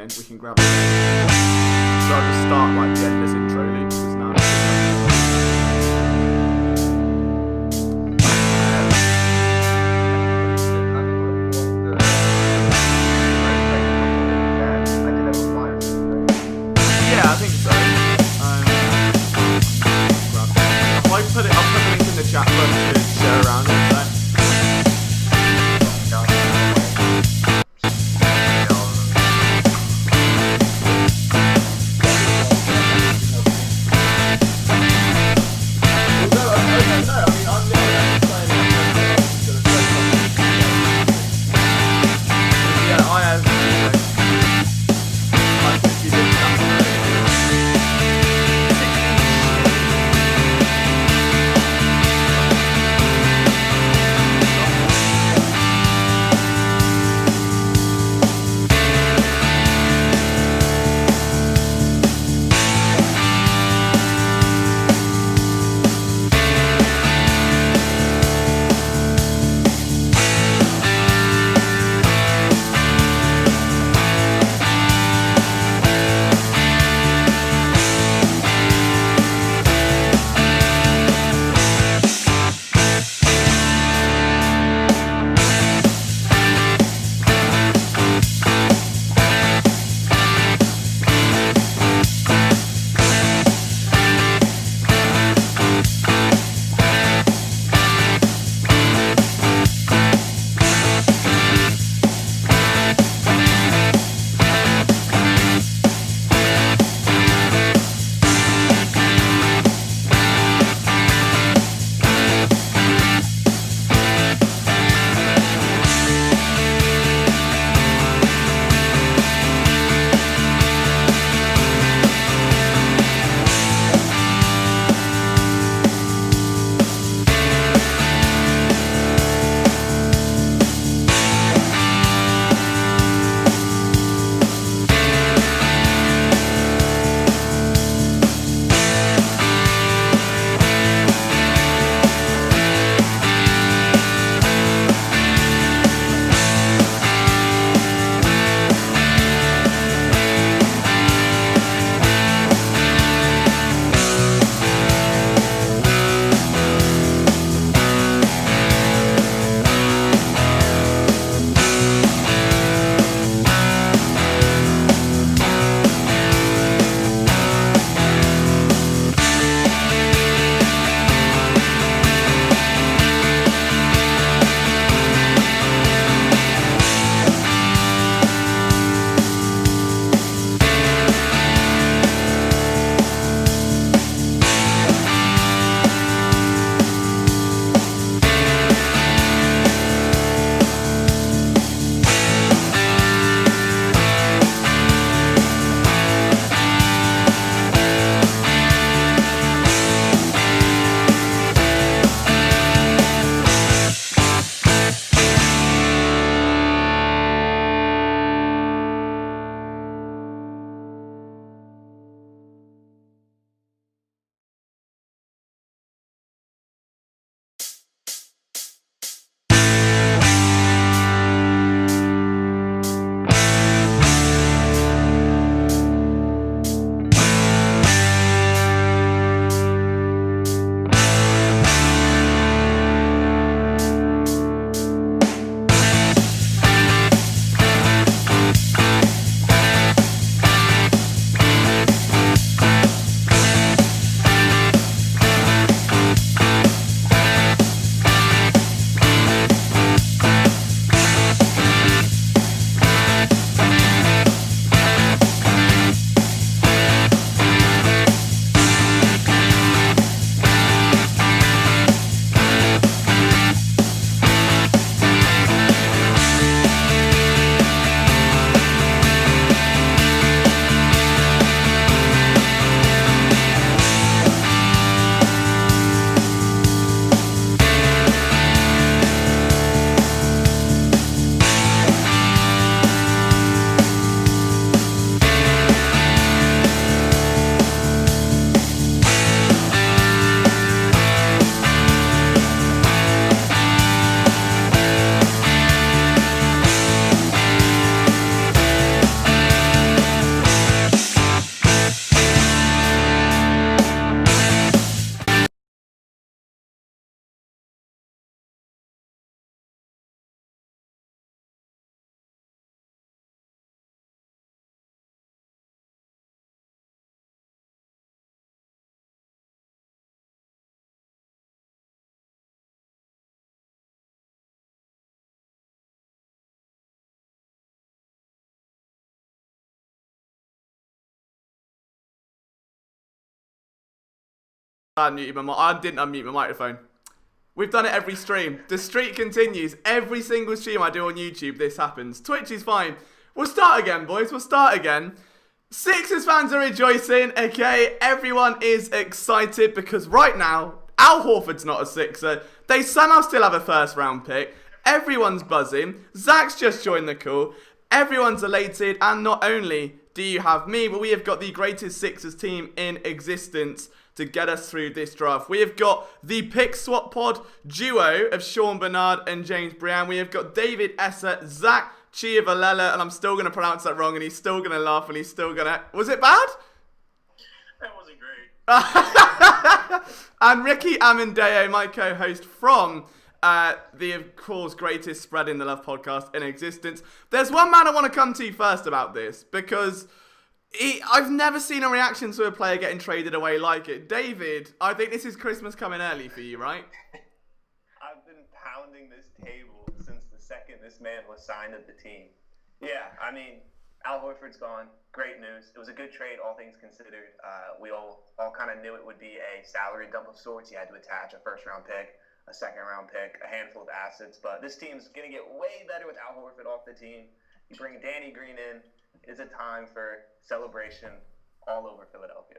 in, we can grab it. So I'll just start like the endless intro loop, because now yeah, I think so. I'll put the link in the chat room to share around it. I didn't unmute my microphone. We've done it every stream. The streak continues. Every single stream I do on YouTube, this happens. Twitch is fine. We'll start again, boys. We'll start again. Sixers fans are rejoicing, okay? Everyone is excited because right now, Al Horford's not a Sixer. They somehow still have a first round pick. Everyone's buzzing. Zach's just joined the call. Everyone's elated. And not only do you have me, but we have got the greatest Sixers team in existence to get us through this draft. We have got the Pick Swap Pod duo of Sean Bernard and James Brian. We have got David Esser, Zach Chiavalella, and I'm still going to pronounce that wrong, and he's still going to laugh, and he's still going to... Was it bad? That wasn't great. And Ricky Amendeo, my co-host from the, of course, greatest Spread in the Love podcast in existence. There's one man I want to come to first about this, because... I've never seen a reaction to a player getting traded away like it. David, I think this is Christmas coming early for you, right? I've been pounding this table since the second this man was signed to the team. Yeah, I mean, Al Horford's gone. Great news. It was a good trade, all things considered. We all kind of knew it would be a salary dump of sorts. You had to attach a first-round pick, a second-round pick, a handful of assets. But this team's going to get way better with Al Horford off the team. You bring Danny Green in. It's a time for celebration all over Philadelphia.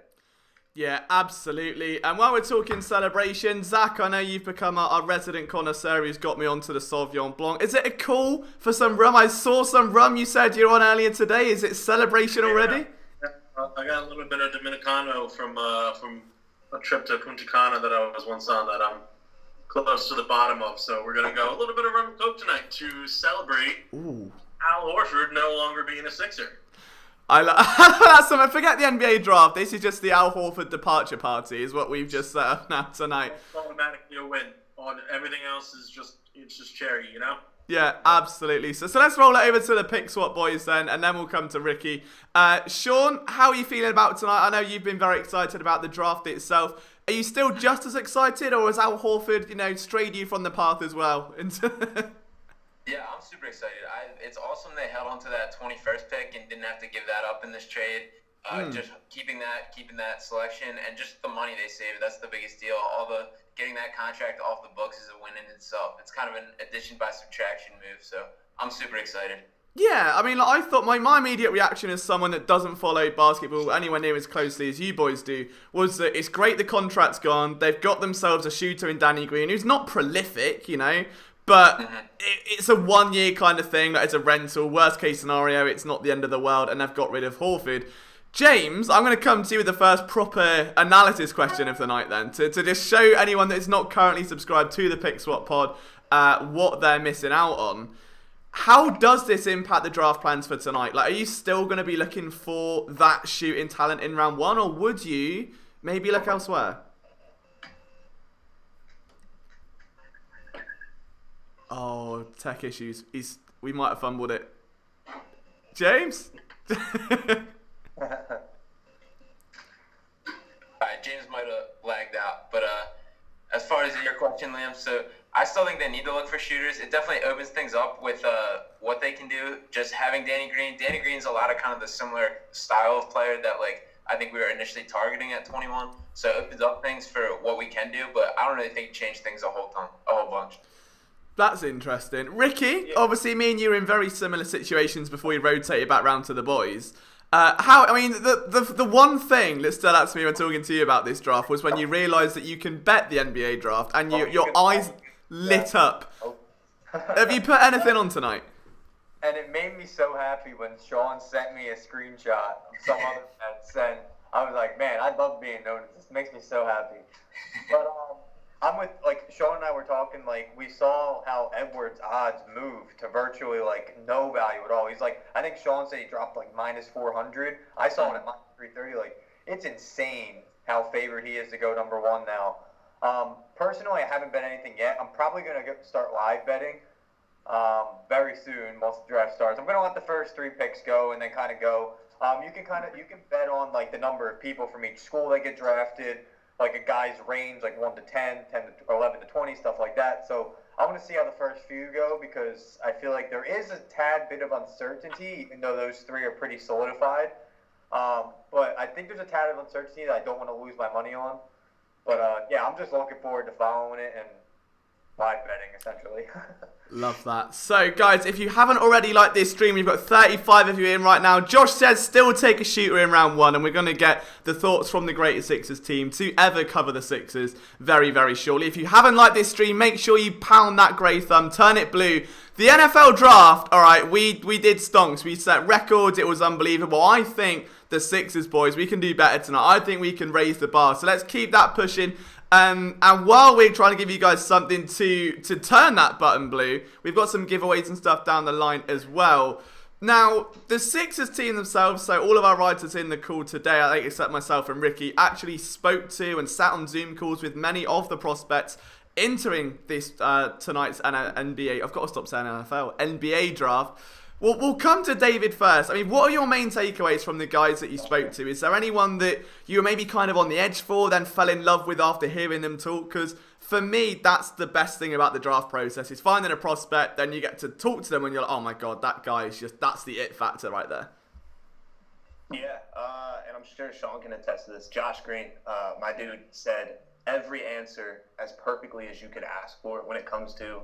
Yeah, absolutely. And while we're talking celebration, Zach, I know you've become our resident connoisseur who's got me onto the Sauvignon Blanc. Is it a call for some rum? I saw some rum you said you're on earlier today. Is it celebration already? Yeah. I got a little bit of Dominicano from a trip to Punta Cana that I was once on that I'm close to the bottom of. So we're going to go a little bit of rum and coke tonight to celebrate Al Horford no longer being a Sixer. That's something. Forget the NBA draft. This is just the Al Horford departure party, is what we've just set up now tonight. Automatically a win. Everything else is just cherry, you know? Yeah, absolutely. So let's roll it over to the Pick Swap boys then, and then we'll come to Ricky. Sean, how are you feeling about tonight? I know you've been very excited about the draft itself. Are you still just as excited, or has Al Horford, strayed you from the path as well? Yeah, I'm super excited. It's awesome they held on to that 21st pick and didn't have to give that up in this trade. Just keeping that selection and just the money they saved, that's the biggest deal. Getting that contract off the books is a win in itself. It's kind of an addition by subtraction move, so I'm super excited. Yeah, I mean, I thought my immediate reaction as someone that doesn't follow basketball anywhere near as closely as you boys do was that it's great the contract's gone. They've got themselves a shooter in Danny Green who's not prolific, but it's a 1 year kind of thing. That it's a rental. Worst case scenario, it's not the end of the world, and they've got rid of Horford. James, I'm going to come to you with the first proper analysis question of the night then, to just show anyone that is not currently subscribed to the Pick Swap Pod what they're missing out on. How does this impact the draft plans for tonight? Are you still going to be looking for that shooting talent in round one, or would you maybe look elsewhere? Oh, tech issues. We might have fumbled it. James? James might have lagged out, but as far as your question, Liam, so I still think they need to look for shooters. It definitely opens things up with what they can do. Just having Danny Green. Danny Green's a lot of kind of the similar style of player that I think we were initially targeting at 21. So it opens up things for what we can do, but I don't really think it changed things a whole bunch. That's interesting. Ricky, obviously me and you were in very similar situations before we rotated back round to the boys. The one thing that stood out to me when talking to you about this draft was when you realised that you can bet the NBA draft and your eyes lit up. Have you put anything on tonight? And it made me so happy when Sean sent me a screenshot of some other bets, and I was like, man, I love being noticed. This makes me so happy. But I'm with, Sean and I were talking, we saw how Edwards' odds moved to virtually, no value at all. He's I think Sean said he dropped, minus 400. I saw him at minus 330. It's insane how favored he is to go number one now. Personally, I haven't bet anything yet. I'm probably going to start live betting very soon once the draft starts. I'm going to let the first three picks go and then kind of go. You can bet on, the number of people from each school that get drafted, a guy's range, 1 to 10, 10 to 11 to 20, stuff like that. So I want to see how the first few go because I feel like there is a tad bit of uncertainty, even though those three are pretty solidified. But I think there's a tad of uncertainty that I don't want to lose my money on. But yeah, I'm just looking forward to following it and live betting essentially. Love that. So, guys, if you haven't already liked this stream, we've got 35 of you in right now. Josh says still take a shooter in round 1, and we're going to get the thoughts from the greatest Sixers team to ever cover the Sixers very, very shortly. If you haven't liked this stream, make sure you pound that grey thumb, turn it blue. The NFL draft, all right, we did stonks. We set records. It was unbelievable. I think the Sixers, boys, we can do better tonight. I think we can raise the bar. So let's keep that pushing. And while we're trying to give you guys something to turn that button blue, we've got some giveaways and stuff down the line as well. Now, the Sixers team themselves, so all of our writers in the call today, I think except myself and Ricky, actually spoke to and sat on Zoom calls with many of the prospects entering this tonight's NBA, I've got to stop saying NFL, NBA draft. We'll come to David first. I mean, what are your main takeaways from the guys that you spoke to? Is there anyone that you were maybe kind of on the edge for, then fell in love with after hearing them talk? Because for me, that's the best thing about the draft process, is finding a prospect, then you get to talk to them and you're like, oh my God, that guy is just, that's the it factor right there. Yeah, and I'm sure Sean can attest to this. Josh Green, my dude, said every answer as perfectly as you could ask for when it comes to,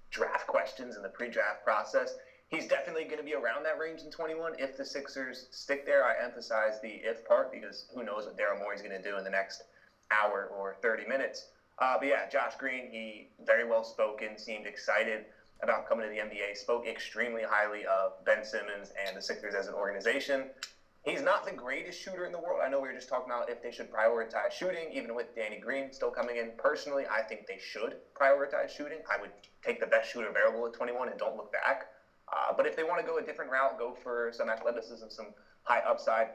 draft questions in the pre-draft process. He's definitely going to be around that range in 21 if the Sixers stick there. I emphasize the if part because who knows what Daryl Morey's going to do in the next hour or 30 minutes. But yeah, Josh Green, he very well spoken, seemed excited about coming to the NBA, spoke extremely highly of Ben Simmons and the Sixers as an organization. He's not the greatest shooter in the world. I know we were just talking about if they should prioritize shooting, even with Danny Green still coming in. Personally, I think they should prioritize shooting. I would take the best shooter available at 21 and don't look back. But if they want to go a different route, go for some athleticism, some high upside,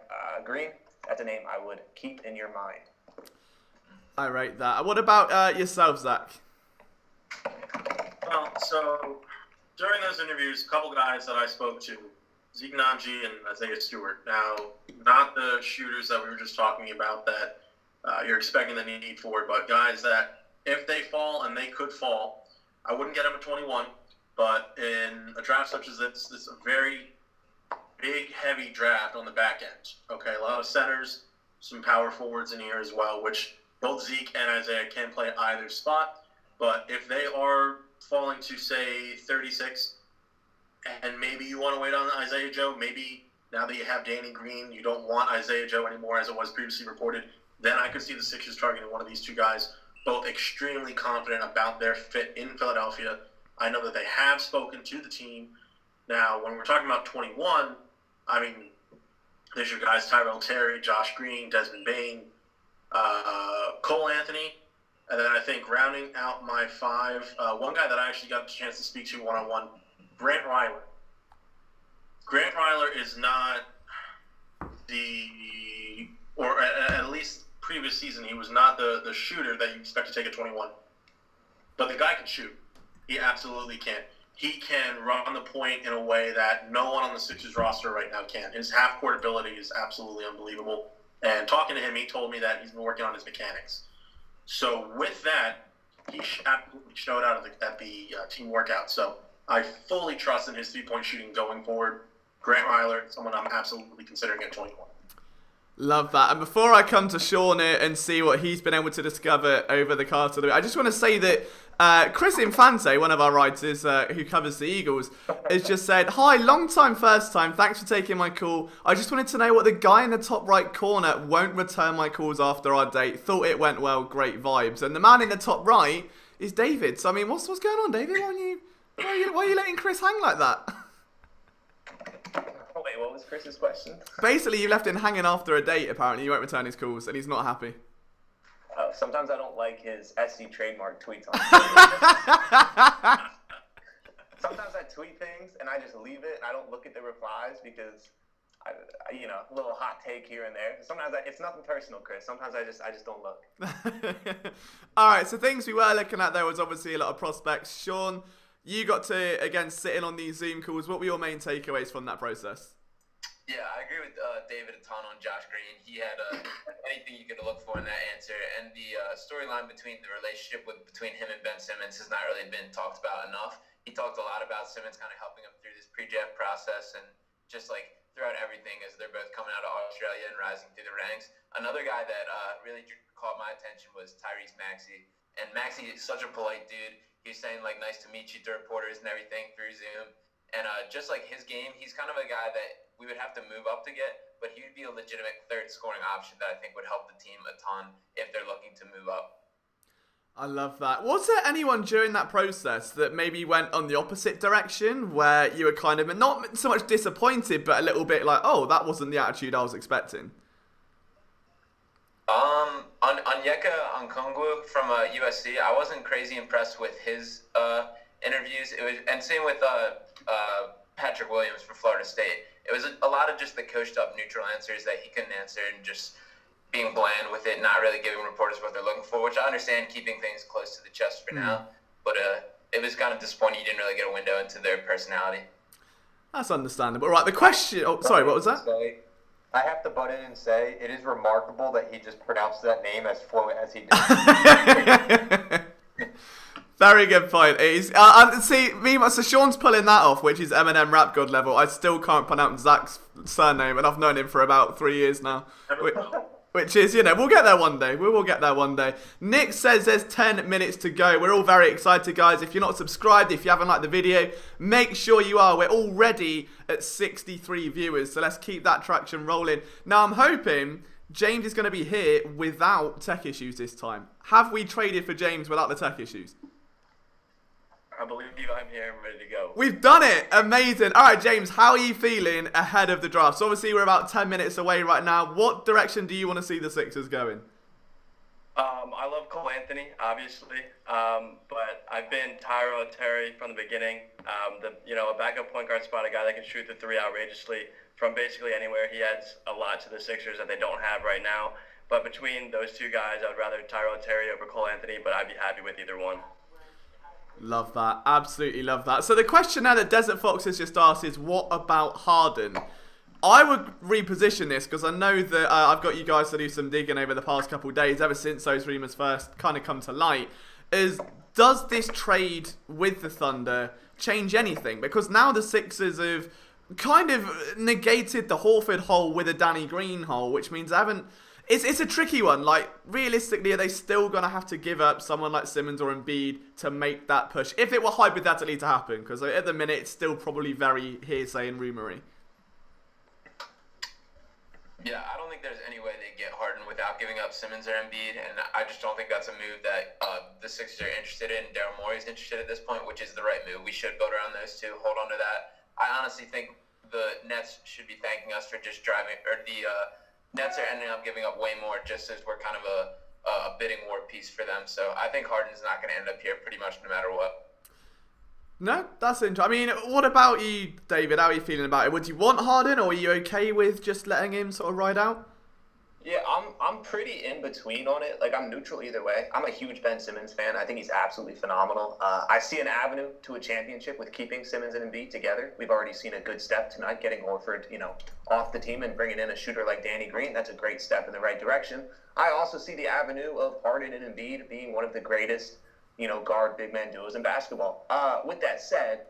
Green, that's a name I would keep in your mind. I rate that. What about yourself, Zach? Well, so during those interviews, a couple guys that I spoke to, Zeke Nanji and Isaiah Stewart. Now, not the shooters that we were just talking about that you're expecting the need for, but guys that if they fall, and they could fall, I wouldn't get them at 21. But in a draft such as this is a very big, heavy draft on the back end. Okay, a lot of centers, some power forwards in here as well, which both Zeke and Isaiah can play either spot. But if they are falling to, say, 36, and maybe you want to wait on Isaiah Joe, maybe now that you have Danny Green, you don't want Isaiah Joe anymore as it was previously reported, then I could see the Sixers targeting one of these two guys, both extremely confident about their fit in Philadelphia. I know that they have spoken to the team. Now, when we're talking about 21, I mean, there's your guys, Tyrell Terry, Josh Green, Desmond Bane, Cole Anthony, and then I think rounding out my 5, one guy that I actually got the chance to speak to one-on-one, Grant Ryler. Grant Ryler is not or at least previous season, he was not the shooter that you expect to take at 21. But the guy can shoot. He absolutely can. He can run the point in a way that no one on the Sixers roster right now can. His half-court ability is absolutely unbelievable. And talking to him, he told me that he's been working on his mechanics. So with that, he absolutely showed out at the team workout. So I fully trust in his three-point shooting going forward. Grant Ryler, someone I'm absolutely considering at 21. Love that. And before I come to Sean here and see what he's been able to discover over the course of the week, I just want to say that Chris Infante, one of our writers who covers the Eagles, has just said, "Hi, long time, first time. Thanks for taking my call. I just wanted to know what the guy in the top right corner won't return my calls after our date. Thought it went well. Great vibes." And the man in the top right is David. So, I mean, what's going on, David? Why are you letting Chris hang like that? Wait, what was Chris's question? Basically, you left him hanging after a date, apparently. You won't return his calls, and he's not happy. Sometimes I don't like his SC trademark tweets on Sometimes I tweet things, and I just leave it, and I don't look at the replies because, a little hot take here and there. Sometimes it's nothing personal, Chris. Sometimes I just don't look. All right, so things we were looking at there was obviously a lot of prospects. Sean, you got to, again, sit in on these Zoom calls. What were your main takeaways from that process? Yeah, I agree with David a ton on Josh Green. He had anything you could look for in that answer. And the storyline between the relationship between him and Ben Simmons has not really been talked about enough. He talked a lot about Simmons kind of helping him through this pre-draft process and just like throughout everything as they're both coming out of Australia and rising through the ranks. Another guy that really caught my attention was Tyrese Maxey. And Maxey is such a polite dude. He was saying, like, nice to meet you to reporters and everything through Zoom. And just like his game, he's kind of a guy that we would have to move up to get, but he would be a legitimate third scoring option that I think would help the team a ton if they're looking to move up. I love that. Was there anyone during that process that maybe went on the opposite direction, where you were kind of not so much disappointed, but a little bit like, oh, that wasn't the attitude I was expecting? Onyeka Okongwu from USC, I wasn't crazy impressed with his interviews. It was, and same with Patrick Williams from Florida State. It was a lot of just the coached up neutral answers that he couldn't answer and just being bland with it, not really giving reporters what they're looking for, which I understand, keeping things close to the chest for now. But it was kind of disappointing you didn't really get a window into their personality. That's understandable. Right, the question... Oh, sorry, what was that? I have to butt in and say, it is remarkable that he just pronounced that name as fluent as he did. Very good point. It is, see, so Sean's pulling that off, which is Eminem rap god level. I still can't pronounce Zach's surname, and I've known him for about 3 years now. Which is, we'll get there one day. We will get there one day. Nick says there's 10 minutes to go. We're all very excited, guys. If you're not subscribed, if you haven't liked the video, make sure you are. We're already at 63 viewers, so let's keep that traction rolling. Now, I'm hoping James is going to be here without tech issues this time. Have we traded for James without the tech issues? I believe I'm here and ready to go. We've done it! Amazing. All right, James, how are you feeling ahead of the draft? So obviously we're about 10 minutes away right now. What direction do you want to see the Sixers going? I love Cole Anthony, obviously, but I've been Tyrell Terry from the beginning. A backup point guard spot, a guy that can shoot the three outrageously from basically anywhere. He adds a lot to the Sixers that they don't have right now. But between those two guys, I'd rather Tyrell Terry over Cole Anthony, but I'd be happy with either one. Love that. Absolutely love that. So the question now that Desert Fox has just asked is, what about Harden? I would reposition this because I know that I've got you guys to do some digging over the past couple of days, ever since those rumours first kind of come to light. Does this trade with the Thunder change anything? Because now the Sixers have kind of negated the Horford hole with a Danny Green hole, which means they haven't... It's a tricky one. Like, realistically, are they still going to have to give up someone like Simmons or Embiid to make that push? If it were hypothetically to happen, because at the minute, it's still probably very hearsay and rumory. Yeah, I don't think there's any way they get Harden without giving up Simmons or Embiid, and I just don't think that's a move that the Sixers are interested in. Daryl Morey's interested at this point, which is the right move. We should build around those two, hold on to that. I honestly think the Nets should be thanking us for just driving, or the Nets are ending up giving up way more just as we're kind of a bidding war piece for them. So I think Harden's not going to end up here pretty much no matter what. No, that's interesting. I mean, what about you, David? How are you feeling about it? Would you want Harden, or are you okay with just letting him sort of ride out? Yeah, I'm pretty in between on it. Like, I'm neutral either way. I'm a huge Ben Simmons fan. I think he's absolutely phenomenal. I see an avenue to a championship with keeping Simmons and Embiid together. We've already seen a good step tonight, getting Horford, off the team and bringing in a shooter like Danny Green. That's a great step in the right direction. I also see the avenue of Harden and Embiid being one of the greatest, guard big man duos in basketball. With that said,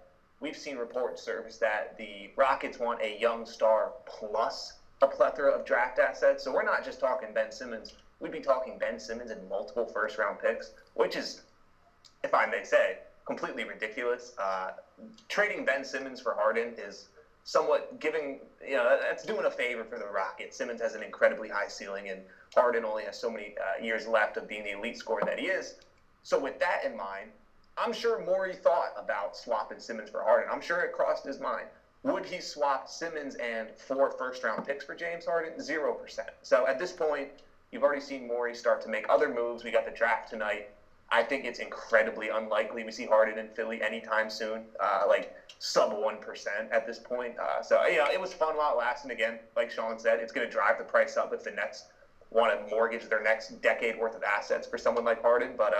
we've seen reports surface that the Rockets want a young star plus a plethora of draft assets. So we're not just talking Ben Simmons. We'd be talking Ben Simmons and multiple first-round picks, which is, if I may say, completely ridiculous. Trading Ben Simmons for Harden is somewhat giving, that's doing a favor for the Rockets. Simmons has an incredibly high ceiling, and Harden only has so many years left of being the elite scorer that he is. So with that in mind, I'm sure Mori thought about swapping Simmons for Harden. I'm sure it crossed his mind. Would he swap Simmons and 4 first-round picks for James Harden? 0%. So at this point, you've already seen Mori start to make other moves. We got the draft tonight. I think it's incredibly unlikely we see Harden in Philly anytime soon, like sub 1% at this point. It was fun while it lasted. Again, like Sean said, it's going to drive the price up if the Nets want to mortgage their next decade worth of assets for someone like Harden. But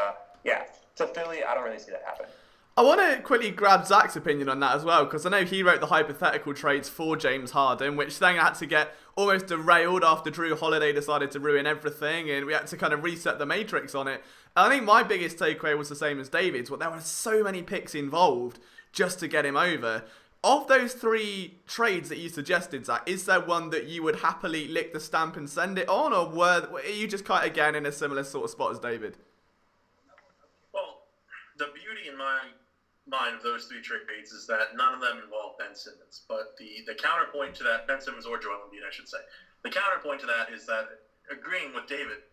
to Philly, I don't really see that happening. I want to quickly grab Zach's opinion on that as well, because I know he wrote the hypothetical trades for James Harden, which then had to get almost derailed after Drew Holiday decided to ruin everything, and we had to kind of reset the matrix on it. And I think my biggest takeaway was the same as David's, there were so many picks involved just to get him over. Of those 3 trades that you suggested, Zach, is there one that you would happily lick the stamp and send it on, or were you just kind of, again, in a similar sort of spot as David? Well, the beauty in my mind of those 3 trades is that none of them involve Ben Simmons. But the counterpoint to that, Ben Simmons or Joel Embiid, I should say. The counterpoint to that is that, agreeing with David,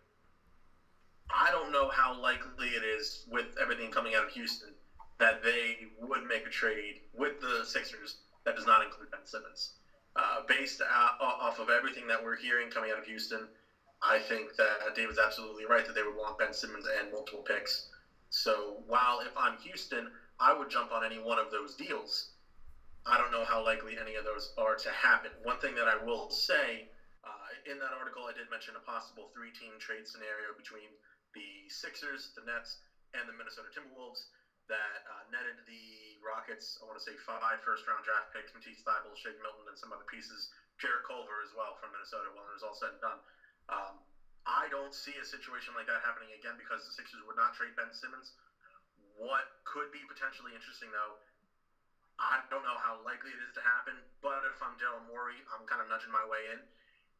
I don't know how likely it is with everything coming out of Houston that they would make a trade with the Sixers that does not include Ben Simmons. Based off of everything that we're hearing coming out of Houston, I think that David's absolutely right that they would want Ben Simmons and multiple picks. So while if I'm Houston, I would jump on any one of those deals, I don't know how likely any of those are to happen. One thing that I will say, in that article I did mention a possible 3-team trade scenario between the Sixers, the Nets, and the Minnesota Timberwolves that netted the Rockets, I want to say 5 first-round draft picks, Matisse Thybulle, Shake Milton, and some other pieces, Jarrett Culver as well from Minnesota when it was all said and done. I don't see a situation like that happening again because the Sixers would not trade Ben Simmons. What could be potentially interesting, though, I don't know how likely it is to happen, but if I'm Daryl Morey, I'm kind of nudging my way in.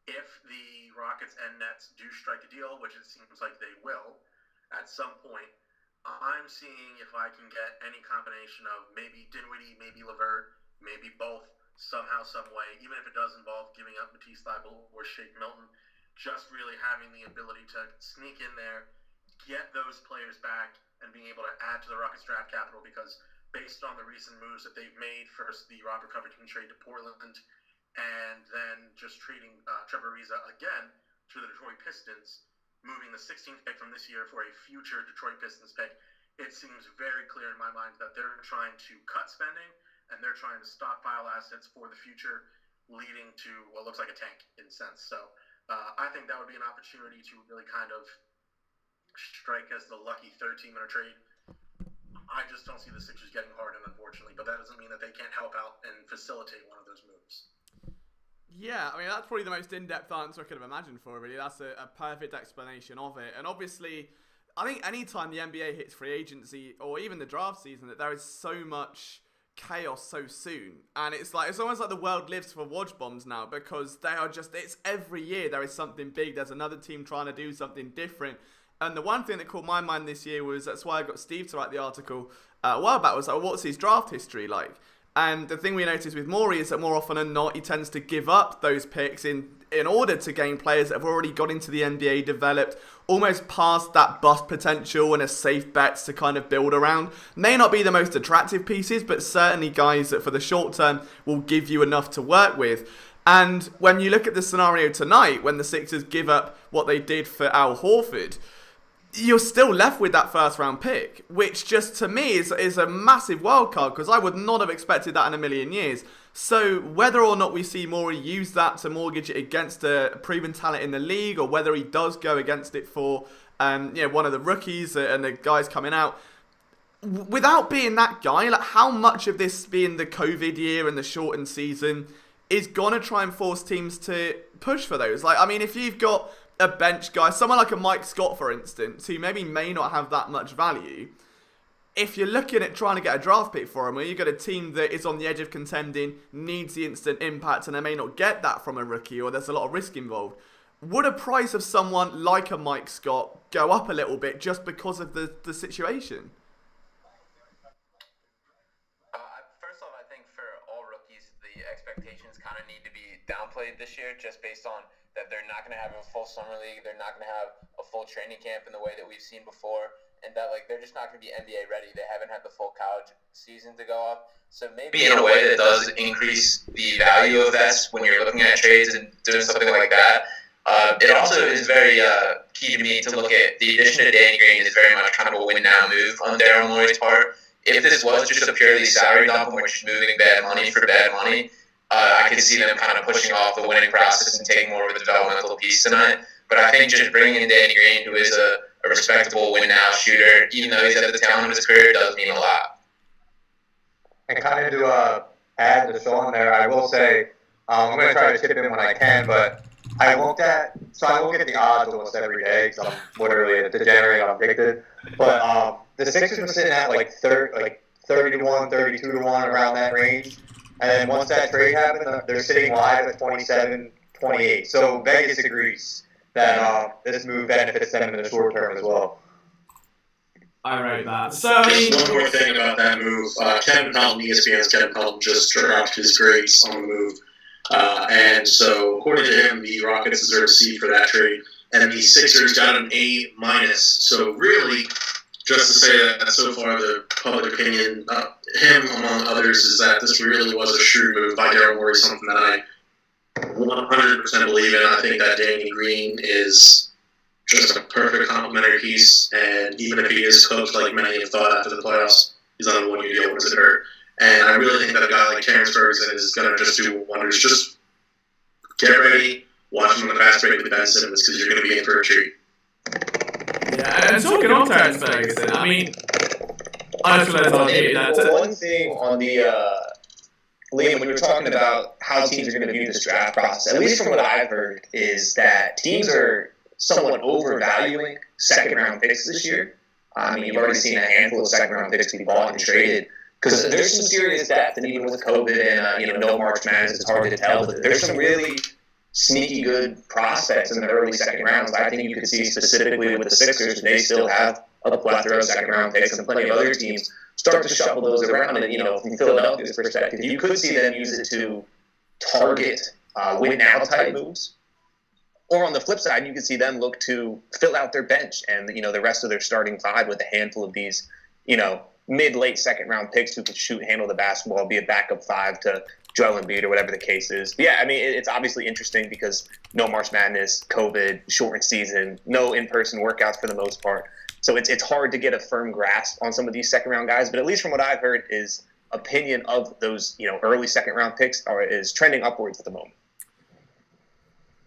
If the Rockets and Nets do strike a deal, which it seems like they will at some point, I'm seeing if I can get any combination of maybe Dinwiddie, maybe LeVert, maybe both somehow, some way, even if it does involve giving up Matisse Thybulle or Shake Milton, just really having the ability to sneak in there, get those players back, and being able to add to the Rockets draft capital because based on the recent moves that they've made, first the Robert Covington trade to Portland, and then just trading Trevor Ariza again to the Detroit Pistons, moving the 16th pick from this year for a future Detroit Pistons pick, it seems very clear in my mind that they're trying to cut spending and they're trying to stockpile assets for the future, leading to what looks like a tank in a sense. So I think that would be an opportunity to really kind of strike as the lucky 13-minute trade. I just don't see the Sixers getting Harden, unfortunately, but that doesn't mean that they can't help out and facilitate one of those moves. Yeah, I mean, that's probably the most in-depth answer I could have imagined for, really. That's a perfect explanation of it. And obviously, I think anytime the NBA hits free agency or even the draft season, that there is so much chaos so soon. And it's almost like the world lives for watch bombs now because they are just, it's every year there is something big. There's another team trying to do something different. And the one thing that caught my mind this year was, that's why I got Steve to write the article a while back, was like, what's his draft history like? And the thing we noticed with Mori is that more often than not, he tends to give up those picks in order to gain players that have already got into the NBA, developed, almost past that bust potential and a safe bets to kind of build around. May not be the most attractive pieces, but certainly guys that for the short term will give you enough to work with. And when you look at the scenario tonight, when the Sixers give up what they did for Al Horford, you're still left with that first round pick, which just to me is a massive wild card because I would not have expected that in a million years. So whether or not we see Mori use that to mortgage it against a proven talent in the league, or whether he does go against it for one of the rookies and the guys coming out, without being that guy, like how much of this being the COVID year and the shortened season is gonna try and force teams to push for those? Like, I mean, if you've got a bench guy, someone like a Mike Scott, for instance, who maybe may not have that much value, if you're looking at trying to get a draft pick for him, where you've got a team that is on the edge of contending, needs the instant impact, and they may not get that from a rookie, or there's a lot of risk involved, would a price of someone like a Mike Scott go up a little bit just because of the situation? First off, I think for all rookies, the expectations kind of need to be downplayed this year just based on that they're not going to have a full summer league, they're not going to have a full training camp in the way that we've seen before, and that like they're just not going to be NBA ready. They haven't had the full college season to go off. So maybe in a way that does increase the value of vets when you're looking at trades and doing something like that. It also is very key to me to look at the addition of Danny Green is very much kind of a win-now move on Daryl Morey's part. If this was just a purely salary dump and we're just moving bad money for bad money, I could see them kind of pushing off the winning process and taking more of a developmental piece tonight. But I think just bringing in Danny Green, who is a respectable win-now shooter, even though he's at the tail end of his career, does mean a lot. And kind of to add to Sean there, I will say, I'm going to try to chip in when I can, but I look at the odds almost every day because I'm literally a degenerate on Addicted. But the Sixers were sitting at like 30 to 1, 32 to 1, around that range. And then once that trade happened, they're sitting live at 27-28. So Vegas agrees that this move benefits them in the short term as well. I wrote that. So just one more thing about that move. Kevin Pelton, ESPN's Kevin Pelton, just dropped his grades on the move. And so, according to him, the Rockets deserve a C for that trade. And the Sixers got an A-. So, really, just to say that so far the public opinion, him among others, is that this really was a shrewd move by Daryl Morey, something that I 100% believe in. I think that Danny Green is just a perfect complementary piece, and even if he is coached like many have thought after the playoffs, he's on a one-year deal. What does it hurt? And I really think that a guy like Terrence Ferguson is going to just do wonders. Just get ready, watch him on the fast break with Ben Simmons, because you're going to be in for a treat. Yeah, and talking on Terrence Ferguson, I mean, I just want to that. One thing on the Liam, when you were talking about how teams are going to view this draft process, at least from what I've heard, is that teams are somewhat overvaluing second-round picks this year. I mean, you've already seen a handful of second-round picks be bought and traded because there's some serious depth, and even with COVID and no March Madness, it's hard to tell. But there's some really sneaky good prospects in the early second rounds. I think you could see specifically with the Sixers, they still have a plethora of second-round picks, and plenty of other teams start to shuffle those around. And from Philadelphia's perspective, you could see them use it to target win-now type moves. Or on the flip side, you can see them look to fill out their bench and the rest of their starting five with a handful of these, mid-late second-round picks who can handle the basketball, be a backup five to Joel Embiid or whatever the case is. But yeah, I mean, it's obviously interesting because no March Madness, COVID, shortened season, no in-person workouts for the most part. So it's hard to get a firm grasp on some of these second-round guys. But at least from what I've heard, is opinion of those early second-round picks is trending upwards at the moment.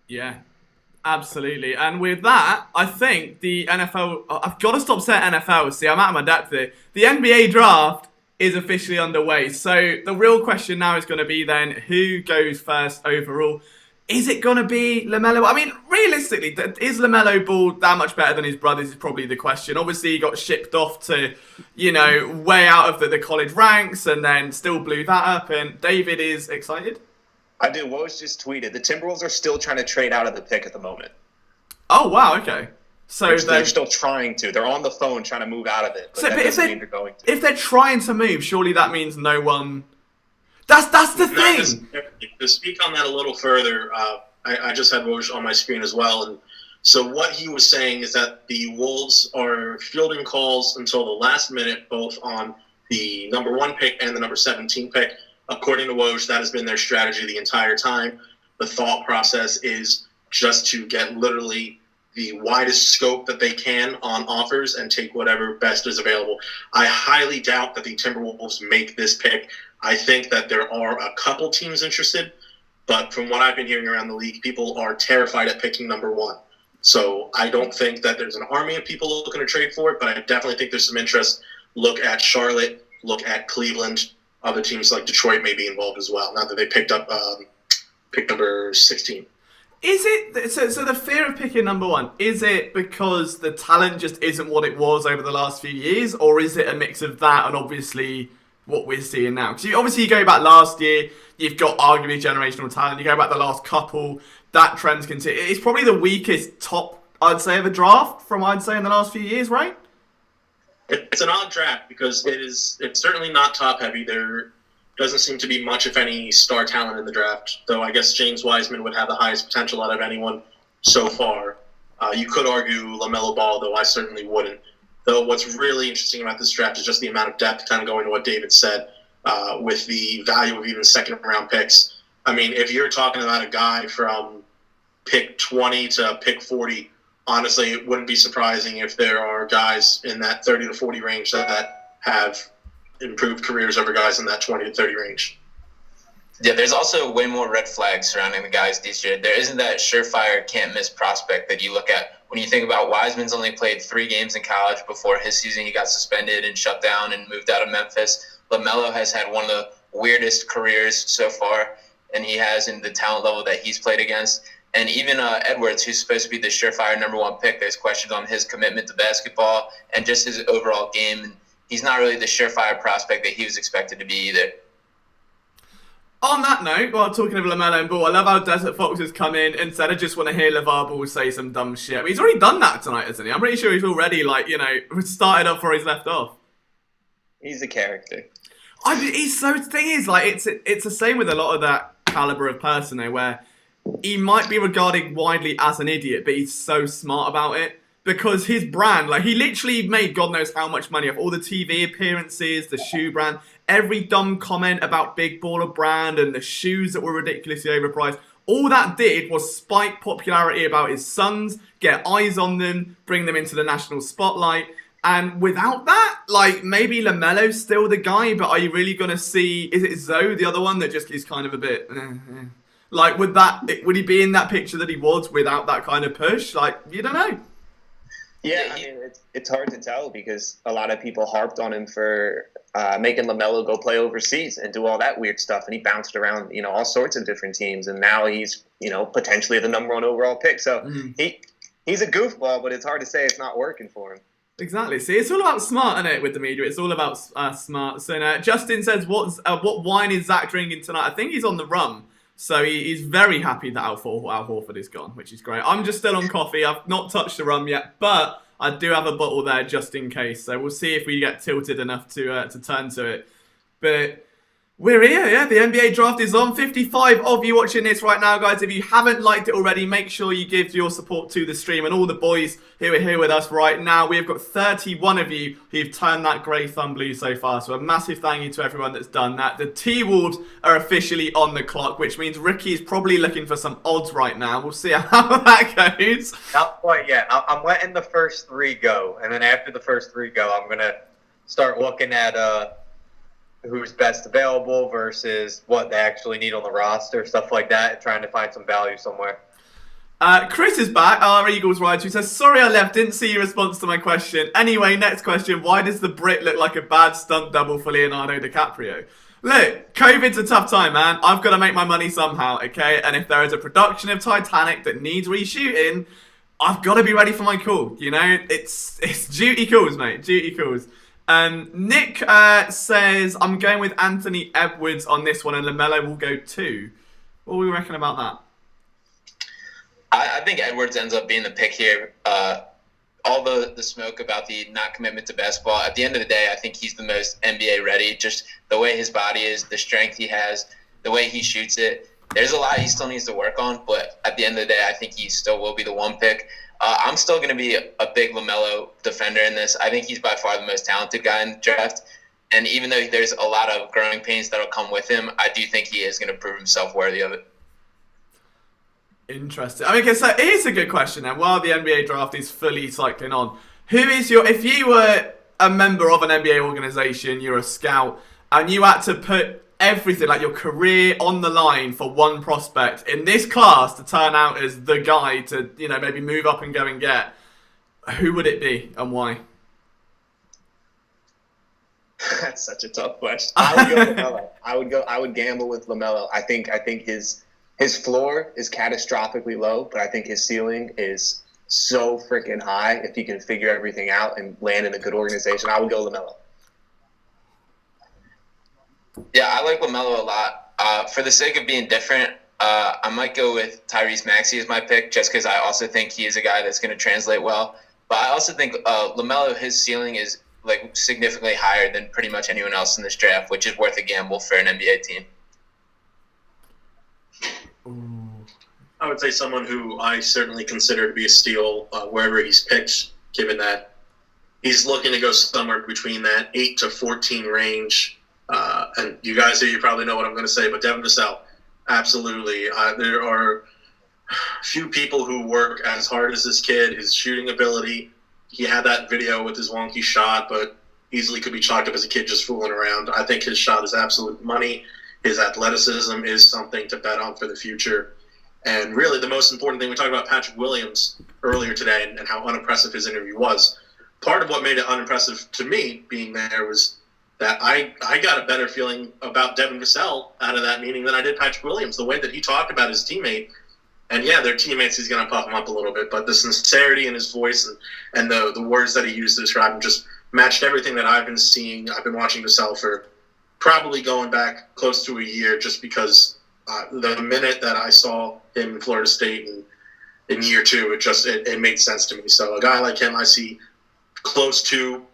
Yeah. Absolutely. And with that, I think the NFL... I've got to stop saying NFL. See, I'm out of my depth here. The NBA draft is officially underway. So the real question now is going to be then, who goes first overall? Is it going to be LaMelo? I mean, realistically, is LaMelo Ball that much better than his brothers is probably the question. Obviously, he got shipped off to, way out of the college ranks and then still blew that up. And David is excited. I do. Woj just tweeted. The Timberwolves are still trying to trade out of the pick at the moment. Oh, wow. Okay. So they're still trying to. They're on the phone trying to move out of it. But that doesn't mean they're going to. If they're trying to move, surely that means no one... That's the thing! To speak on that a little further, I just had Woj on my screen as well. And so what he was saying is that the Wolves are fielding calls until the last minute, both on the number 1 pick and the number 17 pick. According to Woj, that has been their strategy the entire time. The thought process is just to get literally the widest scope that they can on offers and take whatever best is available. I highly doubt that the Timberwolves make this pick. I think that there are a couple teams interested, but from what I've been hearing around the league, people are terrified at picking number 1. So I don't think that there's an army of people looking to trade for it, but I definitely think there's some interest. Look at Charlotte, look at Cleveland. Other teams like Detroit may be involved as well, now that they picked up pick number 16. Is it so the fear of picking number 1, is it because the talent just isn't what it was over the last few years, or is it a mix of that and obviously what we're seeing now? Because obviously you go back last year, you've got arguably generational talent. You go back the last couple, that trend's continue. It's probably the weakest top, I'd say, of a draft from, I'd say, in the last few years, right? It's an odd draft because it's certainly not top heavy. There doesn't seem to be much, if any, star talent in the draft, though I guess James Wiseman would have the highest potential out of anyone so far. You could argue LaMelo Ball, though I certainly wouldn't. Though what's really interesting about this draft is just the amount of depth, kind of going to what David said, with the value of even second-round picks. I mean, if you're talking about a guy from pick 20 to pick 40, honestly, it wouldn't be surprising if there are guys in that 30 to 40 range that have improved careers over guys in that 20 to 30 range. Yeah, there's also way more red flags surrounding the guys this year. There isn't that surefire can't-miss prospect that you look at. When you think about Wiseman's only played 3 games in college before his season, he got suspended and shut down and moved out of Memphis. LaMelo has had one of the weirdest careers so far, and he has in the talent level that he's played against. And even Edwards, who's supposed to be the surefire number 1 pick, there's questions on his commitment to basketball and just his overall game. And he's not really the surefire prospect that he was expected to be either. On that note, while talking of LaMelo and Ball, I love how Desert Fox has come in and said, I just want to hear LeVar Ball say some dumb shit. But he's already done that tonight, hasn't he? I'm pretty sure he's already, started up where he's left off. He's a character. The thing is, it's the same with a lot of that caliber of person, though, where he might be regarded widely as an idiot, but he's so smart about it. Because his brand, he literally made God knows how much money off all the TV appearances, the shoe brand, every dumb comment about Big Baller brand and the shoes that were ridiculously overpriced. All that did was spike popularity about his sons, get eyes on them, bring them into the national spotlight. And without that, maybe LaMelo's still the guy, but are you really going to see, is it Zoe, the other one, that just is kind of a bit, would he be in that picture that he was without that kind of push? You don't know. Yeah, I mean, it's hard to tell because a lot of people harped on him for making LaMelo go play overseas and do all that weird stuff. And he bounced around, all sorts of different teams. And now he's, potentially the number 1 overall pick. So he's a goofball, but it's hard to say it's not working for him. Exactly. See, it's all about smart, isn't it, with the media? It's all about smart. So Justin says, what wine is Zach drinking tonight? I think he's on the rum. So he's very happy that Al Horford is gone, which is great. I'm just still on coffee. I've not touched the rum yet, but I do have a bottle there just in case. So we'll see if we get tilted enough to turn to it. But we're here, yeah. The NBA draft is on. 55 of you watching this right now, guys. If you haven't liked it already, make sure you give your support to the stream and all the boys who are here with us right now. We've got 31 of you who've turned that grey thumb blue so far. So a massive thank you to everyone that's done that. The T-Wolves are officially on the clock, which means Ricky is probably looking for some odds right now. We'll see how that goes. Not quite yet. I'm letting the first 3 go. And then after the first 3 go, I'm going to start looking at who's best available versus what they actually need on the roster, stuff like that, and trying to find some value somewhere. Chris is back, our Eagles writer, who says, sorry I left, didn't see your response to my question. Anyway, next question, why does the Brit look like a bad stunt double for Leonardo DiCaprio? Look, COVID's a tough time, man. I've got to make my money somehow, okay? And if there is a production of Titanic that needs reshooting, I've got to be ready for my call, It's duty calls, mate, duty calls. Nick says, I'm going with Anthony Edwards on this one, and LaMelo will go 2. What do we reckon about that? I think Edwards ends up being the pick here. All the smoke about the not commitment to basketball, at the end of the day, I think he's the most NBA ready. Just the way his body is, the strength he has, the way he shoots it. There's a lot he still needs to work on, but at the end of the day, I think he still will be the 1 pick. I'm still going to be a big LaMelo defender in this. I think he's by far the most talented guy in the draft. And even though there's a lot of growing pains that will come with him, I do think he is going to prove himself worthy of it. Interesting. I mean, okay, so here's a good question then. While the NBA draft is fully cycling on, if you were a member of an NBA organization, you're a scout, and you had to put everything, like your career, on the line for one prospect in this class to turn out as the guy to, maybe move up and go and get, who would it be and why? That's such a tough question. I would go LaMelo. I would gamble with LaMelo. I think his floor is catastrophically low, but I think his ceiling is so freaking high if he can figure everything out and land in a good organization. I would go LaMelo. Yeah, I like LaMelo a lot. For the sake of being different, I might go with Tyrese Maxey as my pick, just because I also think he is a guy that's going to translate well. But I also think LaMelo, his ceiling is significantly higher than pretty much anyone else in this draft, which is worth a gamble for an NBA team. I would say someone who I certainly consider to be a steal wherever he's picked, given that he's looking to go somewhere between that 8 to 14 range. And you guys here, you probably know what I'm going to say, but Devin Vassell, absolutely. There are few people who work as hard as this kid. His shooting ability, he had that video with his wonky shot, but easily could be chalked up as a kid just fooling around. I think his shot is absolute money. His athleticism is something to bet on for the future. And really the most important thing, we talked about Patrick Williams earlier today and how unimpressive his interview was. Part of what made it unimpressive to me being there was that I got a better feeling about Devin Vassell out of that meeting than I did Patrick Williams. The way that he talked about his teammate, and yeah, their teammates, he's going to puff him up a little bit, but the sincerity in his voice and the words that he used to describe him just matched everything that I've been seeing. I've been watching Vassell for probably going back close to a year, just because the minute that I saw him in Florida State in year 2, it made sense to me. So a guy like him, I see close to,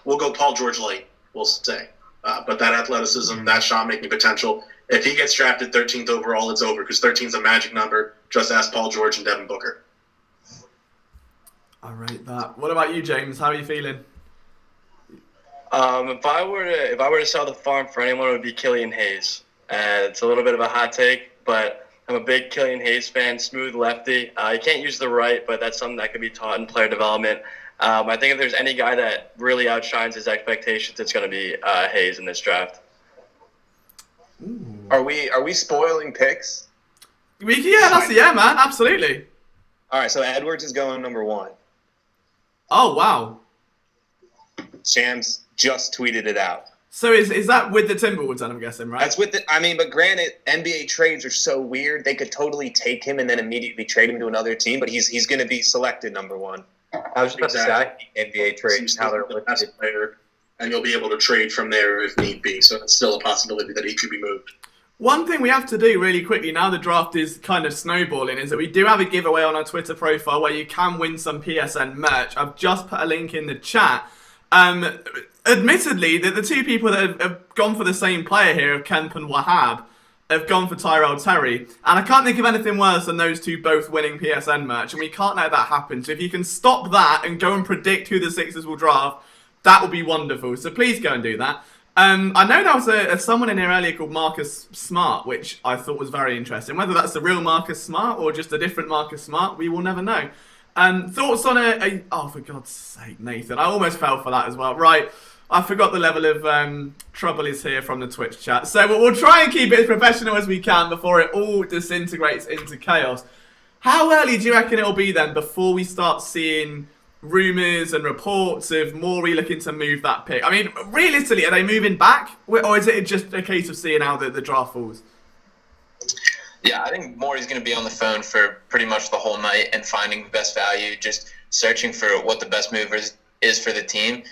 we'll go Paul George light, we'll say. But that athleticism, that shot-making potential, if he gets drafted 13th overall, it's over, because 13 is a magic number. Just ask Paul George and Devin Booker. I rate that. What about you, James? How are you feeling? If I were to sell the farm for anyone, it would be Killian Hayes. It's a little bit of a hot take, but I'm a big Killian Hayes fan. Smooth lefty. You can't use the right, but that's something that can be taught in player development. I think if there's any guy that really outshines his expectations, it's going to be Hayes in this draft. Ooh. Are we spoiling picks? Yeah, man, absolutely. All right, so Edwards is going number 1. Oh, wow. Shams just tweeted it out. So is that with the Timberwolves then, I'm guessing, right? That's but granted, NBA trades are so weird. They could totally take him and then immediately trade him to another team, but he's going to be selected number 1. I was about to say, NBA trades, how they're the best listed. player, and you'll be able to trade from there if need be. So it's still a possibility that he could be moved. One thing we have to do really quickly, now the draft is kind of snowballing, is that we do have a giveaway on our Twitter profile where you can win some PSN merch. I've just put a link in the chat. Admittedly, the 2 people that have gone for the same player here, Kemp and Wahab, have gone for Tyrell Terry. And I can't think of anything worse than those 2 both winning PSN merch. And we can't let that happen. So if you can stop that and go and predict who the Sixers will draft, that would be wonderful. So please go and do that. I know there was someone in here earlier called Marcus Smart, which I thought was very interesting. Whether that's the real Marcus Smart or just a different Marcus Smart, we will never know. Thoughts on oh, for God's sake, Nathan. I almost fell for that as well. Right. I forgot the level of trouble is here from the Twitch chat. So we'll try and keep it as professional as we can before it all disintegrates into chaos. How early do you reckon it'll be then before we start seeing rumours and reports of Mori looking to move that pick? I mean, realistically, are they moving back? Or is it just a case of seeing how the draft falls? Yeah, I think Mori's going to be on the phone for pretty much the whole night and finding the best value, just searching for what the best move is for the team.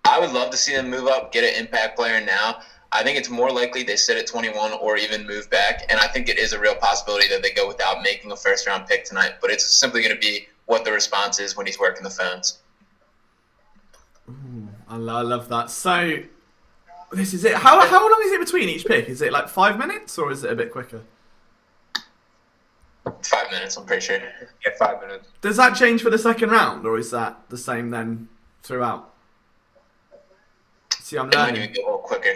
I would love to see them move up, get an impact player now. I think it's more likely they sit at 21 or even move back, and I think it is a real possibility that they go without making a first-round pick tonight, but it's simply going to be what the response is when he's working the phones. Ooh, I love that. So, this is it. How long is it between each pick? Is it like 5 minutes, or is it a bit quicker? 5 minutes, I'm pretty sure. Yeah, 5 minutes. Does that change for the second round, or is that the same then throughout? See, I'm It might learning. even go a little quicker.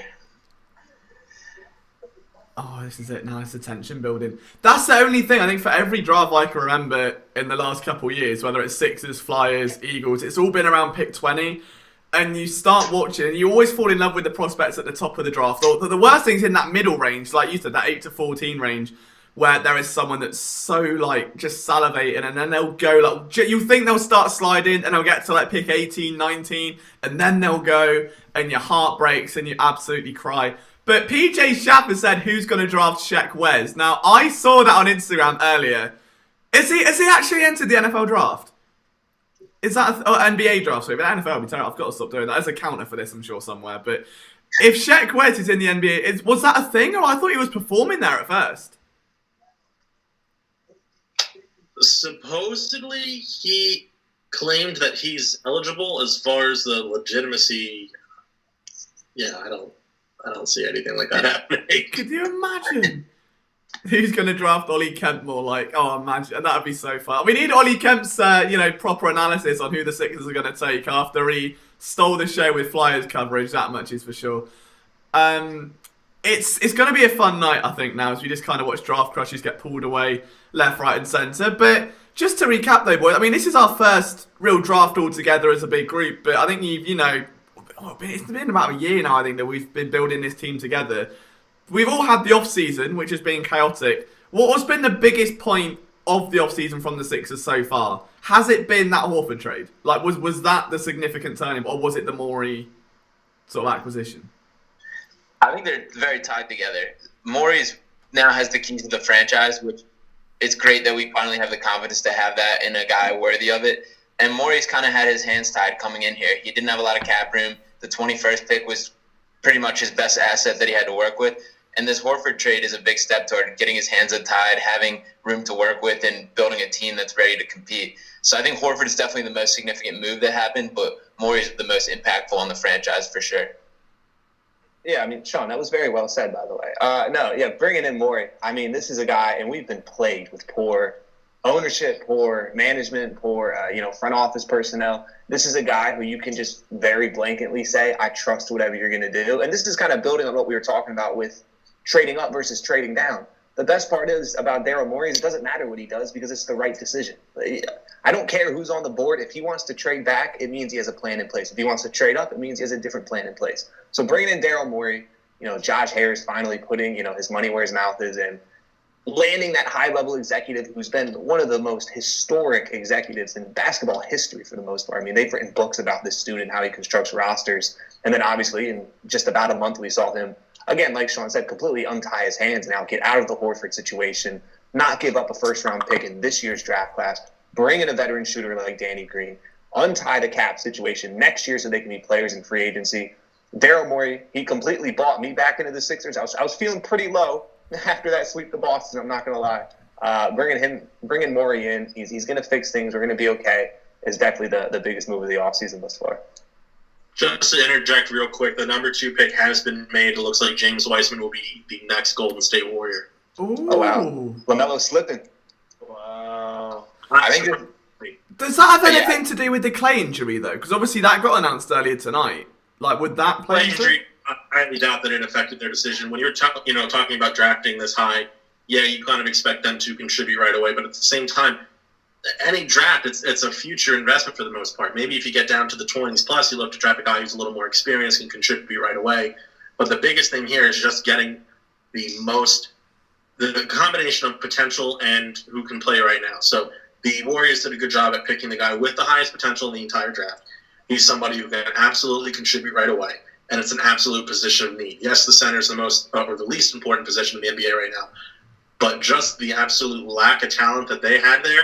Oh, this is it now. It's the tension building. That's the only thing I think for every draft I can remember in the last couple of years, whether it's Sixers, Flyers, Eagles, it's all been around pick 20. And you start watching, and you always fall in love with the prospects at the top of the draft. Or the worst thing's in that middle range, like you said, that 8 to 14 range, where there is someone that's so like just salivating, and then they'll go like, you think they'll start sliding, and they'll get to like pick 18, 19, and then they'll go, and your heart breaks, and you absolutely cry. But PJ Shaffer said, who's going to draft Sheck Wes? Now, I saw that on Instagram earlier. Has he actually entered the NFL draft? Is that NBA draft? Sorry, but NFL would be terrible. I've got to stop doing that. There's a counter for this, I'm sure, somewhere. But if Sheck Wes is in the NBA, was that a thing? Or I thought he was performing there at first. Supposedly, he claimed that he's eligible. As far as the legitimacy, yeah, I don't see anything like that happening. Could you imagine? Who's going to draft Ollie Kemp more? Like, oh, imagine. That would be so fun. We need Ollie Kemp's, proper analysis on who the Sixers are going to take after he stole the show with Flyers coverage. That much is for sure. It's going to be a fun night, I think, now, as we just kind of watch draft crushes get pulled away left, right, and centre. But just to recap, though, boys, I mean, this is our first real draft all together as a big group. But I think it's been about a year now, I think, that we've been building this team together. We've all had the off-season, which has been chaotic. What's been the biggest point of the off-season from the Sixers so far? Has it been that Horford trade? Like, was that the significant turning, or was it the Mori sort of acquisition? I think they're very tied together. Mori's now has the keys to the franchise, which it's great that we finally have the confidence to have that in a guy worthy of it. And Mori's kind of had his hands tied coming in here. He didn't have a lot of cap room. The 21st pick was pretty much his best asset that he had to work with. And this Horford trade is a big step toward getting his hands untied, having room to work with, and building a team that's ready to compete. So I think Horford is definitely the most significant move that happened, but Mori is the most impactful on the franchise for sure. Yeah, I mean, Sean, that was very well said, by the way. Bringing in Mori. I mean, this is a guy, and we've been plagued with poor ownership, poor management, poor, front office personnel. This is a guy who you can just very blanketly say, I trust whatever you're going to do. And this is kind of building on what we were talking about with trading up versus trading down. The best part is about Daryl Morey is it doesn't matter what he does because it's the right decision. I don't care who's on the board. If he wants to trade back, it means he has a plan in place. If he wants to trade up, it means he has a different plan in place. So bringing in Daryl Morey, Josh Harris finally putting, his money where his mouth is and landing that high-level executive who's been one of the most historic executives in basketball history for the most part. I mean, they've written books about this student, how he constructs rosters. And then obviously in just about a month we saw him, again, like Sean said, completely untie his hands now, get out of the Horford situation, not give up a first-round pick in this year's draft class, bring in a veteran shooter like Danny Green, untie the cap situation next year so they can be players in free agency. Daryl Morey, he completely bought me back into the Sixers. I was feeling pretty low after that sweep to Boston, I'm not going to lie. Bringing Mori in, he's going to fix things. We're going to be okay, is definitely the biggest move of the offseason thus far. Just to interject real quick, the number 2 pick has been made. It looks like James Wiseman will be the next Golden State Warrior. Ooh. Oh, wow. LaMelo's slipping. Wow. I think Does that have anything to do with the Clay injury, though? Because obviously that got announced earlier tonight. Like, would that play into it? I highly doubt that it affected their decision. When you're talking about drafting this high, yeah, you kind of expect them to contribute right away. But at the same time, any draft, it's a future investment for the most part. Maybe if you get down to the 20s plus, you look to draft a guy who's a little more experienced and contribute right away. But the biggest thing here is just getting the combination of potential and who can play right now. So the Warriors did a good job at picking the guy with the highest potential in the entire draft. He's somebody who can absolutely contribute right away. And it's an absolute position of need. Yes, the center is the most or the least important position in the NBA right now. But just the absolute lack of talent that they had there,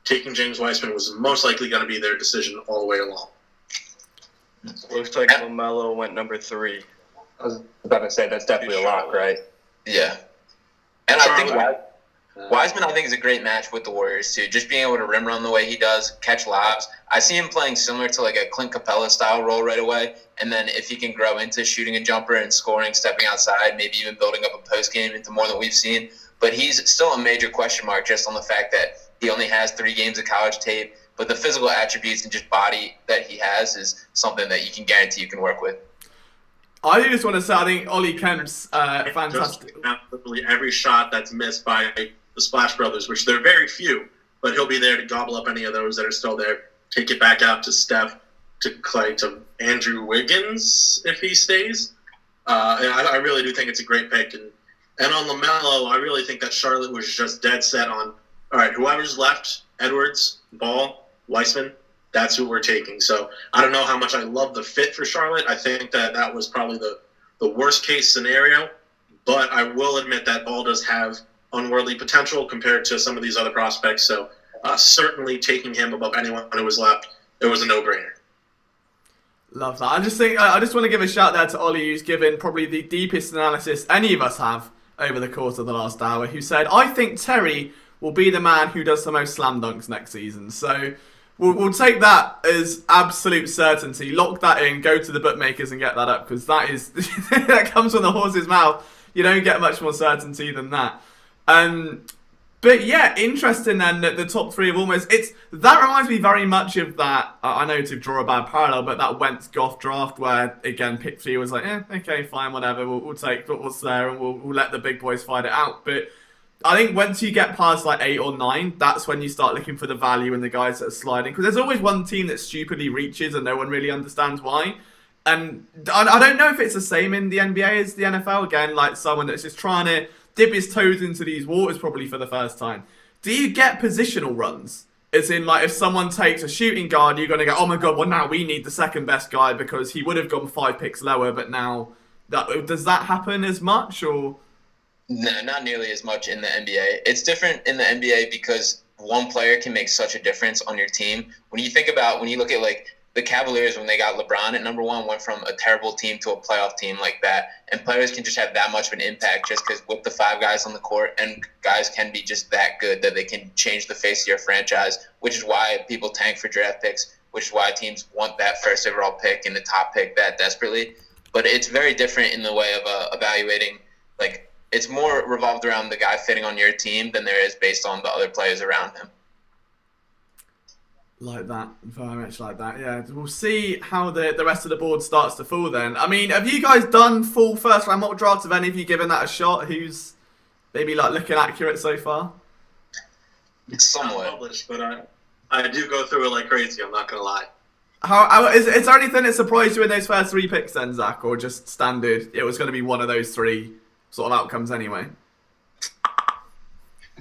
taking James Wiseman was most likely going to be their decision all the way along. Looks like LaMelo went number 3. I was about to say that's definitely a lock, right? Yeah. And I think Wiseman, I think, is a great match with the Warriors, too. Just being able to rim run the way he does, catch lobs. I see him playing similar to like a Clint Capella-style role right away. And then if he can grow into shooting a jumper and scoring, stepping outside, maybe even building up a post game into more than we've seen. But he's still a major question mark just on the fact that he only has 3 games of college tape. But the physical attributes and just body that he has is something that you can guarantee you can work with. I just want to say, I think Ollie Kemp's fantastic. Literally every shot that's missed by the Splash Brothers, which they're very few, but he'll be there to gobble up any of those that are still there, take it back out to Steph, to Clay, to Andrew Wiggins if he stays. And I really do think it's a great pick. And on LaMelo, I really think that Charlotte was just dead set on, all right, whoever's left, Edwards, Ball, Weissman, that's who we're taking. So I don't know how much I love the fit for Charlotte. I think that was probably the worst case scenario, but I will admit that Ball does have unworldly potential compared to some of these other prospects. So certainly taking him above anyone who was left, it was a no-brainer. Love that. I just want to give a shout out to Ollie, who's given probably the deepest analysis any of us have over the course of the last hour, who said, I think Terry will be the man who does the most slam dunks next season. So we'll take that as absolute certainty. Lock that in, go to the bookmakers and get that up, because that is that comes from the horse's mouth. You don't get much more certainty than that. But yeah, interesting then that the top 3 of almost that reminds me very much of that. I know to draw a bad parallel, but that Wentz Goff draft where again pick 3 was like, okay, fine, whatever. We'll take what's there and we'll let the big boys fight it out. But I think once you get past like 8 or 9, that's when you start looking for the value in the guys that are sliding, because there's always one team that stupidly reaches and no one really understands why. And I don't know if it's the same in the NBA as the NFL. Again, like someone that's just trying to dip his toes into these waters probably for the first time. Do you get positional runs? As in, like, if someone takes a shooting guard, you're going to go, oh my god, well now we need the second best guy because he would have gone 5 picks lower, but now does that happen as much, or? No, not nearly as much in the NBA. It's different in the NBA because one player can make such a difference on your team. When you look at like the Cavaliers, when they got LeBron at number 1, went from a terrible team to a playoff team like that. And players can just have that much of an impact just because with the 5 guys on the court, and guys can be just that good that they can change the face of your franchise, which is why people tank for draft picks, which is why teams want that first overall pick and the top pick that desperately. But it's very different in the way of evaluating. Like, it's more revolved around the guy fitting on your team than there is based on the other players around him. Like that, very much like that. Yeah, we'll see how the rest of the board starts to fall then. I mean, have you guys done full first round mock drafts? Have any of you given that a shot? Who's maybe like looking accurate so far? It's somewhat published, but I do go through it like crazy. I'm not gonna lie. How is there anything that surprised you in those first 3 picks then, Zach, or just standard? It was going to be one of those 3 sort of outcomes anyway.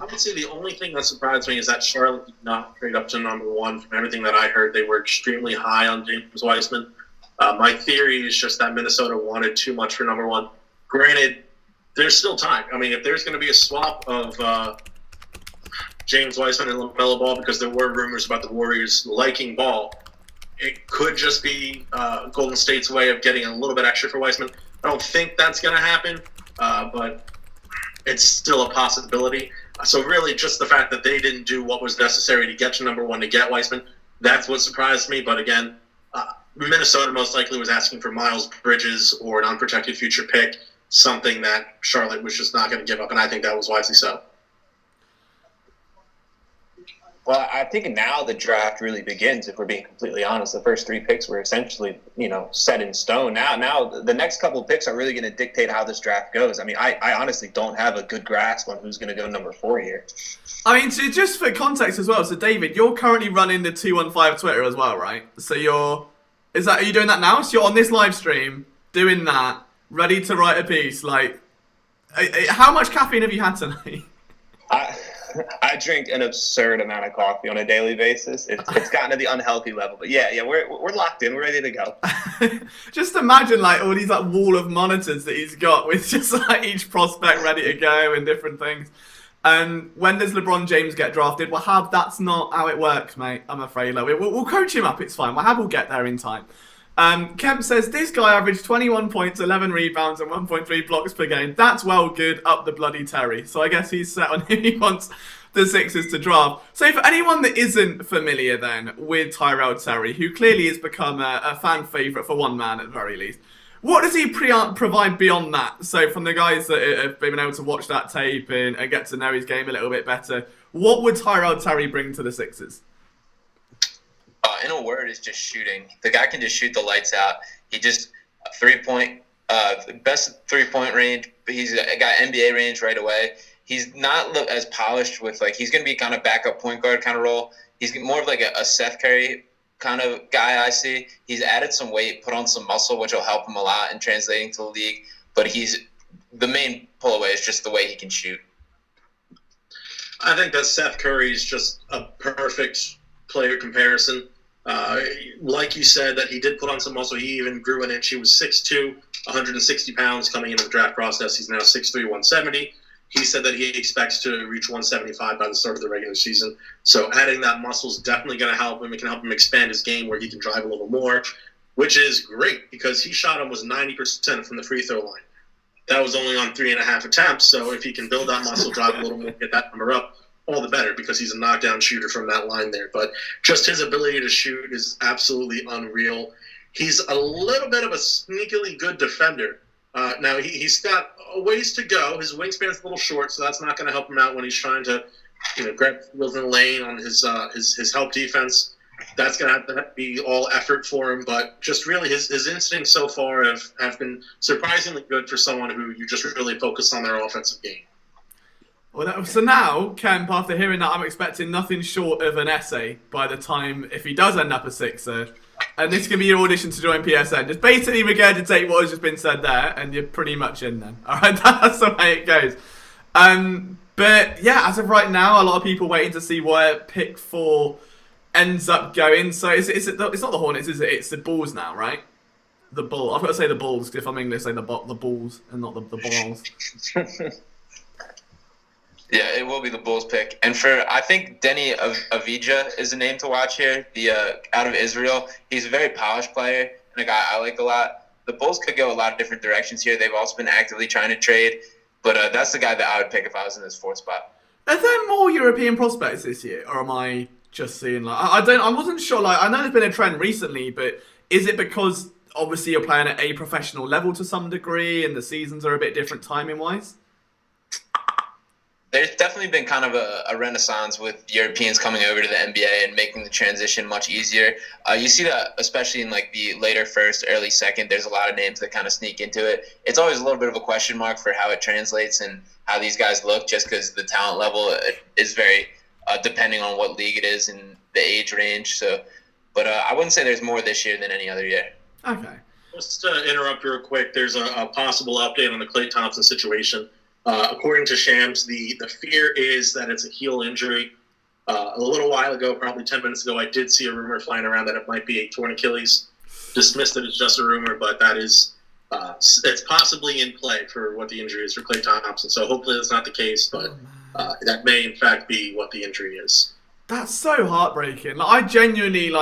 I would say the only thing that surprised me is that Charlotte did not trade up to number 1. From everything that I heard, they were extremely high on James Wiseman. My theory is just that Minnesota wanted too much for number 1. Granted, there's still time. I mean, if there's going to be a swap of James Wiseman and LaMelo Ball, because there were rumors about the Warriors liking Ball, it could just be Golden State's way of getting a little bit extra for Wiseman. I don't think that's going to happen, but it's still a possibility. So really just the fact that they didn't do what was necessary to get to number 1 to get Wiseman, that's what surprised me. But again, Minnesota most likely was asking for Miles Bridges or an unprotected future pick, something that Charlotte was just not going to give up, and I think that was wisely so. Well, I think now the draft really begins, if we're being completely honest. The first 3 picks were essentially, set in stone. Now the next couple of picks are really going to dictate how this draft goes. I mean, I honestly don't have a good grasp on who's going to go number 4 here. I mean, so just for context as well, so David, you're currently running the 215 Twitter as well, right? So are you doing that now? So you're on this live stream, doing that, ready to write a piece. Like, how much caffeine have you had tonight? I drink an absurd amount of coffee on a daily basis. It's gotten to the unhealthy level, but yeah, we're locked in. We're ready to go. Just imagine like all these like wall of monitors that he's got with just like each prospect ready to go and different things. And when does LeBron James get drafted? Wahab, that's not how it works, mate. I'm afraid. Like, we'll coach him up. It's fine. Wahab will get there in time. Kemp says, this guy averaged 21 points, 11 rebounds, and 1.3 blocks per game. That's well good, up the bloody Terry. So I guess he's set on who he wants the Sixers to draft. So for anyone that isn't familiar then with Tyrell Terry, who clearly has become a fan favourite for one man at the very least, what does he provide beyond that? So from the guys that have been able to watch that tape and get to know his game a little bit better, what would Tyrell Terry bring to the Sixers? In a word, it's just shooting. The guy can just shoot the lights out. He just best 3-point range. He's got NBA range right away. He's not as polished with he's going to be kind of backup point guard kind of role. He's more of like a Seth Curry kind of guy I see. He's added some weight, put on some muscle, which will help him a lot in translating to the league. But the main pull away is just the way he can shoot. I think that Seth Curry is just a perfect player comparison. Like you said, that he did put on some muscle. He even grew an inch. He was 6'2", 160 pounds coming into the draft process. He's now 6'3", 170. He said that he expects to reach 175 by the start of the regular season. So adding that muscle is definitely going to help him. It can help him expand his game where he can drive a little more, which is great because his shot almost 90% from the free throw line. That was only on 3.5 attempts. So if he can build that muscle, drive a little more, get that number up, all the better because he's a knockdown shooter from that line there. But just his ability to shoot is absolutely unreal. He's a little bit of a sneakily good defender. Now, he's got a ways to go. His wingspan's a little short, so that's not going to help him out when he's trying to grab wheels in the lane on his help defense. That's going to have to be all effort for him. But just really his instincts so far have been surprisingly good for someone who you just really focus on their offensive game. Well, so now, Kemp, after hearing that, I'm expecting nothing short of an essay by the time, if he does end up a Sixer. And this can be your audition to join PSN. Just basically regurgitate what has just been said there, and you're pretty much in then. All right, that's the way it goes. But yeah, as of right now, a lot of people waiting to see where pick 4 ends up going. So it's not the Hornets, is it? It's the Bulls now, right? The Bull. I've got to say the Bulls, because if I'm English, say the Bulls and not the Balls. Yeah, it will be the Bulls pick. And I think Denny Avdija is a name to watch here. The out of Israel, he's a very polished player and a guy I like a lot. The Bulls could go a lot of different directions here. They've also been actively trying to trade, but that's the guy that I would pick if I was in this fourth spot. Are there more European prospects this year, or am I just seeing like I wasn't sure. Like I know there's been a trend recently, but is it because obviously you're playing at a professional level to some degree, and the seasons are a bit different timing wise? There's definitely been kind of a renaissance with Europeans coming over to the NBA and making the transition much easier. You see that especially in like the later first, early second. There's a lot of names that kind of sneak into it. It's always a little bit of a question mark for how it translates and how these guys look, just because the talent level is very depending on what league it is and the age range. So, but I wouldn't say there's more this year than any other year. Okay. Just to interrupt real quick, there's a possible update on the Klay Thompson situation. According to Shams, the fear is that it's a heel injury. A little while ago, probably 10 minutes ago, I did see a rumor flying around that it might be a torn Achilles. Dismissed it as just a rumor, but that is it's possibly in play for what the injury is for Klay Thompson. So hopefully that's not the case, but that may in fact be what the injury is. That's so heartbreaking. Like I genuinely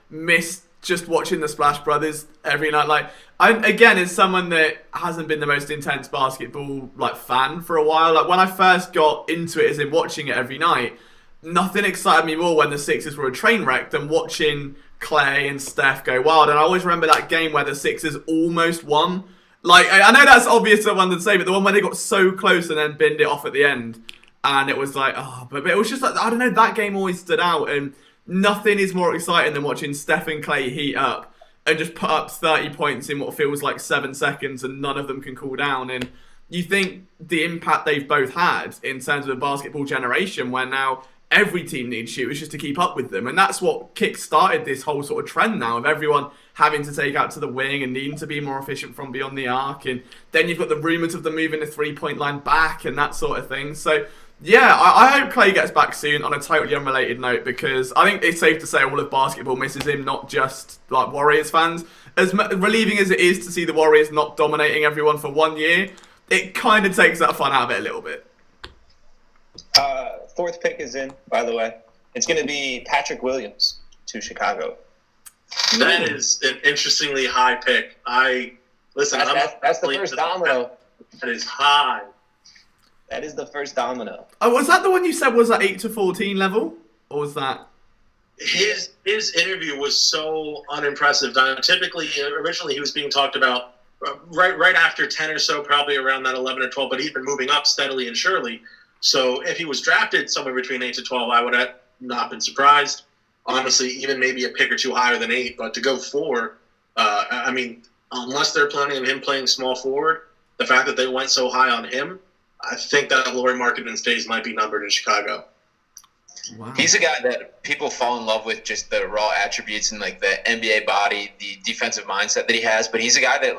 miss just watching the Splash Brothers every night. Like again, as someone that hasn't been the most intense basketball fan for a while, like when I first got into it, as in watching it every night, nothing excited me more when the Sixers were a train wreck than watching Clay and Steph go wild. And I always remember that game where the Sixers almost won. Like I know that's obvious one to say, but the one where they got so close and then binned it off at the end, and it was but it was just like, I don't know, that game always stood out. And nothing is more exciting than watching Steph and Clay heat up and just put up 30 points in what feels like 7 seconds and none of them can cool down. And you think the impact they've both had in terms of a basketball generation where now every team needs shooters just to keep up with them. And that's what kick-started this whole sort of trend now of everyone having to take out to the wing and needing to be more efficient from beyond the arc. And then you've got the rumours of them moving the three-point line back and that sort of thing. So yeah, I hope Clay gets back soon on a totally unrelated note, because I think it's safe to say all of basketball misses him, not just Warriors fans. As relieving as it is to see the Warriors not dominating everyone for 1 year, it kind of takes that fun out of it a little bit. Fourth pick is in, by the way. It's going to be Patrick Williams to Chicago. That is an interestingly high pick. That's the first domino. That is high. That is the first domino. Oh, was that the one you said was at 8 to 14 level? Or was that... His interview was so unimpressive. Typically, originally he was being talked about right after 10 or so, probably around that 11 or 12, but he'd been moving up steadily and surely. So if he was drafted somewhere between 8 to 12, I would have not been surprised. Honestly, even maybe a pick or two higher than 8, but to go 4, unless they're planning on him playing small forward, the fact that they went so high on him, I think that Lauri Markkanen's days might be numbered in Chicago. Wow. He's a guy that people fall in love with, just the raw attributes and the NBA body, the defensive mindset that he has. But he's a guy that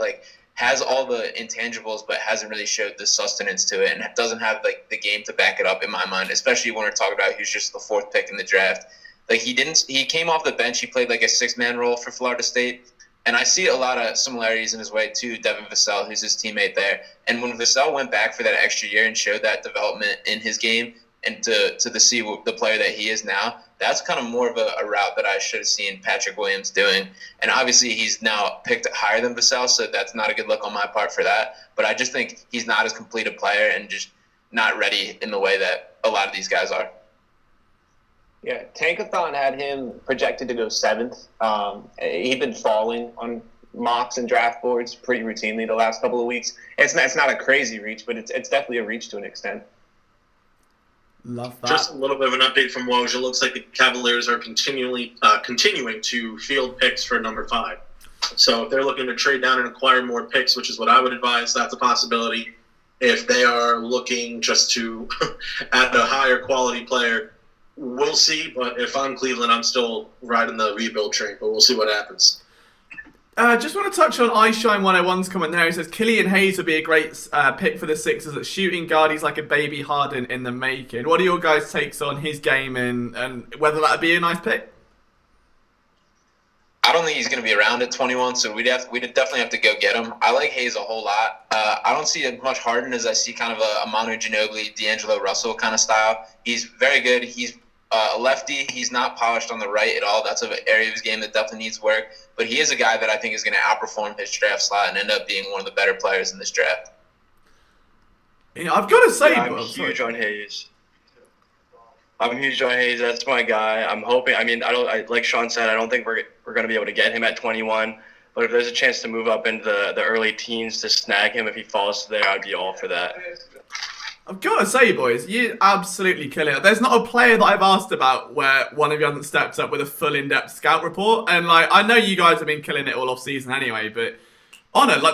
has all the intangibles, but hasn't really showed the sustenance to it, and doesn't have the game to back it up in my mind. Especially when we're talking about he's just the 4th pick in the draft. He came off the bench. He played a 6-man role for Florida State. And I see a lot of similarities in his way to Devin Vassell, who's his teammate there. And when Vassell went back for that extra year and showed that development in his game, and to see the player that he is now, that's kind of more of a route that I should have seen Patrick Williams doing. And obviously he's now picked higher than Vassell, so that's not a good look on my part for that. But I just think he's not as complete a player and just not ready in the way that a lot of these guys are. Yeah, Tankathon had him projected to go 7th. He'd been falling on mocks and draft boards pretty routinely the last couple of weeks. It's not a crazy reach, but it's definitely a reach to an extent. Love that. Just a little bit of an update from Woj. It looks like the Cavaliers are continuing to field picks for number 5. So if they're looking to trade down and acquire more picks, which is what I would advise, that's a possibility. If they are looking just to add a higher quality player, we'll see. But if I'm Cleveland, I'm still riding the rebuild train, but we'll see what happens. Just want to touch on iShine 101's comment there. He says Killian Hayes would be a great pick for the Sixers at shooting guard. He's like a baby Harden in the making. What are your guys' takes on his game and whether that would be a nice pick? I don't think he's going to be around at 21, so we'd definitely have to go get him. I like Hayes a whole lot. I don't see as much Harden as I see kind of a Manu Ginobili, D'Angelo Russell kind of style. He's very good. He's a lefty. He's not polished on the right at all. That's an area of his game that definitely needs work. But he is a guy that I think is going to outperform his draft slot and end up being one of the better players in this draft. I've got to say, I'm huge on Hayes. That's my guy. I'm hoping. I mean, like Sean said, I don't think we're going to be able to get him at 21. But if there's a chance to move up into the early teens to snag him if he falls there, I'd be all for that. I've got to say, boys, you absolutely kill it. There's not a player that I've asked about where one of you hasn't stepped up with a full in-depth scout report. And I know you guys have been killing it all off season anyway, but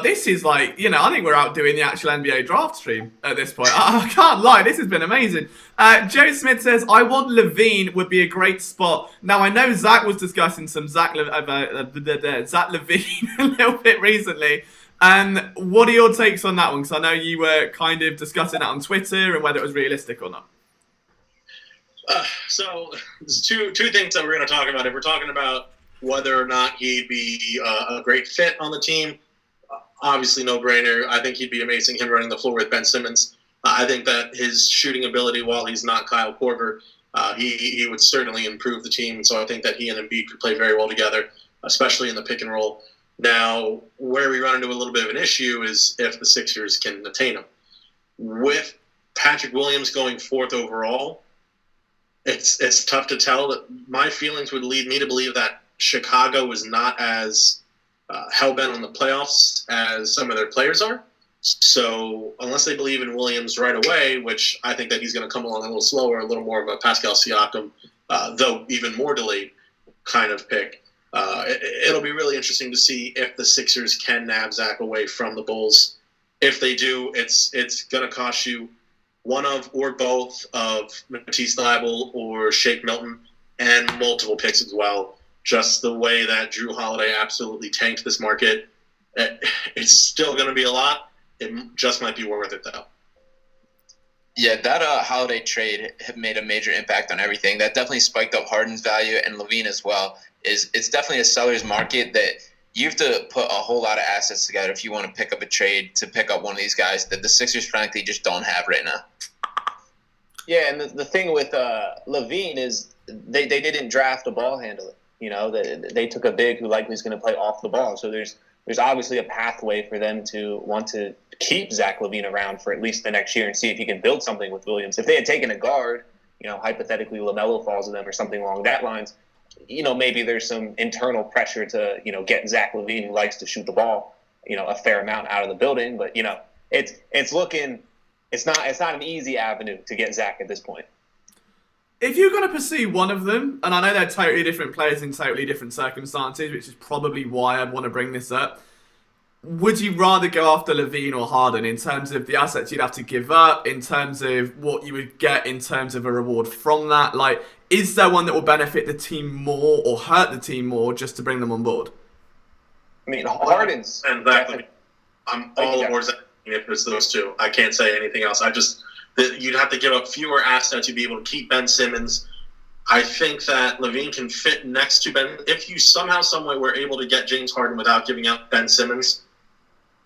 this is I think we're out doing the actual NBA draft stream at this point. I can't lie, this has been amazing. Joe Smith says, I want Levine would be a great spot. Now, I know Zach was discussing some Zach Levine a little bit recently. What are your takes on that one? Because I know you were kind of discussing that on Twitter and whether it was realistic or not. So there's two things that we're going to talk about. If we're talking about whether or not he'd be a great fit on the team, obviously no-brainer. I think he'd be amazing, him running the floor with Ben Simmons. I think that his shooting ability, while he's not Kyle Korver, he would certainly improve the team. So I think that he and Embiid could play very well together, especially in the pick and roll. Now, where we run into a little bit of an issue is if the Sixers can attain him. With Patrick Williams going fourth overall, it's tough to tell. My feelings would lead me to believe that Chicago is not as hell-bent on the playoffs as some of their players are. So unless they believe in Williams right away, which I think that he's going to come along a little slower, a little more of a Pascal Siakam, though even more delayed kind of pick, it'll be really interesting to see if the Sixers can nab Zach away from the Bulls. If they do, it's going to cost you one of or both of Matisse Thybulle or Shake Milton and multiple picks as well. Just the way that Drew Holiday absolutely tanked this market, it's still going to be a lot. It just might be worth it, though. Yeah, that Holiday trade made a major impact on everything. That definitely spiked up Harden's value and Levine as well. It's definitely a seller's market that you have to put a whole lot of assets together if you want to pick up a trade to pick up one of these guys that the Sixers frankly just don't have right now. Yeah, and the thing with Levine is they didn't draft a ball handler. They took a big who likely is going to play off the ball. So there's obviously a pathway for them to want to keep Zach LaVine around for at least the next year and see if he can build something with Williams. If they had taken a guard, hypothetically LaMelo falls to them or something along that lines, maybe there's some internal pressure to, get Zach LaVine, who likes to shoot the ball, a fair amount out of the building. But, it's not an easy avenue to get Zach at this point. If you're going to pursue one of them, and I know they're totally different players in totally different circumstances, which is probably why I'd want to bring this up, would you rather go after Levine or Harden in terms of the assets you'd have to give up, in terms of what you would get in terms of a reward from that? Is there one that will benefit the team more or hurt the team more just to bring them on board? I mean, Harden's... Exactly. I'm all aboard Zach if it's those two. I can't say anything else. You'd have to give up fewer assets. You'd be able to keep Ben Simmons. I think that Levine can fit next to Ben. If you somehow, someway were able to get James Harden without giving up Ben Simmons,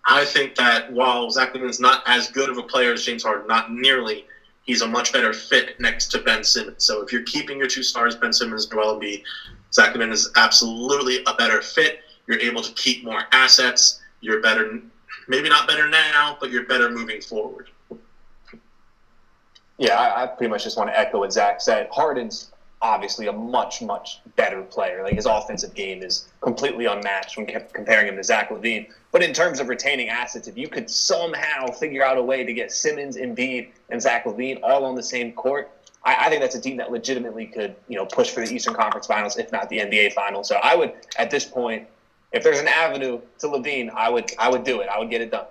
I think that while Zach Levine's not as good of a player as James Harden, not nearly, he's a much better fit next to Ben Simmons. So if you're keeping your two stars, Ben Simmons and Joel Embiid, Zach Levine is absolutely a better fit. You're able to keep more assets. You're better, maybe not better now, but you're better moving forward. Yeah, I pretty much just want to echo what Zach said. Harden's obviously a much, much better player. His offensive game is completely unmatched when comparing him to Zach LaVine. But in terms of retaining assets, if you could somehow figure out a way to get Simmons, Embiid, and Zach LaVine all on the same court, I think that's a team that legitimately could, push for the Eastern Conference Finals, if not the NBA Finals. So I would, at this point, if there's an avenue to LaVine, I would do it. I would get it done.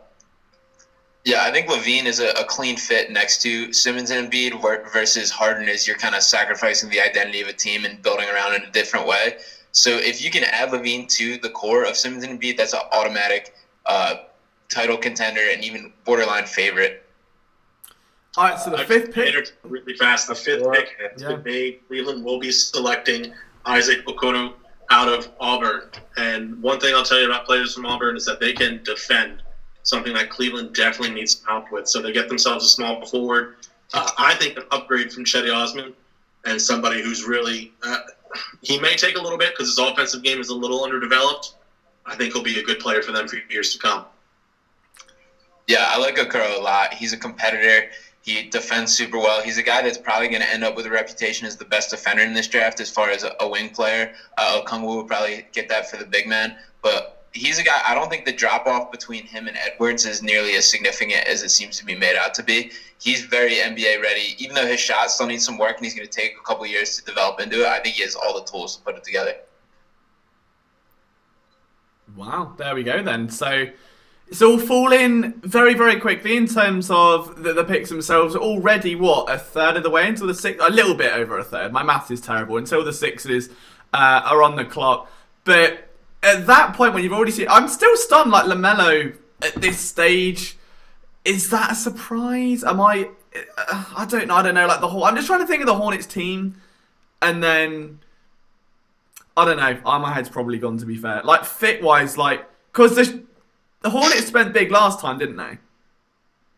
Yeah, I think Levine is a clean fit next to Simmons and Embiid versus Harden is you're kind of sacrificing the identity of a team and building around in a different way. So if you can add Levine to the core of Simmons and Embiid, that's an automatic title contender and even borderline favorite. All right, so the fifth pick. Really fast. The fifth pick has been made. Cleveland will be selecting Isaac Okoro out of Auburn. And one thing I'll tell you about players from Auburn is that they can defend, something that Cleveland definitely needs help with. So they get themselves a small forward. I think an upgrade from Chetty Osman and somebody who's really he may take a little bit because his offensive game is a little underdeveloped. I think he'll be a good player for them for years to come. Yeah, I like Okoro a lot. He's a competitor. He defends super well. He's a guy that's probably going to end up with a reputation as the best defender in this draft as far as a wing player. Okongwu will probably get that for the big man. But he's a guy, I don't think the drop-off between him and Edwards is nearly as significant as it seems to be made out to be. He's very NBA ready. Even though his shot still needs some work and he's going to take a couple years to develop into it, I think he has all the tools to put it together. Wow, there we go then. So it's all falling very, very quickly in terms of the picks themselves. Already, what, a third of the way until the six? A little bit over a third. My math is terrible. Until the Sixers are on the clock. But at that point, when you've already seen, I'm still stunned. Like LaMelo at this stage, is that a surprise? Am I? I don't know. Like I'm just trying to think of the Hornets team, and then I don't know. My head's probably gone. To be fair, like fit wise, like because the Hornets spent big last time, didn't they?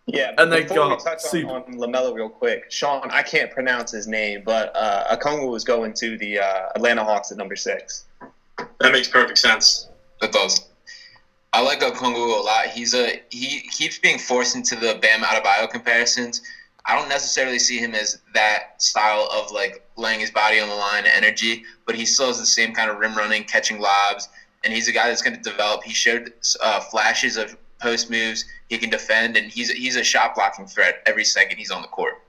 Yeah, and they before got we touch super. on LaMelo real quick, Sean, I can't pronounce his name, but Okongwu was going to the Atlanta Hawks at number 6. That makes perfect sense. It does. I like Okongwu a lot. He keeps being forced into the Bam Adebayo comparisons. I don't necessarily see him as that style of like laying his body on the line energy, but he still has the same kind of rim running, catching lobs, and he's a guy that's going to develop. He showed flashes of post moves. He can defend, and he's a shot blocking threat every second he's on the court.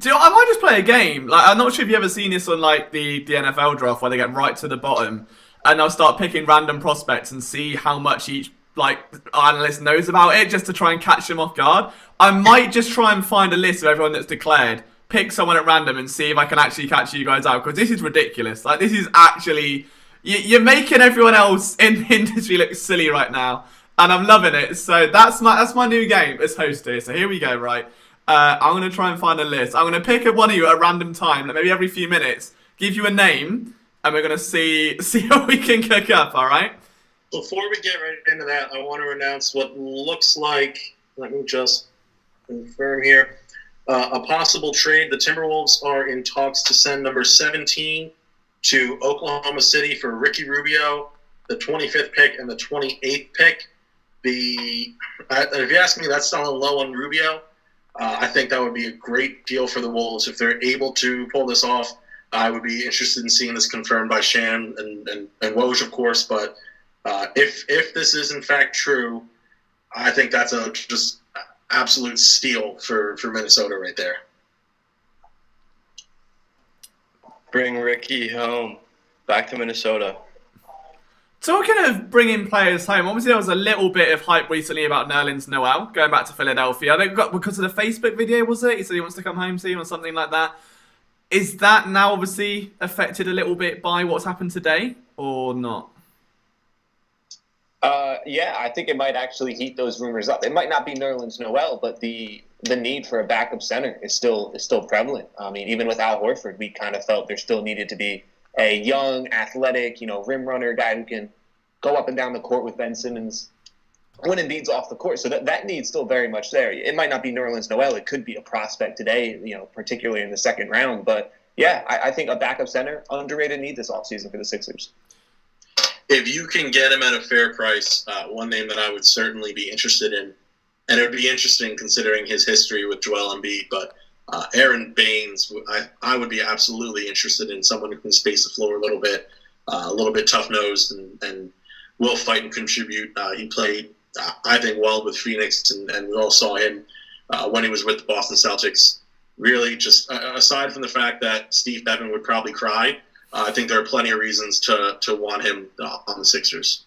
I might just play a game. Like I'm not sure if you've ever seen this on like the NFL draft where they get right to the bottom and they'll start picking random prospects and see how much each like analyst knows about it just to try and catch them off guard. I might just try and find a list of everyone that's declared, pick someone at random and see if I can actually catch you guys out because this is ridiculous. Like this is actually you're making everyone else in the industry look silly right now, and I'm loving it. So that's my new game as host here. So here we go. Right. I'm going to try and find a list. I'm going to pick one of you at a random time, like maybe every few minutes, give you a name, and we're going to see what we can cook up, all right? Before we get right into that, I want to announce what looks like, let me just confirm here, a possible trade. The Timberwolves are in talks to send number 17 to Oklahoma City for Ricky Rubio, the 25th pick and the 28th pick. If you ask me, that's selling low on Rubio. I think that would be a great deal for the Wolves. If they're able to pull this off, I would be interested in seeing this confirmed by Shan and Woj, of course. But if this is in fact true, I think that's a just absolute steal for Minnesota right there. Bring Ricky home, back to Minnesota. Talking of bringing players home, obviously there was a little bit of hype recently about Nerlens Noel going back to Philadelphia. They got because of the Facebook video, was it? He said he wants to come home soon or something like that. Is that now obviously affected a little bit by what's happened today or not? Yeah, I think it might actually heat those rumors up. It might not be Nerlens Noel, but the need for a backup center is still prevalent. I mean, even with Al Horford, we kind of felt there still needed to be a young, athletic, rim runner guy who can go up and down the court with Ben Simmons when Embiid's off the court. So that need's still very much there. It might not be Nerlens Noel. It could be a prospect today, particularly in the second round. But, yeah, I think a backup center, underrated need this offseason for the Sixers. If you can get him at a fair price, one name that I would certainly be interested in, and it would be interesting considering his history with Joel Embiid, but Aaron Baines, I would be absolutely interested in someone who can space the floor a little bit tough-nosed and will fight and contribute. He played, I think, well with Phoenix, and we all saw him when he was with the Boston Celtics. Really, just aside from the fact that Steve Bevan would probably cry, I think there are plenty of reasons to want him on the Sixers.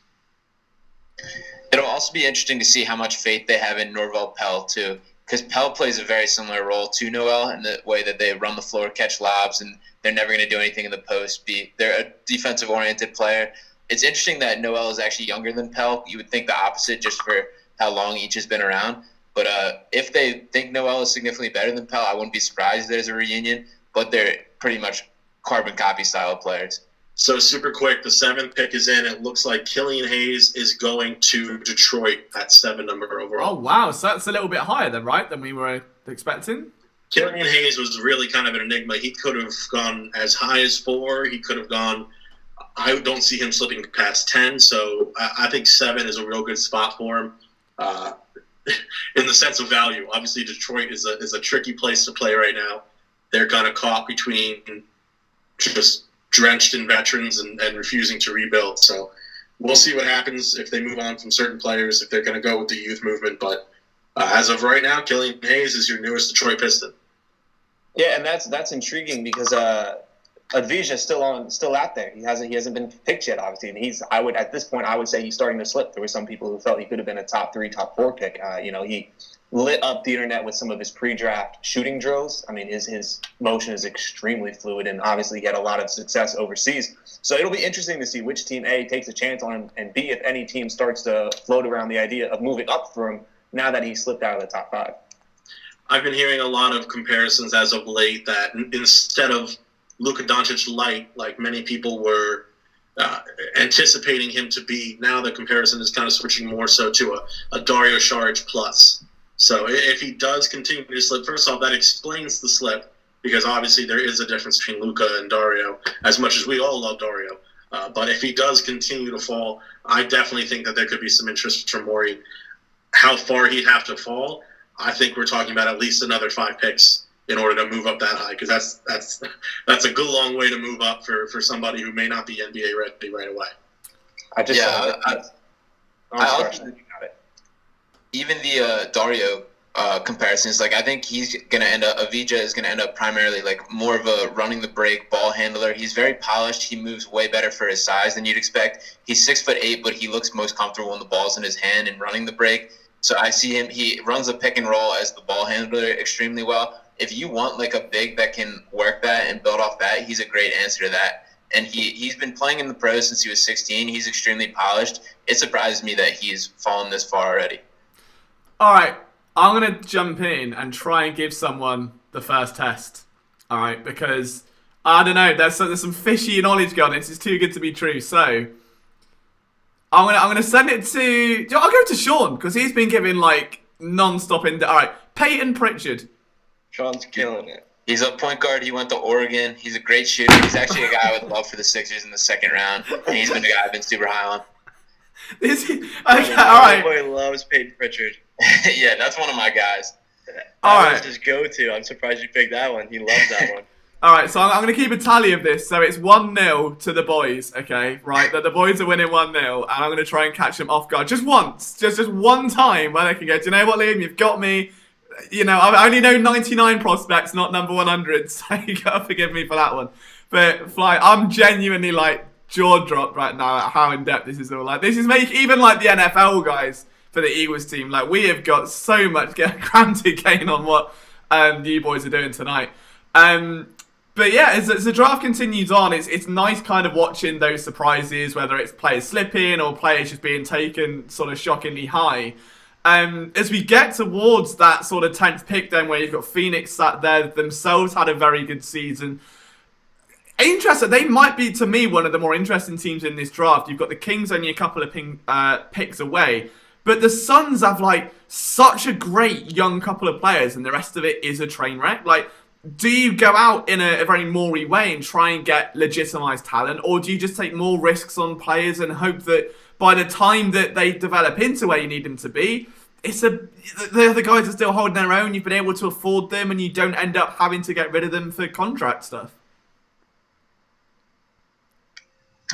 It'll also be interesting to see how much faith they have in Norvel Pell, too. Because Pell plays a very similar role to Noel in the way that they run the floor, catch lobs, and they're never going to do anything in the post. They're a defensive-oriented player. It's interesting that Noel is actually younger than Pell. You would think the opposite just for how long each has been around. But if they think Noel is significantly better than Pell, I wouldn't be surprised if there's a reunion. But they're pretty much carbon copy style players. So super quick, the 7th pick is in. It looks like Killian Hayes is going to Detroit at 7 number overall. Oh, wow. So that's a little bit higher then, right, than we were expecting? Killian Hayes was really kind of an enigma. He could have gone as high as 4. He could have gone – I don't see him slipping past 10. So I think 7 is a real good spot for him in the sense of value. Obviously, Detroit is a tricky place to play right now. They're kind of caught between just – drenched in veterans and refusing to rebuild. So we'll see what happens if they move on from certain players, if they're going to go with the youth movement. But as of right now, Killian Hayes is your newest Detroit Piston. Yeah, and that's intriguing because Advija's still out there. He hasn't been picked yet, obviously. And at this point I would say he's starting to slip. There were some people who felt he could have been a top 3, top 4 pick. He lit up the internet with some of his pre-draft shooting drills. I mean, his motion is extremely fluid, and obviously he had a lot of success overseas. So it'll be interesting to see which team, A, takes a chance on him, and B, if any team starts to float around the idea of moving up for him now that he slipped out of the top 5. I've been hearing a lot of comparisons as of late that instead of Luka Doncic light, like many people were anticipating him to be, now the comparison is kind of switching more so to a Dario Saric plus. So if he does continue to slip, first off, that explains the slip, because obviously there is a difference between Luka and Dario, as much as we all love Dario. But if he does continue to fall, I definitely think that there could be some interest from Mori. How far he'd have to fall, I think we're talking about at least another 5 picks in order to move up that high, because that's a good long way to move up for somebody who may not be NBA ready right away. Even the Dario comparisons, like I think Avdija is gonna end up primarily like more of a running the break ball handler. He's very polished. He moves way better for his size than you'd expect. He's 6'8", but he looks most comfortable when the ball's in his hand and running the break. So I see him. He runs the pick and roll as the ball handler extremely well. If you want like a big that can work that and build off that, he's a great answer to that. And he's been playing in the pros since he was 16. He's extremely polished. It surprised me that he's fallen this far already. All right, I'm going to jump in and try and give someone the first test. All right, because, I don't know, there's some fishy knowledge going on. It's too good to be true. So, I'm gonna send it to... I'll go to Sean, because he's been giving, like, non-stop... All right, Peyton Pritchard. Sean's killing it. He's a point guard. He went to Oregon. He's a great shooter. He's actually a guy I would love for the Sixers in the second round. And he's been a guy I've been super high on. Okay, all right. Everybody loves Peyton Pritchard. Yeah, that's one of my guys. All That was his go-to. I'm surprised you picked that one. He loves that one. All right, so I'm going to keep a tally of this. So it's 1-0 to the boys, okay? Right, that the boys are winning 1-0, and I'm going to try and catch them off guard. Just once. Just one time where they can go, do you know what, Liam? You've got me. You know, I only know 99 prospects, not number 100, so you got to forgive me for that one. But, Fly, I'm genuinely, like, jaw-dropped right now at how in-depth this is all. Like, this is making, even, like, the NFL guys for the Eagles team, like, we have got so much ground to gain on what you boys are doing tonight. But yeah, as the draft continues on, it's nice kind of watching those surprises, whether it's players slipping or players just being taken sort of shockingly high. As we get towards that sort of 10th pick then, where you've got Phoenix sat there, themselves had a very good season. Interesting, they might be, to me, one of the more interesting teams in this draft. You've got the Kings only a couple of picks away. But the Suns have, like, such a great young couple of players, and the rest of it is a train wreck. Like, do you go out in a very Mori way and try and get legitimized talent, or do you just take more risks on players and hope that by the time that they develop into where you need them to be, the other guys are still holding their own, you've been able to afford them, and you don't end up having to get rid of them for contract stuff?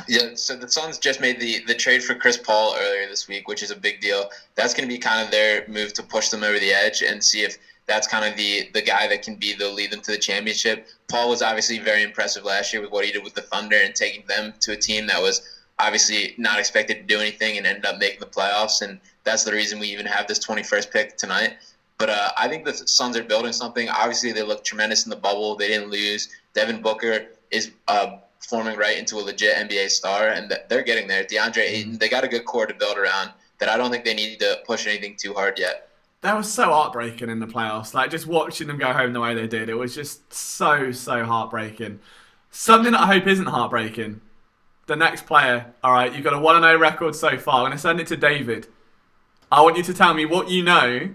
Yeah, so the Suns just made the trade for Chris Paul earlier this week, which is a big deal. That's going to be kind of their move to push them over the edge and see if that's kind of the guy that can lead them to the championship. Paul was obviously very impressive last year with what he did with the Thunder and taking them to a team that was obviously not expected to do anything and ended up making the playoffs, and that's the reason we even have this 21st pick tonight. But I think the Suns are building something. Obviously, they look tremendous in the bubble. They didn't lose. Devin Booker is forming right into a legit NBA star, and they're getting there. DeAndre Ayton, they got a good core to build around that I don't think they need to push anything too hard yet. That was so heartbreaking in the playoffs. Like, just watching them go home the way they did, it was just so heartbreaking. Something that I hope isn't heartbreaking. The next player, all right, you've got a 1-0 record so far. I'm going to send it to David. I want you to tell me what you know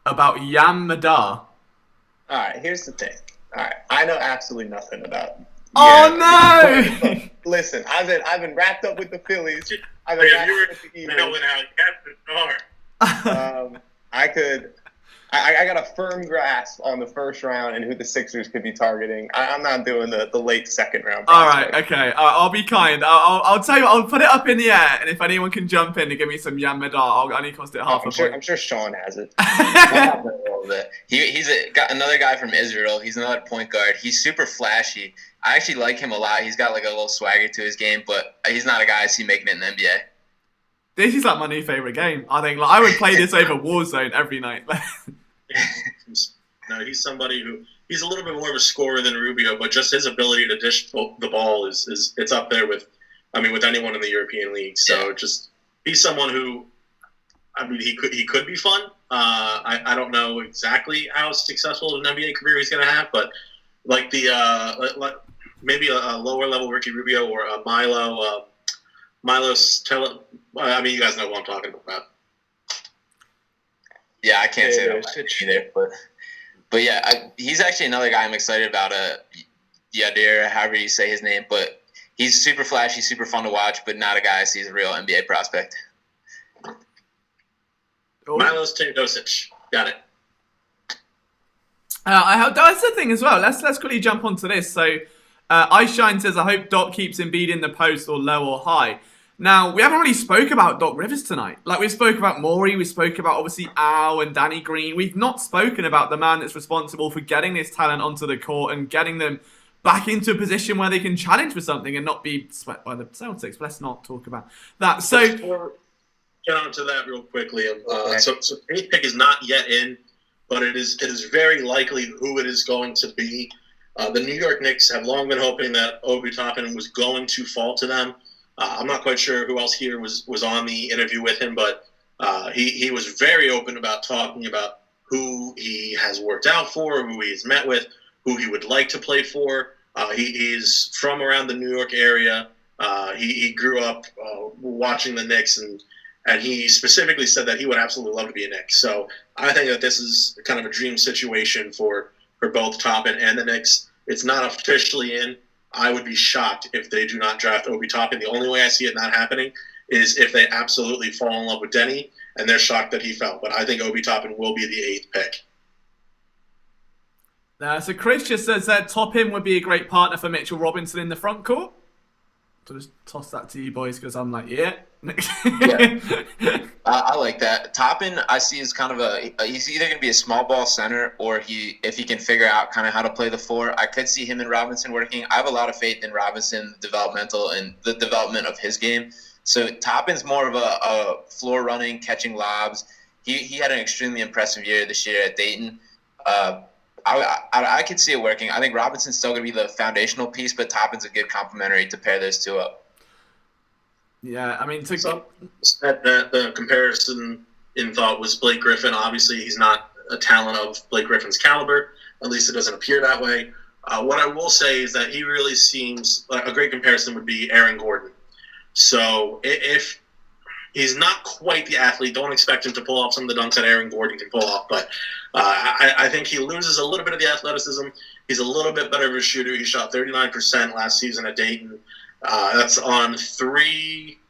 about Yam Madar. All right, here's the thing. All right, I know absolutely nothing about. Oh no! Listen, I've been wrapped up with the Phillies. I've Hey, been if you were wrapped up with the Eagles. knowing how Captain are. I got a firm grasp on the first round and who the Sixers could be targeting. I'm not doing the late second round. All right, okay. I'll be kind. I'll tell you what, I'll put it up in the air, and if anyone can jump in and give me some Yam Madar, I'll only cost it half a point. I'm sure Sean has it. He's got another guy from Israel. He's another point guard. He's super flashy. I actually like him a lot. He's got like a little swagger to his game, but he's not a guy I see making it in the NBA. This is like my new favorite game. I think I would play this over Warzone every night. No, he's somebody who he's a little bit more of a scorer than Rubio, but just his ability to dish the ball is it's up there with anyone in the European League. So just he's someone who, he could be fun. I don't know exactly how successful an NBA career he's going to have, but like maybe a lower level Ricky Rubio or a Milos Tele. You guys know what I'm talking about. Yeah, I can't say that either, but yeah, he's actually another guy I'm excited about. Yadir, however you say his name, but he's super flashy, super fun to watch, but not a guy I see as a real NBA prospect. Milos Teodosic, got it. That's the thing as well. Let's quickly jump onto this. So, iShine says, I hope Doc keeps Embiid in the post or low or high. Now, we haven't really spoke about Doc Rivers tonight. Like, we spoke about Mori, we spoke about, obviously, Al and Danny Green. We've not spoken about the man that's responsible for getting this talent onto the court and getting them back into a position where they can challenge for something and not be swept by the Celtics. But let's not talk about that. So, get on to that real quickly. So 8th pick is not yet in, but it is very likely who it is going to be. The New York Knicks have long been hoping that Obi Toppin was going to fall to them. I'm not quite sure who else here was on the interview with him, but he was very open about talking about who he has worked out for, who he's met with, who he would like to play for. He's from around the New York area. He grew up watching the Knicks, and he specifically said that he would absolutely love to be a Knick. So I think that this is kind of a dream situation for both Toppin and the Knicks. It's not officially in. I would be shocked if they do not draft Obi Toppin. The only way I see it not happening is if they absolutely fall in love with Denny and they're shocked that he fell. But I think Obi Toppin will be the 8th pick. So Chris just says that Toppin would be a great partner for Mitchell Robinson in the front court. So just toss that to you boys because I'm like, yeah. I like that. Toppin, I see as kind of he's either going to be a small ball center or if he can figure out kind of how to play the 4. I could see him and Robinson working. I have a lot of faith in Robinson, the development of his game. So Toppin's more of a floor running, catching lobs. He had an extremely impressive year this year at Dayton. I could see it working. I think Robinson's still going to be the foundational piece, but Toppin's a good complementary to pair those two up. Yeah, I mean, the comparison in thought was Blake Griffin. Obviously, he's not a talent of Blake Griffin's caliber. At least it doesn't appear that way. What I will say is that he really seems a great comparison would be Aaron Gordon. So if he's not quite the athlete, don't expect him to pull off some of the dunks that Aaron Gordon can pull off. But I think he loses a little bit of the athleticism. He's a little bit better of a shooter. He shot 39% last season at Dayton. That's on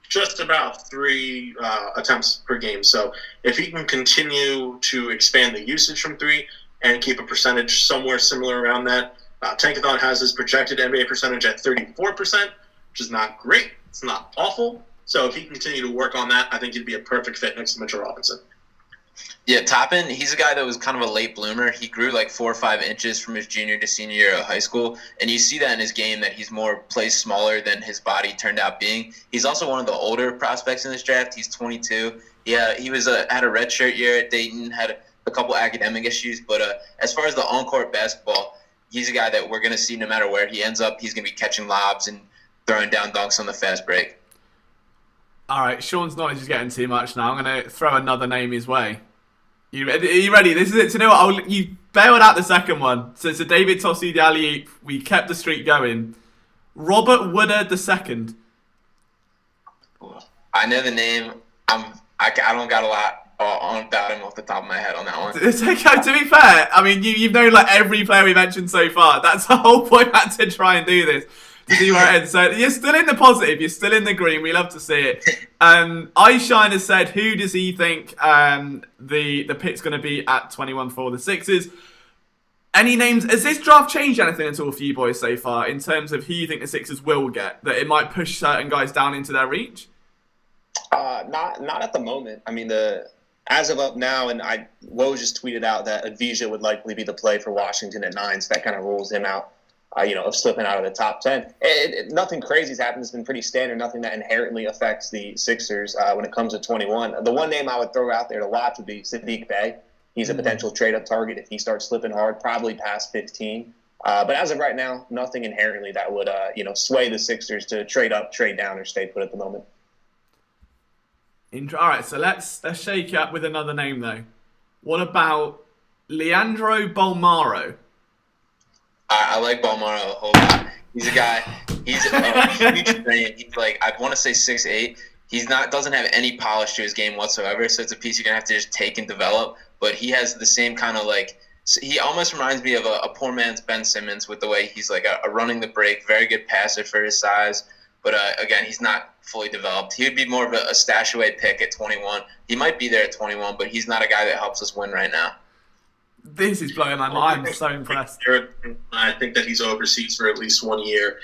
just about three attempts per game. So if he can continue to expand the usage from 3 and keep a percentage somewhere similar around that, Tankathon has his projected NBA percentage at 34%, which is not great. It's not awful. So if he can continue to work on that, I think he'd be a perfect fit next to Mitchell Robinson. Yeah, Toppin, he's a guy that was kind of a late bloomer. He grew like 4 or 5 inches from his junior to senior year of high school, and you see that in his game that he's plays smaller than his body turned out being. He's also one of the older prospects in this draft. He's 22. Yeah, he had a redshirt year at Dayton, had a couple academic issues, but as far as the on-court basketball, he's a guy that we're going to see no matter where he ends up. He's going to be catching lobs and throwing down dunks on the fast break. All right, Sean's knowledge is getting too much now. I'm going to throw another name his way. Are you ready? This is it. So you know what? You bailed out the second one. So David tossed you the alley-oop. We kept the streak going. Robert Woodard II. I know the name. I don't got a lot on about him off the top of my head on that one. It's okay. To be fair, I mean, you've known like every player we mentioned so far. That's the whole point. I had to try and do this to see where it ends. So you're still in the positive. You're still in the green. We love to see it. iShine has said, who does he think the pick's going to be at 21 for the Sixers? Any names? Has this draft changed anything at all for you boys so far in terms of who you think the Sixers will get? That it might push certain guys down into their reach? Not at the moment. I mean, as of up now, and Woj just tweeted out that Avdija would likely be the play for Washington at 9, so that kind of rules him out, of slipping out of the top 10. Nothing crazy's happened. It's been pretty standard. Nothing that inherently affects the Sixers when it comes to 21. The one name I would throw out there to watch would be Sadiq Bey. He's a potential trade-up target if he starts slipping hard, probably past 15. But as of right now, nothing inherently that would, sway the Sixers to trade up, trade down, or stay put at the moment. All right, so let's shake it up with another name, though. What about Leandro Bolmaro? I like Bolmaro a whole lot. He's a guy. He's a huge frame. He's like, I want to say 6'8". He's doesn't have any polish to his game whatsoever, so it's a piece you're going to have to just take and develop. But he has the same kind of he almost reminds me of a poor man's Ben Simmons with the way he's like a running the break, very good passer for his size. But again, he's not fully developed. He would be more of a stash away pick at 21. He might be there at 21, but he's not a guy that helps us win right now. This is blowing my mind. I'm so impressed. I think that he's overseas for at least 1 year.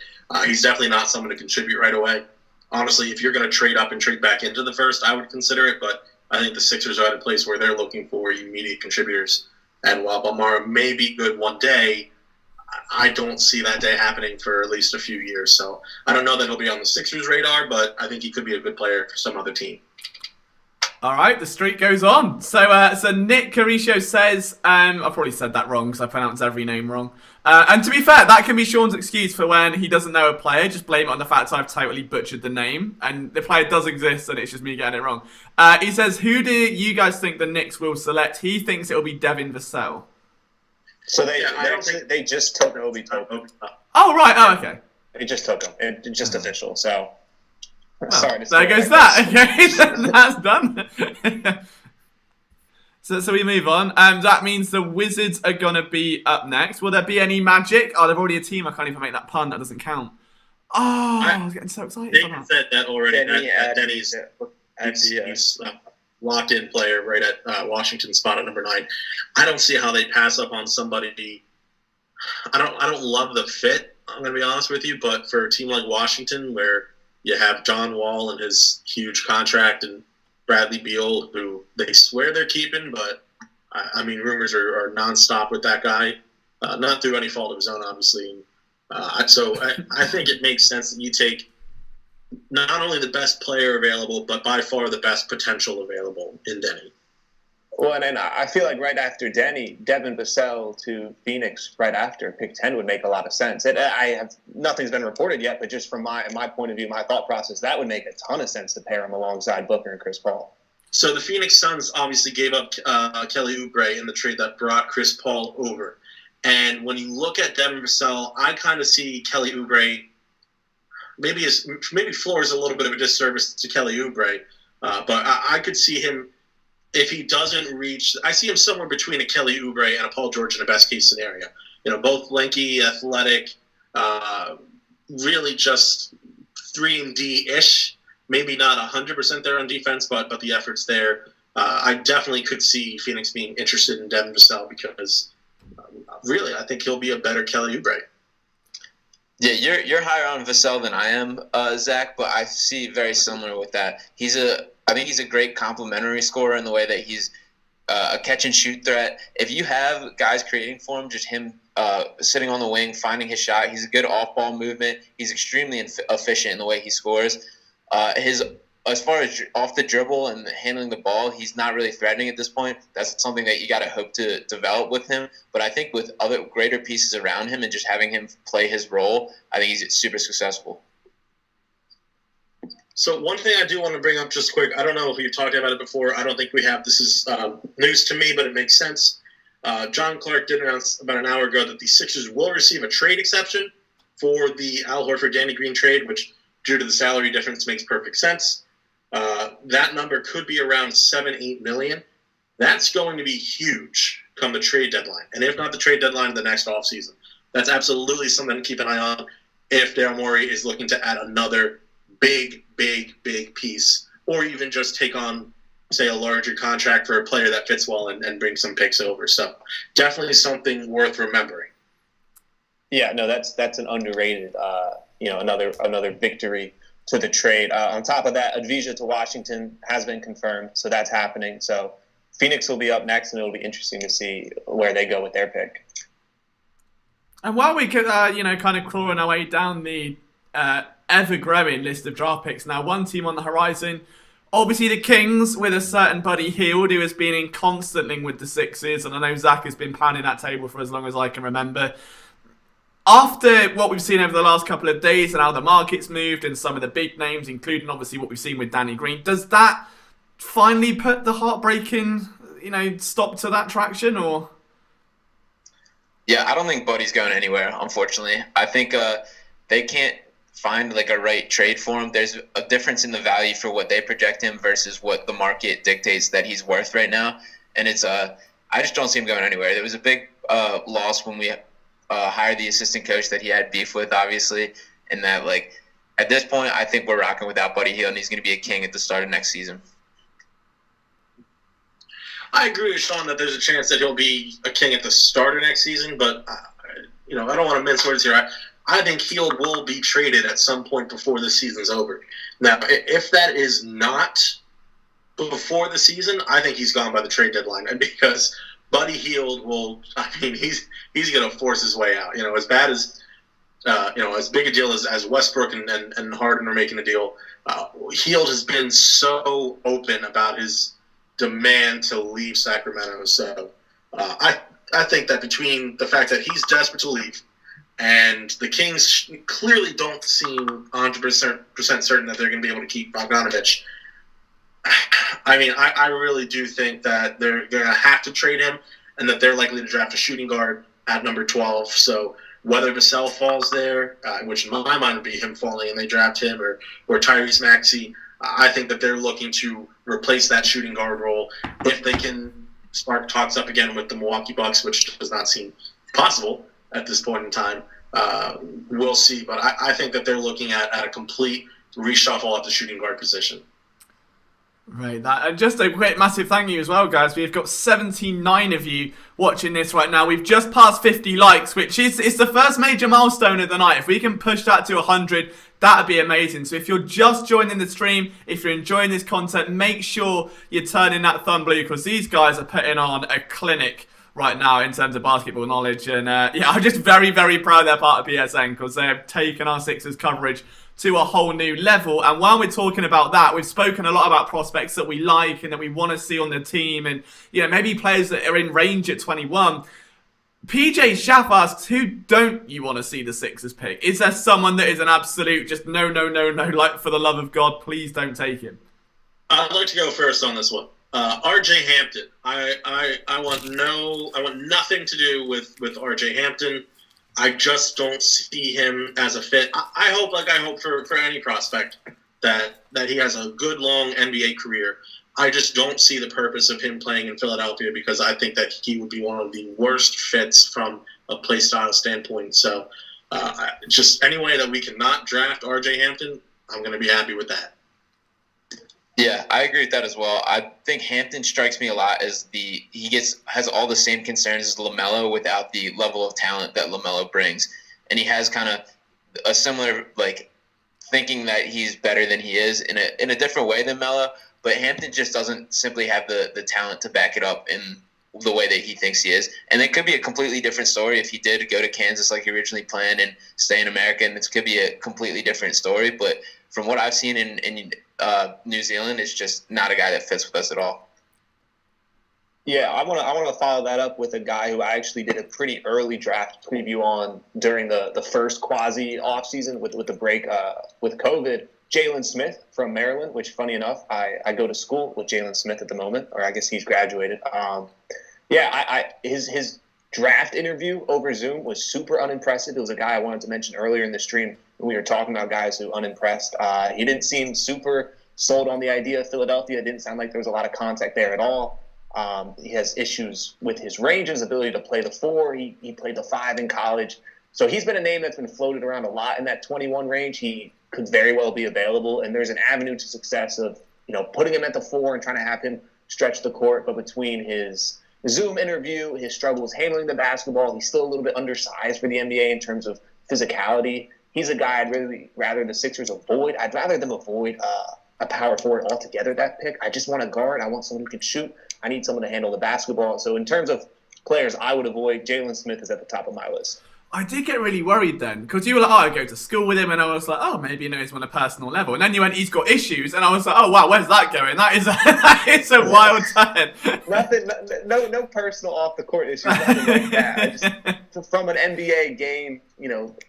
He's definitely not someone to contribute right away. Honestly, if you're going to trade up and trade back into the first, I would consider it. But I think the Sixers are at a place where they're looking for immediate contributors. And while Bolmaro may be good one day, I don't see that day happening for at least a few years. So I don't know that he'll be on the Sixers' radar, but I think he could be a good player for some other team. All right, the streak goes on. So Nick Carisio says, I probably said that wrong because I pronounce every name wrong. And to be fair, that can be Sean's excuse for when he doesn't know a player. Just blame it on the fact I've totally butchered the name. And the player does exist and it's just me getting it wrong. He says, who do you guys think the Knicks will select? He thinks it'll be Devin Vassell. So they just took Obi Toppin. Oh, right. Oh, okay. They just took him. It's just official, so... Well, sorry to there goes that. Okay, that's done. So we move on. That means the Wizards are going to be up next. Will there be any magic? Oh, they're already a team. I can't even make that pun. That doesn't count. Oh, I was getting so excited. They said that already. Denny's he's locked-in player right at Washington's spot at number 9. I don't see how they pass up on somebody. I don't love the fit, I'm going to be honest with you, but for a team like Washington where you have John Wall and his huge contract and Bradley Beal, who they swear they're keeping, but I mean, rumors are nonstop with that guy, not through any fault of his own, obviously. So I think it makes sense that you take not only the best player available, but by far the best potential available in Denny. Well, and then I feel like right after Denny, Devin Vassell to Phoenix right after pick 10 would make a lot of sense. Nothing's been reported yet, but just from my point of view, my thought process, that would make a ton of sense to pair him alongside Booker and Chris Paul. So the Phoenix Suns obviously gave up Kelly Oubre in the trade that brought Chris Paul over. And when you look at Devin Vassell, I kind of see Kelly Oubre, maybe floor is a little bit of a disservice to Kelly Oubre, but I could see him, if he doesn't reach, I see him somewhere between a Kelly Oubre and a Paul George in a best-case scenario. Both lanky, athletic, really just 3-and-D-ish. Maybe not 100% there on defense, but the effort's there. I definitely could see Phoenix being interested in Devin Vassell because, really, I think he'll be a better Kelly Oubre. Yeah, you're higher on Vassell than I am, Zach, but I see very similar with that. I think he's a great complementary scorer in the way that he's a catch-and-shoot threat. If you have guys creating for him, just him sitting on the wing, finding his shot, he's a good off-ball movement. He's extremely efficient in the way he scores. As far as off the dribble and handling the ball, he's not really threatening at this point. That's something that you got to hope to develop with him. But I think with other greater pieces around him and just having him play his role, I think he's super successful. So one thing I do want to bring up just quick, I don't know if you talked about it before. I don't think we have. This is news to me, but it makes sense. John Clark did announce about an hour ago that the Sixers will receive a trade exception for the Al Horford Danny Green trade, which due to the salary difference makes perfect sense. That number could be around 7-8 million. That's going to be huge come the trade deadline, and if not the trade deadline, the next offseason. That's absolutely something to keep an eye on if Daryl Morey is looking to add another big piece, or even just take on, say, a larger contract for a player that fits well and bring some picks over. So definitely something worth remembering. Yeah, no, that's an underrated, another victory to the trade. On top of that, Advija to Washington has been confirmed, so that's happening. So Phoenix will be up next, and it'll be interesting to see where they go with their pick. And while we could, kind of crawling our way down the ever-growing list of draft picks now, one team on the horizon, obviously the Kings with a certain Buddy Hield who has been in constant link with the Sixers, and I know Zach has been planning that table for as long as I can remember. After what we've seen over the last couple of days and how the market's moved and some of the big names, including obviously what we've seen with Danny Green, does that finally put the heartbreaking, stop to that traction, or? Yeah, I don't think Buddy's going anywhere, unfortunately. I think they can't find a right trade for him. There's a difference in the value for what they project him versus what the market dictates that he's worth right now. And it's I just don't see him going anywhere. There was a big loss when we hired the assistant coach that he had beef with, obviously, and that at this point I think we're rocking without Buddy Hield, and he's going to be a king at the start of next season. I agree with Sean that there's a chance that he'll be a king at the start of next season, but I don't want to mince words here. I think Hield will be traded at some point before the season's over. Now, if that is not before the season, I think he's gone by the trade deadline, because Buddy Hield he's going to force his way out. As bad as as big a deal as Westbrook and Harden are making a deal, Hield has been so open about his demand to leave Sacramento. So I think that between the fact that he's desperate to leave and the Kings clearly don't seem 100% certain that they're going to be able to keep Bogdanovich, I really do think that they're going to have to trade him, and that they're likely to draft a shooting guard at number 12. So whether Vassell falls there, which in my mind would be him falling and they draft him, or Tyrese Maxey, I think that they're looking to replace that shooting guard role if they can spark talks up again with the Milwaukee Bucks, which does not seem possible at this point in time. We'll see, but I think that they're looking at a complete reshuffle at the shooting guard position. Right, and just a quick massive thank you as well, guys. We've got 79 of you watching this right now. We've just passed 50 likes, which is the first major milestone of the night. If we can push that to 100, that'd be amazing. So if you're just joining the stream, if you're enjoying this content, make sure you're turning that thumb blue, because these guys are putting on a clinic right now in terms of basketball knowledge. And I'm just very, very proud they're part of BSN, because they have taken our Sixers coverage to a whole new level. And while we're talking about that, we've spoken a lot about prospects that we like and that we want to see on the team, and maybe players that are in range at 21. PJ Schaff asks, who don't you want to see the Sixers pick? Is there someone that is an absolute just no, like, for the love of God, please don't take him? I'd like to go first on this one. RJ Hampton. I want nothing to do with RJ Hampton. I just don't see him as a fit. I hope for any prospect that he has a good long NBA career. I just don't see the purpose of him playing in Philadelphia, because I think that he would be one of the worst fits from a play style standpoint. So just any way that we can not draft RJ Hampton, I'm going to be happy with that. Yeah, I agree with that as well. I think Hampton strikes me a lot as has all the same concerns as LaMelo without the level of talent that LaMelo brings. And he has kind of a similar, thinking that he's better than he is in a different way than Melo. But Hampton just doesn't simply have the talent to back it up in the way that he thinks he is. And it could be a completely different story if he did go to Kansas like he originally planned and stay in America, and this could be a completely different story. But from what I've seen in New Zealand, it's just not a guy that fits with us at all. Yeah, I want to follow that up with a guy who I actually did a pretty early draft preview on during the first quasi offseason with the break with COVID. Jalen Smith from Maryland, which, funny enough, I go to school with Jalen Smith at the moment, or I guess he's graduated. His draft interview over Zoom was super unimpressive. It was a guy I wanted to mention earlier in the stream when we were talking about guys who unimpressed. He didn't seem super sold on the idea of Philadelphia. It didn't sound like there was a lot of contact there at all. He has issues with his range, his ability to play the 4. He played the 5 in college. So he's been a name that's been floated around a lot in that 21 range. He could very well be available, and there's an avenue to success of, putting him at the 4 and trying to have him stretch the court. But between his Zoom interview, his struggles handling the basketball, he's still a little bit undersized for the NBA in terms of physicality. He's a guy I'd really rather the Sixers avoid. I'd rather them avoid a power forward altogether, that pick. I just want a guard. I want someone who can shoot. I need someone to handle the basketball. So in terms of players I would avoid, Jalen Smith is at the top of my list. I did get really worried then, because you were like, I go to school with him, and I was like, maybe he knows him on a personal level. And then you went, he's got issues, and I was like, oh, wow, where's that going? That is a wild turn. Nothing, no personal off-the-court issues, nothing like that. Just from an NBA game,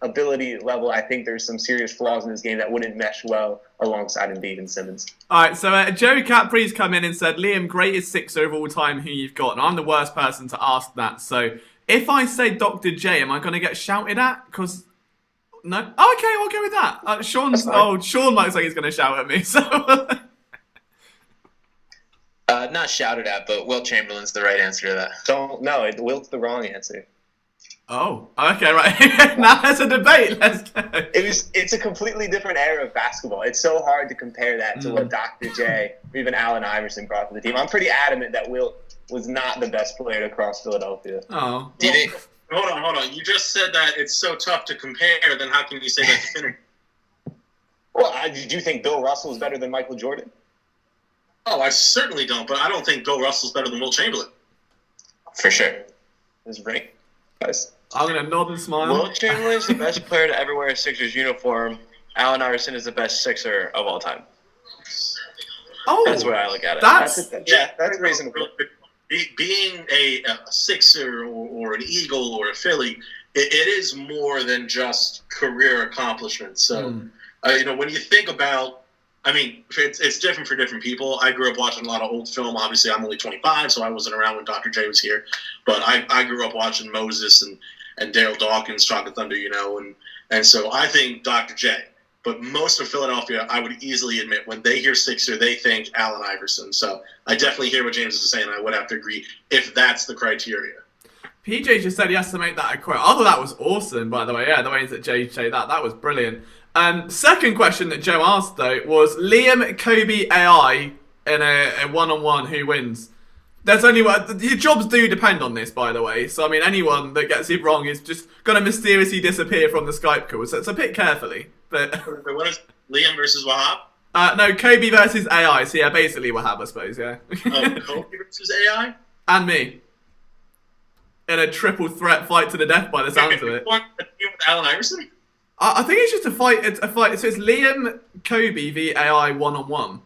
ability level, I think there's some serious flaws in his game that wouldn't mesh well alongside Embiid and Simmons. All right, so Joe Capri's come in and said, Liam, greatest Sixer of all time, who you've got? And I'm the worst person to ask that, so... If I say Dr. J, am I going to get shouted at? Because no. Oh, okay, I'll go with that. Sean looks like he's going to shout at me. So not shouted at, but Wilt Chamberlain's the right answer to that. No, Wilt's the wrong answer. Oh, okay, right. Now there's a debate. Let's go. It's a completely different era of basketball. It's so hard to compare that to what Dr. J or even Allen Iverson brought to the team. I'm pretty adamant that Wilt was not the best player across Philadelphia. Oh. Hold on. You just said that it's so tough to compare, then how can you say that definitively? Well, did you think Bill Russell is better than Michael Jordan? Oh, I certainly don't, but I don't think Bill Russell's better than Wilt Chamberlain. For sure. That's right. Guys. I'm going to nod and smile. Wilt Chamberlain's the best player to ever wear a Sixers uniform. Allen Iverson is the best Sixer of all time. Oh, that's what I look at it. That's reasonable. Being a Sixer or an Eagle or a Philly, it is more than just career accomplishments. So, when you think about, it's different for different people. I grew up watching a lot of old film. Obviously, I'm only 25, so I wasn't around when Dr. J was here. But I grew up watching Moses and Daryl Dawkins, Chocolate Thunder, and so I think Dr. J. But most of Philadelphia, I would easily admit, when they hear Sixer, they think Allen Iverson. So I definitely hear what James is saying. I would have to agree if that's the criteria. PJ just said he has to make that a quote. I thought that was awesome, by the way. Yeah, the way that Jay said that was brilliant. Second question that Joe asked, though, was Liam, Kobe, AI in a one-on-one, who wins? There's only one. Your jobs do depend on this, by the way. So, anyone that gets it wrong is just going to mysteriously disappear from the Skype call. So pick carefully. But what is Liam versus Wahab? No, Kobe versus AI. So, yeah, basically Wahab, I suppose, yeah. Kobe versus AI? And me. In a triple threat fight to the death by the sounds of it. With Allen Iverson? I think it's just a fight. It's a fight. So it's Liam, Kobe v AI one-on-one.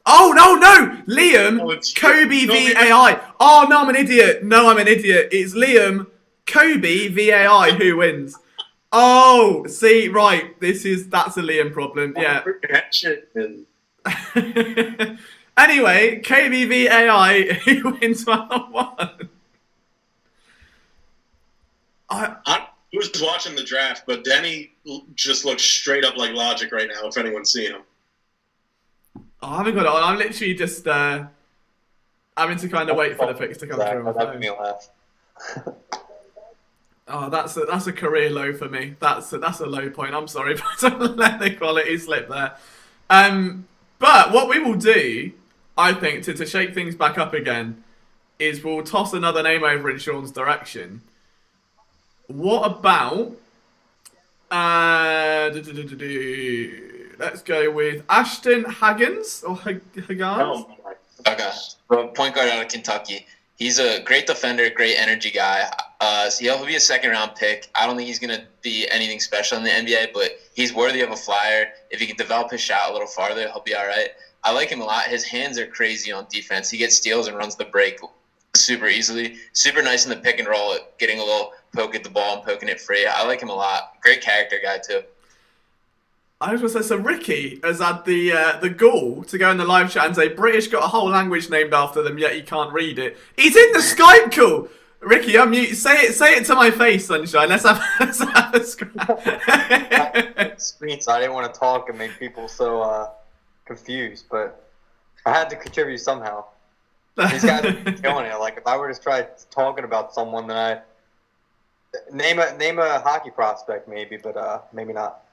Oh, no! Liam, Kobe v AI. Oh, no, I'm an idiot. It's Liam, Kobe v AI. Who wins? Oh, see, right. That's a Liam problem. Yeah. Anyway, Kobe v AI. Who wins one-on-one? I was watching the draft, but Denny just looks straight up like Logic right now, if anyone's seeing him. I haven't got it on. I'm literally just having to kind of wait for the picks to come through on my phone. That made me laugh. Oh, that's a career low for me. That's a low point. I'm sorry, but I let the quality slip there. But what we will do, I think, to shake things back up again, is we'll toss another name over in Sean's direction. What about... let's go with Ashton Haggins or Haggins. Okay. Point guard out of Kentucky. He's a great defender, great energy guy. So he'll be a second-round pick. I don't think he's going to be anything special in the NBA, but he's worthy of a flyer. If he can develop his shot a little farther, he'll be all right. I like him a lot. His hands are crazy on defense. He gets steals and runs the break super easily. Super nice in the pick and roll, getting a little poke at the ball and poking it free. I like him a lot. Great character guy, too. I was going to say, so Ricky has had the gall to go in the live chat and say, British got a whole language named after them, yet he can't read it. He's in the Skype call! Ricky, unmute. Say it to my face, Sunshine. Let's have a scrap. Screen, so I didn't want to talk and make people so confused, but I had to contribute somehow. These guys are killing it. Like if I were to try talking about someone, then I name a hockey prospect maybe, but maybe not.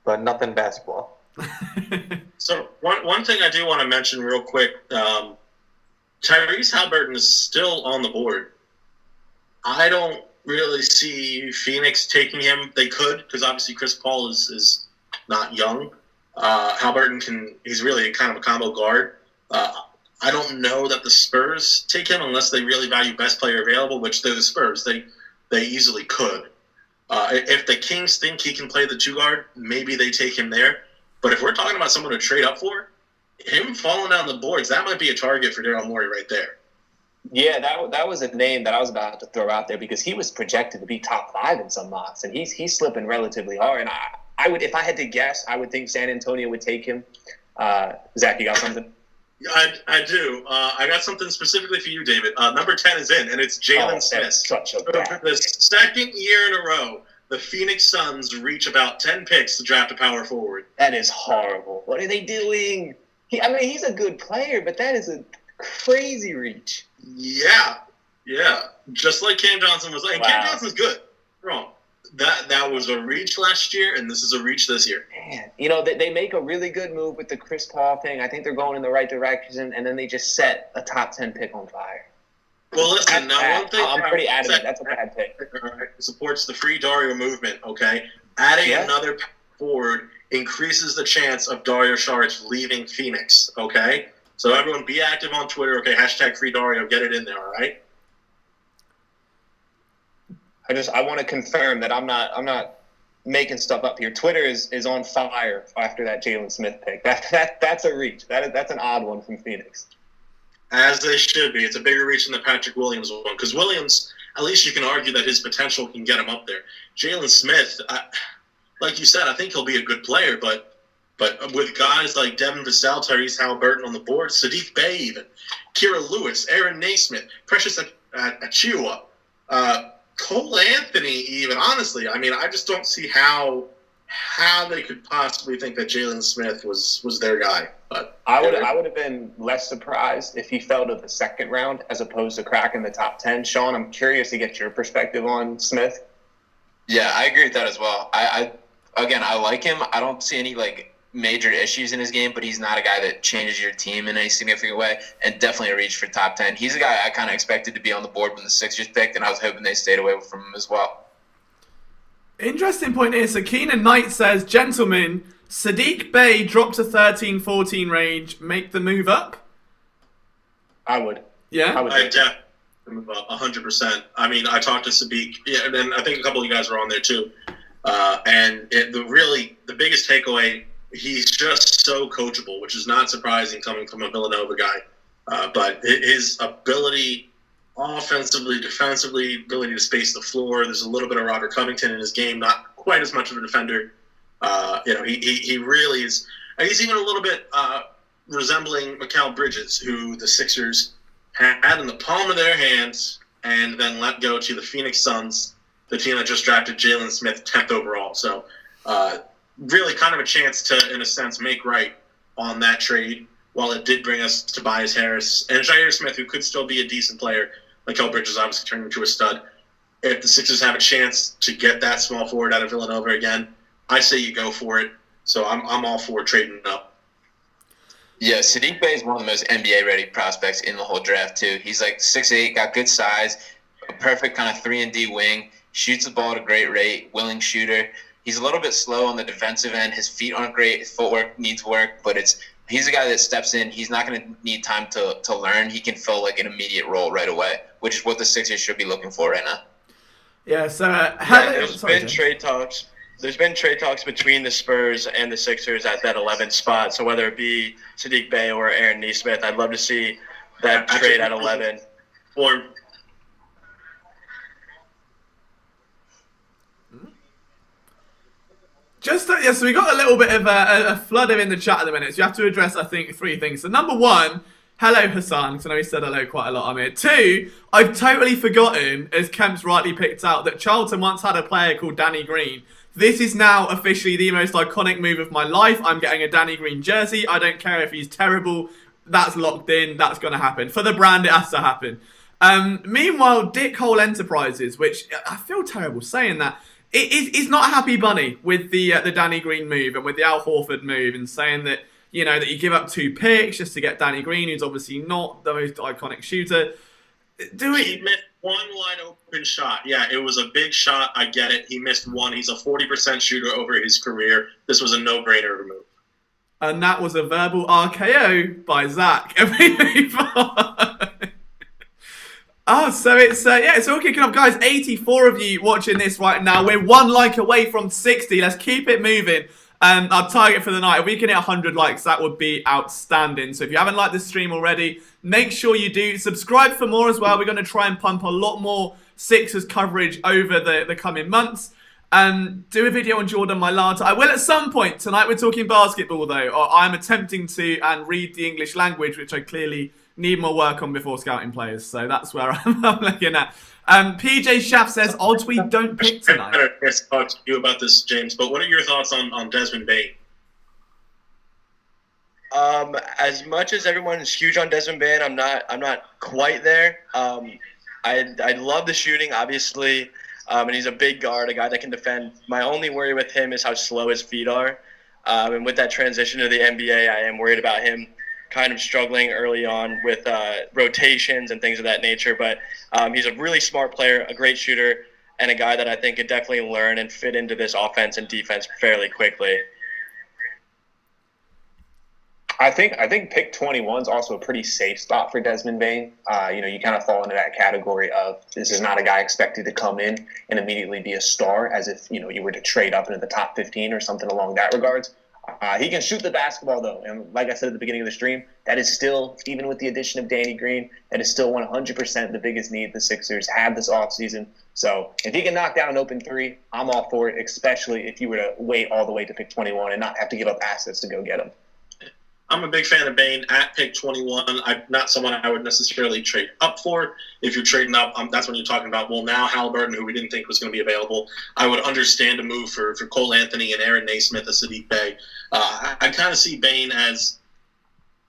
But nothing basketball. So one thing I do want to mention real quick, Tyrese Halliburton is still on the board. I don't really see Phoenix taking him. They could, because obviously Chris Paul is not young. Halliburton he's really kind of a combo guard. I don't know that the Spurs take him unless they really value best player available, which they're the Spurs. They easily could. If the Kings think he can play the 2 guard, maybe they take him there. But if we're talking about someone to trade up for, him falling down the boards, that might be a target for Daryl Morey right there. Yeah, that was a name that I was about to throw out there because he was projected to be top 5 in some mocks, and he's slipping relatively hard. And I would, if I had to guess, I would think San Antonio would take him. Zach, you got something? I do. I got something specifically for you, David. Number 10 is in, and it's Jalen Smith. Such a For the second year in a row, the Phoenix Suns reach about 10 picks to draft a power forward. That is horrible. What are they doing? He's a good player, but that is a crazy reach. Yeah. Just like Cam Johnson was. And Cam Johnson's good. Wrong. That was a reach last year, and this is a reach this year. Man, they make a really good move with the Chris Paul thing. I think they're going in the right direction, and then they just set a top 10 pick on fire. Well, listen, one thing I'm pretty adamant. That's a bad pick. Supports the free Dario movement, okay? Adding another forward increases the chance of Dario Saric leaving Phoenix, okay? So everyone be active on Twitter, okay? Hashtag free Dario, get it in there, all right? I want to confirm that I'm not making stuff up here. Twitter is on fire after that Jalen Smith pick. That's a reach. That's an odd one from Phoenix. As they should be. It's a bigger reach than the Patrick Williams one. Because Williams, at least you can argue that his potential can get him up there. Jalen Smith, like you said, I think he'll be a good player. But with guys like Devin Vassell, Tyrese Halliburton on the board, Sadiq Bey even, Kira Lewis, Aaron Naismith, Precious Achiuwa, Cole Anthony even, honestly, I just don't see how they could possibly think that Jalen Smith was their guy. But I would have been less surprised if he fell to the second round as opposed to cracking the top 10. Sean, I'm curious to get your perspective on Smith. Yeah, I agree with that as well. I like him. I don't see any major issues in his game, but he's not a guy that changes your team in any significant way, and definitely a reach for top 10. He's a guy I kind of expected to be on the board when the Sixers picked, and I was hoping they stayed away from him as well. Interesting point here. So Keenan Knight says, gentlemen, Sadiq Bey dropped to 13-14 range. Make the move up? I would. Yeah? I would. I definitely move up 100%. I talked to Sadiq, and then I think a couple of you guys were on there too. The biggest takeaway, he's just so coachable, which is not surprising coming from a Villanova guy. But his ability offensively, defensively, ability to space the floor, there's a little bit of Robert Covington in his game, not quite as much of a defender. He really is. And he's even a little bit resembling Mikal Bridges, who the Sixers had in the palm of their hands and then let go to the Phoenix Suns, the team that just drafted Jalen Smith 10th overall. So really kind of a chance to, in a sense, make right on that trade, while it did bring us Tobias Harris and Jair Smith, who could still be a decent player. Mikal Bridges obviously turned into a stud. If the Sixers have a chance to get that small forward out of Villanova again, I say you go for it. So I'm all for trading up. Yeah, Sadiq Bey is one of the most NBA-ready prospects in the whole draft, too. He's 6'8", got good size, a perfect kind of 3-and-D wing, shoots the ball at a great rate, willing shooter. He's a little bit slow on the defensive end. His feet aren't great. His footwork needs work, but he's a guy that steps in. He's not going to need time to learn. He can fill an immediate role right away, which is what the Sixers should be looking for right now. Yeah, so there's been trade talks. There's been trade talks between the Spurs and the Sixers at that 11th spot. So whether it be Sadiq Bey or Aaron Naismith, I'd love to see that trade at 11. Or so we got a little bit of a flutter in the chat at the minute. So you have to address, I think, 3 things. So number 1, hello Hassan, because I know he said hello quite a lot on here. 2, I've totally forgotten, as Kemp's rightly picked out, that Charlton once had a player called Danny Green. This is now officially the most iconic move of my life. I'm getting a Danny Green jersey. I don't care if he's terrible. That's locked in. That's going to happen. For the brand, it has to happen. Meanwhile, Dick Hole Enterprises, which I feel terrible saying that, is not a happy bunny with the Danny Green move and with the Al Horford move, and saying that, you know, that you give up 2 picks just to get Danny Green, who's obviously not the most iconic shooter. He missed one wide open shot. Yeah, it was a big shot. I get it. He missed one. He's a 40% shooter over his career. This was a no-brainer to move. And that was a verbal RKO by Zach. So it's all kicking off, guys. 84 of you watching this right now. We're 1 like away from 60. Let's keep it moving. Our target for the night, if we can hit 100 likes, that would be outstanding. So if you haven't liked the stream already, make sure you do. Subscribe for more as well. We're going to try and pump a lot more Sixers coverage over the coming months. Do a video on Jordan Mailata. I will at some point. Tonight we're talking basketball, though. I'm attempting to and read the English language, which I clearly need more work on before scouting players. So that's where I'm looking at. PJ Shaft says, odds we don't pick tonight. I don't talk to you about this, James, but what are your thoughts on Desmond Bane? As much as everyone's huge on Desmond Bane, I'm not quite there. I love the shooting, obviously, and he's a big guard, a guy that can defend. My only worry with him is how slow his feet are, and with that transition to the NBA, I am worried about him kind of struggling early on with rotations and things of that nature. But he's a really smart player, a great shooter, and a guy that I think could definitely learn and fit into this offense and defense fairly quickly. I think pick 21 is also a pretty safe spot for Desmond Bane. You kind of fall into that category of this is not a guy expected to come in and immediately be a star, as if you were to trade up into the top 15 or something along that regards. He can shoot the basketball, though. And like I said at the beginning of the stream, that is still, even with the addition of Danny Green, that is still 100% the biggest need the Sixers have this offseason. So if he can knock down an open 3, I'm all for it, especially if you were to wait all the way to pick 21 and not have to give up assets to go get him. I'm a big fan of Bane at pick 21. I'm not someone I would necessarily trade up for. If you're trading up, that's when you're talking about, well, now Halliburton, who we didn't think was going to be available. I would understand a move for Cole Anthony and Aaron Naismith, a Sadiq Bey. I kind of see Bane as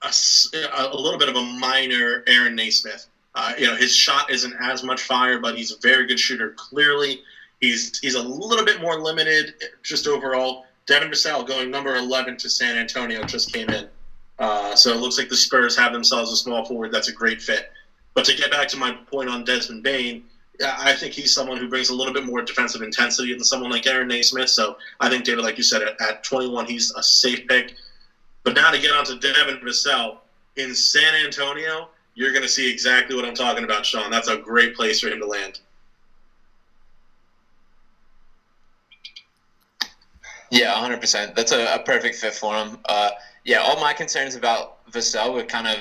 a little bit of a minor Aaron Naismith. His shot isn't as much fire, but he's a very good shooter. Clearly, he's a little bit more limited just overall. Devin Vassell going number 11 to San Antonio just came in. So it looks like the Spurs have themselves a small forward that's a great fit. But to get back to my point on Desmond Bane, I think he's someone who brings a little bit more defensive intensity than someone like Aaron Naismith. So I think, David, like you said, at 21, he's a safe pick. But now to get on to Devin Vassell, in San Antonio, you're going to see exactly what I'm talking about, Sean. That's a great place for him to land. Yeah, 100%. That's a perfect fit for him. All my concerns about Vassell were kind of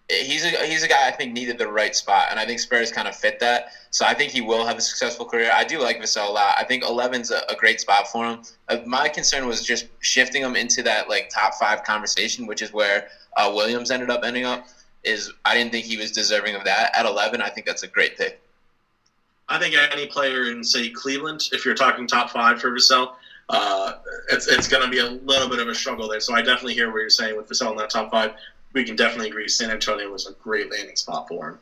he's a guy I think needed the right spot, and I think Spurs kind of fit that. So I think he will have a successful career. I do like Vassell a lot. I think 11's a great spot for him. My concern was just shifting him into that top 5 conversation, which is where Williams ended up ending up. I didn't think he was deserving of that. At 11, I think that's a great pick. I think any player in, say, Cleveland, if you're talking top 5 for Vassell, it's going to be a little bit of a struggle there. So I definitely hear what you're saying with Vassell in that top 5. We can definitely agree San Antonio was a great landing spot for him.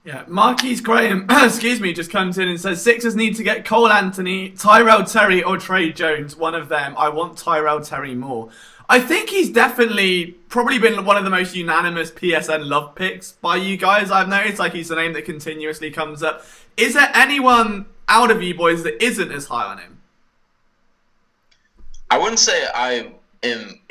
Yeah, Marquise Graham, just comes in and says, Sixers need to get Cole Anthony, Tyrell Terry, or Trey Jones, one of them. I want Tyrell Terry more. I think he's probably been one of the most unanimous PSN love picks by you guys. I've noticed he's the name that continuously comes up. Is there anyone out of you boys that isn't as high on him? I wouldn't say I am.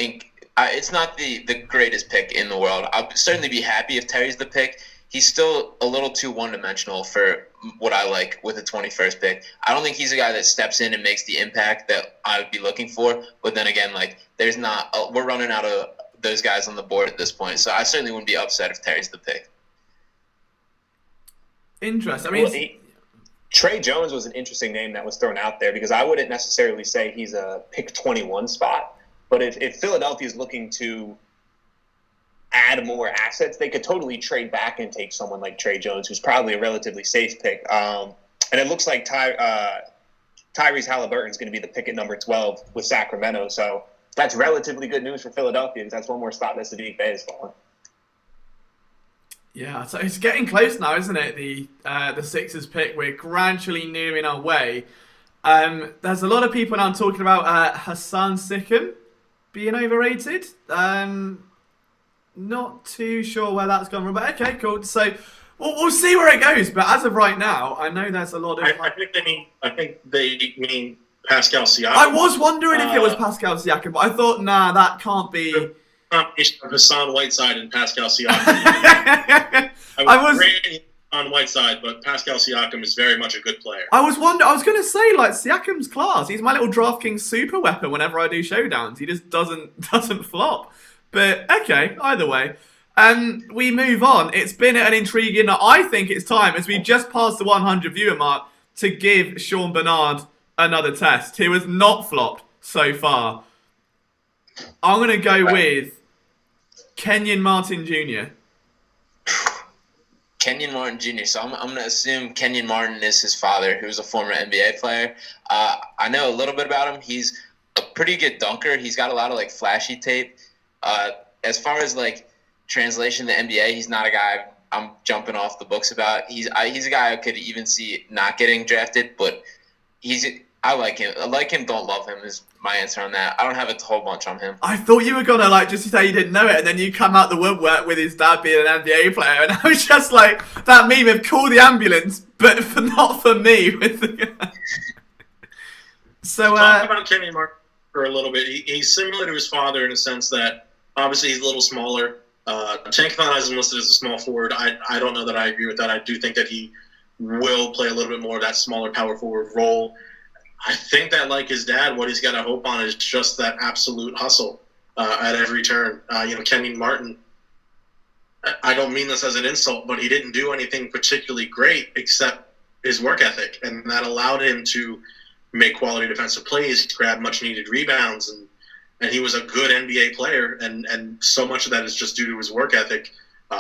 It's not the greatest pick in the world. I'll certainly be happy if Terry's the pick. He's still a little too one-dimensional for what I like with the 21st pick. I don't think he's a guy that steps in and makes the impact that I would be looking for. But then again, there's not. We're running out of those guys on the board at this point. So I certainly wouldn't be upset if Terry's the pick. Interesting. Trey Jones was an interesting name that was thrown out there because I wouldn't necessarily say he's a pick 21 spot. But if Philadelphia is looking to add more assets, they could totally trade back and take someone like Trey Jones, who's probably a relatively safe pick. And it looks like Tyrese Halliburton's going to be the pick at number 12 with Sacramento. So that's relatively good news for Philadelphia because that's one more spot that Sadiq Bey is falling. Yeah, so it's getting close now, isn't it? The Sixers pick. We're gradually nearing our way. There's a lot of people now talking about Hassan Sikkim being overrated. Not too sure where that's gone from, but okay, cool. So we'll see where it goes. But as of right now, I know there's a lot of. I think they mean Pascal Siakam. I was wondering if it was Pascal Siakam, but I thought, nah, that can't be. Combination of Hassan Whiteside and Pascal Siakam. I was ready on Whiteside, but Pascal Siakam is very much a good player. I was going to say, like, Siakam's class. He's my little DraftKings super weapon whenever I do showdowns. He just doesn't flop. But okay, either way. We move on. It's been an intriguing. I think it's time, as we just passed the 100 viewer mark, to give Sean Bernard another test. He has not flopped so far. I'm going to go with Kenyon Martin Jr. Kenyon Martin Jr. So I'm going to assume Kenyon Martin is his father, who's a former NBA player. I know a little bit about him. He's a pretty good dunker. He's got a lot of like flashy tape. As far as like translation to the NBA, he's not a guy I'm jumping off the books about. He's a guy I could even see not getting drafted, but I like him. I like him, don't love him is my answer on that. I don't have a whole bunch on him. I thought you were going to like just say you didn't know it, and then you come out the woodwork with his dad being an NBA player, and I was just like, that meme of call the ambulance, but not for me. So, talk about Kenyon Martin for a little bit. He's similar to his father in a sense that obviously he's a little smaller. Tankathon has him listed as a small forward. I don't know that I agree with that. I do think that he will play a little bit more of that smaller power forward role. I think that, like his dad, what he's got to hope on is just that absolute hustle at every turn. Kenyon Martin, I don't mean this as an insult, but he didn't do anything particularly great except his work ethic, and that allowed him to make quality defensive plays, grab much-needed rebounds, and he was a good NBA player, and so much of that is just due to his work ethic,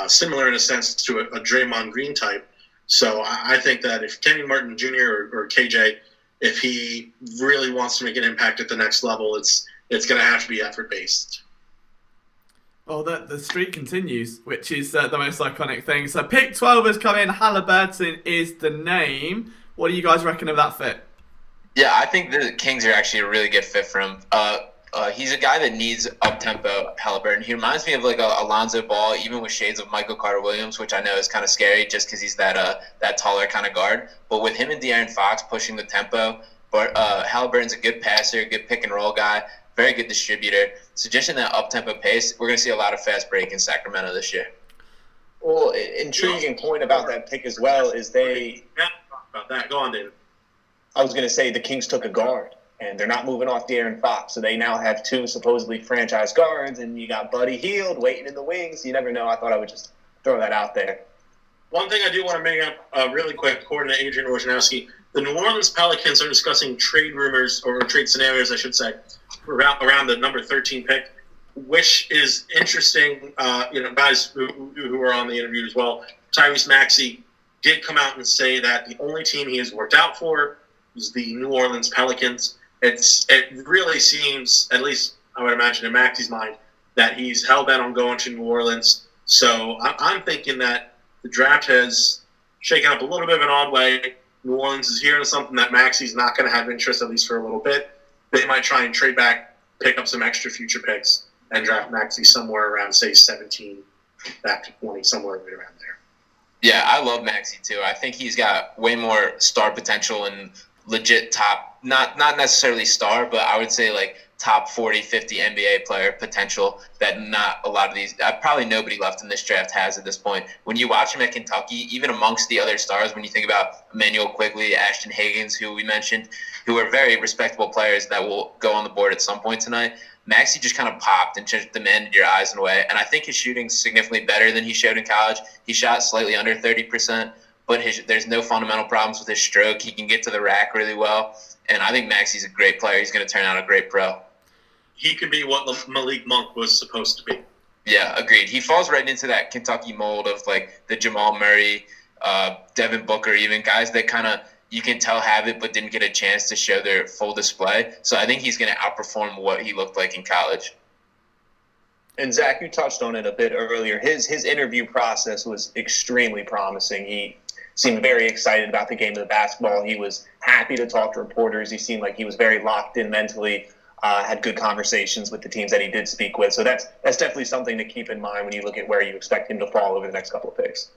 similar in a sense to a Draymond Green type. So I think that if Kenyon Martin Jr. or KJ, if he really wants to make an impact at the next level, it's going to have to be effort-based. Well, the streak continues, which is the most iconic thing. So pick 12 has come in. Halliburton is the name. What do you guys reckon of that fit? Yeah, I think the Kings are actually a really good fit for him. He's a guy that needs up-tempo Halliburton. He reminds me of like a Alonzo Ball, even with shades of Michael Carter-Williams, which I know is kind of scary just because he's that taller kind of guard. But with him and De'Aaron Fox pushing the tempo, but Halliburton's a good passer, good pick-and-roll guy, very good distributor. So just in that up-tempo pace, we're going to see a lot of fast break in Sacramento this year. Well, intriguing point about that pick as well is Yeah, talk about that. Go on, David. I was going to say the Kings took a guard. And they're not moving off De'Aaron Fox. So they now have two supposedly franchise guards, and you got Buddy Hield waiting in the wings. You never know. I thought I would just throw that out there. One thing I do want to make up really quick, according to Adrian Wojnarowski, the New Orleans Pelicans are discussing trade rumors, or trade scenarios, I should say, around the number 13 pick, which is interesting. Guys who are on the interview as well, Tyrese Maxey did come out and say that the only team he has worked out for is the New Orleans Pelicans. It really seems, at least I would imagine in Maxey's mind, that he's hell-bent on going to New Orleans. So I'm thinking that the draft has shaken up a little bit of an odd way. New Orleans is hearing something that Maxey's not going to have interest, at least for a little bit. They might try and trade back, pick up some extra future picks, and draft Maxey somewhere around, say, 17 back to 20, somewhere right around there. Yeah, I love Maxey too. I think he's got way more star potential and legit top, not necessarily star, but I would say like top 40, 50 NBA player potential that not a lot of these, probably nobody left in this draft has at this point. When you watch him at Kentucky, even amongst the other stars, when you think about Emmanuel Quigley, Ashton Higgins, who we mentioned, who are very respectable players that will go on the board at some point tonight, Maxey just kind of popped and just demanded your eyes in a way. And I think his shooting's significantly better than he showed in college. He shot slightly under 30%. But there's no fundamental problems with his stroke. He can get to the rack really well. And I think Maxey's a great player. He's going to turn out a great pro. He could be what Malik Monk was supposed to be. Yeah, agreed. He falls right into that Kentucky mold of like the Jamal Murray, Devin Booker, even guys that kind of you can tell have it but didn't get a chance to show their full display. So I think he's going to outperform what he looked like in college. And Zach, you touched on it a bit earlier. His interview process was extremely promising. He seemed very excited about the game of the basketball. He was happy to talk to reporters. He seemed like he was very locked in mentally, had good conversations with the teams that he did speak with. So that's definitely something to keep in mind when you look at where you expect him to fall over the next couple of picks.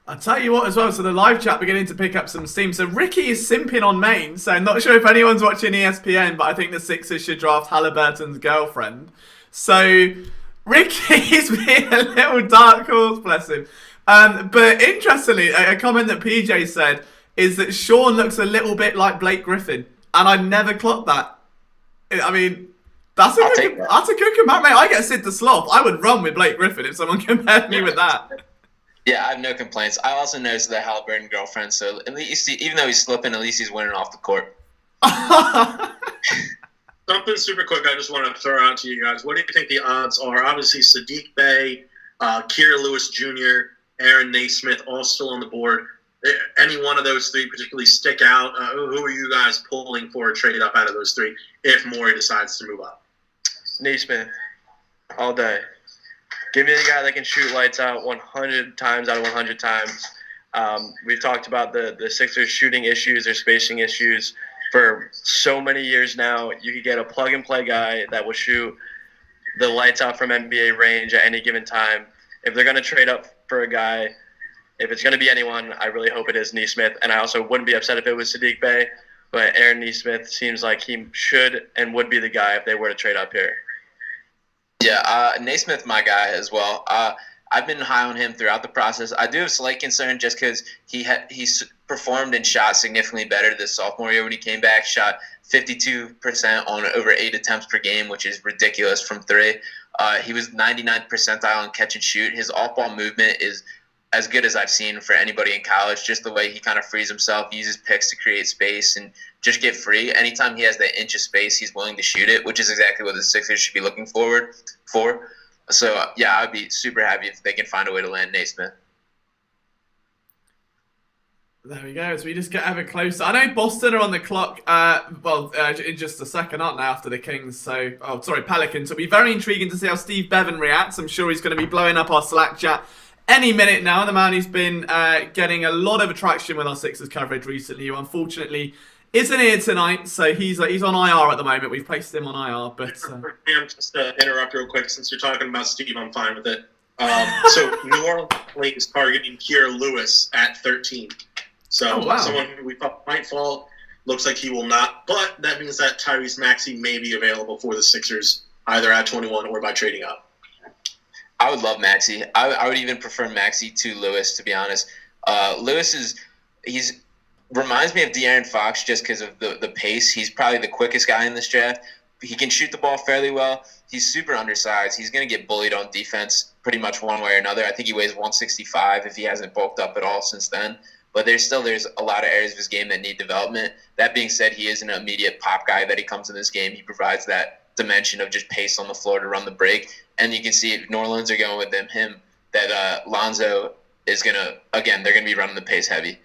I'll tell you what as well, so the live chat beginning to pick up some steam. So Ricky is simping on Maine, so I'm not sure if anyone's watching ESPN, but I think the Sixers should draft Halliburton's girlfriend. So Ricky's being a little dark horse, bless him. But interestingly, a comment that PJ said is that Sean looks a little bit like Blake Griffin, and I never clocked that. I mean, that's a good comparison. Mate, I get Sid the Sloth. I would run with Blake Griffin if someone compared me with that. Yeah, I have no complaints. I also noticed the Halliburton girlfriend, so at least even though he's slipping, at least he's winning off the court. Something super quick I just want to throw out to you guys. What do you think the odds are? Obviously, Sadiq Bey, Kira Lewis Jr., Aaron Naismith, all still on the board. Any one of those three particularly stick out? Who are you guys pulling for a trade up out of those three if Mori decides to move up? Naismith, all day. Give me the guy that can shoot lights out 100 times out of 100 times. We've talked about the Sixers' shooting issues, their spacing issues for so many years now. You could get a plug-and-play guy that will shoot the lights out from NBA range at any given time. If they're going to trade up for a guy, if it's going to be anyone, I really hope it is Naismith. And I also wouldn't be upset if it was Sadiq Bey, but Aaron Naismith seems like he should and would be the guy if they were to trade up here. Yeah, Naismith, my guy as well. I've been high on him throughout the process. I do have slight concern just because he's performed and shot significantly better this sophomore year when he came back. Shot 52% on over 8 attempts per game, which is ridiculous from 3. He was 99th percentile on catch and shoot. His off-ball movement is as good as I've seen for anybody in college. Just the way he kind of frees himself, uses picks to create space and just get free. Anytime he has that inch of space, he's willing to shoot it, which is exactly what the Sixers should be looking forward for. So, yeah, I'd be super happy if they can find a way to land Naismith. There we go. So we just get ever closer. I know Boston are on the clock, in just a second, aren't they, after the Kings? So, Pelicans. So it'll be very intriguing to see how Steve Bevan reacts. I'm sure he's going to be blowing up our Slack chat any minute now. The man who's been getting a lot of attraction with our Sixers coverage recently, who unfortunately isn't here tonight. So he's on IR at the moment. We've placed him on IR. But just to interrupt real quick, since you're talking about Steve, I'm fine with it. So New Orleans is targeting Kira Lewis at 13. So someone who we thought might fall, looks like he will not. But that means that Tyrese Maxey may be available for the Sixers either at 21 or by trading up. I would love Maxey. I would even prefer Maxey to Lewis, to be honest. Lewis reminds me of De'Aaron Fox just because of the pace. He's probably the quickest guy in this draft. He can shoot the ball fairly well. He's super undersized. He's going to get bullied on defense pretty much one way or another. I think he weighs 165 if he hasn't bulked up at all since then. But there's a lot of areas of his game that need development. That being said, he is an immediate pop guy that he comes in this game. He provides that dimension of just pace on the floor to run the break. And you can see if New Orleans are going with him, that Lonzo is going to, again, they're going to be running the pace heavy.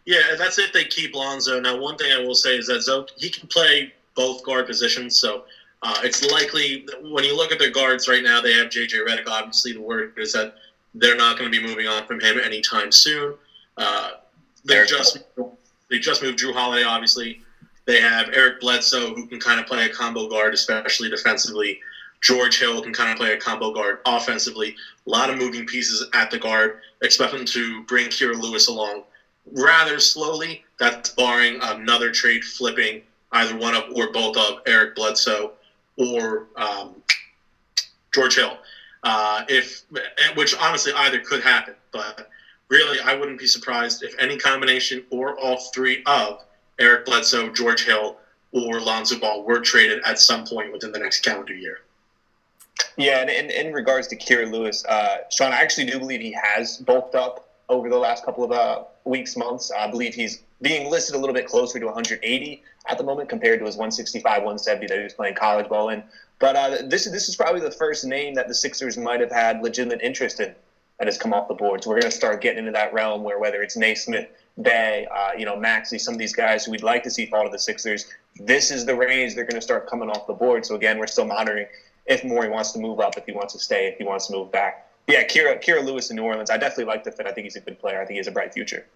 Yeah, and that's if they keep Lonzo. Now, one thing I will say is that he can play both guard positions. So it's likely when you look at their guards right now, they have J.J. Redick. Obviously, the word is that they're not going to be moving on from him anytime soon. They just moved Drew Holiday, obviously. They have Eric Bledsoe, who can kind of play a combo guard, especially defensively. George Hill can kind of play a combo guard offensively. A lot of moving pieces at the guard. Expect them to bring Kira Lewis along rather slowly. That's barring another trade flipping either one of or both of Eric Bledsoe or George Hill. Which honestly either could happen, but really I wouldn't be surprised if any combination or all three of Eric Bledsoe, George Hill, or Lonzo Ball were traded at some point within the next calendar year. Yeah, and in regards to Kira Lewis, Sean, I actually do believe he has bulked up over the last couple of weeks, months. I believe he's being listed a little bit closer to 180 at the moment compared to his 165, 170 that he was playing college ball in. But this is probably the first name that the Sixers might have had legitimate interest in that has come off the board. So we're going to start getting into that realm where whether it's Naismith, Bay, Maxey, some of these guys who we'd like to see fall to the Sixers, this is the range they're going to start coming off the board. So again, we're still monitoring if Mori wants to move up, if he wants to stay, if he wants to move back. Yeah, Kira Lewis in New Orleans, I definitely like the fit. I think he's a good player. I think he has a bright future.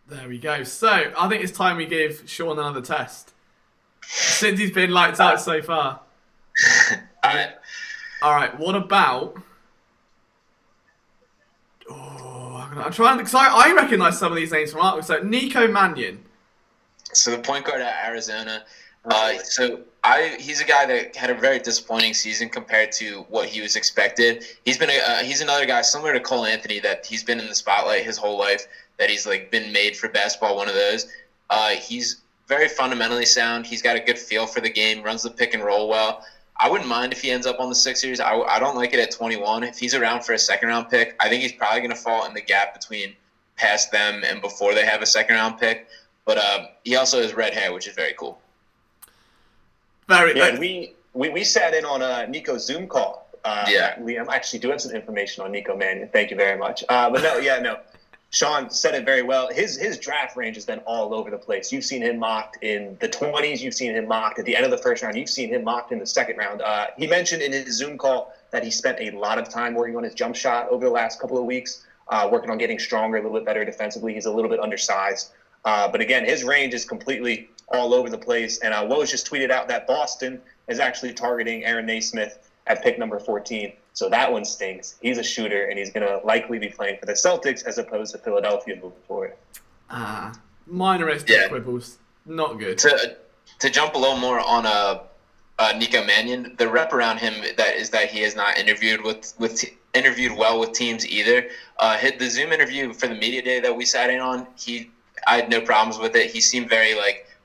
There we go. So I think it's time we give Sean another test. Since he's been lights out so far. All right. What about? Oh, I'm trying because I recognise some of these names from artwork. So Nico Mannion. So the point guard at Arizona. He's a guy that had a very disappointing season compared to what he was expected. He's another guy similar to Cole Anthony that he's been in the spotlight his whole life. That he's like been made for basketball. One of those. He's very fundamentally sound. He's got a good feel for the game. Runs the pick and roll well. I wouldn't mind if he ends up on the Sixers. I don't like it at 21. If he's around for a second-round pick, I think he's probably going to fall in the gap between past them and before they have a second-round pick. But he also has red hair, which is very cool. And we sat in on Nico's Zoom call. Liam, I actually do have some information on Nico Mannion. Thank you very much. No. Sean said it very well. His draft range has been all over the place. You've seen him mocked in the 20s. You've seen him mocked at the end of the first round. You've seen him mocked in the second round. He mentioned in his Zoom call that he spent a lot of time working on his jump shot over the last couple of weeks, working on getting stronger, a little bit better defensively. He's a little bit undersized. But again, his range is completely all over the place. And Woj just tweeted out that Boston is actually targeting Aaron Naismith at pick number 14. So that one stinks. He's a shooter, and he's going to likely be playing for the Celtics as opposed to Philadelphia moving forward. Minor quibbles. Not good. To jump a little more on Nico Mannion, the rep around him that he has not interviewed interviewed well with teams either. The Zoom interview for the media day that we sat in on, I had no problems with it. He seemed very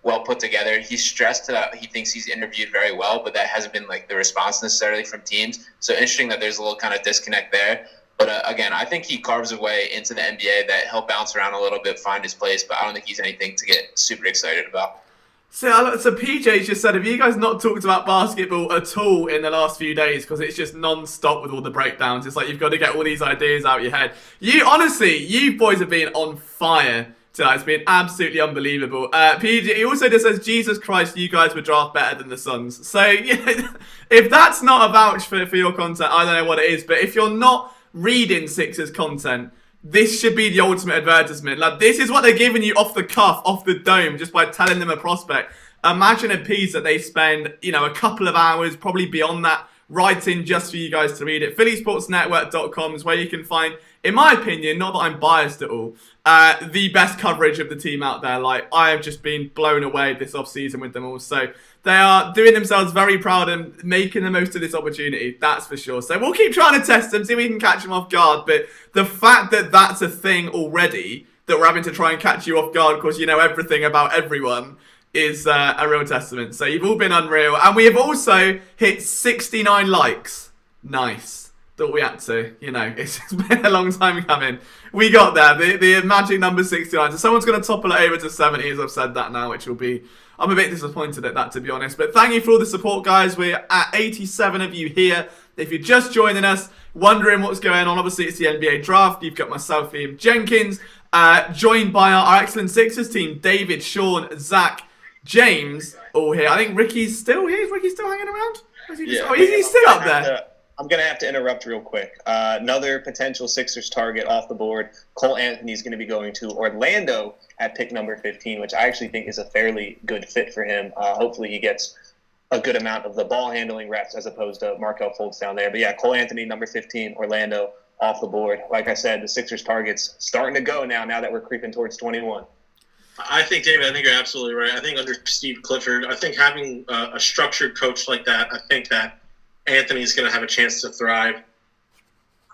well put together. He's stressed that he thinks he's interviewed very well, but that hasn't been the response necessarily from teams. So interesting that there's a little kind of disconnect there. But again, I think he carves a way into the NBA that he'll bounce around a little bit, find his place, but I don't think he's anything to get super excited about. So PJ just said, have you guys not talked about basketball at all in the last few days? Because it's just non-stop with all the breakdowns. It's like you've got to get all these ideas out of your head. You boys have been on fire tonight. It's been absolutely unbelievable. PJ, he also just says, Jesus Christ, you guys would draft better than the Suns. So if that's not a vouch for your content, I don't know what it is. But if you're not reading Sixers content, this should be the ultimate advertisement. This is what they're giving you off the cuff, off the dome, just by telling them a prospect. Imagine a piece that they spend, a couple of hours, probably beyond that, writing just for you guys to read it. PhillySportsNetwork.com is where you can find, in my opinion, not that I'm biased at all, the best coverage of the team out there. I have just been blown away this offseason with them all. So they are doing themselves very proud and making the most of this opportunity, that's for sure. So we'll keep trying to test them, see if we can catch them off guard. But the fact that that's a thing already, that we're having to try and catch you off guard because you know everything about everyone, is a real testament. So you've all been unreal. And we have also hit 69 likes. Nice. Thought we had to. It's been a long time coming. We got there. The magic number 69. So someone's going to topple it over to 70 as I've said that now, which will be... I'm a bit disappointed at that, to be honest. But thank you for all the support, guys. We're at 87 of you here. If you're just joining us, wondering what's going on, obviously it's the NBA draft. You've got myself, Liam Jenkins, joined by our excellent Sixers team, David, Sean, Zach, James, all here. I think Ricky's still here. Is Ricky still hanging around? Is he still up there? I'm going to have to interrupt real quick. Another potential Sixers target off the board. Cole Anthony is going to be going to Orlando at pick number 15, which I actually think is a fairly good fit for him. Hopefully he gets a good amount of the ball handling reps as opposed to Markelle Fultz down there. But yeah, Cole Anthony, number 15, Orlando, off the board. Like I said, the Sixers target's starting to go now that we're creeping towards 21. I think, David, you're absolutely right. I think under Steve Clifford, I think having a structured coach like that, I think that Anthony's going to have a chance to thrive.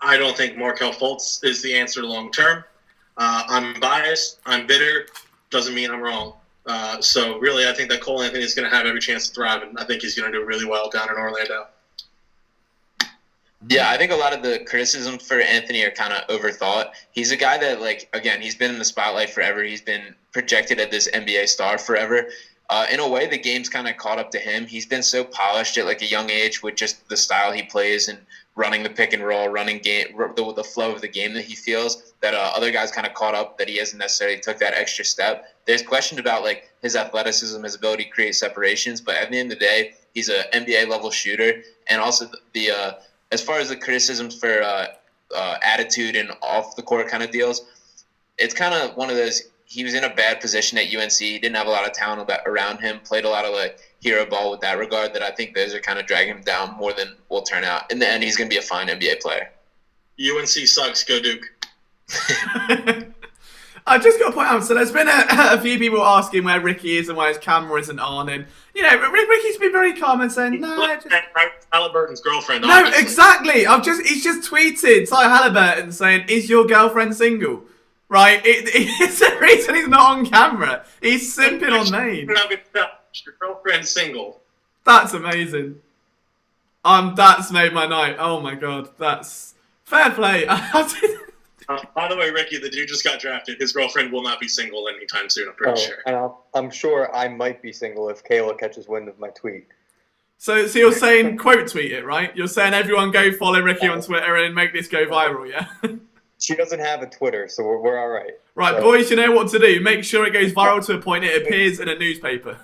I don't think Markelle Fultz is the answer long term. I'm biased. I'm bitter. Doesn't mean I'm wrong. So really, I think that Cole Anthony is going to have every chance to thrive, and I think he's going to do really well down in Orlando. Yeah, I think a lot of the criticisms for Anthony are kind of overthought. He's a guy that, like, again, he's been in the spotlight forever. He's been projected as this NBA star forever. In a way, the game's kind of caught up to him. He's been so polished at like a young age with just the style he plays and running the pick and roll, running game, the flow of the game that he feels, that other guys kind of caught up, that he hasn't necessarily took that extra step. There's questions about like his athleticism, his ability to create separations, but at the end of the day, he's an NBA level shooter. And also the as far as the criticisms for attitude and off the court kind of deals, it's kind of one of those. He was in a bad position at UNC. He didn't have a lot of talent around him. Played a lot of like hero ball with that regard. That I think those are kind of dragging him down more than will turn out. In the end, he's going to be a fine NBA player. UNC sucks. Go Duke. I just got to point out, so there's been a few people asking where Ricky is and why his camera isn't on, and you know, Ricky's been very calm and saying, "No, Halliburton's girlfriend." No, obviously. Exactly. He's just tweeted Ty Halliburton saying, "Is your girlfriend single?" Right? It's the reason he's not on camera. He's simping on Maine. Your girlfriend's single. That's amazing. That's made my night. Oh my god, that's fair play. By the way, Ricky, the dude just got drafted. His girlfriend will not be single anytime soon, I'm pretty sure. And I'm sure I might be single if Kayla catches wind of my tweet. So you're saying quote tweet it, right? You're saying everyone go follow Ricky on Twitter and make this go viral, yeah? She doesn't have a Twitter, so we're all right. Right, so, boys, you know what to do. Make sure it goes viral to a point it appears in a newspaper.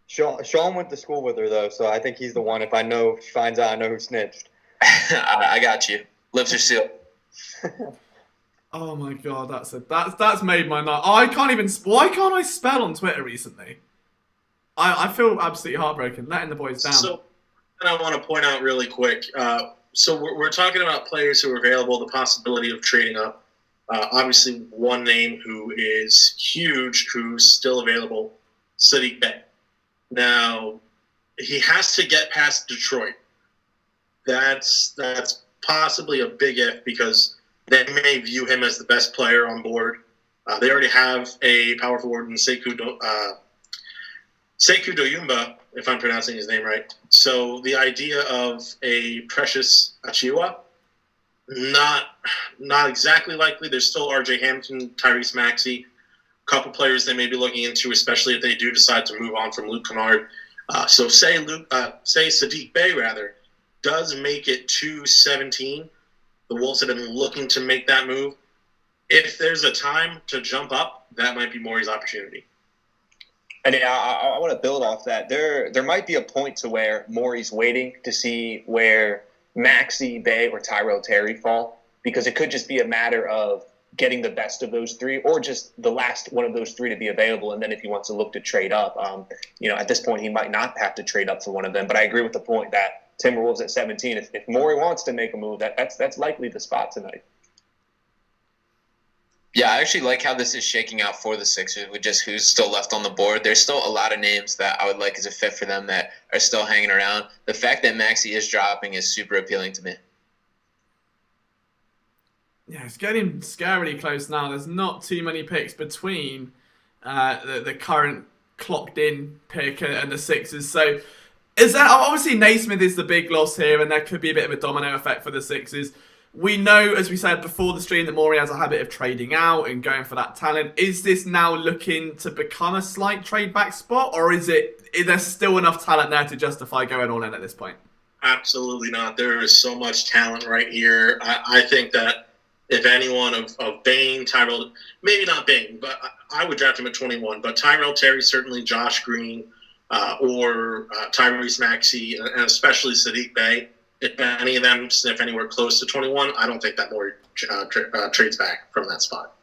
Sean went to school with her, though, so I think he's the one. If she finds out, I know who snitched. I got you. Lips are sealed. Oh my god, that's made my night. Why can't I spell on Twitter recently? I feel absolutely heartbroken, letting the boys down. So, and I want to point out really quick. So we're talking about players who are available, the possibility of trading up. Obviously, one name who is huge, who's still available, Saddiq Bey. Now, he has to get past Detroit. That's possibly a big if, because they may view him as the best player on board. They already have a power forward in Sekou Doyumba, if I'm pronouncing his name right. So the idea of a Precious Achiuwa, not exactly likely. There's still R.J. Hampton, Tyrese Maxey, a couple players they may be looking into, especially if they do decide to move on from Luke Kennard. So say Saddiq Bey does make it to 17. The Wolves have been looking to make that move. If there's a time to jump up, that might be Mori's opportunity. And I want to build off that. There might be a point to where Mori's waiting to see where Maxey, Bey, or Tyrell Terry fall, because it could just be a matter of getting the best of those three, or just the last one of those three to be available. And then if he wants to look to trade up, at this point he might not have to trade up for one of them. But I agree with the point that Timberwolves at 17. If Mori wants to make a move, that's likely the spot tonight. Yeah, I actually like how this is shaking out for the Sixers with just who's still left on the board. There's still a lot of names that I would like as a fit for them that are still hanging around. The fact that Maxey is dropping is super appealing to me. Yeah, it's getting scarily close now. There's not too many picks between the current clocked-in pick and the Sixers. So, obviously Naismith is the big loss here, and there could be a bit of a domino effect for the Sixers. We know, as we said before the stream, that Mori has a habit of trading out and going for that talent. Is this now looking to become a slight trade back spot, or is there still enough talent there to justify going all in at this point? Absolutely not. There is so much talent right here. I think that if anyone of Bane, Tyrell, maybe not Bane, but I would draft him at 21. But Tyrell Terry, certainly Josh Green, or Tyrese Maxey, and especially Saddiq Bey. If any of them sniff anywhere close to 21, I don't think that Mori trades back from that spot.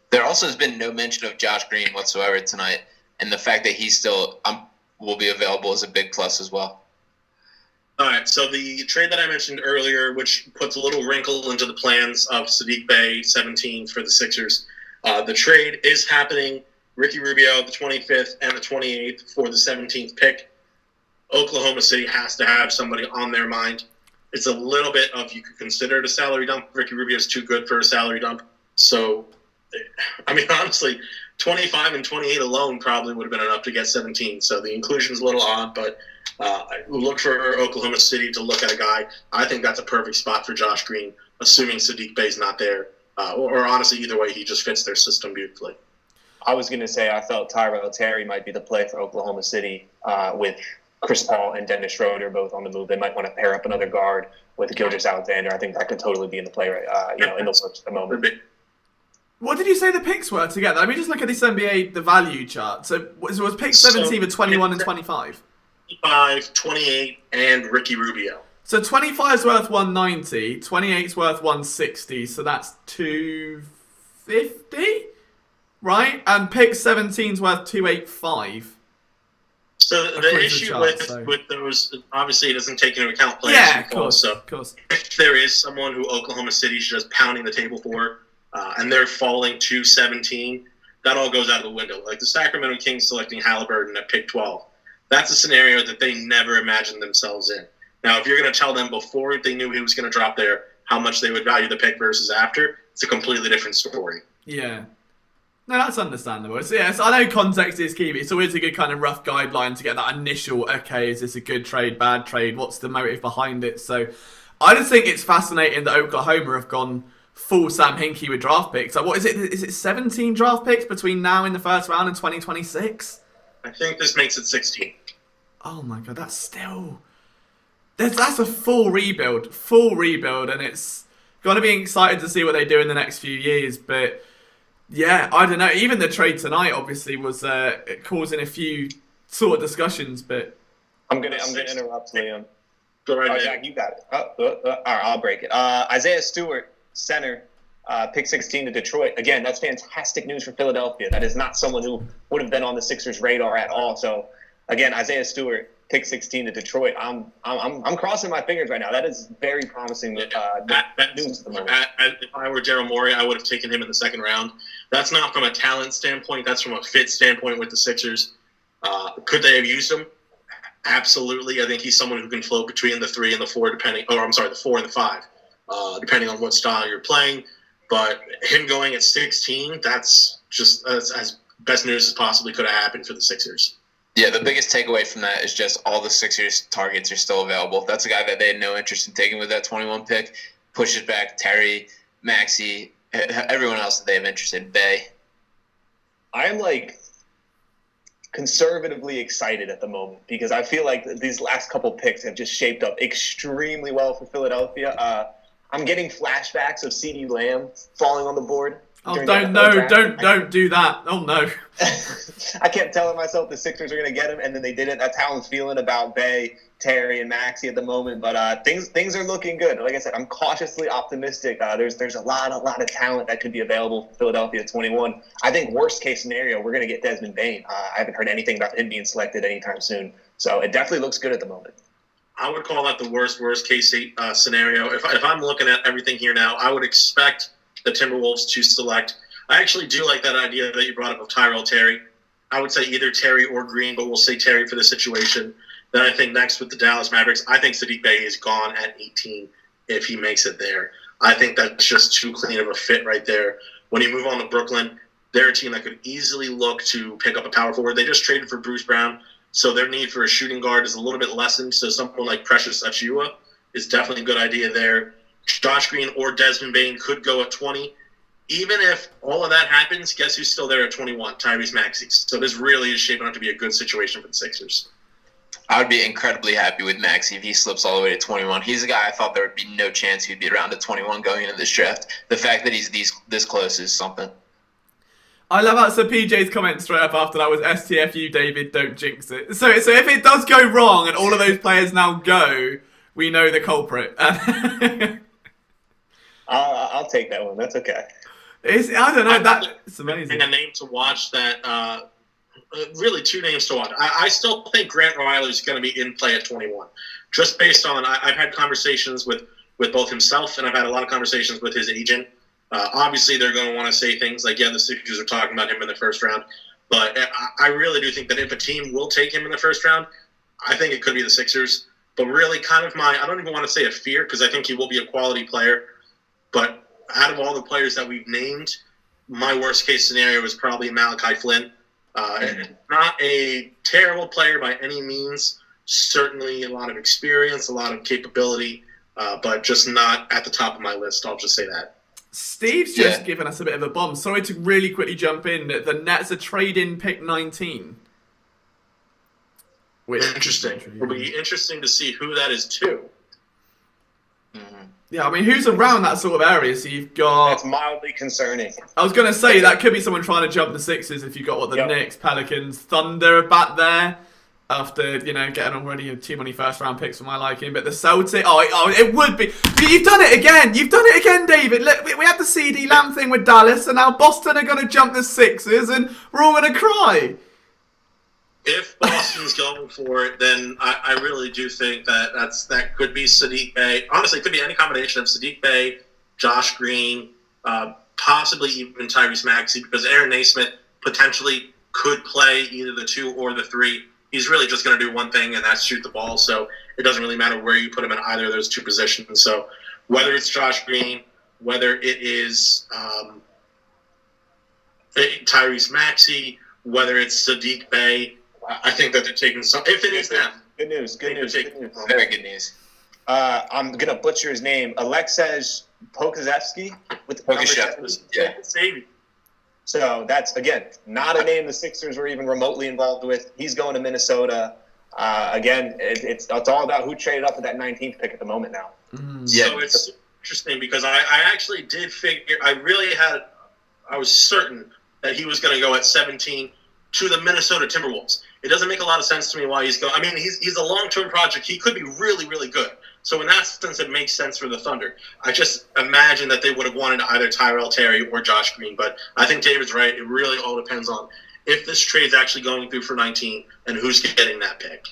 There also has been no mention of Josh Green whatsoever tonight, and the fact that he still will be available is a big plus as well. All right, so the trade that I mentioned earlier, which puts a little wrinkle into the plans of Saddiq Bey, 17 for the Sixers, the trade is happening. Ricky Rubio, the 25th and the 28th for the 17th pick. Oklahoma City has to have somebody on their mind. It's a little bit of, you could consider it a salary dump. Ricky Rubio is too good for a salary dump. So, I mean, honestly, 25 and 28 alone probably would have been enough to get 17. So the inclusion's a little odd, but look for Oklahoma City to look at a guy. I think that's a perfect spot for Josh Green, assuming Sadiq Bey's not there. Or honestly, either way, he just fits their system beautifully. I was going to say I felt Tyrell Terry might be the play for Oklahoma City with Chris Paul and Dennis Schroeder both on the move. They might want to pair up another guard with Gilgeous-Alexander. I think that could totally be in the play right, in the works at the moment. What did you say the picks were together? Let me just look at this NBA, the value chart. So was pick 17 with 21 and 25? 25, 28, and Ricky Rubio. So 25 is worth 190, 28 is worth 160, so that's 250, right? And pick 17 is worth 285. So the issue with those, obviously, it doesn't take into account players. Yeah, of course. If there is someone who Oklahoma City is just pounding the table for, and they're falling to 17, that all goes out of the window. Like the Sacramento Kings selecting Halliburton at pick 12. That's a scenario that they never imagined themselves in. Now, if you're going to tell them before they knew he was going to drop there how much they would value the pick versus after, it's a completely different story. Yeah. No, that's understandable. So, yeah, so I know context is key, but it's always a good kind of rough guideline to get that initial, okay, is this a good trade, bad trade? What's the motive behind it? So I just think it's fascinating that Oklahoma have gone full Sam Hinkie with draft picks. Like, what is it? Is it 17 draft picks between now and the first round in 2026? I think this makes it 16. Oh my God, that's still... That's a full rebuild, and it's going to be excited to see what they do in the next few years. But yeah, I don't know. Even the trade tonight obviously was causing a few sort of discussions. But I'm gonna interrupt, Liam. Go right ahead. Jack, you got it. All right, I'll break it. Isaiah Stewart, center, pick 16 to Detroit. Again, that's fantastic news for Philadelphia. That is not someone who would have been on the Sixers' radar at all. So again, Isaiah Stewart, pick 16 to Detroit. I'm crossing my fingers right now. That is very promising news at the moment. If I were Daryl Morey, I would have taken him in the second round. That's not from a talent standpoint. That's from a fit standpoint with the Sixers. Could they have used him? Absolutely. I think he's someone who can float between the 3 and the 4, the 4 and the 5, depending on what style you're playing. But him going at 16, that's just as best news as possibly could have happened for the Sixers. Yeah, the biggest takeaway from that is just all the Sixers targets are still available. That's a guy that they had no interest in taking with that 21 pick. Pushes back Terry, Maxey, everyone else that they have interest in. Bay. I am conservatively excited at the moment because I feel like these last couple picks have just shaped up extremely well for Philadelphia. I'm getting flashbacks of CeeDee Lamb falling on the board. Oh, don't do that. Oh, no. I kept telling myself the Sixers are going to get him, and then they didn't. That's how I'm feeling about Bay, Terry, and Maxey at the moment. But things are looking good. Like I said, I'm cautiously optimistic. There's a lot of talent that could be available for Philadelphia at 21. I think worst case scenario, we're going to get Desmond Bane. I haven't heard anything about him being selected anytime soon. So it definitely looks good at the moment. I would call that the worst case scenario. If I'm looking at everything here now, I would expect the Timberwolves to select. I actually do like that idea that you brought up of Tyrell Terry. I would say either Terry or Green, but we'll say Terry for the situation. Then I think next with the Dallas Mavericks, I think Sadiq Bey is gone at 18 if he makes it there. I think that's just too clean of a fit right there. When you move on to Brooklyn, they're a team that could easily look to pick up a power forward. They just traded for Bruce Brown, so their need for a shooting guard is a little bit lessened. So someone like Precious Achiuwa is definitely a good idea there. Josh Green or Desmond Bane could go at 20. Even if all of that happens, guess who's still there at 21? Tyrese Maxey. So this really is shaping up to be a good situation for the Sixers. I would be incredibly happy with Maxey if he slips all the way to 21. He's a guy I thought there would be no chance he'd be around to 21 going into this draft. The fact that he's this close is something. I love how so PJ's comment straight up after that was STFU, David, don't jinx it. So if it does go wrong and all of those players now go, we know the culprit. I'll take that one. That's okay. I don't know. It's amazing. And a name to watch that, really two names to watch. I still think Grant Riley is going to be in play at 21. Just based on, I've had conversations with both himself and I've had a lot of conversations with his agent. Obviously, they're going to want to say things like, yeah, the Sixers are talking about him in the first round. But I really do think that if a team will take him in the first round, I think it could be the Sixers. But really kind of I don't even want to say a fear because I think he will be a quality player. But out of all the players that we've named, my worst case scenario is probably Malachi Flynn. Not a terrible player by any means, Certainly a lot of experience, a lot of capability, but just not at the top of my list. I'll just say that. Steve's just given us a bit of a bomb. Sorry to really quickly jump in. The Nets are trading pick 19. Interesting. It'll be interesting to see who that is to. Yeah, I mean, who's around that sort of area? So you've got... That's mildly concerning. I was going to say, that could be someone trying to jump the Sixers if you've got, the Knicks, Pelicans, Thunder are back there after, getting already too many first-round picks for my liking. But the Celtics... Oh, it would be... You've done it again! You've done it again, David! Look, we had the CD Lamb thing with Dallas, and now Boston are going to jump the Sixers, and we're all going to cry. If Boston's going for it, then I really do think that could be Saddiq Bey. Honestly, it could be any combination of Saddiq Bey, Josh Green, possibly even Tyrese Maxey, because Aaron Naismith potentially could play either the 2 or the 3. He's really just going to do one thing, and that's shoot the ball. So it doesn't really matter where you put him in either of those 2 positions. So whether it's Josh Green, whether it is Tyrese Maxey, whether it's Saddiq Bey, I think that they're taking some. If it is them, good news. Very good news. I'm gonna butcher his name. Alexej Pokazevsky with the number 7. Yeah. So that's again not a name the Sixers were even remotely involved with. He's going to Minnesota. Again, it's all about who traded up at that 19th pick at the moment now. So it's interesting because I actually did figure. I was certain that he was going to go at 17 to the Minnesota Timberwolves. It doesn't make a lot of sense to me why he's going. I mean, he's a long-term project. He could be really, really good. So in that sense, it makes sense for the Thunder. I just imagine that they would have wanted either Tyrell Terry or Josh Green. But I think David's right. It really all depends on if this trade's actually going through for 19 and who's getting that pick.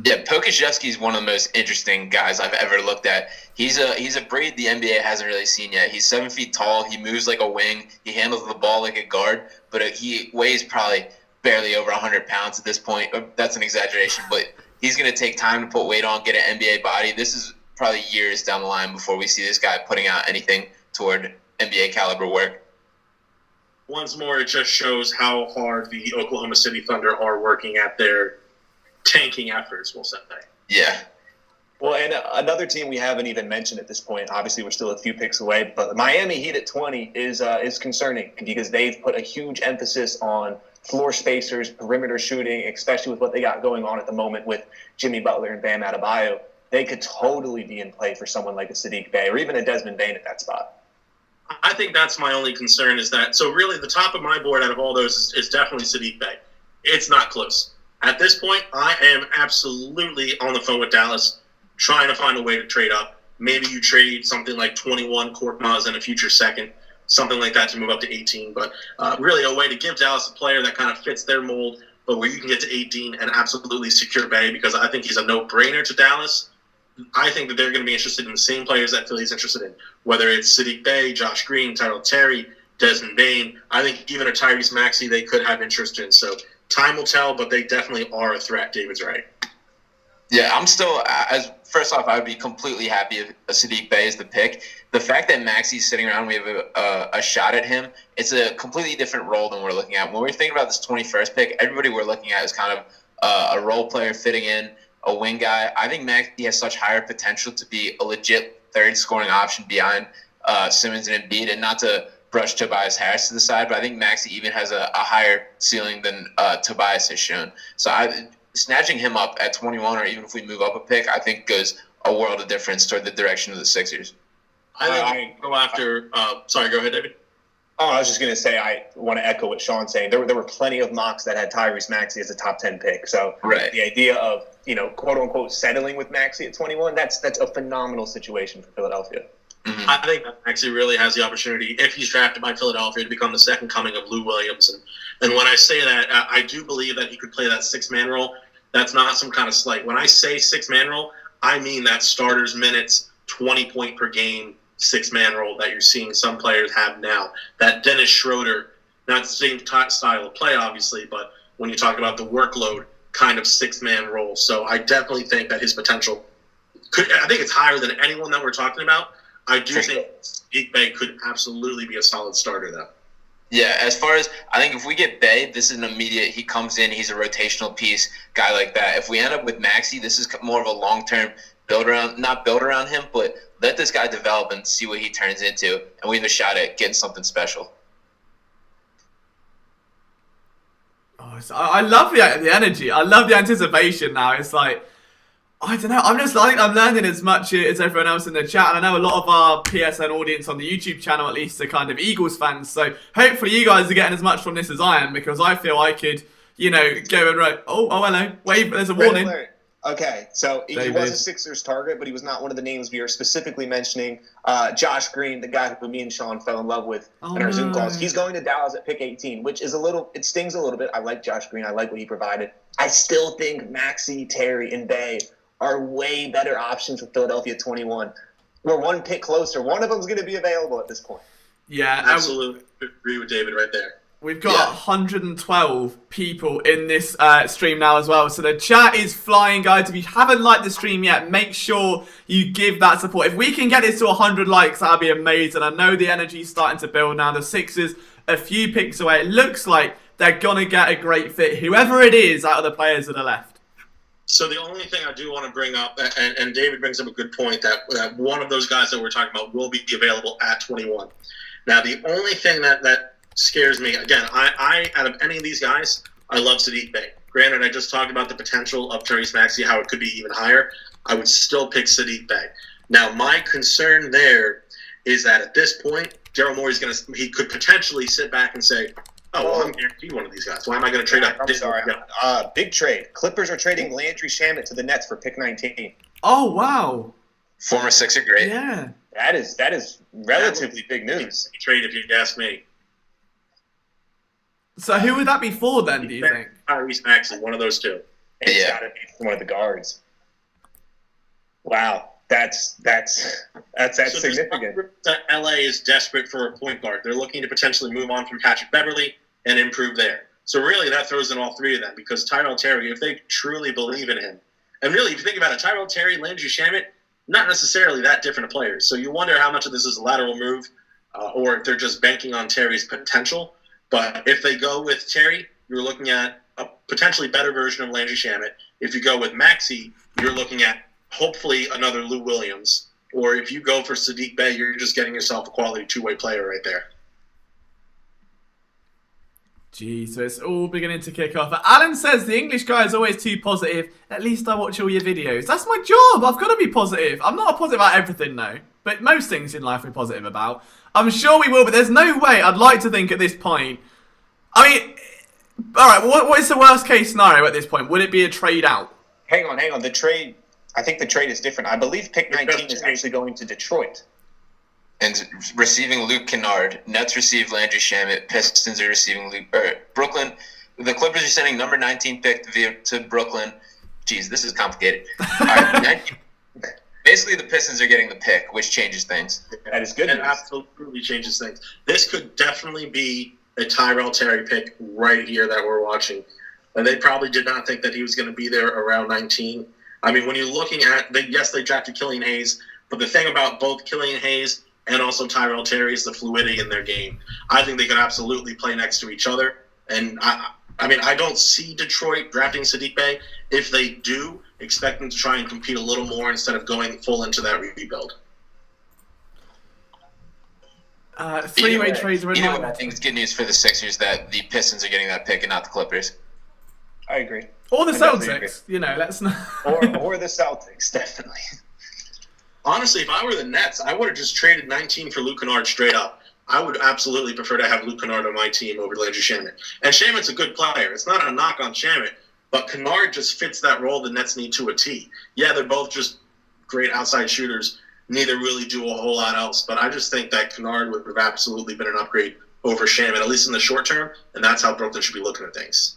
Yeah, Pokazevsky is one of the most interesting guys I've ever looked at. He's a breed the NBA hasn't really seen yet. He's 7 feet tall. He moves like a wing. He handles the ball like a guard. But he weighs probably barely over 100 pounds at this point. That's an exaggeration, but he's going to take time to put weight on, get an NBA body. This is probably years down the line before we see this guy putting out anything toward NBA caliber work. Once more, it just shows how hard the Oklahoma City Thunder are working at their tanking efforts, we'll say. Yeah. Well, and another team we haven't even mentioned at this point, obviously we're still a few picks away, but Miami Heat at 20 is concerning because they've put a huge emphasis on floor spacers, perimeter shooting, especially with what they got going on at the moment with Jimmy Butler and Bam Adebayo. They could totally be in play for someone like a Saddiq Bey or even a Desmond Bane at that spot. I think that's my only concern is that, so really the top of my board out of all those is definitely Saddiq Bey. It's not close. At this point, I am absolutely on the phone with Dallas trying to find a way to trade up. Maybe you trade something like 21 Korkmaz and a future second, something like that to move up to 18. But really a way to give Dallas a player that kind of fits their mold, but where you can get to 18 and absolutely secure Bey because I think he's a no-brainer to Dallas. I think that they're going to be interested in the same players that Philly's interested in, whether it's Saddiq Bey, Josh Green, Tyrell Terry, Desmond Bane. I think even a Tyrese Maxey they could have interest in. So time will tell, but they definitely are a threat. David's right. Yeah, I'm still, first off, I would be completely happy if Saddiq Bey is the pick. The fact that Maxey's sitting around, we have a shot at him, it's a completely different role than we're looking at. When we're thinking about this 21st pick, everybody we're looking at is kind of a role player fitting in, a wing guy. I think Maxey has such higher potential to be a legit third scoring option behind Simmons and Embiid, and not to brush Tobias Harris to the side, but I think Maxey even has a higher ceiling than Tobias has shown. So snatching him up at 21, or even if we move up a pick, I think goes a world of difference toward the direction of the Sixers. I think go after. Sorry, go ahead, David. Oh, I was just going to say, I want to echo what Sean's saying. There were plenty of mocks that had Tyrese Maxey as a top 10 pick. So right. The idea of, quote unquote, settling with Maxey at 21, that's a phenomenal situation for Philadelphia. Mm-hmm. I think that Maxey really has the opportunity, if he's drafted by Philadelphia, to become the second coming of Lou Williams. And when I say that, I do believe that he could play that six-man role. That's not some kind of slight. When I say six-man role, I mean that starters minutes, 20 point per game, six-man role that you're seeing some players have now. That Dennis Schroeder, not the same style of play, obviously, but when you talk about the workload, kind of six-man role. So I definitely think that his potential I think it's higher than anyone that we're talking about. I do think Saddiq Bey could absolutely be a solid starter, though. Yeah, as far as I think if we get Bay, this is an immediate. He comes in, he's a rotational piece, guy like that. If we end up with Maxey, this is more of a long-term not build around him, but let this guy develop and see what he turns into, and we have a shot at getting something special. Oh, I love the energy. I love the anticipation now. It's like, I don't know. I think I'm learning as much as everyone else in the chat. And I know a lot of our PSN audience on the YouTube channel, at least, are kind of Eagles fans. So hopefully you guys are getting as much from this as I am, because I feel I could, go and write, oh, hello. Wave, there's a warning. Okay, so he was a Sixers target, but he was not one of the names we are specifically mentioning. Josh Green, the guy who me and Sean fell in love with in our Zoom calls. He's going to Dallas at pick 18, which is it stings a little bit. I like Josh Green. I like what he provided. I still think Maxey, Terry, and Bay are way better options for Philadelphia at 21. We're one pick closer. One of them is going to be available at this point. Yeah, absolutely. Agree with David right there. We've got 112 people in this stream now as well. So the chat is flying, guys. If you haven't liked the stream yet, make sure you give that support. If we can get this to 100 likes, that'd be amazing. I know the energy's starting to build now. The Sixers a few picks away. It looks like they're going to get a great fit, whoever it is out of the players that are left. So the only thing I do want to bring up, and David brings up a good point, that one of those guys that we're talking about will be available at 21. Now, the only thing that scares me, again, I out of any of these guys, I love Saddiq Bey. Granted, I just talked about the potential of Tyrese Maxey, how it could be even higher. I would still pick Saddiq Bey. Now, my concern there is that at this point, Daryl Morey's he could potentially sit back and say, oh, well, I'm guaranteed one of these guys. Why am I going to trade up? I'm sorry. Big trade. Clippers are trading Landry Shamet to the Nets for pick 19. Oh, wow. Former Sixer great. Yeah. That is relatively big news. Trade if you ask me. So who would that be for then, do you think? Tyrese Maxey, one of those two. It's got to be one of the guards. Wow. That's significant. That LA is desperate for a point guard. They're looking to potentially move on from Patrick Beverly and improve there. So really, that throws in all three of them, because Tyrell Terry, if they truly believe in him, and really, if you think about it, Tyrell Terry, Landry Shamet, not necessarily that different of players. So you wonder how much of this is a lateral move, or if they're just banking on Terry's potential. But if they go with Terry, you're looking at a potentially better version of Landry Shamet. If you go with Maxey, you're looking at hopefully another Lou Williams. Or if you go for Saddiq Bey, you're just getting yourself a quality two-way player right there. Geez, so it's all beginning to kick off. Alan says the English guy is always too positive. At least I watch all your videos. That's my job. I've got to be positive. I'm not positive about everything, though. But most things in life we're positive about. I'm sure we will, but there's no way I'd like to think at this point. I mean, all right, what is the worst case scenario at this point? Would it be a trade out? Hang on. The trade, I think the trade is different. I believe pick 19 is actually going to Detroit. And receiving Luke Kennard. Nets receive Landry Shamet. Pistons are receiving Brooklyn. The Clippers are sending number 19 pick to Brooklyn. Jeez, this is complicated. All right, basically, the Pistons are getting the pick, which changes things. That is good. It absolutely changes things. This could definitely be a Tyrell Terry pick right here that we're watching. And they probably did not think that he was going to be there around 19. I mean, when you're looking at, yes, they drafted Killian Hayes, but the thing about both Killian Hayes and also Tyrell Terry is the fluidity in their game. I think they could absolutely play next to each other. And I don't see Detroit drafting Saddiq Bey. If they do, expect them to try and compete a little more instead of going full into that rebuild. Three-way trades are in line. I think it's good news for the Sixers that the Pistons are getting that pick and not the Clippers. I agree. Or the Celtics, let's not. or the Celtics, definitely. Honestly, if I were the Nets, I would have just traded 19 for Luke Kennard straight up. I would absolutely prefer to have Luke Kennard on my team over Landry Shamet. And Shamet's a good player. It's not a knock on Shamet, but Kennard just fits that role the Nets need to a T. Yeah, they're both just great outside shooters. Neither really do a whole lot else. But I just think that Kennard would have absolutely been an upgrade over Shamet, at least in the short term, and that's how Brooklyn should be looking at things.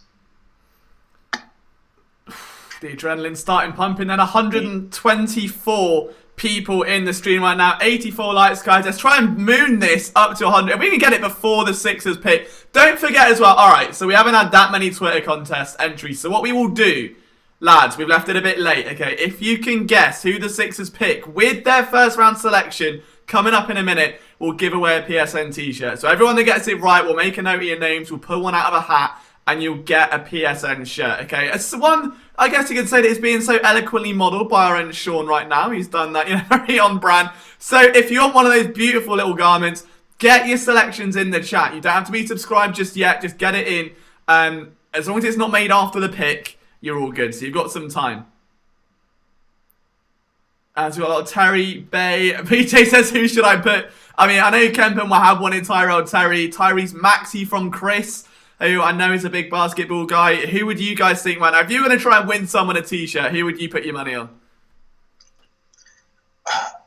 The adrenaline starting pumping. Then 124 people in the stream right now. 84 likes, guys. Let's try and moon this up to 100. If we can get it before the Sixers pick. Don't forget as well. All right, so we haven't had that many Twitter contest entries. So what we will do, lads, we've left it a bit late. Okay, if you can guess who the Sixers pick with their first round selection coming up in a minute, we'll give away a PSN t-shirt. So everyone that gets it right, we'll make a note of your names, we'll pull one out of a hat, and you'll get a PSN shirt, okay? It's one, I guess you could say that it's being so eloquently modelled by our own Sean right now. He's done that, very on brand. So if you want one of those beautiful little garments, get your selections in the chat. You don't have to be subscribed just yet. Just get it in. As long as it's not made after the pick, you're all good. So you've got some time. As we've got a lot of Terry, Bay. PJ says, who should I put? I mean, I know Kempen will have one in Tyrell Terry. Tyrese Maxey from Chris, who I know is a big basketball guy. Who would you guys think, man? If you were going to try and win someone a t-shirt, who would you put your money on?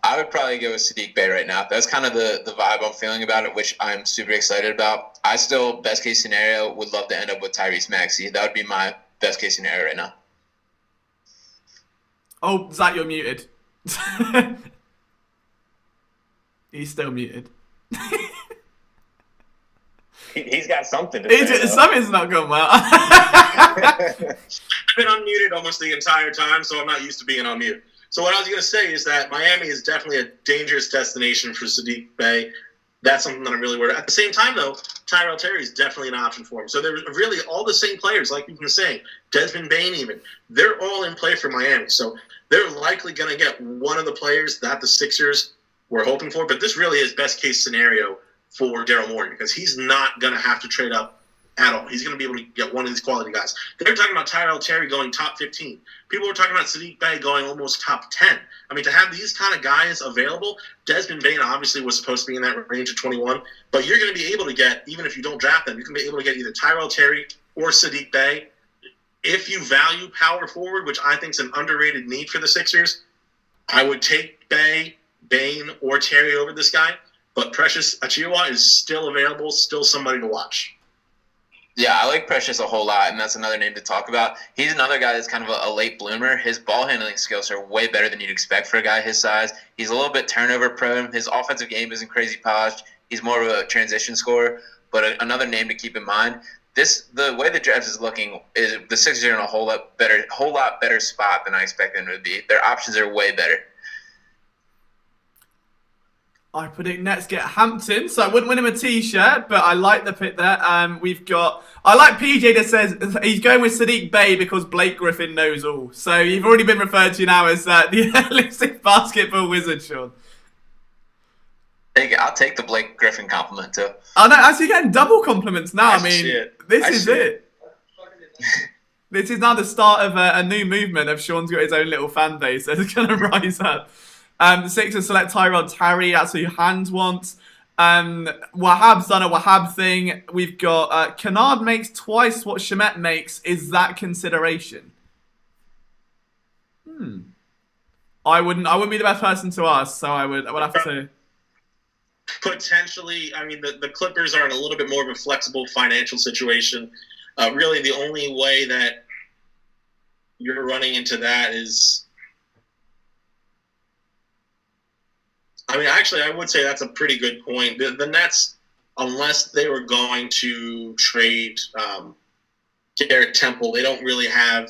I would probably go with Sadiq Bey right now. That's kind of the vibe I'm feeling about it, which I'm super excited about. I still, best case scenario, would love to end up with Tyrese Maxey. That would be my best case scenario right now. Oh, Zach, you're muted. He's still muted. He's got something to say. Something's not going well. I've been unmuted almost the entire time, so I'm not used to being on mute. So what I was going to say is that Miami is definitely a dangerous destination for Sadiq Bey. That's something that I'm really worried about. At the same time, though, Tyrell Terry is definitely an option for him. So they're really all the same players, like you've been saying. Desmond Bane even. They're all in play for Miami. So they're likely going to get one of the players that the Sixers were hoping for. But this really is best-case scenario for Daryl Morey because he's not going to have to trade up at all. He's going to be able to get one of these quality guys. They're talking about Tyrell Terry going top 15. People were talking about Sadiq Bey going almost top 10. I mean, to have these kind of guys available, Desmond Bane obviously was supposed to be in that range of 21, but you're going to be able to get, even if you don't draft them, you can be able to get either Tyrell Terry or Sadiq Bey. If you value power forward, which I think is an underrated need for the Sixers, I would take Bey, Bane, or Terry over this guy, but Precious Achiuwa is still available, still somebody to watch. Yeah, I like Precious a whole lot, and that's another name to talk about. He's another guy that's kind of a late bloomer. His ball handling skills are way better than you'd expect for a guy his size. He's a little bit turnover prone. His offensive game isn't crazy polished. He's more of a transition scorer. But another name to keep in mind, the way the draft is looking is the Sixers are in a whole lot better spot than I expect them to be. Their options are way better. I predict Nets get Hampton, so I wouldn't win him a t-shirt, but I like the pick there. I like PJ that says he's going with Sadiq Bey because Blake Griffin knows all. So you've already been referred to now as the elusive basketball wizard, Sean. I'll take the Blake Griffin compliment too. I know, actually getting double compliments now. I mean, this is it. This is now the start of a new movement of Sean's got his own little fan base that's going to rise up. The Sixers select Tyrell Terry. That's who Hand wants. Wahab's done a Wahab thing. We've got Kennard makes twice what Shamet makes. Is that consideration? I wouldn't be the best person to ask, so I would have to. Potentially, I mean, the Clippers are in a little bit more of a flexible financial situation. Really, the only way that you're running into that is. I mean, actually, I would say that's a pretty good point. The Nets, unless they were going to trade Garrett Temple, they don't really have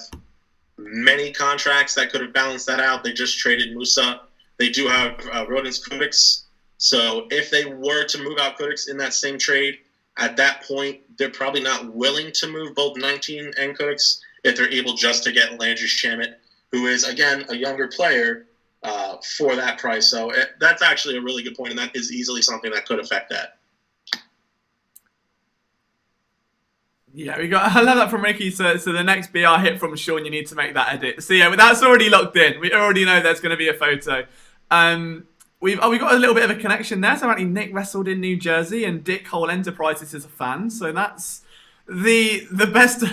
many contracts that could have balanced that out. They just traded Musa. They do have Rodins Kudix. So if they were to move out Kudix in that same trade, at that point, they're probably not willing to move both 19 and Kudix if they're able just to get Landry Shamet, who is, again, a younger player, for that price. So that's actually a really good point, and that is easily something that could affect that. Yeah, I love that from Ricky. So the next BR hit from Sean, you need to make that edit. So yeah, but that's already locked in. We already know there's going to be a photo. We've got a little bit of a connection there. So apparently Nick wrestled in New Jersey, and Dick Hole Enterprises is a fan. So that's the best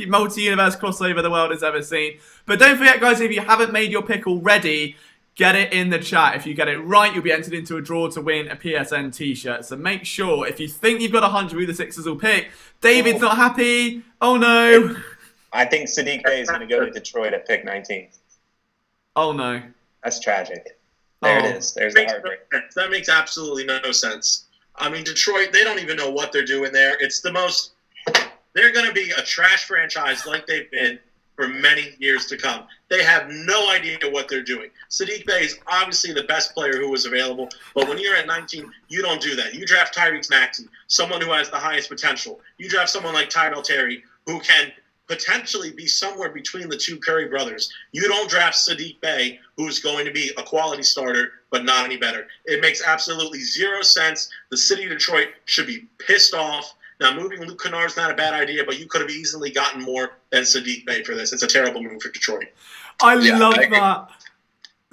multi-universe crossover the world has ever seen. But don't forget, guys, if you haven't made your pick already, get it in the chat. If you get it right, you'll be entered into a draw to win a PSN t-shirt. So make sure, if you think you've got a hunch who the Sixers will pick, David's not happy. Oh no. I think Sadiq Bey is going to go to Detroit at pick 19. Oh no. That's tragic. There it is. There's the heartbreak. That makes absolutely no sense. I mean, Detroit, they don't even know what they're doing there. It's the most... They're going to be a trash franchise like they've been for many years to come. They have no idea what they're doing. Sadiq Bey is obviously the best player who was available, but when you're at 19, you don't do that. You draft Tyrese Maxey, someone who has the highest potential. You draft someone like Tyrell Terry, who can potentially be somewhere between the two Curry brothers. You don't draft Sadiq Bey, who's going to be a quality starter, but not any better. It makes absolutely zero sense. The city of Detroit should be pissed off. Now, moving Luke Kennard's not a bad idea, but you could have easily gotten more than Sadiq Bey for this. It's a terrible move for Detroit. I love that.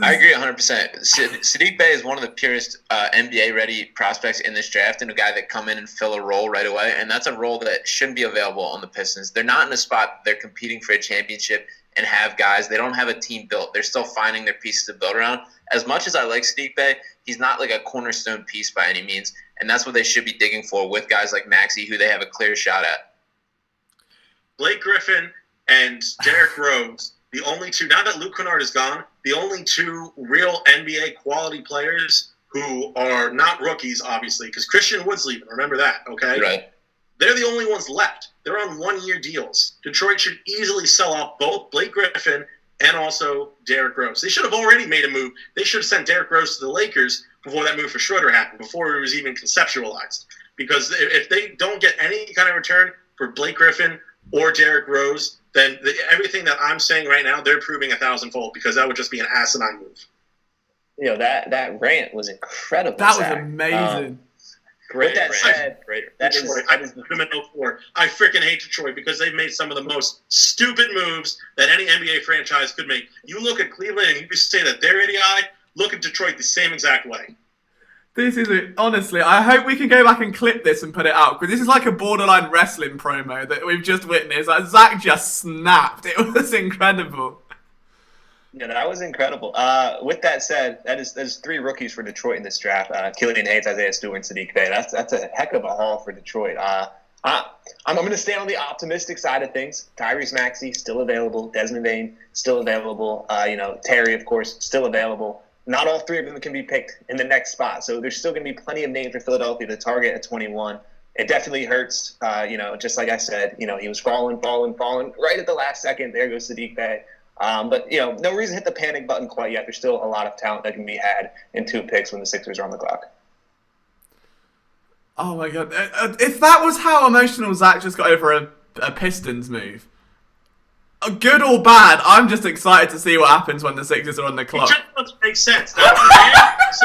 I agree 100%. Sadiq Bey is one of the purest NBA-ready prospects in this draft, and a guy that come in and fill a role right away, and that's a role that shouldn't be available on the Pistons. They're not in a spot they're competing for a championship and have guys. They don't have a team built. They're still finding their pieces to build around. As much as I like Sadiq Bey, he's not like a cornerstone piece by any means, and that's what they should be digging for with guys like Maxey, who they have a clear shot at. Blake Griffin and Derrick Rose, the only two, now that Luke Kennard is gone, the only two real NBA quality players who are not rookies, obviously, because Christian Wood's leaving. Remember that, okay? Right. They're the only ones left. They're on one-year deals. Detroit should easily sell off both Blake Griffin and also Derrick Rose. They should have already made a move. They should have sent Derrick Rose to the Lakers before that move for Schroeder happened, before it was even conceptualized. Because if they don't get any kind of return for Blake Griffin or Derrick Rose, then everything that I'm saying right now, they're proving 1,000-fold, because that would just be an asinine move. You know, that rant was incredible. That was Zach. amazing. With that said, that Detroit, is I freaking hate Detroit because they've made some of the most stupid moves that any NBA franchise could make. You look at Cleveland and you just say that they're idiotic. Look at Detroit the same exact way. This is it. Honestly, I hope we can go back and clip this and put it out, because this is like a borderline wrestling promo that we've just witnessed. Like, Zach just snapped. It was incredible. Yeah, that was incredible. With that said, there's three rookies for Detroit in this draft. Killian Hayes, Isaiah Stewart, and Sadiq Bey. That's a heck of a haul for Detroit. I'm going to stay on the optimistic side of things. Tyrese Maxey, still available. Desmond Bane, still available. Terry, of course, still available. Not all three of them can be picked in the next spot. So there's still going to be plenty of names for Philadelphia to target at 21. It definitely hurts. Just like I said, he was falling right at the last second. There goes Sadiq Bey. But no reason to hit the panic button quite yet. There's still a lot of talent that can be had in 2 picks when the Sixers are on the clock. Oh my god! If that was how emotional Zach just got over a Pistons move, good or bad, I'm just excited to see what happens when the Sixers are on the clock. It just doesn't make sense. I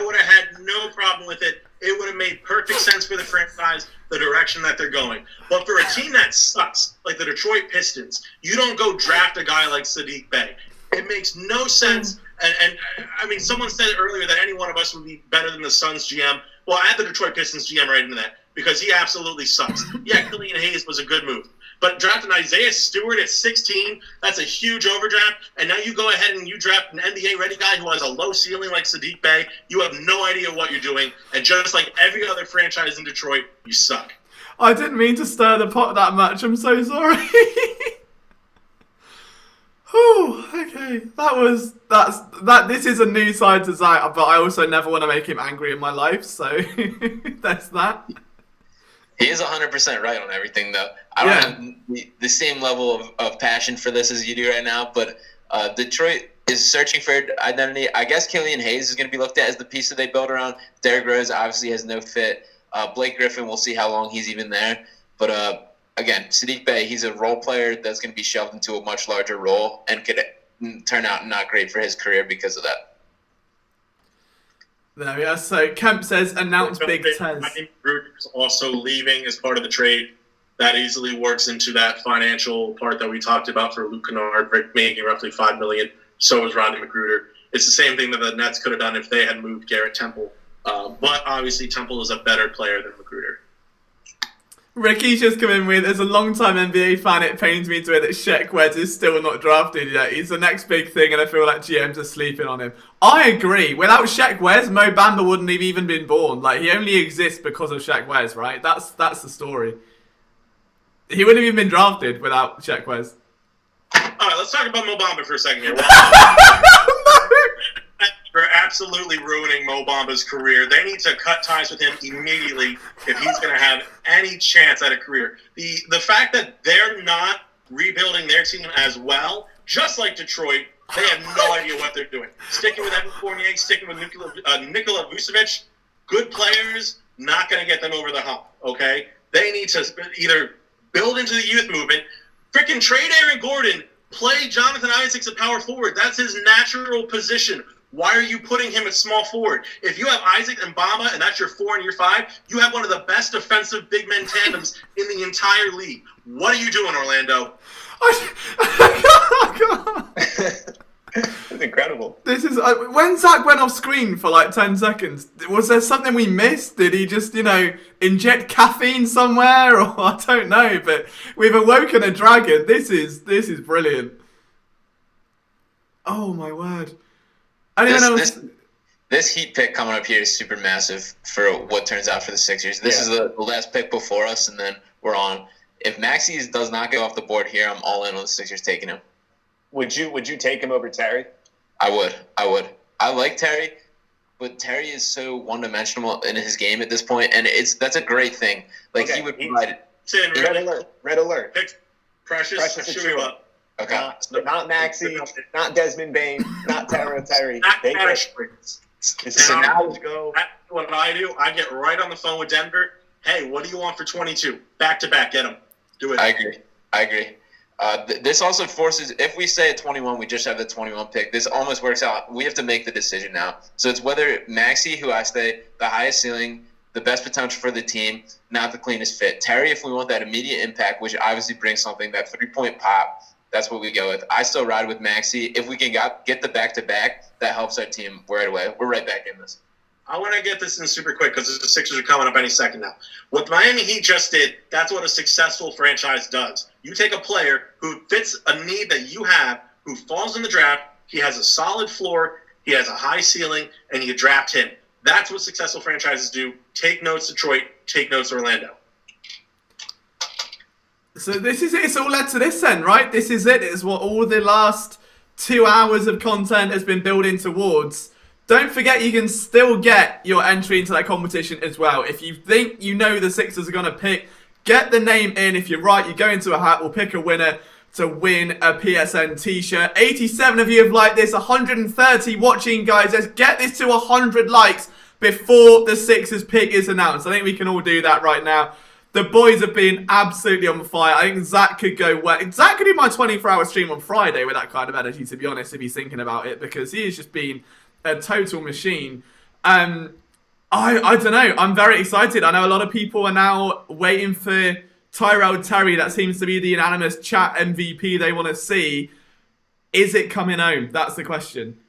would have had no problem with it. It would have made perfect sense for the franchise, the direction that they're going. But for a team that sucks, like the Detroit Pistons, you don't go draft a guy like Sadiq Bey. It makes no sense. And I mean, someone said earlier that any one of us would be better than the Suns GM. Well, I had the Detroit Pistons GM right into that, because he absolutely sucks. Yeah, Killian Hayes was a good move. But drafting Isaiah Stewart at 16, that's a huge overdraft. And now you go ahead and you draft an NBA-ready guy who has a low ceiling like Sadiq Bey. You have no idea what you're doing. And just like every other franchise in Detroit, you suck. I didn't mean to stir the pot that much. I'm so sorry. Whew, okay. This is a new side to Zach, but I also never want to make him angry in my life, so that's that. He is 100% right on everything, though. I don't have the same level of passion for this as you do right now, but Detroit is searching for identity. I guess Killian Hayes is going to be looked at as the piece that they build around. Derrick Rose obviously has no fit. Blake Griffin, we'll see how long he's even there. But again, Sadiq Bey, he's a role player that's going to be shoved into a much larger role and could turn out not great for his career because of that. There we are. So Kemp says, announce Big Tez. I think Gruder's also leaving as part of the trade. That easily works into that financial part that we talked about for Luke Kennard, making roughly $5 million. So is Rodney McGruder. It's the same thing that the Nets could have done if they had moved Garrett Temple. But obviously Temple is a better player than McGruder. Ricky's just come in with, as a long-time NBA fan, it pains me to hear that Shaq Wes is still not drafted yet. He's the next big thing, and I feel like GMs are sleeping on him. I agree. Without Shaq Wes, Mo Bamba wouldn't have even been born. Like, he only exists because of Shaq Wes, right? That's the story. He wouldn't have even been drafted without Shaq Wes. All right, let's talk about Mo Bamba for a second here. They're absolutely ruining Mo Bamba's career. They need to cut ties with him immediately if he's going to have any chance at a career. The fact that they're not rebuilding their team as well, just like Detroit. They have no idea what they're doing. Sticking with Evan Fournier, sticking with Nikola Vucevic, good players, not going to get them over the hump, okay? They need to either build into the youth movement, freaking trade Aaron Gordon, play Jonathan Isaacs at power forward. That's his natural position. Why are you putting him at small forward? If you have Isaac and Bamba and that's your 4 and your 5, you have one of the best defensive big men tandems in the entire league. What are you doing, Orlando? It's incredible. This is when Zach went off screen for like 10 seconds. Was there something we missed? Did he just, inject caffeine somewhere, or I don't know? But we've awoken a dragon. This is brilliant. Oh my word! This Heat pick coming up here is super massive for what turns out for the Sixers. This is the last pick before us, and then we're on. If Maxey does not go off the board here, I'm all in on the Sixers taking him. Would you take him over Terry? I would. I like Terry, but Terry is so one-dimensional in his game at this point, and that's a great thing. Like, he would provide it. Red alert. Pick Precious Achiuwa. Okay. Not Maxey, not Desmond Bain, not Terry. So now let's go. What I do, I get right on the phone with Denver. Hey, what do you want for 22? Back-to-back, get him. Do it. I agree. This also forces, if we say at 21, we just have the 21 pick, this almost works out. We have to make the decision now. So it's whether Maxey, who I say the highest ceiling, the best potential for the team, not the cleanest fit. Terry, if we want that immediate impact, which obviously brings something, that 3-point pop, that's what we go with. I still ride with Maxey. If we can get the back-to-back, that helps our team right away. We're right back in this. I want to get this in super quick because the Sixers are coming up any second now. What Miami Heat just did, that's what a successful franchise does. You take a player who fits a need that you have, who falls in the draft, he has a solid floor, he has a high ceiling, and you draft him. That's what successful franchises do. Take notes, Detroit. Take notes, Orlando. So this is it. It's all led to this then, right? This is it. It's what all the last 2 hours of content has been building towards. Don't forget, you can still get your entry into that competition as well. If you think the Sixers are going to pick, get the name in. If you're right, you go into a hat. We'll pick a winner to win a PSN t-shirt. 87 of you have liked this. 130 watching, guys. Let's get this to 100 likes before the Sixers pick is announced. I think we can all do that right now. The boys have been absolutely on fire. I think Zach could go well. Zach could do my 24-hour stream on Friday with that kind of energy, to be honest, if he's thinking about it, because he has just been a total machine. I don't know. I'm very excited. I know a lot of people are now waiting for Tyrell Terry. That seems to be the unanimous chat MVP they want to see. Is it coming home? That's the question.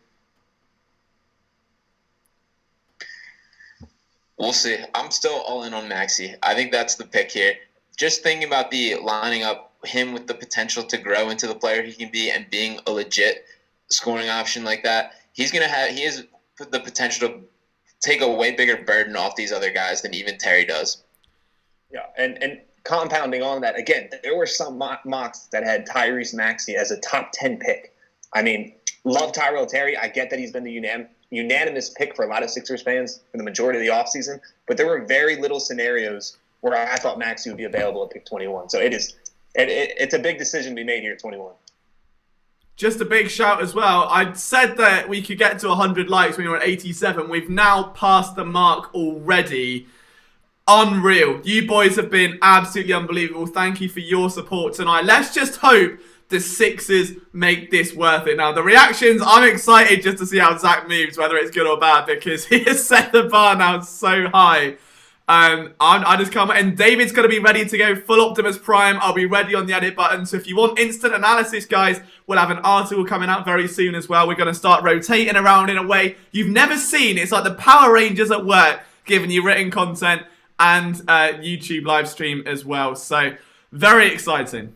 We'll see. I'm still all in on Maxey. I think that's the pick here. Just thinking about the lining up him with the potential to grow into the player he can be and being a legit scoring option like that. He has the potential to take a way bigger burden off these other guys than even Terry does. Yeah, and compounding on that, again, there were some mocks that had Tyrese Maxey as a top 10 pick. I mean, love Tyrell Terry. I get that he's been the unanimous pick for a lot of Sixers fans for the majority of the offseason, but there were very little scenarios where I thought Maxey would be available at pick 21. So it's a big decision to be made here at 21. Just a big shout as well. I said that we could get to 100 likes when we were at 87. We've now passed the mark already. Unreal. You boys have been absolutely unbelievable. Thank you for your support tonight. Let's just hope the Sixers make this worth it. Now, the reactions, I'm excited just to see how Zach moves, whether it's good or bad, because he has set the bar now so high. I just can't wait. And David's going to be ready to go full Optimus Prime. I'll be ready on the edit button. So if you want instant analysis, guys, we'll have an article coming out very soon as well. We're going to start rotating around in a way you've never seen. It's like the Power Rangers at work, giving you written content and YouTube live stream as well. So very exciting.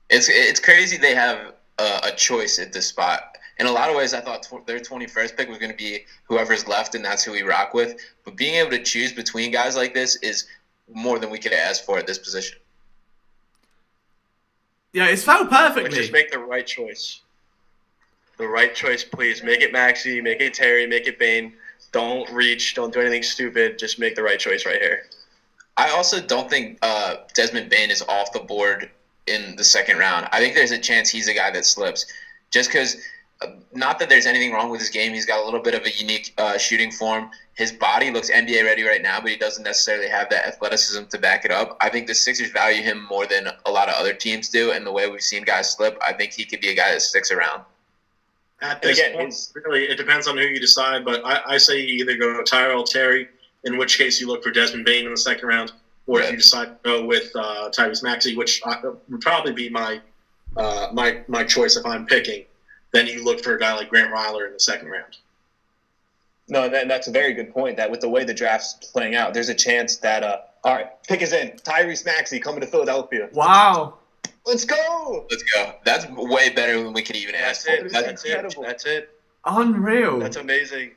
It's crazy they have a choice at this spot. In a lot of ways, I thought their 21st pick was going to be whoever's left, and that's who we rock with. But being able to choose between guys like this is more than we could ask for at this position. Yeah, it's felt perfectly. Just make the right choice. The right choice, please. Make it Maxey, make it Terry, make it Bane. Don't reach. Don't do anything stupid. Just make the right choice right here. I also don't think Desmond Bane is off the board in the second round. I think there's a chance he's a guy that slips, just because. Not that there's anything wrong with his game. He's got a little bit of a unique shooting form. His body looks NBA ready right now, but he doesn't necessarily have that athleticism to back it up. I think the Sixers value him more than a lot of other teams do, and the way we've seen guys slip, I think he could be a guy that sticks around. At this point, really, it depends on who you decide, but I say you either go Tyrell Terry, in which case you look for Desmond Bane in the second round, or if you decide to go with Tyrese Maxey, which would probably be my choice if I'm picking, then you look for a guy like Grant Ryler in the second round. No, that's a very good point, that with the way the draft's playing out, there's a chance that, all right, pick is in. Tyrese Maxey coming to Philadelphia. Wow. Let's go. Let's go. That's way better than we could even ask for. That's it. Unreal. That's amazing.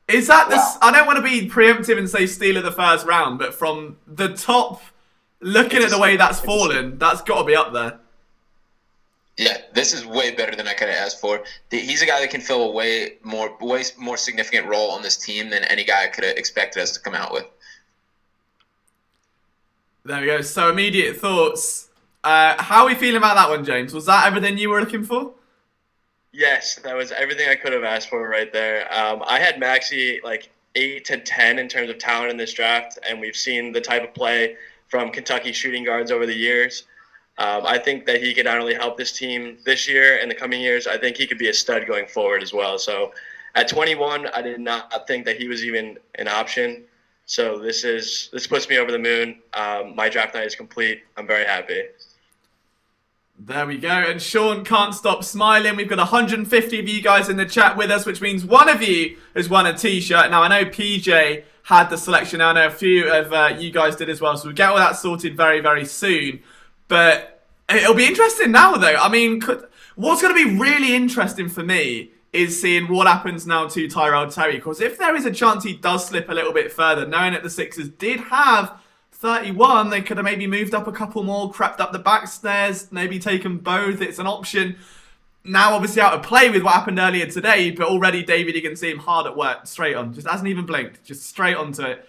Is that this? I don't want to be preemptive and say steal of the first round, but from the top, looking at the way that's fallen, that's got to be up there. Yeah, this is way better than I could have asked for. He's a guy that can fill a way more significant role on this team than any guy I could have expected us to come out with. There we go. So immediate thoughts. How are we feeling about that one, James? Was that everything you were looking for? Yes, that was everything I could have asked for right there. I had Maxey like 8 to 10 in terms of talent in this draft, and we've seen the type of play from Kentucky shooting guards over the years. I think that he could not only help this team this year and the coming years, I think he could be a stud going forward as well. So at 21, I did not think that he was even an option. So this puts me over the moon. My draft night is complete. I'm very happy. There we go. And Sean can't stop smiling. We've got 150 of you guys in the chat with us, which means one of you has won a t-shirt. Now, I know PJ had the selection. I know a few of you guys did as well. So we'll get all that sorted very, very soon. But it'll be interesting now, though. I mean, what's going to be really interesting for me is seeing what happens now to Tyrell Terry. Because if there is a chance he does slip a little bit further, knowing that the Sixers did have 31, they could have maybe moved up a couple more, crept up the back stairs, maybe taken both. It's an option. Now, obviously, out of play with what happened earlier today, but already David, you can see him hard at work, straight on. Just hasn't even blinked, just straight onto it.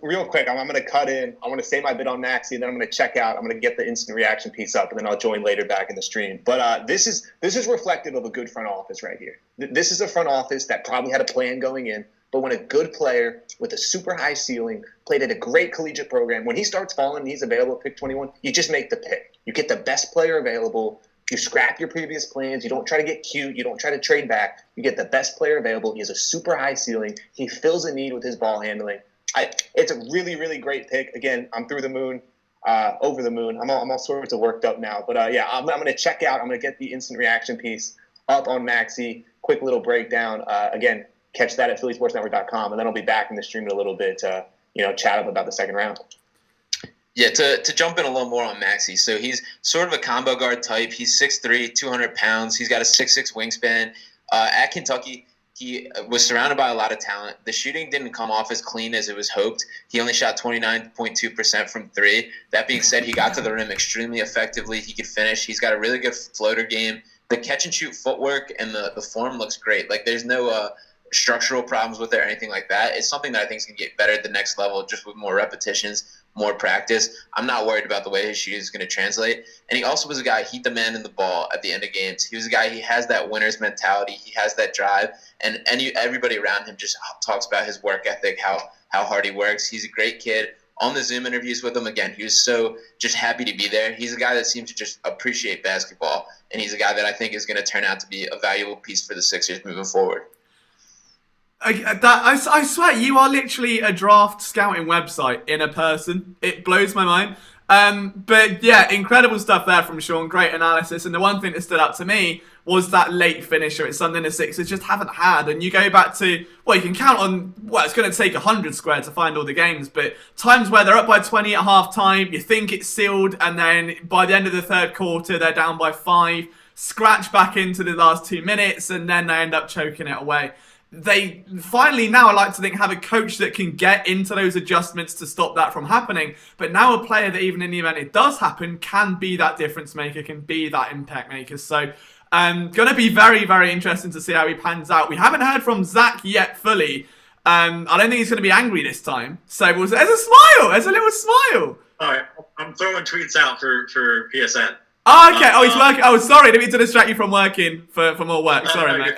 Real quick, I'm going to cut in. I want to say my bit on Maxey, and then I'm going to check out. I'm going to get the instant reaction piece up, and then I'll join later back in the stream. But this is reflective of a good front office right here. This is a front office that probably had a plan going in, but when a good player with a super high ceiling played at a great collegiate program, when he starts falling and he's available at pick 21, you just make the pick. You get the best player available. You scrap your previous plans. You don't try to get cute. You don't try to trade back. You get the best player available. He has a super high ceiling. He fills a need with his ball handling. It's a really, really great pick. Again, I'm through the moon, over the moon. I'm all sorts of worked up now. But yeah, I'm going to check out. I'm going to get the instant reaction piece up on Maxey. Quick little breakdown. Again, catch that at phillysportsnetwork.com, and then I'll be back in the stream in a little bit to chat up about the second round. Yeah, to jump in a little more on Maxey. So he's sort of a combo guard type. He's 6'3", 200 pounds. He's got a 6'6" wingspan. At Kentucky, he was surrounded by a lot of talent. The shooting didn't come off as clean as it was hoped. He only shot 29.2% from three. That being said, he got to the rim extremely effectively. He could finish. He's got a really good floater game. The catch-and-shoot footwork and the form looks great. Like, there's no structural problems with it or anything like that. It's something that I think is going to get better at the next level just with more repetitions, more practice. I'm not worried about the way his shooting is going to translate. And he also was a guy, he demanded the ball at the end of games. He was a guy, he has that winner's mentality. He has that drive. And everybody around him just talks about his work ethic, how hard he works. He's a great kid. On the Zoom interviews with him, again, he was so just happy to be there. He's a guy that seems to just appreciate basketball. And he's a guy that I think is going to turn out to be a valuable piece for the Sixers moving forward. I swear, you are literally a draft scouting website in a person. It blows my mind. But yeah, incredible stuff there from Sean. Great analysis. And the one thing that stood out to me was that late finisher. It's something the Sixers just haven't had. And you go back to, well, you can count on, well, it's going to take 100 square to find all the games. But times where they're up by 20 at half time, you think it's sealed. And then by the end of the third quarter, they're down by 5. Scratch back into the last 2 minutes. And then they end up choking it away. They finally now, I like to think, have a coach that can get into those adjustments to stop that from happening. But now a player that even in the event it does happen can be that difference maker, can be that impact maker. So going to be very, very interesting to see how he pans out. We haven't heard from Zach yet fully. I don't think he's going to be angry this time. So there's a smile. There's a little smile. All right, I'm throwing tweets out for PSN. Oh, okay. He's working. Oh, sorry. Didn't mean to distract you from working for more work. Sorry, mate.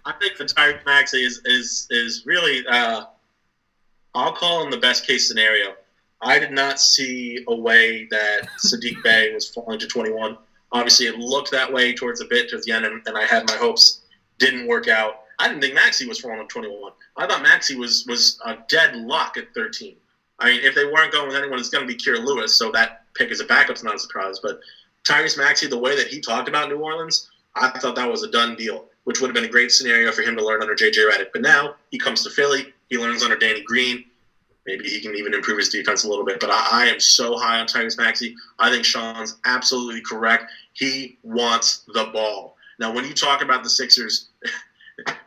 I think the Tyrese Maxey is really, I'll call him the best case scenario. I did not see a way that Saddiq Bey was falling to 21. Obviously, it looked that way towards the end, and I had my hopes. Didn't work out. I didn't think Maxey was falling to 21. I thought Maxey was a dead lock at 13. I mean, if they weren't going with anyone, it's going to be Kira Lewis, so that pick as a backup's not a surprise. But Tyrese Maxey, the way that he talked about New Orleans, I thought that was a done deal, which would have been a great scenario for him to learn under J.J. Redick. But now he comes to Philly. He learns under Danny Green. Maybe he can even improve his defense a little bit. But I am so high on Tyrese Maxey. I think Sean's absolutely correct. He wants the ball. Now, when you talk about the Sixers,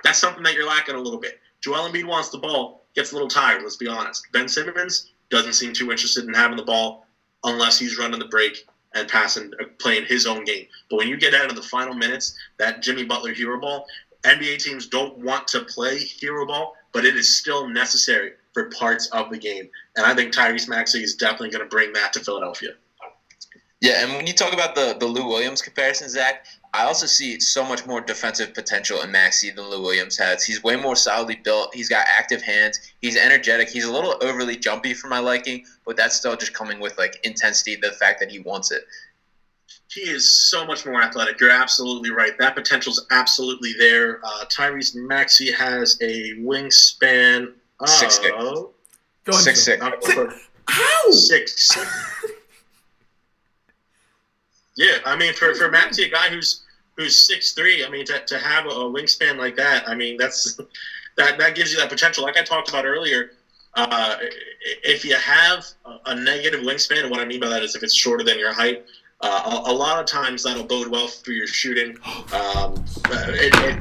that's something that you're lacking a little bit. Joel Embiid wants the ball, gets a little tired, let's be honest. Ben Simmons doesn't seem too interested in having the ball unless he's running the break and passing, playing his own game. But when you get out of the final minutes, that Jimmy Butler hero ball, NBA teams don't want to play hero ball, but it is still necessary for parts of the game. And I think Tyrese Maxey is definitely going to bring that to Philadelphia. Yeah, and when you talk about the Lou Williams comparison, Zach, I also see so much more defensive potential in Maxey than Lou Williams has. He's way more solidly built. He's got active hands. He's energetic. He's a little overly jumpy for my liking, but that's still just coming with like intensity, the fact that he wants it. He is so much more athletic. You're absolutely right. That potential's absolutely there. Tyrese Maxey has a wingspan of 6'6". 6'6". How? 6'6". Yeah, I mean, for Maxey, a guy who's 6'3", I mean, to have a wingspan like that, I mean, that gives you that potential. Like I talked about earlier, if you have a negative wingspan, and what I mean by that is if it's shorter than your height, a lot of times that'll bode well for your shooting.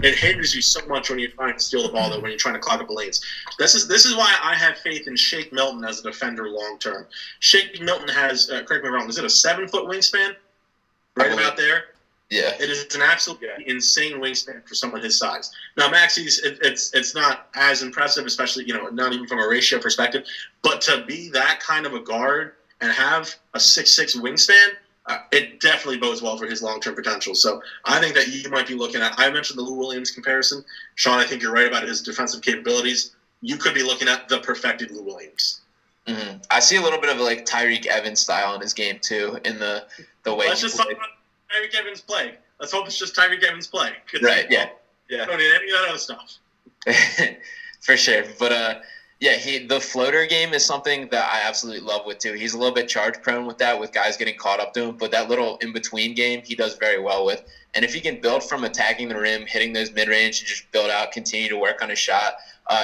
It hinders you so much when you're trying to steal the ball, though, when you're trying to clog up the lanes. This is why I have faith in Shake Milton as a defender long term. Shake Milton has, correct me if I'm wrong, is it a 7-foot wingspan? Right about there. Yeah, it is an absolutely insane wingspan for someone his size. Now, Maxey's it's not as impressive, especially not even from a ratio perspective. But to be that kind of a guard and have a 6'6" wingspan, it definitely bodes well for his long-term potential. So I think that you might be looking at. I mentioned the Lou Williams comparison, Sean. I think you're right about his defensive capabilities. You could be looking at the perfected Lou Williams. Mm-hmm. I see a little bit of like Tyreek Evans style in his game too, in the way. Let's just talk about Tyreek Evans play. Let's hope it's just Tyreek Evans play. Right. Yeah. Don't need any of that other stuff. For sure, but the floater game is something that I absolutely love with too. He's a little bit charge prone with that, with guys getting caught up to him, but that little in between game he does very well with. And if he can build from attacking the rim, hitting those mid range, and just build out, continue to work on his shot.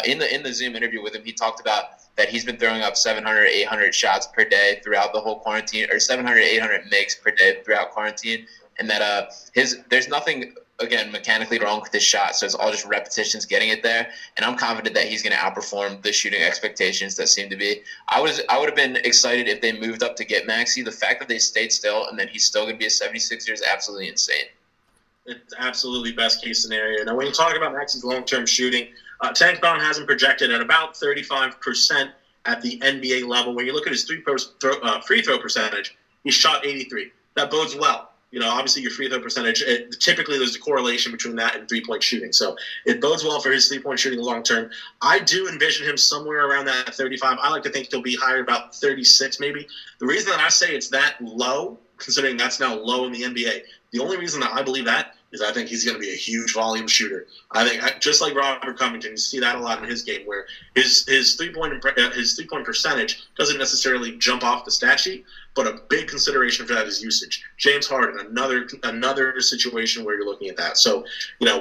In the Zoom interview with him, he talked about that he's been throwing up 700, 800 shots per day throughout the whole quarantine, or 700, 800 makes per day throughout quarantine, and that there's nothing, again, mechanically wrong with his shot, so it's all just repetitions getting it there, and I'm confident that he's going to outperform the shooting expectations that seem to be. I would have been excited if they moved up to get Maxey. The fact that they stayed still and then he's still going to be a 76er is absolutely insane. It's absolutely best case scenario. Now, when you talk about Maxey's long-term shooting, Tank Brown has him projected at about 35% at the NBA level. When you look at his free throw percentage, he shot 83. That bodes well. Obviously your free throw percentage, typically there's a correlation between that and three-point shooting. So it bodes well for his three-point shooting long-term. I do envision him somewhere around that 35. I like to think he'll be higher, about 36 maybe. The reason that I say it's that low, considering that's now low in the NBA, the only reason that I believe that is I think he's going to be a huge volume shooter. I think just like Robert Covington, you see that a lot in his game, where his three-point percentage doesn't necessarily jump off the stat sheet, but a big consideration for that is usage. James Harden, another situation where you're looking at that. So,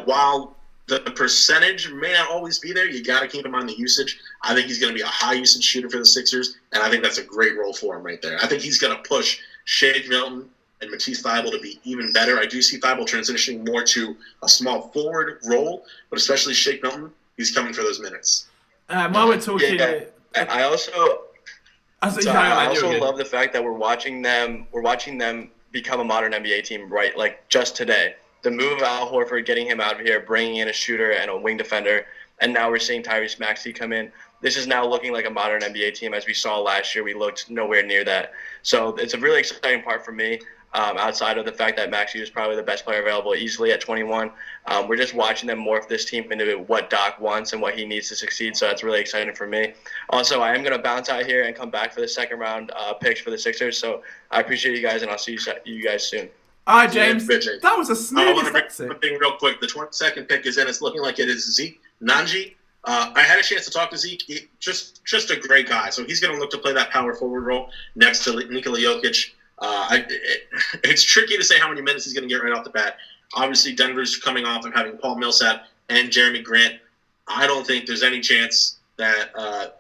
while the percentage may not always be there, you got to keep in mind the usage. I think he's going to be a high usage shooter for the Sixers, and I think that's a great role for him right there. I think he's going to push Shake Milton and Matisse Thybulle to be even better. I do see Thybulle transitioning more to a small forward role, but especially Shake Milton, he's coming for those minutes. While we're talking, I also love the fact that we're watching them become a modern NBA team, right? Like just today, the move of Al Horford, getting him out of here, bringing in a shooter and a wing defender. and now we're seeing Tyrese Maxey come in. This is now looking like a modern NBA team. As we saw last year, we looked nowhere near that. So it's a really exciting part for me, outside of the fact that Maxey was probably the best player available easily at 21. We're just watching them morph this team into what Doc wants and what he needs to succeed, so that's really exciting for me. Also, I am going to bounce out here and come back for the second round picks for the Sixers, so I appreciate you guys, and I'll see you guys soon. All right, James. That was a I smooth want to bring one thing real quick. The 22nd pick is in. It's looking like it is Zeke Nanji. I had a chance to talk to Zeke. Just a great guy. So he's going to look to play that power forward role next to Nikola Jokic. It's tricky to say how many minutes he's going to get right off the bat. Obviously, Denver's coming off of having Paul Millsap and Jeremy Grant. I don't think there's any chance that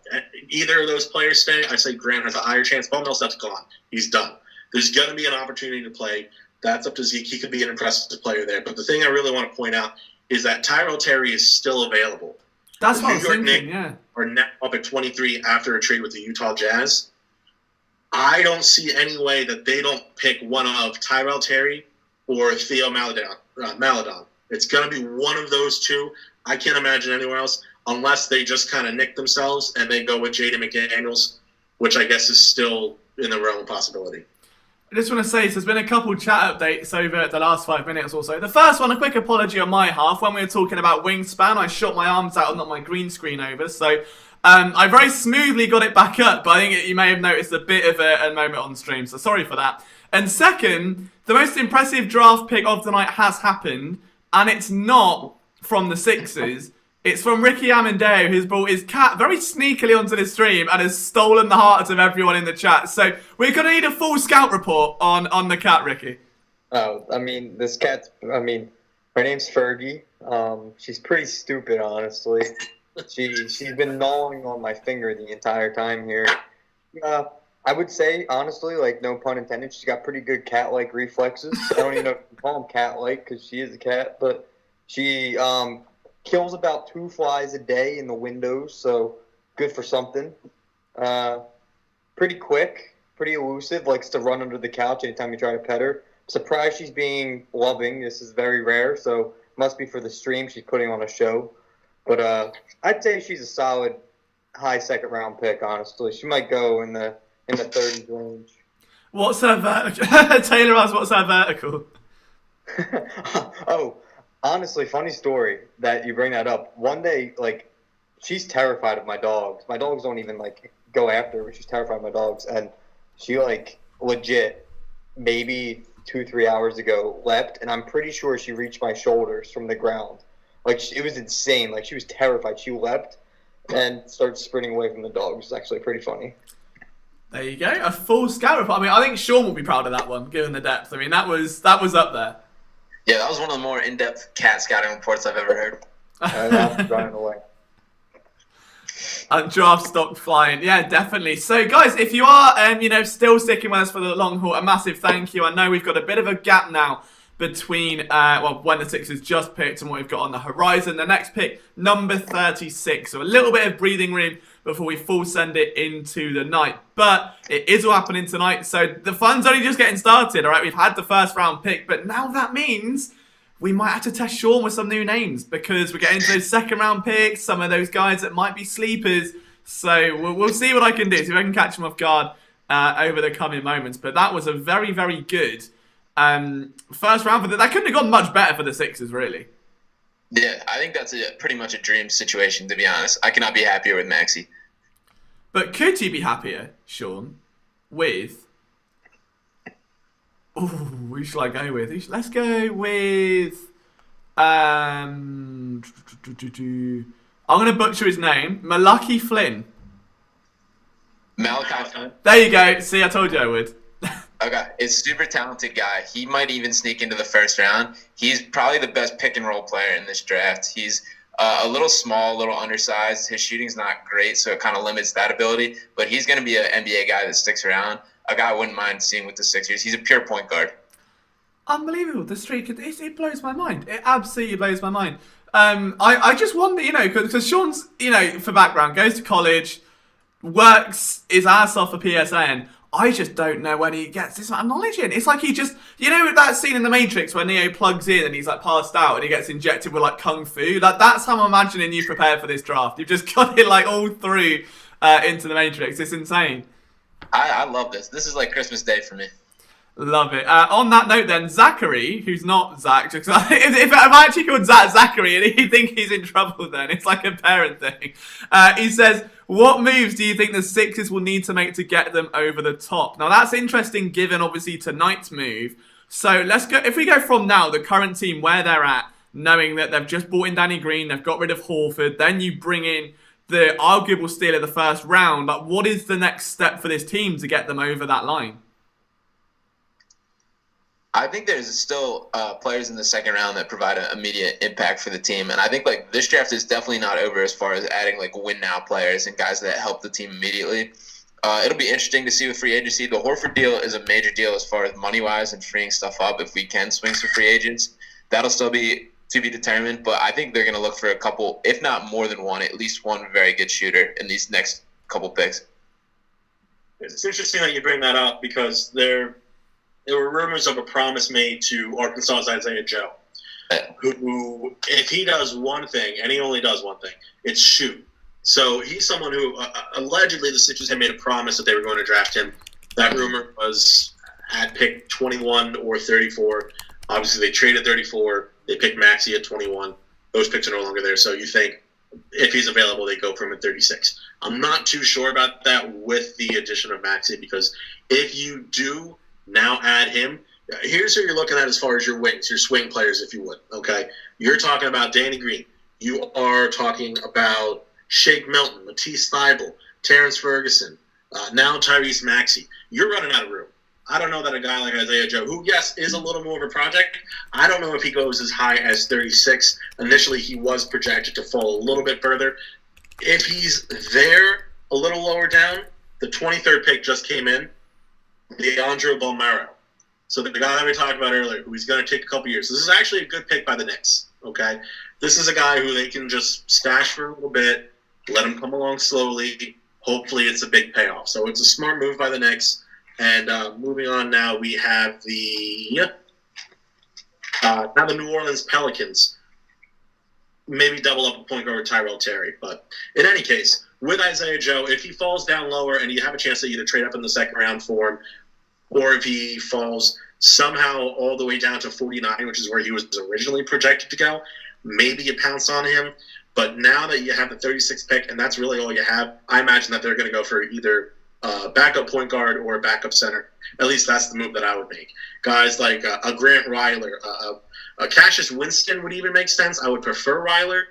either of those players stay. I say Grant has a higher chance. Paul Millsap's gone. He's done. There's going to be an opportunity to play. That's up to Zeke. He could be an impressive player there. But the thing I really want to point out is that Tyrell Terry is still available. That's what I New was York thinking, Knicks yeah. are now up at 23 after a trade with the Utah Jazz. I don't see any way that they don't pick one of Tyrell Terry or Theo Maledon. It's going to be one of those two. I can't imagine anywhere else unless they just kind of nick themselves and they go with Jaden McDaniels, which I guess is still in the realm of possibility. I just want to say, so there's been a couple chat updates over the last 5 minutes or so. The first one, a quick apology on my half. When we were talking about wingspan, I shot my arms out and knocked my green screen over. So I very smoothly got it back up, but I think you may have noticed a bit of a moment on stream. So sorry for that. And second, the most impressive draft pick of the night has happened, and it's not from the Sixers. It's from Ricky Amendeo, who's brought his cat very sneakily onto the stream and has stolen the hearts of everyone in the chat. So we're going to need a full scout report on the cat, Ricky. Oh, I mean, this cat's, her name's Fergie. She's pretty stupid, honestly. She's been gnawing on my finger the entire time here. I would say, honestly, like, no pun intended, she's got pretty good cat-like reflexes. I don't even know if you call them cat-like because she is a cat, but she kills about 2 flies a day in the windows, so good for something. Pretty quick, pretty elusive, likes to run under the couch anytime you try to pet her. Surprised she's being loving. This is very rare, so must be for the stream. She's putting on a show. But I'd say she's a solid high second-round pick, honestly. She might go in the 30s range. What's her vertical? Taylor asks, what's her vertical? Oh, honestly, funny story that you bring that up. One day, like, she's terrified of my dogs. My dogs don't even, like, go after her, but she's terrified of my dogs. And she, like, legit, maybe 2-3 hours ago, leapt, and I'm pretty sure she reached my shoulders from the ground. Like, it was insane. Like, she was terrified. She leapt and started sprinting away from the dogs. It's actually pretty funny. There you go. A full scout report. I mean, I think Sean will be proud of that one, given the depth. I mean, that was up there. Yeah, that was one of the more in-depth cat scouting reports I've ever heard. I'm running away. And draft stock flying. Yeah, definitely. So, guys, if you are, still sticking with us for the long haul, a massive thank you. I know we've got a bit of a gap now between, when the Sixers just picked and what we've got on the horizon. The next pick, number 36. So a little bit of breathing room before we full send it into the night. But it is all happening tonight. So the fun's only just getting started, all right? We've had the first round pick, but now that means we might have to test Sean with some new names because we're getting to those second round picks, some of those guys that might be sleepers. So we'll see what I can do, see if I can catch them off guard over the coming moments. But that was a very, very good first round for that couldn't have gone much better for the Sixers, really. Yeah, I think that's pretty much a dream situation, to be honest. I cannot be happier with Maxey. But could you be happier, Sean, with... Ooh, who shall I go with? Let's go with... I'm going to butcher his name. Malachi Flynn. Malachi Flynn? There you go. See, I told you I would. Okay, it's a super talented guy. He might even sneak into the first round. He's probably the best pick and roll player in this draft. He's a little small, a little undersized. His shooting's not great, so it kind of limits that ability. But he's going to be an NBA guy that sticks around. A guy I wouldn't mind seeing with the Sixers. He's a pure point guard. Unbelievable. The streak, it blows my mind. It absolutely blows my mind. I just wonder, because Sean's, for background, goes to college, works his ass off for PSN. I just don't know when he gets this amount of knowledge in. It's like he just, that scene in The Matrix where Neo plugs in and he's like passed out and he gets injected with like kung fu. Like that's how I'm imagining you prepare for this draft. You've just got it like all through into The Matrix. It's insane. I love this. This is like Christmas Day for me. Love it. On that note then, Zachary, who's not Zach, if I actually called Zach Zachary and he'd think he's in trouble then, it's like a parent thing. He says, what moves do you think the Sixers will need to make to get them over the top? Now that's interesting given obviously tonight's move. So let's go, if we go from now, the current team, where they're at, knowing that they've just brought in Danny Green, they've got rid of Horford, then you bring in the arguable steal of the first round. Like, what is the next step for this team to get them over that line? I think there's still players in the second round that provide an immediate impact for the team. And I think like this draft is definitely not over as far as adding like win now players and guys that help the team immediately. It'll be interesting to see with free agency. The Horford deal is a major deal as far as money-wise and freeing stuff up if we can swing some free agents. That'll still be to be determined. But I think they're going to look for a couple, if not more than one, at least one very good shooter in these next couple picks. It's interesting that you bring that up because there were rumors of a promise made to Arkansas's Isaiah Joe, who, if he does one thing, and he only does one thing, it's shoot. So he's someone who, allegedly, the Sixers had made a promise that they were going to draft him. That rumor was at pick 21 or 34. Obviously, they traded 34. They picked Maxey at 21. Those picks are no longer there. So you think if he's available, they go for him at 36. I'm not too sure about that with the addition of Maxey because if you do now add him, here's who you're looking at as far as your wings, your swing players, if you would, okay? You're talking about Danny Green. You are talking about Shake Milton, Matisse Thybulle, Terrence Ferguson, now Tyrese Maxey. You're running out of room. I don't know that a guy like Isaiah Joe, who, yes, is a little more of a project, I don't know if he goes as high as 36. Initially, he was projected to fall a little bit further. If he's there a little lower down, the 23rd pick just came in, Leandro Bolmaro. So the guy that we talked about earlier, who he's going to take a couple years. This is actually a good pick by the Knicks, okay? This is a guy who they can just stash for a little bit, let him come along slowly. Hopefully it's a big payoff. So it's a smart move by the Knicks. And moving on now, we have the New Orleans Pelicans. Maybe double up a point guard with Tyrell Terry. But in any case, with Isaiah Joe, if he falls down lower and you have a chance to either trade up in the second round for him, or if he falls somehow all the way down to 49, which is where he was originally projected to go, maybe you pounce on him. But now that you have the 36th pick, and that's really all you have, I imagine that they're going to go for either backup point guard or a backup center. At least that's the move that I would make. Guys like a Grant Ryler, a Cassius Winston would even make sense. I would prefer Ryler.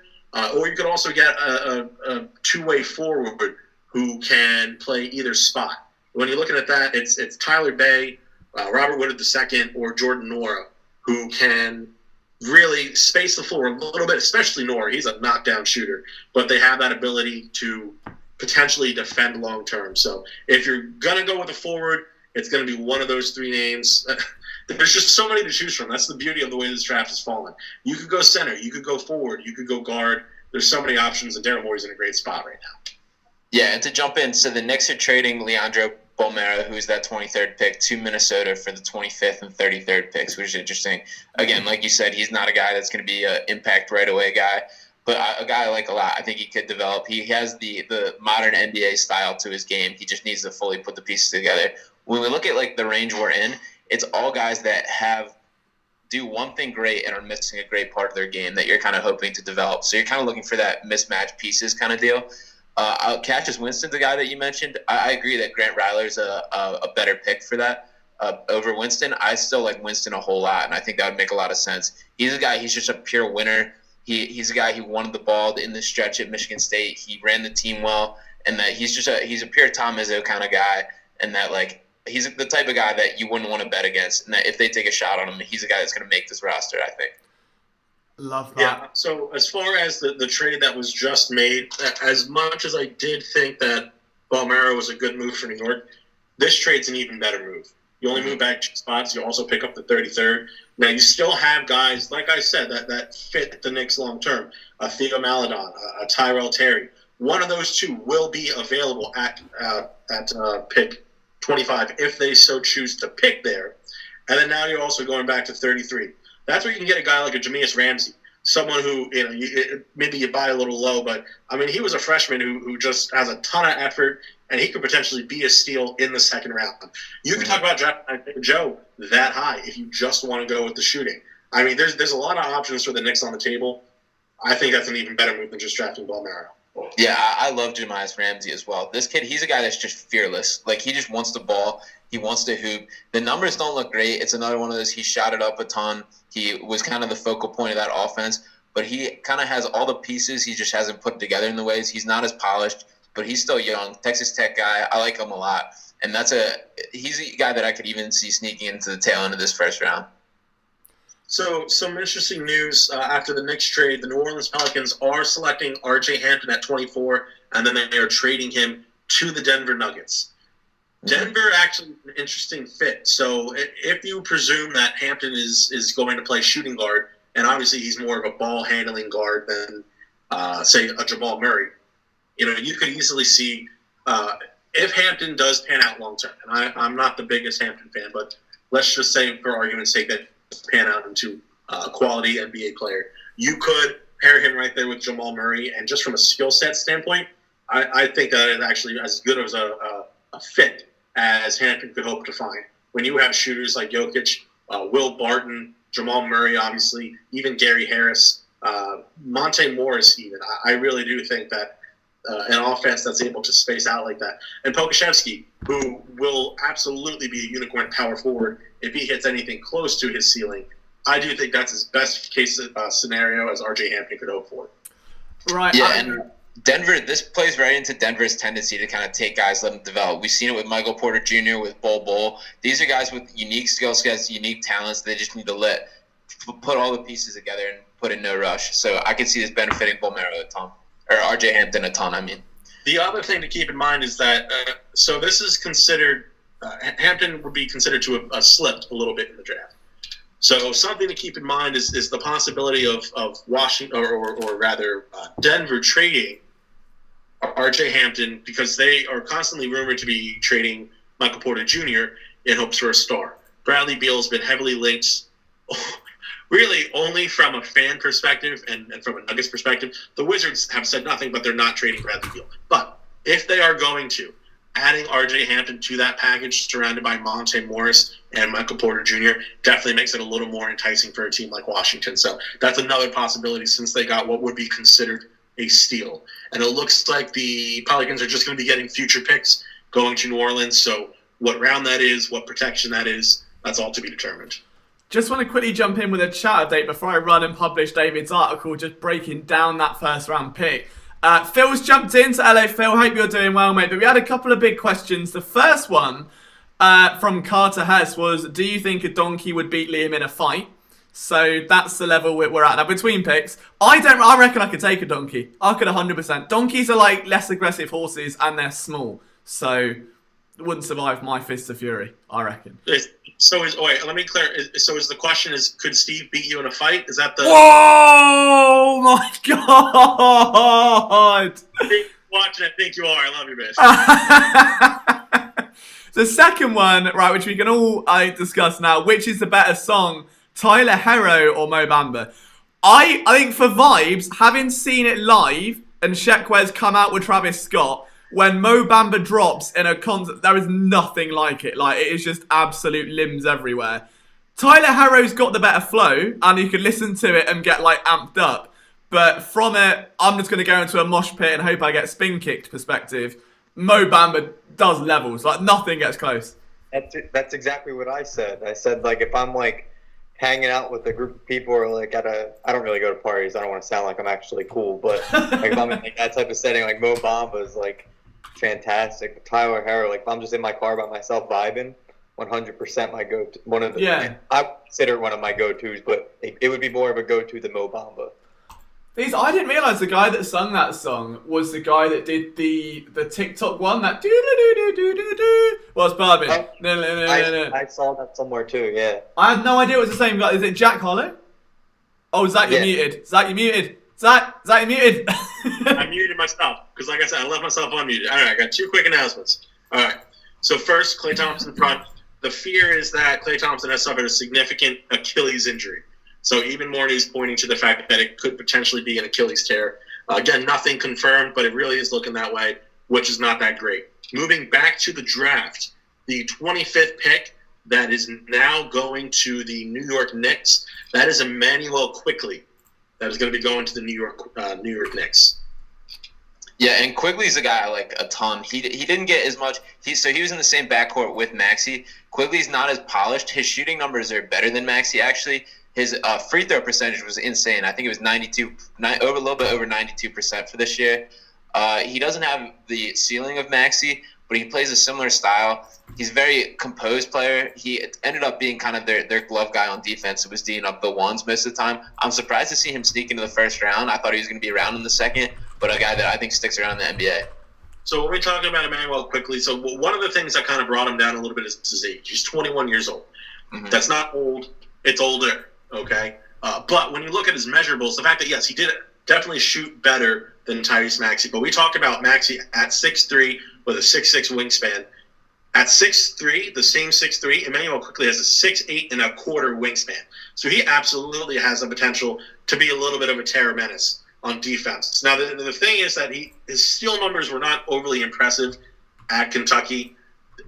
Or you could also get a two-way forward who can play either spot. When you're looking at that, it's Tyler Bay, Robert Woodard II, or Jordan Nora, who can really space the floor a little bit, especially Nora. He's a knockdown shooter, but they have that ability to potentially defend long-term. So if you're going to go with a forward, it's going to be one of those three names. There's just so many to choose from. That's the beauty of the way this draft has fallen. You could go center. You could go forward. You could go guard. There's so many options, and Daryl Morey's in a great spot right now. Yeah, and to jump in, so the Knicks are trading Leandro Bolmaro, who's that 23rd pick, to Minnesota for the 25th and 33rd picks, which is interesting. Again, like you said, he's not a guy that's going to be an impact right away guy, but a guy I like a lot. I think he could develop. He has the modern NBA style to his game. He just needs to fully put the pieces together. When we look at like the range we're in, it's all guys that do one thing great and are missing a great part of their game that you're kind of hoping to develop. So you're kind of looking for that mismatch pieces kind of deal. Cassius Winston's the guy that you mentioned. I agree that Grant Ryler's a better pick for that over Winston. I still like Winston a whole lot, and I think that would make a lot of sense. He's a guy, he's just a pure winner. He's a guy who wanted the ball in the stretch at Michigan State. He ran the team well, and that he's a pure Tom Izzo kind of guy, and that like he's the type of guy that you wouldn't want to bet against, and that if they take a shot on him, he's a guy that's going to make this roster, I think. Love that. Yeah, so as far as the trade that was just made, as much as I did think that Bolmaro was a good move for New York, this trade's an even better move. You only move back 2 spots. You also pick up the 33rd. Now, you still have guys, like I said, that fit the Knicks long-term. A Theo Maledon, a Tyrell Terry. One of those two will be available at pick 25 if they so choose to pick there. And then now you're also going back to 33. That's where you can get a guy like a Jameis Ramsey, someone who, maybe you buy a little low, but, I mean, he was a freshman who just has a ton of effort, and he could potentially be a steal in the second round. You can talk about drafting Joe that high if you just want to go with the shooting. I mean, there's a lot of options for the Knicks on the table. I think that's an even better move than just drafting Balmero. Yeah, I love Jameis Ramsey as well. This kid, he's a guy that's just fearless. Like, he just wants the ball. He wants to hoop. The numbers don't look great. It's another one of those, he shot it up a ton. He was kind of the focal point of that offense. But he kind of has all the pieces. He just hasn't put together in the ways. He's not as polished, but he's still young. Texas Tech guy. I like him a lot. And he's a guy that I could even see sneaking into the tail end of this first round. So, some interesting news after the Knicks trade. The New Orleans Pelicans are selecting R.J. Hampton at 24, and then they are trading him to the Denver Nuggets. Denver actually an interesting fit. So, if you presume that Hampton is going to play shooting guard, and obviously he's more of a ball-handling guard than, say, a Jamal Murray, you could easily see if Hampton does pan out long-term, and I'm not the biggest Hampton fan, but let's just say, for argument's sake, that pan out into a quality NBA player. You could pair him right there with Jamal Murray, and just from a skill set standpoint, I think that is actually as good as a fit as Hampton could hope to find. When you have shooters like Jokic, Will Barton, Jamal Murray, obviously, even Gary Harris, Monte Morris even, I really do think that an offense that's able to space out like that. And Pokashevsky, who will absolutely be a unicorn power forward if he hits anything close to his ceiling, I do think that's his best case scenario as R.J. Hampton could hope for. Right. Yeah, and Denver, this plays right into Denver's tendency to kind of take guys, let them develop. We've seen it with Michael Porter Jr., with Bol. These are guys with unique skill sets, unique talents. They just need to put all the pieces together and put in no rush. So I could see this benefiting Balmero a ton. Or R.J. Hampton a ton, I mean. The other thing to keep in mind is that, so this is considered, Hampton would be considered to have slipped a little bit in the draft. So something to keep in mind is the possibility of Washington, or rather Denver trading R.J. Hampton, because they are constantly rumored to be trading Michael Porter Jr. in hopes for a star. Bradley Beal's been heavily linked, really only from a fan perspective and from a Nuggets perspective. The Wizards have said nothing, but they're not trading Bradley Beal. But if they are going to, adding R.J. Hampton to that package surrounded by Monte Morris and Michael Porter Jr. definitely makes it a little more enticing for a team like Washington. So that's another possibility since they got what would be considered a steal. And it looks like the Pelicans are just going to be getting future picks going to New Orleans. So what round that is, what protection that is, that's all to be determined. Just want to quickly jump in with a chat update before I run and publish David's article, just breaking down that first round pick. Phil's jumped into LA. Phil, hope you're doing well, mate. But we had a couple of big questions. The first one from Carter Hess was, do you think a donkey would beat Liam in a fight? So that's the level we're at now. Between picks, I reckon I could take a donkey. I could 100%. Donkeys are like less aggressive horses and they're small. So wouldn't survive my Fist of Fury, I reckon. Let me clear. So is the question could Steve beat you in a fight? Is that the... Whoa, my God! Watching, I think you are. I love you, bitch. The second one, right, which we can all discuss now, which is the better song, Tyler Herro or Mo Bamba? I think for vibes, having seen it live and Shekwez come out with Travis Scott, when Mo Bamba drops in a concert, there is nothing like it. Like, it is just absolute limbs everywhere. Tyler Herro's got the better flow, and you can listen to it and get, like, amped up. But from it, I'm just going to go into a mosh pit and hope I get spin-kicked perspective. Mo Bamba does levels. Like, nothing gets close. That's exactly what I said. I said, like, if I'm, like, hanging out with a group of people or, like, I don't really go to parties. I don't want to sound like I'm actually cool. But, like, if I'm in, like, that type of setting, like, Mo Bamba is, like, fantastic. Tyler Herro, like, if I'm just in my car by myself vibing, 100% my go-to. I would consider it one of my go-tos, but it would be more of a go-to than Mo Bamba. I didn't realise the guy that sung that song was the guy that did the TikTok one, that do-do-do-do-do-do-do. Well, it's Barbie. I saw that somewhere too, yeah. I had no idea it was the same guy. Is it Jack Hollow? Oh, Zach, you're muted. Zach, you're muted. Zach, you're muted. I muted myself because, like I said, I left myself unmuted. All right, I got two quick announcements. All right. So first, Klay Thompson front. The fear is that Klay Thompson has suffered a significant Achilles injury. So even Mori is pointing to the fact that it could potentially be an Achilles tear. Again, nothing confirmed, but it really is looking that way, which is not that great. Moving back to the draft, the 25th pick that is now going to the New York Knicks, that is Emmanuel Quickley. That is going to be going to the New York Knicks. Yeah, and Quigley's a guy I like a ton. He didn't get as much. He was in the same backcourt with Maxey. Quigley's not as polished. His shooting numbers are better than Maxey, actually. His free throw percentage was insane. I think it was a little bit over 92% for this year. He doesn't have the ceiling of Maxey, but he plays a similar style. He's a very composed player. He ended up being kind of their glove guy on defense. It was D'ing up the ones most of the time. I'm surprised to see him sneak into the first round. I thought he was going to be around in the second, but a guy that I think sticks around in the NBA. So when we're talking about Emmanuel Quickley, so one of the things that kind of brought him down a little bit is his age. He's 21 years old. Mm-hmm. That's not old. It's older, okay? But when you look at his measurables, the fact that, yes, he did definitely shoot better than Tyrese Maxey. But we talk about Maxey at 6'3", with a 6'6" wingspan. At 6'3", the same 6'3", Emmanuel Quickley has a 6'8" and a quarter wingspan. So he absolutely has the potential to be a little bit of a terror menace on defense. Now, the thing is that his steal numbers were not overly impressive at Kentucky.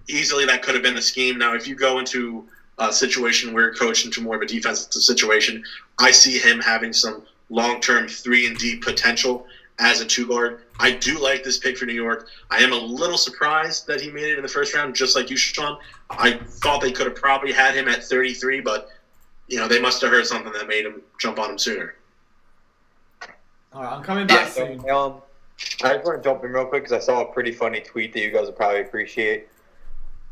Easily that could have been the scheme. Now, if you go into a situation where you're coached into more of a defensive situation, I see him having some long-term 3-and-D potential as a two-guard. I do like this pick for New York. I am a little surprised that he made it in the first round, just like you, Sean. I thought they could have probably had him at 33, but they must have heard something that made him jump on him sooner. All right, I'm coming back soon. I just want to jump in real quick because I saw a pretty funny tweet that you guys will probably appreciate.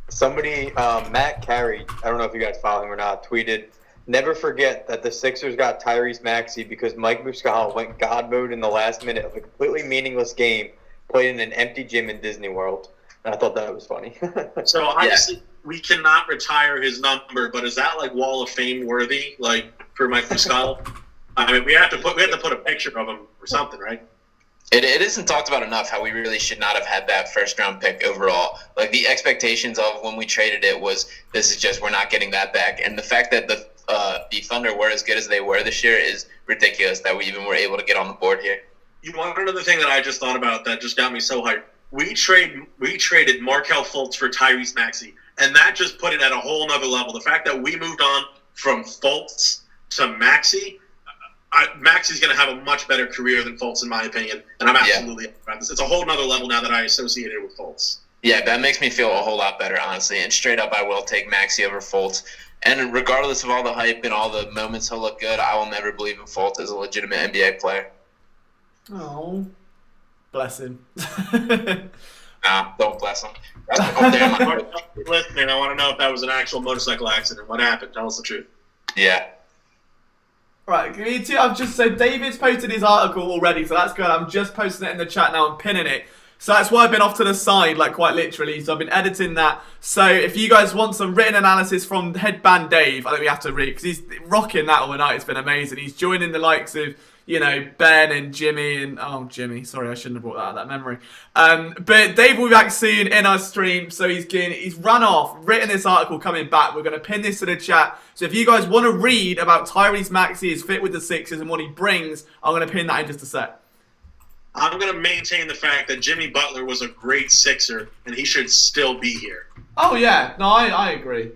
Somebody, Matt Carey, I don't know if you guys follow him or not, tweeted, "Never forget that the Sixers got Tyrese Maxey because Mike Muscala went God mode in the last minute of a completely meaningless game played in an empty gym in Disney World." And I thought that was funny. So obviously we cannot retire his number, but is that like Wall of Fame worthy, like for Mike Muscala? I mean, we have to put a picture of him or something, right? It isn't talked about enough how we really should not have had that first round pick overall. Like the expectations of when we traded it was we're not getting that back, and the fact that the Thunder were as good as they were this year is ridiculous that we even were able to get on the board here. You want another thing that I just thought about that just got me so hyped? We traded Markelle Fultz for Tyrese Maxey, and that just put it at a whole nother level. The fact that we moved on from Fultz to Maxey, Maxey's going to have a much better career than Fultz, in my opinion, and I'm absolutely about this. It's a whole nother level now that I associate it with Fultz. Yeah, that makes me feel a whole lot better, honestly, and straight up I will take Maxey over Fultz. And regardless of all the hype and all the moments he'll look good, I will never believe in Fultz as a legitimate NBA player. Oh, bless him. Nah, don't bless him. Listening, I want to know if that was an actual motorcycle accident. What happened? Tell us the truth. Yeah. Right, me too. I've just said David's posted his article already, so that's good. I'm just posting it in the chat now and pinning it. So that's why I've been off to the side, like quite literally. So I've been editing that. So if you guys want some written analysis from Headband Dave, I think we have to read, because he's rocking that overnight. It's been amazing. He's joining the likes of, Ben and Jimmy and... Oh, Jimmy. Sorry, I shouldn't have brought that out of that memory. But Dave will be back soon in our stream. So he's run off, written this article coming back. We're going to pin this to the chat. So if you guys want to read about Tyrese Maxey, his fit with the Sixers and what he brings, I'm going to pin that in just a sec. I'm going to maintain the fact that Jimmy Butler was a great Sixer, and he should still be here. Oh, yeah. No, I agree.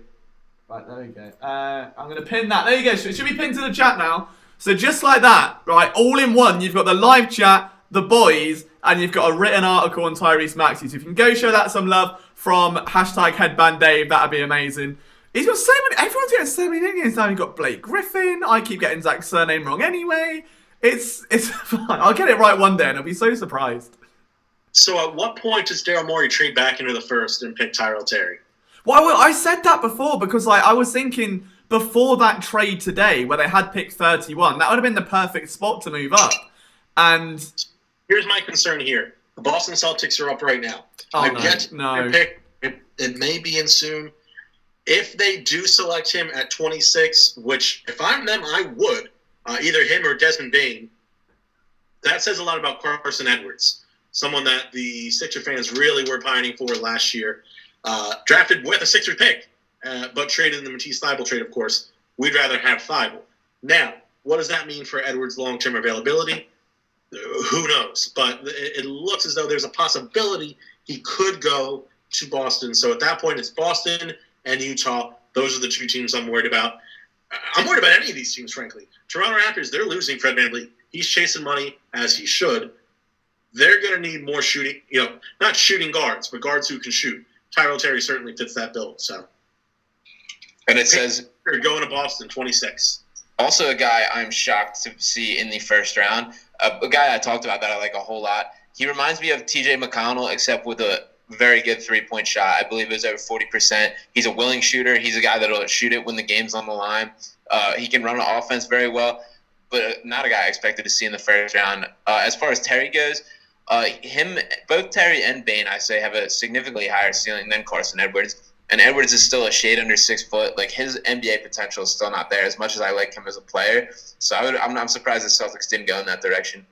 Right, there we go. I'm going to pin that. There you go. It should be pinned to the chat now. So just like that, right, all in one, you've got the live chat, the boys, and you've got a written article on Tyrese Maxey. So if you can go show that some love from #HeadbandDave, that'd be amazing. He's got so many, everyone's getting so many nicknames now. You've got Blake Griffin. I keep getting Zach's surname wrong anyway. It's fine. I'll get it right one day and I'll be so surprised. So at what point does Daryl Morey trade back into the first and pick Tyrell Terry? Well, I said that before because I was thinking before that trade today where they had pick 31, that would have been the perfect spot to move up. And here's my concern here. The Boston Celtics are up right now. Oh, I no, get no. their pick. It may be in soon. If they do select him at 26, which if I'm them, I would, either him or Desmond Bane, that says a lot about Carson Edwards, someone that the Sixer fans really were pining for last year. drafted with a Sixers pick, but traded in the Matisse Thybulle trade, of course. We'd rather have Thybulle. Now, what does that mean for Edwards' long-term availability? Who knows? But it looks as though there's a possibility he could go to Boston. So at that point, it's Boston and Utah. Those are the two teams I'm worried about. I'm worried about any of these teams, frankly. Toronto Raptors, they're losing Fred VanVleet. He's chasing money, as he should. They're going to need more shooting, not shooting guards, but guards who can shoot. Tyrell Terry certainly fits that bill. So, And it says they're going to Boston, 26. also a guy I'm shocked to see in the first round. A guy I talked about that I like a whole lot. He reminds me of T.J. McConnell, except with a very good three-point shot. I believe it was over 40%. He's a willing shooter. He's a guy that will shoot it when the game's on the line. He can run an offense very well, but not a guy I expected to see in the first round. As far as Terry goes, both Terry and Bane, I say, have a significantly higher ceiling than Carson Edwards. And Edwards is still a shade under 6 foot. Like, his NBA potential is still not there as much as I like him as a player. So I'm surprised the Celtics didn't go in that direction.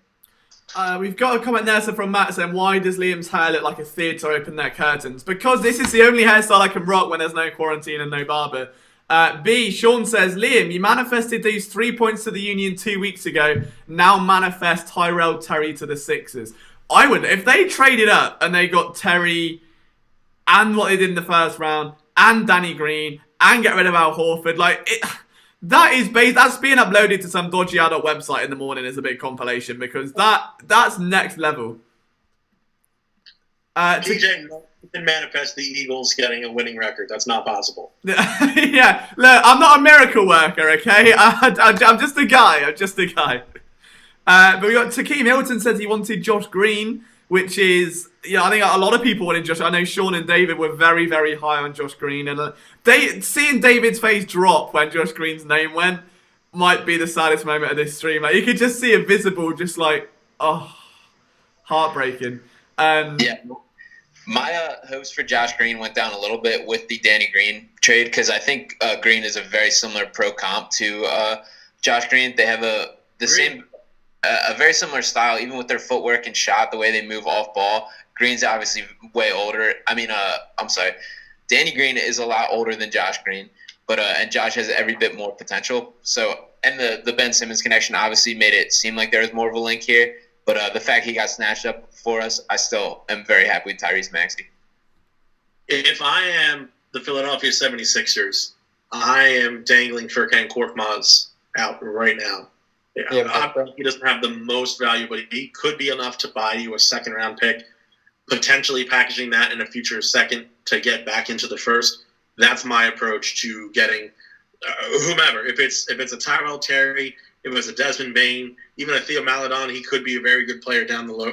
We've got a comment there from Matt saying, why does Liam's hair look like a theatre open their curtains? Because this is the only hairstyle I can rock when there's no quarantine and no barber. B, Sean says, Liam, you manifested these 3 points to the Union 2 weeks ago. Now manifest Tyrell Terry to the Sixers. I would, if they traded up and they got Terry and what they did in the first round and Danny Green and get rid of Al Horford, that's being uploaded to some dodgy adult website in the morning as a big compilation, because that's next level. TJ can manifest the Eagles getting a winning record. That's not possible. Yeah, look, I'm not a miracle worker, okay? I'm just a guy. But we got Takeem Hilton says he wanted Josh Green, which is, I think a lot of people wanted Josh. I know Sean and David were very, very high on Josh Green, and seeing David's face drop when Josh Green's name went might be the saddest moment of this stream. Like, you could just see it visible, just like, heartbreaking. Yeah. My hopes for Josh Green went down a little bit with the Danny Green trade, because I think Green is a very similar pro comp to Josh Green. They have a very similar style, even with their footwork and shot, the way they move off ball. Green's obviously way older. Danny Green is a lot older than Josh Green, but and Josh has every bit more potential. So, and the Ben Simmons connection obviously made it seem like there was more of a link here. But the fact he got snatched up for us, I still am very happy with Tyrese Maxey. If I am the Philadelphia 76ers, I am dangling Furkan Korkmaz out right now. Yeah, he doesn't have the most value, but he could be enough to buy you a second-round pick, potentially packaging that in a future second to get back into the first. That's my approach to getting whomever. If it's a Tyrell Terry, if it's a Desmond Bane, even a Theo Maledon, he could be a very good player down the low.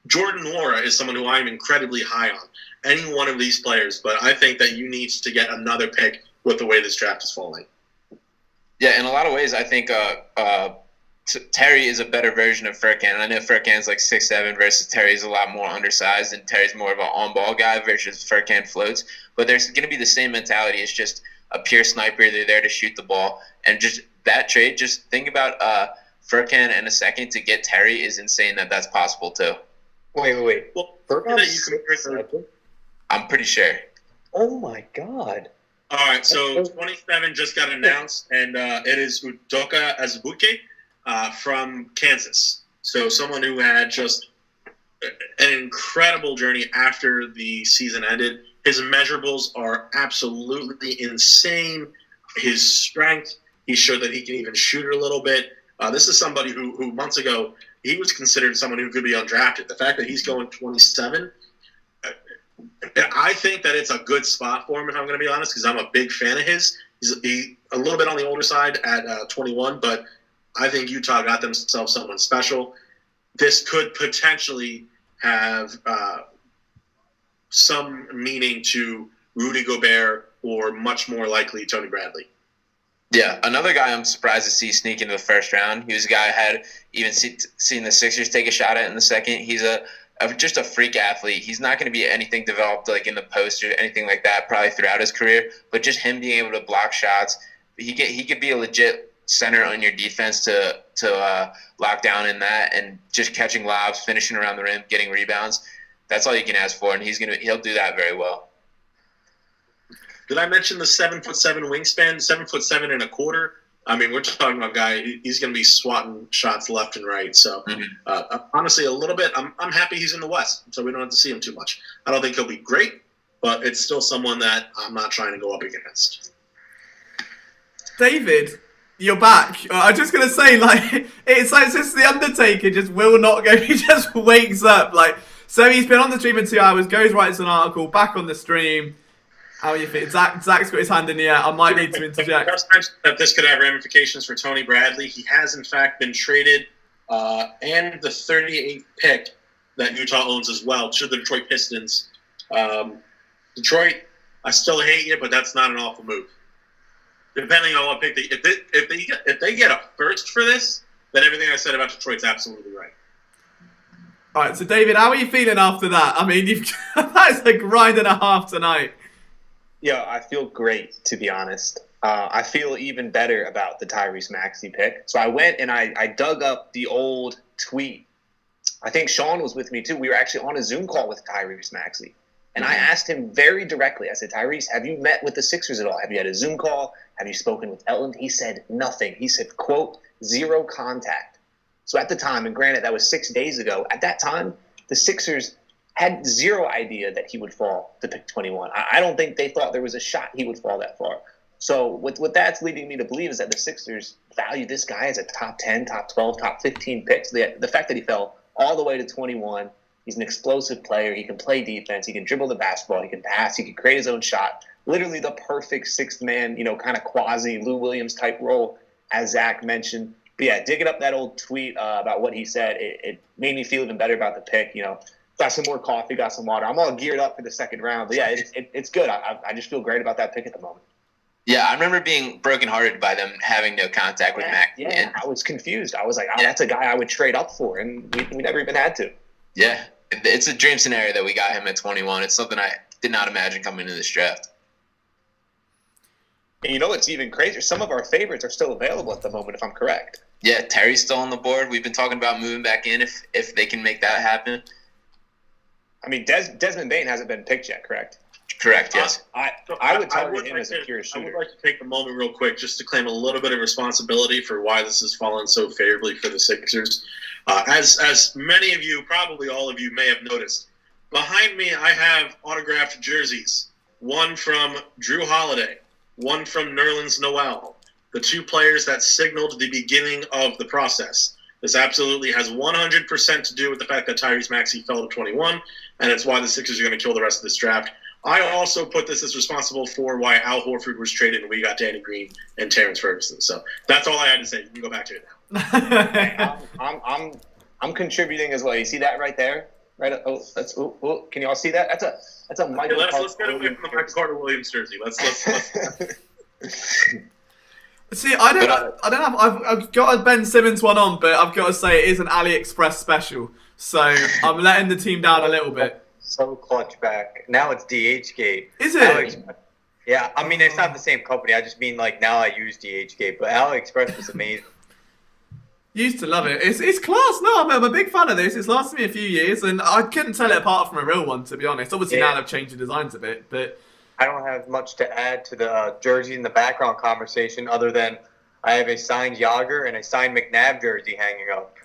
Jordan Nwora is someone who I am incredibly high on. Any one of these players, but I think that you need to get another pick with the way this draft is falling. Yeah, in a lot of ways, I think Terry is a better version of Furkan. I know Furkan's like 6'7" versus Terry's a lot more undersized, and Terry's more of an on-ball guy versus Furkan floats. But there's going to be the same mentality. It's just a pure sniper. They're there to shoot the ball. And just that trade, just think about Furkan in a second to get Terry is insane that's possible too. Wait. Well, Furkan's I'm pretty sure. Oh, my God. All right, so 27 just got announced, and it is Udoka Azubuike from Kansas. So someone who had just an incredible journey after the season ended. His measurables are absolutely insane. His strength, he showed that he can even shoot it a little bit. This is somebody who months ago, he was considered someone who could be undrafted. The fact that he's going 27, I think that it's a good spot for him, if I'm going to be honest, because I'm a big fan of his. He's a little bit on the older side at 21, but I think Utah got themselves someone special. This could potentially have some meaning to Rudy Gobert or much more likely Tony Bradley. Yeah, another guy I'm surprised to see sneak into the first round. He was a guy I had even seen the Sixers take a shot at in the second. He's just a freak athlete. He's not going to be anything developed like in the post or anything like that probably throughout his career, but just him being able to block shots, he could be a legit center on your defense to lock down in that, and just catching lobs, finishing around the rim, getting rebounds. That's all you can ask for, and he'll do that very well. Did I mention the 7'7" wingspan, 7'7.25"? I mean, we're talking about a guy. He's going to be swatting shots left and right. So, honestly, a little bit. I'm happy he's in the West, so we don't have to see him too much. I don't think he'll be great, but it's still someone that I'm not trying to go up against. David, you're back. I'm just going to say, like, it's just the Undertaker just will not go. He just wakes up. Like, so he's been on the stream for 2 hours, goes, writes an article, back on the stream. How are you feeling? Zach's got his hand in the air. I might need to interject. Just mentioned that this could have ramifications for Tony Bradley. He has, in fact, been traded and the 38th pick that Utah owns as well to the Detroit Pistons. Detroit, I still hate you, but that's not an awful move. Depending on what pick if they get a first for this, then everything I said about Detroit's absolutely right. All right, so David, how are you feeling after that? I mean, that's a grind and a half tonight. Yeah, I feel great, to be honest. I feel even better about the Tyrese Maxey pick. So I went and I dug up the old tweet. I think Sean was with me too. We were actually on a Zoom call with Tyrese Maxey. And I asked him very directly. I said, Tyrese, have you met with the Sixers at all? Have you had a Zoom call? Have you spoken with Elton? He said nothing. He said, quote, zero contact. So at the time, and granted that was 6 days ago, at that time, the Sixers had zero idea that he would fall to pick 21. I don't think they thought there was a shot he would fall that far. So what that's leading me to believe is that the Sixers value this guy as a top 10, top 12, top 15 pick. So the fact that he fell all the way to 21, he's an explosive player. He can play defense. He can dribble the basketball. He can pass. He can create his own shot. Literally the perfect sixth man, kind of quasi Lou Williams type role, as Zach mentioned. But yeah, digging up that old tweet about what he said, it made me feel even better about the pick, Got some more coffee, got some water. I'm all geared up for the second round. But yeah, it's good. I just feel great about that pick at the moment. Yeah, I remember being brokenhearted by them having no contact with Mac. Yeah, I was confused. I was like, that's a guy I would trade up for, and we never even had to. Yeah, it's a dream scenario that we got him at 21. It's something I did not imagine coming into this draft. And it's even crazier. Some of our favorites are still available at the moment, if I'm correct. Yeah, Terry's still on the board. We've been talking about moving back in if they can make that happen. I mean, Desmond Bane hasn't been picked yet, correct? Correct, yes. I would target him as a pure shooter. I would like to take a moment real quick just to claim a little bit of responsibility for why this has fallen so favorably for the Sixers. As many of you, probably all of you, may have noticed, behind me I have autographed jerseys. One from Drew Holiday, one from Nerlens Noel, the two players that signaled the beginning of the process. This absolutely has 100% to do with the fact that Tyrese Maxey fell to 21, and it's why the Sixers are going to kill the rest of this draft. I also put this as responsible for why Al Horford was traded and we got Danny Green and Terrence Ferguson. So that's all I had to say. You can go back to it now. I'm contributing as well. You see that right there? Right? Can you all see that? That's a Michael. Let's get away from the Michael Carter Williams jersey. Let's. See, I've got a Ben Simmons one on, but I've got to say it is an AliExpress special, so I'm letting the team down a little bit. So clutch back. Now it's DHgate. Is it? Yeah, I mean it's not the same company. I just mean like now I use DHgate, but AliExpress was amazing. Used to love it. It's class. No, I'm a big fan of this. It's lasted me a few years, and I couldn't tell it apart from a real one, to be honest. Obviously now they've changed the designs a bit, but. I don't have much to add to the jersey in the background conversation other than I have a signed Yager and a signed McNabb jersey hanging up.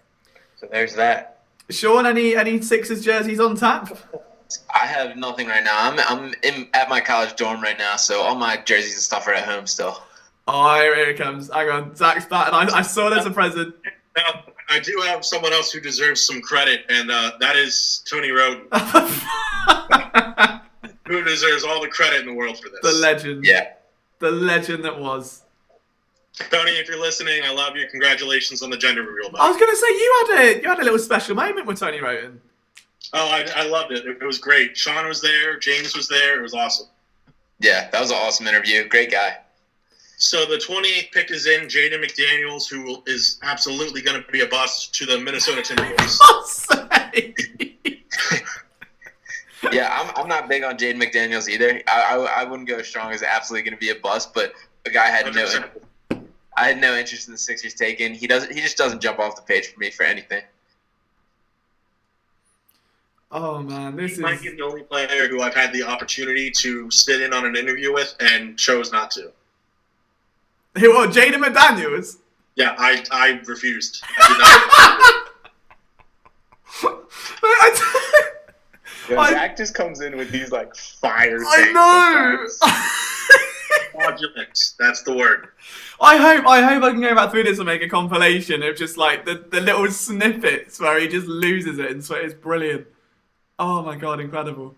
So there's that. Sean, any Sixers jerseys on tap? I have nothing right now. I'm at my college dorm right now, so all my jerseys and stuff are at home still. Oh, here it comes. Hang on. Zach's back, and I saw it as a present. Now, I do have someone else who deserves some credit, and that is Tony Roden. Who deserves all the credit in the world for this. The legend. Yeah. The legend that was. Tony, if you're listening, I love you. Congratulations on the gender reveal. I was going to say, you had a little special moment with Tony Roden. Oh, I loved it. It was great. Sean was there. James was there. It was awesome. Yeah, that was an awesome interview. Great guy. So the 28th pick is in. Jaden McDaniels, who is absolutely going to be a bust to the Minnesota Timberwolves. Yeah, I'm not big on Jaden McDaniels either. I wouldn't go as strong as absolutely going to be a bust, but the guy I had no interest in the Sixers taking. He just doesn't jump off the page for me for anything. Oh man, this He might is. be the only player who I've had the opportunity to sit in on an interview with and chose not to. What, Jaden McDaniels? Yeah, I refused. I Zach just comes in with these like fire. I know. Fraudulent. That's the word. I hope I can go back through this and make a compilation of just like the little snippets where he just loses it, and so it's brilliant. Oh my god, incredible.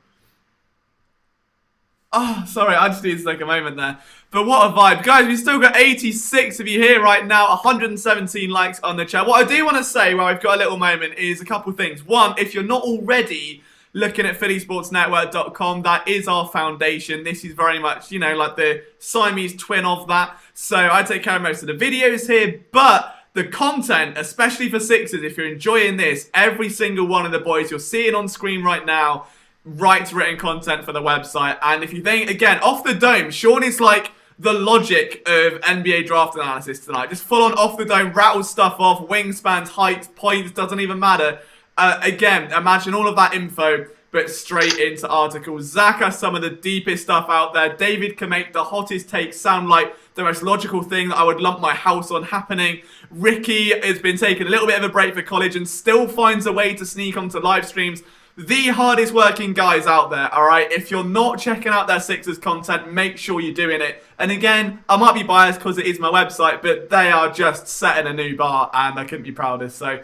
Oh, sorry, I just need to take a moment there. But what a vibe. Guys, we've still got 86 of you here right now, 117 likes on the chat. What I do want to say while I've got a little moment is a couple things. One, if you're not already looking at phillysportsnetwork.com, that is our foundation. This is very much, you know, like the Siamese twin of that. So I take care of most of the videos here, but the content, especially for Sixers, if you're enjoying this, every single one of the boys you're seeing on screen right now writes written content for the website. And if you think, again, off the dome, Sean is like the logic of NBA draft analysis tonight. Just full on off the dome, rattles stuff off, wingspans, heights, points, doesn't even matter. Again, imagine all of that info, but straight into articles. Zach has some of the deepest stuff out there. David can make the hottest takes sound like the most logical thing that I would lump my house on happening. Ricky has been taking a little bit of a break for college and still finds a way to sneak onto live streams. The hardest working guys out there, all right? If you're not checking out their Sixers content, make sure you're doing it. And again, I might be biased because it is my website, but they are just setting a new bar and I couldn't be proudest. So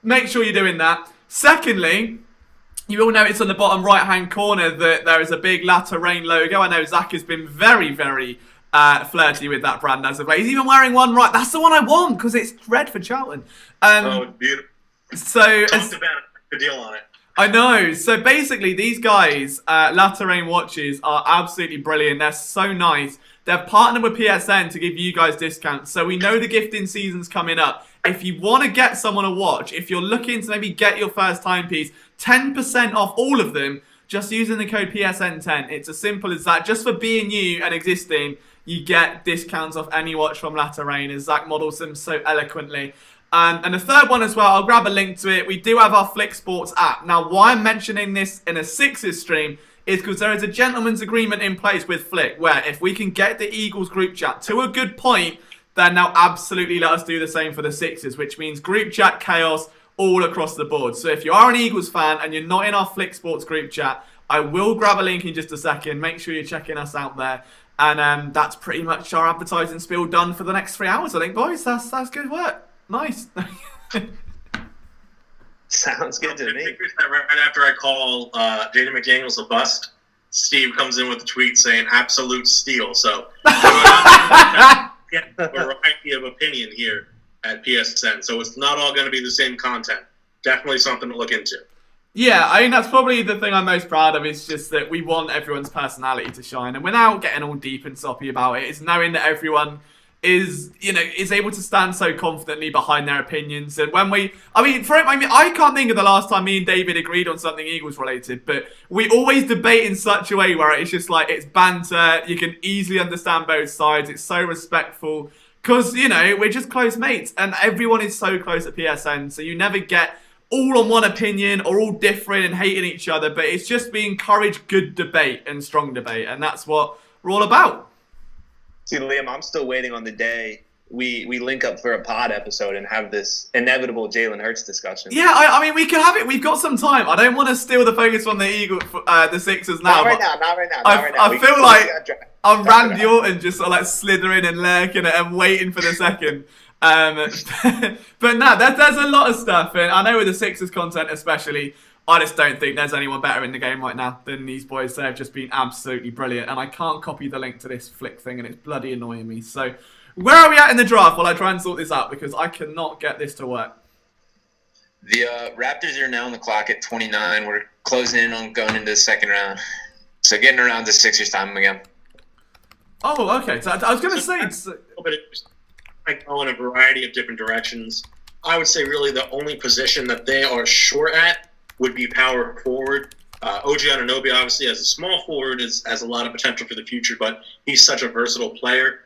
make sure you're doing that. Secondly, you will notice on the bottom right-hand corner that there is a big Latter Rain logo. I know Zach has been very, very flirty with that brand as of late. He's even wearing one right. That's the one I want because it's red for Charlton. Beautiful. So Talked about it. Good deal on it. I know. So basically, these guys, Latter Rain watches, are absolutely brilliant. They're so nice. They've partnered with PSN to give you guys discounts. So we know the gifting season's coming up. If you want to get someone a watch, if you're looking to maybe get your first timepiece, 10% off all of them, just using the code PSN10. It's as simple as that. Just for being you and existing, you get discounts off any watch from Latter Rain, as Zach models them so eloquently. And the third one as well, I'll grab a link to it. We do have our Flick Sports app. Now, why I'm mentioning this in a Sixers stream is because there is a gentleman's agreement in place with Flick, where if we can get the Eagles group chat to a good point, then now absolutely let us do the same for the Sixers, which means group chat chaos all across the board. So if you are an Eagles fan and you're not in our Flick Sports group chat, I will grab a link in just a second. Make sure you're checking us out there. And that's pretty much our advertising spiel done for the next 3 hours, I think, boys. That's good work. Nice. Sounds good to me. Right after I call Jaden McDaniels a bust, Steve comes in with a tweet saying absolute steal. So yeah, a variety of opinion here at PSN. So it's not all going to be the same content. Definitely something to look into. Yeah, I mean, that's probably the thing I'm most proud of, is just that we want everyone's personality to shine. And without getting all deep and soppy about it, it's knowing that everyone is able to stand so confidently behind their opinions. And when I can't think of the last time me and David agreed on something Eagles related, but we always debate in such a way where it's just like, it's banter, you can easily understand both sides, it's so respectful, because, we're just close mates, and everyone is so close at PSN, so you never get all on one opinion or all different and hating each other, but it's just we encourage good debate and strong debate, and that's what we're all about. See, Liam, I'm still waiting on the day we link up for a pod episode and have this inevitable Jalen Hurts discussion. Yeah, I mean, we can have it. We've got some time. I don't want to steal the focus from the Sixers now. Not right now. I feel like I'm Randy Orton, just sort of like slithering and lurking and waiting for the second. But no, there's a lot of stuff, and I know with the Sixers content especially, I just don't think there's anyone better in the game right now than these boys. They've just been absolutely brilliant, and I can't copy the link to this Flick thing, and it's bloody annoying me. So where are we at in the draft while I try and sort this out, because I cannot get this to work? The Raptors are now on the clock at 29. We're closing in on going into the second round. So getting around to Sixers time again. Oh, okay. So I was going to say... I go in a variety of different directions. I would say really the only position that they are short at would be power forward. OG Anunoby obviously as a small forward has a lot of potential for the future, but he's such a versatile player.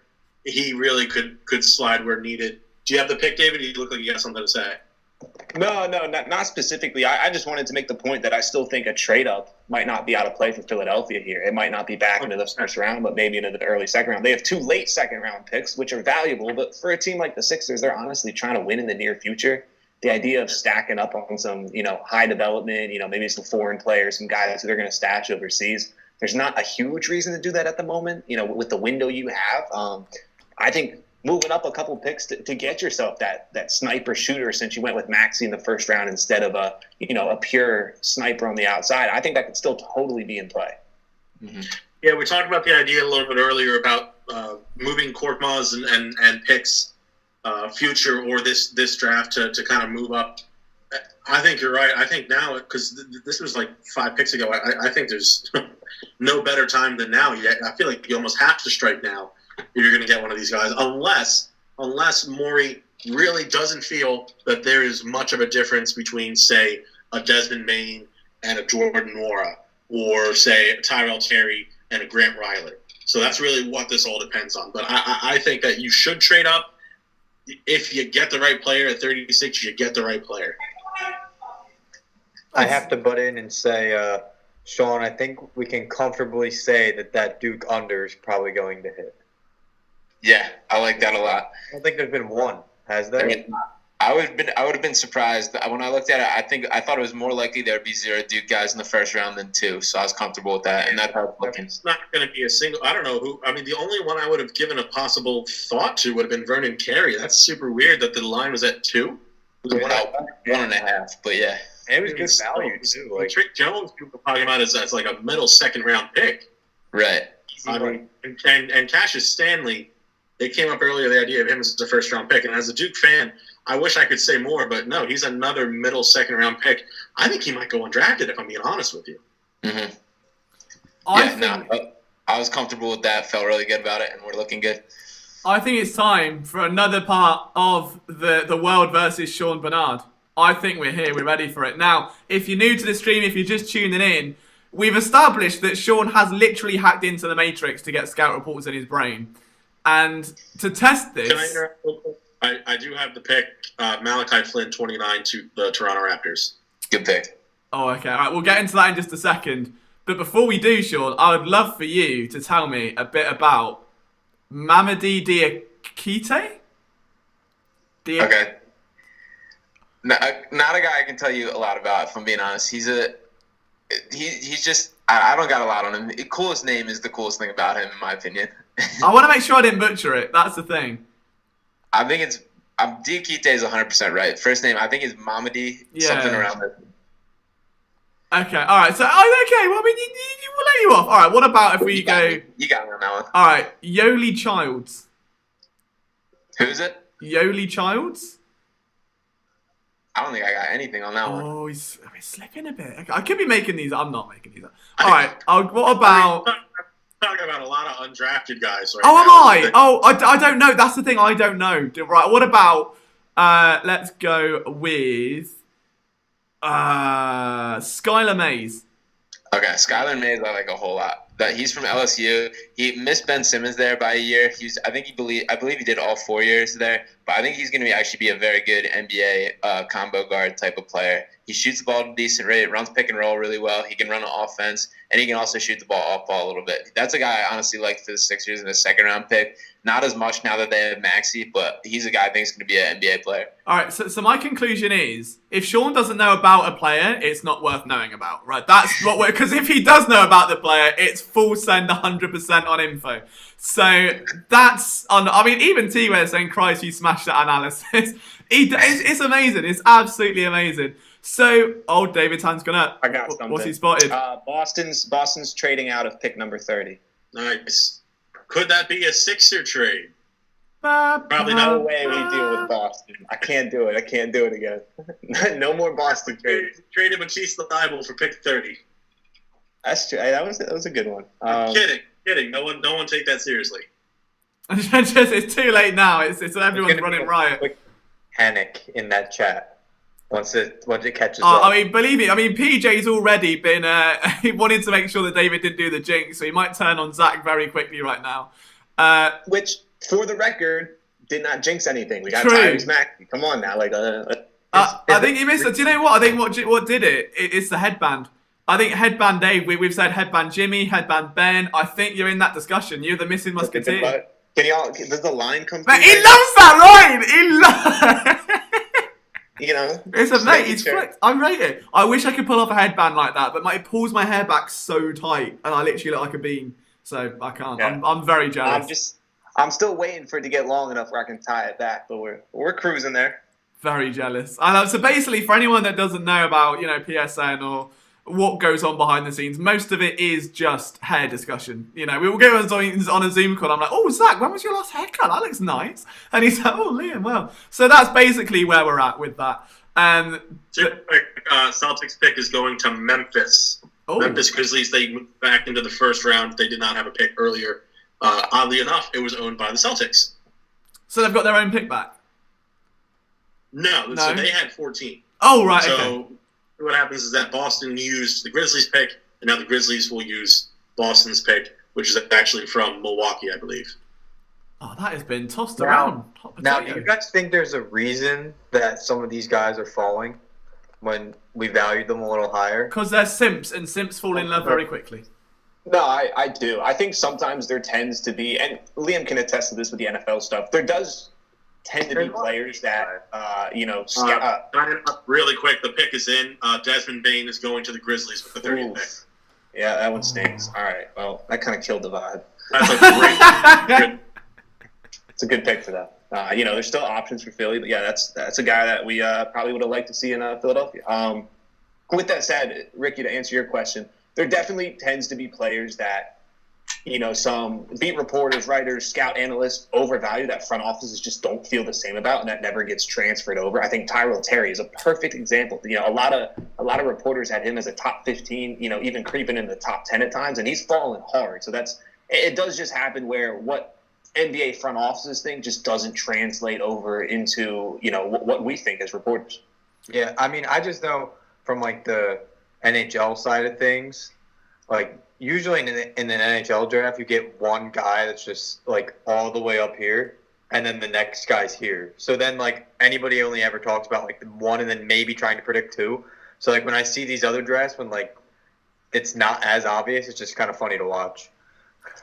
He really could slide where needed. Do you have the pick, David? You look like you got something to say. No, not specifically. I just wanted to make the point that I still think a trade up might not be out of play for Philadelphia here. It might not be back into the first round, but maybe into the early second round. They have 2 late second round picks, which are valuable, but for a team like the Sixers, they're honestly trying to win in the near future. The idea of stacking up on some, high development, maybe some foreign players, some guys who they're going to stash overseas, there's not a huge reason to do that at the moment, with the window you have. I think moving up a couple picks to get yourself that sniper shooter, since you went with Maxey in the first round instead of a pure sniper on the outside, I think that could still totally be in play. Mm-hmm. Yeah, we talked about the idea a little bit earlier about moving Korkmaz and picks future or this draft to kind of move up. I think you're right. I think now, because this was like 5 picks ago, I think there's no better time than now yet. I feel like you almost have to strike now if you're going to get one of these guys, unless Mori really doesn't feel that there is much of a difference between, say, a Desmond Bain and a Jordan Nwora, or, say, a Tyrell Terry and a Grant Riley. So that's really what this all depends on. But I think that you should trade up. If you get the right player at 36, you get the right player. I have to butt in and say, Sean, I think we can comfortably say that Duke under is probably going to hit. Yeah, I like that a lot. I don't think there's been one, has there? I would have been surprised when I looked at it. I thought it was more likely there would be 0 Duke guys in the first round than 2, so I was comfortable with that. And that's how it's looking. It's not going to be a single. I don't know who. I mean, the only one I would have given a possible thought to would have been Vernon Carey. That's super weird that the line was at 2. It was 1.5, but yeah. And it was good value too. Like Trick Jones, people are talking about as like a middle second round pick. Right. I mean, and Cassius Stanley. They came up earlier, the idea of him as a first-round pick. And as a Duke fan, I wish I could say more, but no, he's another middle second-round pick. I think he might go undrafted, if I'm being honest with you. Mm-hmm. I was comfortable with that, felt really good about it, and we're looking good. I think it's time for another part of the world versus Sean Bernard. I think we're here, we're ready for it. Now, if you're new to the stream, if you're just tuning in, we've established that Sean has literally hacked into the Matrix to get scout reports in his brain. And to test this... Can I interrupt real quick? I do have the pick, Malachi Flynn, 29, to the Toronto Raptors. Good pick. Oh, okay. All right, we'll get into that in just a second. But before we do, Sean, I would love for you to tell me a bit about Mamadi Diakite? Okay. Not a guy I can tell you a lot about, if I'm being honest. He's just... I don't got a lot on him. The coolest name is the coolest thing about him, in my opinion. I want to make sure I didn't butcher it. That's the thing. I think it's... Diakite is 100% right. First name, I think, is Mamadi, something around there. Okay, all right. So, okay. Well, I mean, we'll let you off. All right, what about if we go... You got me on that one. All right, Yoli Childs. Who's it? Yoli Childs? I don't think I got anything on that one. Oh, he's slipping a bit. Okay, I could be making these. I'm not making these up. All right. What about... Talking about a lot of undrafted guys right now. Am I? Oh, I don't know. That's the thing. I don't know. Right. What about... let's go with... Skylar Mays. Okay, Skylar Mays I like a whole lot. He's from LSU. He missed Ben Simmons there by a year. I believe he did all 4 years there. But I think he's going to actually be a very good NBA combo guard type of player. He shoots the ball at a decent rate, runs pick and roll really well. He can run an offense, and he can also shoot the ball off ball a little bit. That's a guy I honestly like for the Sixers in a second round pick. Not as much now that they have Maxey, but he's a guy I think is going to be an NBA player. All right, so my conclusion is, if Sean doesn't know about a player, it's not worth knowing about, right? That's what we're... Because if he does know about the player, it's full send 100% on info. So that's... I mean, even T-Ware saying, Christ, you smashed that analysis. It's amazing. It's absolutely amazing. So, David's hand's gone up. I got something. What's he spotted? Boston's trading out of pick number 30. Nice. Could that be a Sixer trade? Probably no way we deal with Boston. I can't do it. I can't do it again. No more Boston trades. Traded Matisse Thybulle for pick 30. That's true. That was a good one. Kidding. No one take that seriously. It's too late now. It's everyone's running riot. Quick panic in that chat. Once it catches up. I mean, believe me. I mean, PJ's already been. He wanted to make sure that David didn't do the jinx, so he might turn on Zach very quickly right now. Which, for the record, did not jinx anything. We got True. Tyrese Maxey. Come on now, I think you missed it. Do you know what? I think what did it? It's the headband. I think headband Dave. We've said headband Jimmy, headband Ben. I think you're in that discussion. You're the missing musketeer. Can y'all? Does the line come? But he loves that line. You know, it's a mate. He's flipped. I rate it. I wish I could pull off a headband like that, but it pulls my hair back so tight, and I literally look like a bean. So I can't. Yeah. I'm very jealous. I'm still waiting for it to get long enough where I can tie it back, but we're cruising there. Very jealous. And so basically, for anyone that doesn't know about PSN or what goes on behind the scenes, most of it is just hair discussion. We will go on a Zoom call. I'm like, oh, Zach, when was your last haircut? That looks nice. And he's like, oh, Liam, well. So that's basically where we're at with that. Celtics pick is going to Memphis. Oh. Memphis Grizzlies, they moved back into the first round. They did not have a pick earlier. Oddly enough, it was owned by the Celtics. So they've got their own pick back? No. So they had 14. Oh, right, so okay. What happens is that Boston used the Grizzlies pick, and now the Grizzlies will use Boston's pick, which is actually from Milwaukee, I believe. Oh, that has been tossed around. Now, do you guys think there's a reason that some of these guys are falling when we valued them a little higher? Because they're simps, and simps fall in love very quickly. No, I do. I think sometimes there tends to be, and Liam can attest to this with the NFL stuff, there does tend to be players that, really quick, the pick is in. Desmond Bane is going to the Grizzlies with the 30th pick. Yeah, that one stinks. All right, well, that kind of killed the vibe. That's a great It's a good pick for them. There's still options for Philly, but yeah, that's a guy that we probably would have liked to see in Philadelphia. With that said, Ricky, to answer your question, there definitely tends to be players that, some beat reporters, writers, scout analysts overvalue that front offices just don't feel the same about, and that never gets transferred over. I think Tyrell Terry is a perfect example. A lot of reporters had him as a top 15, even creeping in the top 10 at times, and he's fallen hard. So it does just happen where what NBA front offices think just doesn't translate over into, what we think as reporters. Yeah, I mean, I just know from the NHL side of things, usually in an NHL draft, you get one guy that's just all the way up here, and then the next guy's here. So then anybody only ever talks about the one, and then maybe trying to predict two. So when I see these other drafts, when it's not as obvious, it's just kind of funny to watch.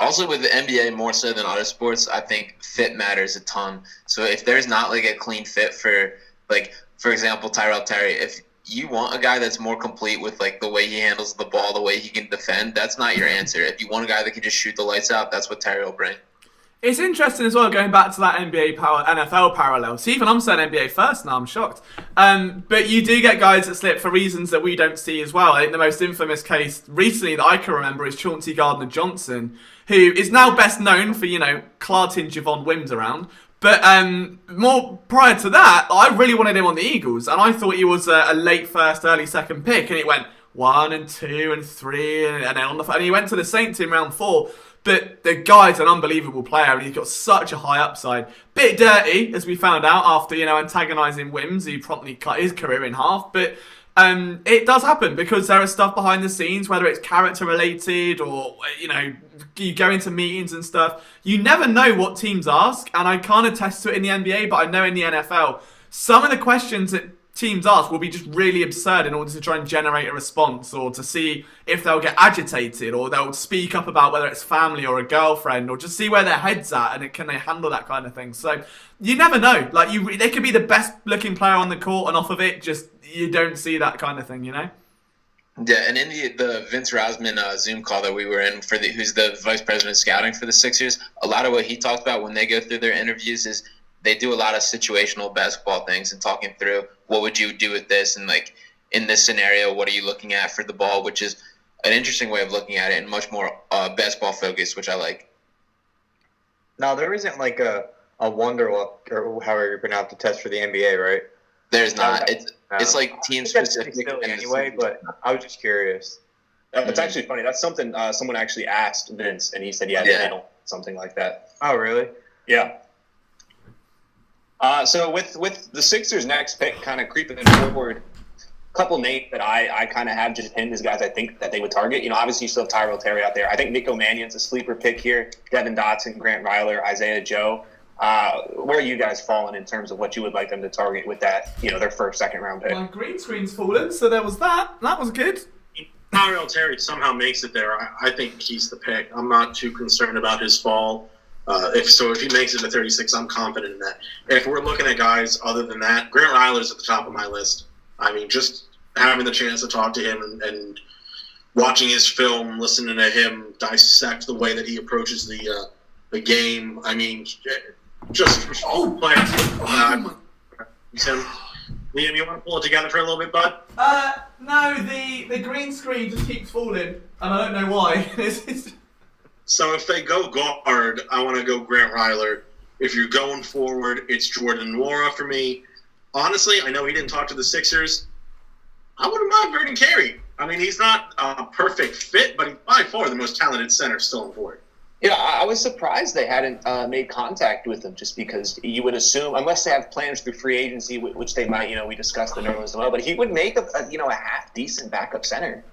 Also with the NBA more so than other sports, I think fit matters a ton. So if there's not a clean fit for example, Tyrell Terry, if you want a guy that's more complete with the way he handles the ball, the way he can defend, that's not your answer. If you want a guy that can just shoot the lights out, that's what Terry will bring. It's interesting as well, going back to that NFL parallel. See, even I'm saying NBA first now, I'm shocked. But you do get guys that slip for reasons that we don't see as well. I think the most infamous case recently that I can remember is Chauncey Gardner-Johnson, who is now best known for, clarting Javon Wims around. But more prior to that, I really wanted him on the Eagles, and I thought he was a late first, early second pick, and it went 1 and 2 and 3, and then and he went to the Saints in round 4. But the guy's an unbelievable player, and he's got such a high upside. Bit dirty, as we found out after antagonising Wims, he promptly cut his career in half. But it does happen because there is stuff behind the scenes, whether it's character related or you go into meetings and stuff. You never know what teams ask, and I can't attest to it in the NBA, but I know in the NFL, some of the questions that teams ask will be just really absurd in order to try and generate a response, or to see if they'll get agitated, or they'll speak up about whether it's family or a girlfriend, or just see where their head's at and can they handle that kind of thing. So you never know. They could be the best looking player on the court, and off of it, just you don't see that kind of thing, Yeah, and in the Vince Rosman Zoom call that we were in who's the vice president of scouting for the Sixers, a lot of what he talked about when they go through their interviews is they do a lot of situational basketball things and talking through what would you do with this, and in this scenario, what are you looking at for the ball, which is an interesting way of looking at it and much more basketball focused, which I like. Now, there isn't a wonder look, or however you pronounce the test for the NBA, right? There's not. It's team specific anyway, but I was just curious. It's actually funny. That's something someone actually asked Vince, and he said, "Yeah, they don't." Something like that. Oh, really? Yeah. So with the Sixers' next pick, kind of creeping forward, a couple names that I kind of have just pinned as guys I think that they would target. Obviously you still have Tyrell Terry out there. I think Nico Mannion's a sleeper pick here. Devin Dotson, Grant Ryler, Isaiah Joe. Where are you guys falling in terms of what you would like them to target with that, their first, second round pick? My green screen's fallen, so there was that. That was good. Tyrell Terry somehow makes it there. I think he's the pick. I'm not too concerned about his fall. If he makes it to 36, I'm confident in that. If we're looking at guys other than that, Grant Ryler's at the top of my list. I mean, just having the chance to talk to him and watching his film, listening to him dissect the way that he approaches the game. I mean, just player. Liam, you want to pull it together for a little bit, bud? No, the green screen just keeps falling, and I don't know why. So if they go guard, I want to go Grant Ryler. If you're going forward, it's Jordan Nwora for me. Honestly, I know he didn't talk to the Sixers. I wouldn't mind Vernon Carey. I mean, he's not a perfect fit, but he's by far the most talented center still on board. Yeah, I was surprised they hadn't made contact with him, just because you would assume, unless they have plans through free agency, which they might, we discussed the numbers as well, but he would make a half-decent backup center.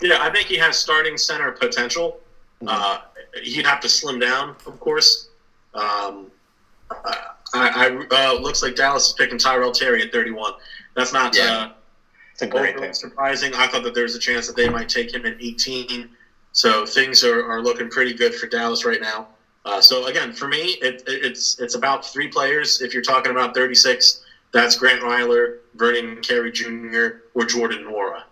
Yeah, I think he has starting center potential. He'd have to slim down, of course. Looks like Dallas is picking Tyrell Terry at 31. That's not it's a great pick. Surprising. I thought that there's a chance that they might take him at 18. So things are looking pretty good for Dallas right now. So again, for me, it's about three players. If you're talking about 36, that's Grant Ryler, Vernon Carey Jr., or Jordan Nwora.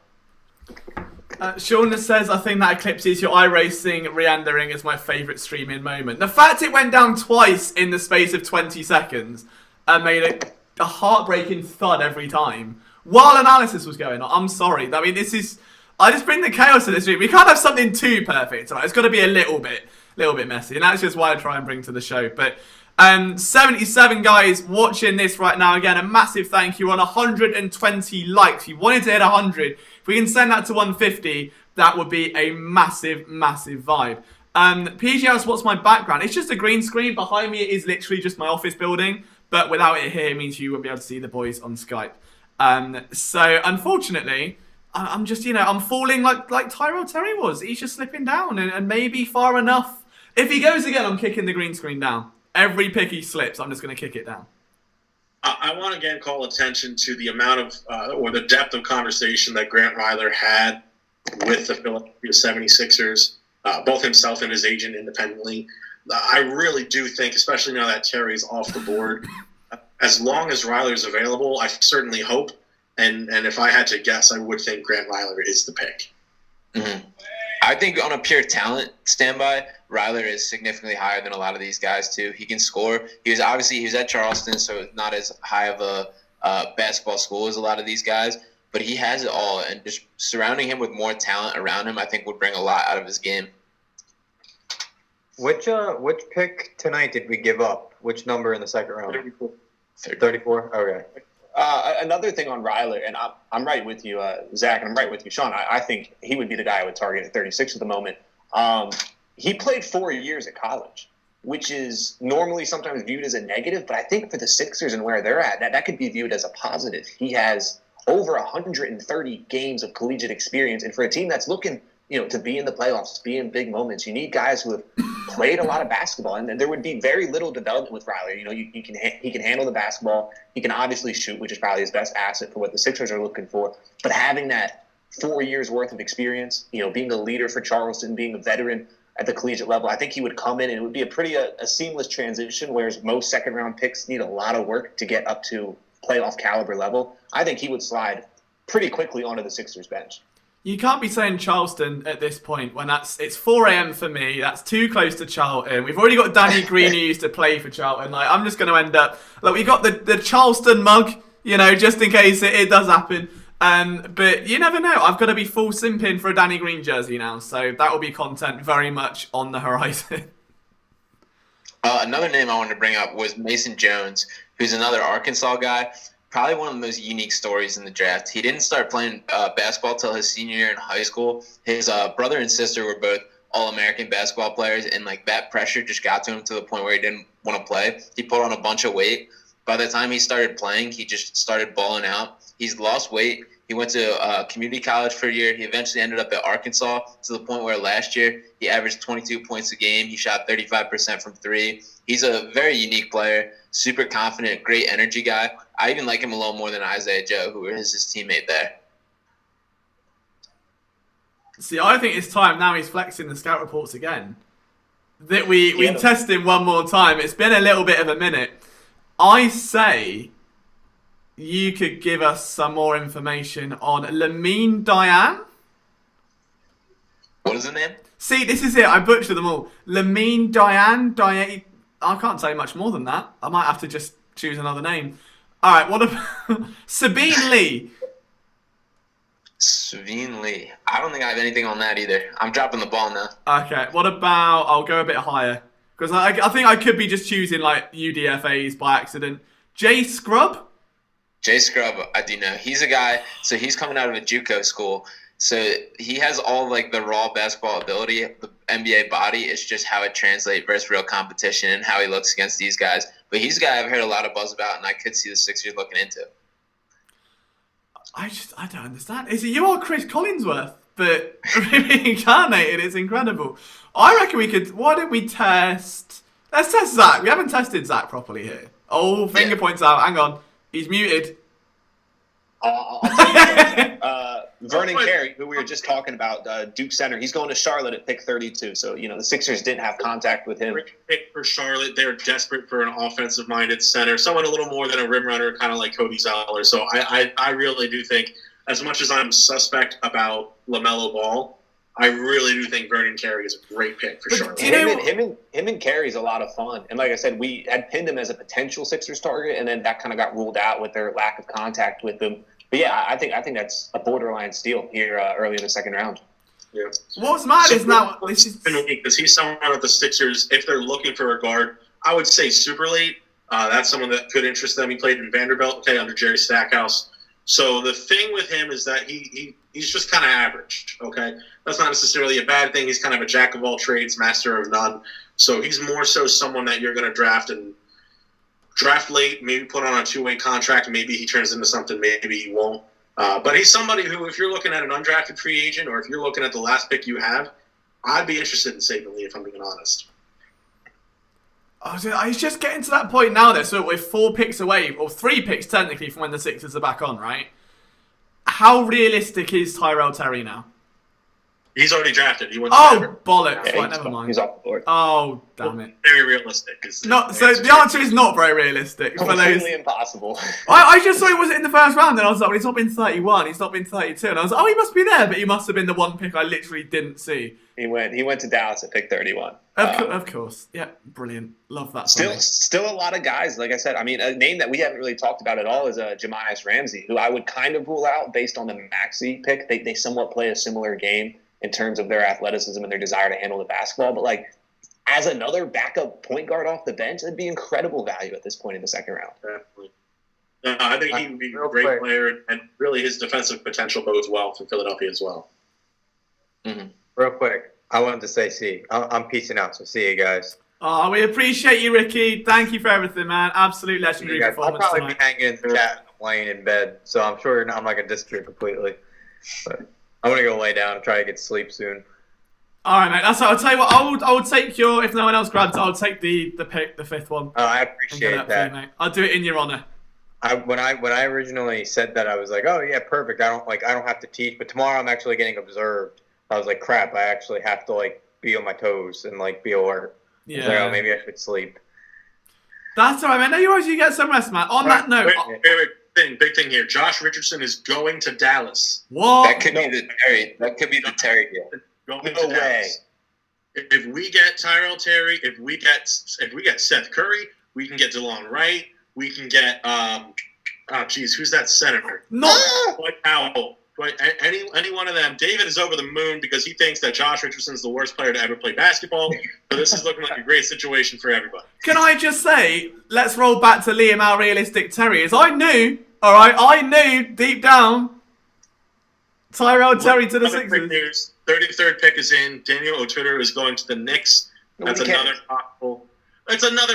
Shauna says, I think that eclipses your iRacing re-endering is my favourite streaming moment. The fact it went down twice in the space of 20 seconds and made a heartbreaking thud every time while analysis was going on. I'm sorry. I mean, I just bring the chaos to this stream. We can't have something too perfect. Right? It's got to be a little bit messy. And that's just why I try and bring to the show. But 77 guys watching this right now. Again, a massive thank you. We're on 120 likes. If you wanted to hit 100, if we can send that to 150, that would be a massive, massive vibe. PG asks, what's my background? It's just a green screen. Behind me, it is literally just my office building. But without it here, it means you won't be able to see the boys on Skype. So, unfortunately, I'm just, I'm falling like Tyrell Terry was. He's just slipping down and maybe far enough. If he goes again, I'm kicking the green screen down. Every pick he slips, I'm just going to kick it down. I want to again call attention to the amount of, or the depth of conversation that Grant Ryler had with the Philadelphia 76ers, both himself and his agent independently. I really do think, especially now that Terry's off the board, as long as Ryler's available, I certainly hope. And if I had to guess, I would think Grant Ryler is the pick. Mm-hmm. I think on a pure talent standby, Ryler is significantly higher than a lot of these guys too. He can score. He was at Charleston, so not as high of a basketball school as a lot of these guys, but he has it all. And just surrounding him with more talent around him, I think would bring a lot out of his game. Which pick tonight did we give up? Which number in the second round? 34? Okay. Another thing on Ryler, and I'm right with you, Zach, and I'm right with you, Sean. I think he would be the guy I would target at 36 at the moment. He played 4 years at college, which is normally sometimes viewed as a negative, but I think for the Sixers and where they're at, that could be viewed as a positive. He has over 130 games of collegiate experience, and for a team that's looking, to be in the playoffs, be in big moments, you need guys who have played a lot of basketball, and there would be very little development with Ryler. He can handle the basketball. He can obviously shoot, which is probably his best asset for what the Sixers are looking for. But having that 4 years worth of experience, being a leader for Charleston, being a veteran at the collegiate level, I think he would come in and it would be a seamless transition, whereas most second round picks need a lot of work to get up to playoff caliber level. I think he would slide pretty quickly onto the Sixers bench. You can't be saying Charleston at this point when it's 4 a.m. for me. That's too close to Charlton. We've already got Danny Green who used to play for Charlton. I'm just going to end up... we got the Charleston mug, just in case it does happen. But you never know. I've got to be full simping for a Danny Green jersey now. So that will be content very much on the horizon. Another name I wanted to bring up was Mason Jones, who's another Arkansas guy. Probably one of the most unique stories in the draft. He didn't start playing basketball till his senior year in high school. His brother and sister were both All-American basketball players, and that pressure just got to him to the point where he didn't want to play. He put on a bunch of weight. By the time he started playing, he just started balling out. He's lost weight. He went to community college for a year. He eventually ended up at Arkansas to the point where last year he averaged 22 points a game. He shot 35% from three. He's a very unique player, super confident, great energy guy. I even like him a little more than Isaiah Joe, who is his teammate there. See, I think it's time now he's flexing the scout reports again. That we test him one more time. It's been a little bit of a minute. I say you could give us some more information on Lamine Diane. What is the name? See, this is it. I butchered them all. Lamine Diane. I can't say much more than that. I might have to just choose another name. All right, what about Sabine Lee? Savine Lee. I don't think I have anything on that either. I'm dropping the ball now. Okay, what about, I'll go a bit higher. Because I think I could be just choosing like UDFAs by accident. Jay Scrub? Jay Scrub, I do know. He's a guy, so he's coming out of a JUCO school. So he has all like the raw basketball ability, the NBA body. It's just how it translates versus real competition and how he looks against these guys. But he's a guy I've heard a lot of buzz about, and I could see the Sixers looking into. I don't understand. Is it you or Chris Collinsworth? But reincarnated, it's incredible. I reckon why don't we test... Let's test Zach. We haven't tested Zach properly here. Oh, finger points out. Hang on. He's muted. I'll tell you Vernon Carey, who we were just talking about, Duke center, he's going to Charlotte at pick 32. So, the Sixers didn't have contact with him. Great pick for Charlotte. They're desperate for an offensive-minded center, someone a little more than a rim runner, kind of like Cody Zeller. So I really do think, as much as I'm suspect about LaMelo Ball, I really do think Vernon Carey is a great pick for Charlotte. Him and Carey's a lot of fun. And like I said, we had pinned him as a potential Sixers target, and then that kind of got ruled out with their lack of contact with them. But yeah, I think that's a borderline steal here early in the second round. Yeah. What's mad is now because he's someone that the Sixers, if they're looking for a guard, I would say super late. That's someone that could interest them. He played in Vanderbilt, under Jerry Stackhouse. So the thing with him is that he's just kind of average. Okay, that's not necessarily a bad thing. He's kind of a jack of all trades, master of none. So he's more so someone that you're going to draft late, maybe put on a two-way contract. Maybe he turns into something, maybe he won't. But he's somebody who, if you're looking at an undrafted free agent or if you're looking at the last pick you have, I'd be interested in saving Lee if I'm being honest. He's just getting to that point now, though. So we're 4 picks away, or 3 picks technically from when the Sixers are back on, right? How realistic is Tyrell Terry now? He's already drafted. He went. Bollocks! Yeah, right, never mind. He's off the board. Oh, damn it! Very realistic. The answer is not very realistic. Completely impossible. I just saw he wasn't in the first round, and I was like, well, he's not been 31, he's not been 32, and I was like, oh, he must be there, but he must have been the one pick I literally didn't see. He went to Dallas at pick 31. Of course, yeah, brilliant. Love that. Still a lot of guys. Like I said, I mean, a name that we haven't really talked about at all is Jamias Ramsey, who I would kind of rule out based on the Maxey pick. They somewhat play a similar game in terms of their athleticism and their desire to handle the basketball. But, like, as another backup point guard off the bench, it'd be incredible value at this point in the second round. Definitely. I think he would be a great player, and really his defensive potential bodes well for Philadelphia as well. Mm-hmm. Real quick, I wanted to say I'm peacing out, so see you guys. Oh, we appreciate you, Ricky. Thank you for everything, man. Absolute legendary performance. I'll probably be hanging in the chat, laying in bed, so I'm sure I'm not going to disappear completely. But I'm going to go lay down and try to get to sleep soon. All right, mate. That's what I'll tell you. What I would take your. If no one else grabs it, I'll take the pick, the 5th one. Oh, I appreciate that. You, mate. I'll do it in your honor. When I originally said that, I was like, oh yeah, perfect. I don't have to teach, but tomorrow I'm actually getting observed. I was like, crap. I actually have to be on my toes and be alert. Yeah. So, maybe I should sleep. That's all right, man. No, you get some rest, man. On that note. Big thing here. Josh Richardson is going to Dallas. What? That could be the Terry. That could be the Terry deal. No way. If we get Tyrell Terry, if we get Seth Curry, we can get DeLon Wright. We can get who's that senator? Dwight Powell. Any one of them. David is over the moon because he thinks that Josh Richardson is the worst player to ever play basketball. So this is looking like a great situation for everybody. Can I just say, let's roll back to Liam how realistic Terry is. I knew deep down Tyrell Terry to the Sixers. News, 33rd pick is in. Daniel Otutter is going to the Knicks. That's another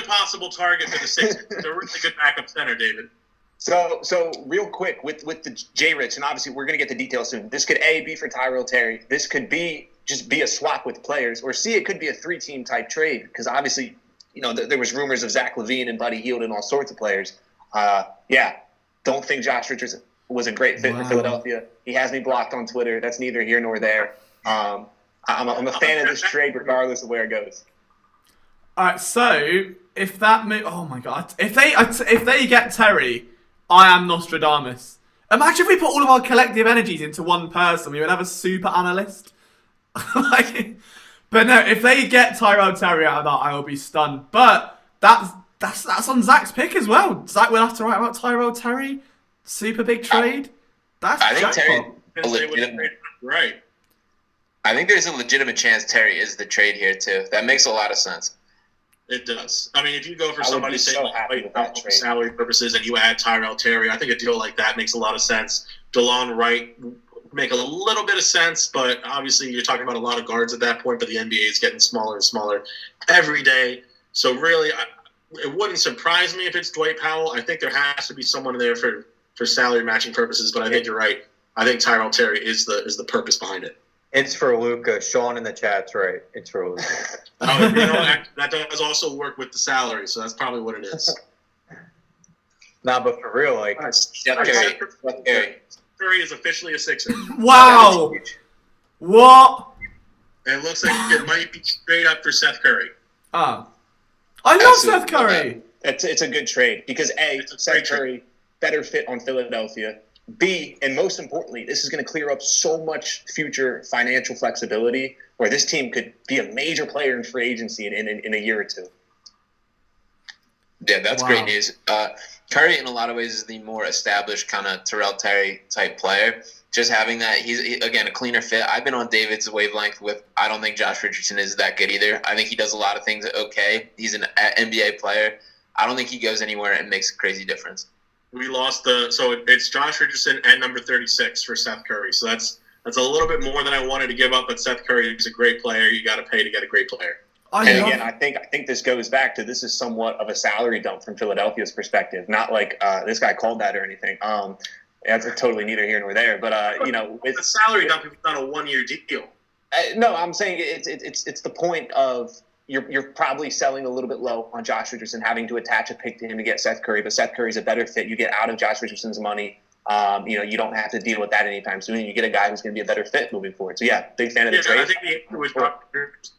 possible target for the Sixers. It's a really good backup center, David. So real quick with the J-Rich, and obviously we're going to get the details soon. This could A, be for Tyrell Terry. This could be just be a swap with players. Or C, it could be a 3-team type trade because obviously, there was rumors of Zach LaVine and Buddy Hield and all sorts of players. Don't think Josh Richardson was a great fit for Philadelphia. He has me blocked on Twitter. That's neither here nor there. I'm a fan of this trade regardless of where it goes. All right, so if that oh my god, if they get Terry, I am Nostradamus. Imagine if we put all of our collective energies into one person. We would have a super analyst. But no, if they get Tyrell Terry out of that, I will be stunned. But that's on Zach's pick as well. Zach will have to write about Tyrell Terry. Super big trade. I think Terry. Right. I think there's a legitimate chance Terry is the trade here too. That makes a lot of sense. It does. I mean, if you go for somebody for salary purposes and you add Tyrell Terry, I think a deal like that makes a lot of sense. DeLon Wright make a little bit of sense, but obviously you're talking about a lot of guards at that point, but the NBA is getting smaller and smaller every day. So really, it wouldn't surprise me if it's Dwight Powell. I think there has to be someone there for salary matching purposes, but I think you're right. I think Tyrell Terry is the purpose behind it. It's for Luka. Sean in the chat's right. It's for Luka. That does also work with the salary, so that's probably what it is. Nah, but for real, like Curry is officially a Sixer. Wow. What? And it looks like it might be straight up for Seth Curry. I love Seth Curry. It's a good trade because A, Seth Curry better fit on Philadelphia. B, and most importantly, this is going to clear up so much future financial flexibility where this team could be a major player in free agency in a year or two. Yeah, that's great news. Curry, in a lot of ways, is the more established kind of Tyrell Terry type player. Just having that, he's, again, a cleaner fit. I've been on David's wavelength with, I don't think Josh Richardson is that good either. I think he does a lot of things okay. He's an NBA player. I don't think he goes anywhere and makes a crazy difference. We lost so it's Josh Richardson and number 36 for Seth Curry. So that's a little bit more than I wanted to give up, but Seth Curry is a great player. You got to pay to get a great player. I think this goes back to this is somewhat of a salary dump from Philadelphia's perspective. Not like this guy called that or anything. That's totally neither here nor there. But with the salary dump, it's not a 1-year deal. No, I'm saying it's the point of you're probably selling a little bit low on Josh Richardson, having to attach a pick to him to get Seth Curry. But Seth Curry's a better fit. You get out of Josh Richardson's money. You don't have to deal with that anytime soon. You get a guy who's going to be a better fit moving forward. So, yeah, big fan of the trade. I think the issue with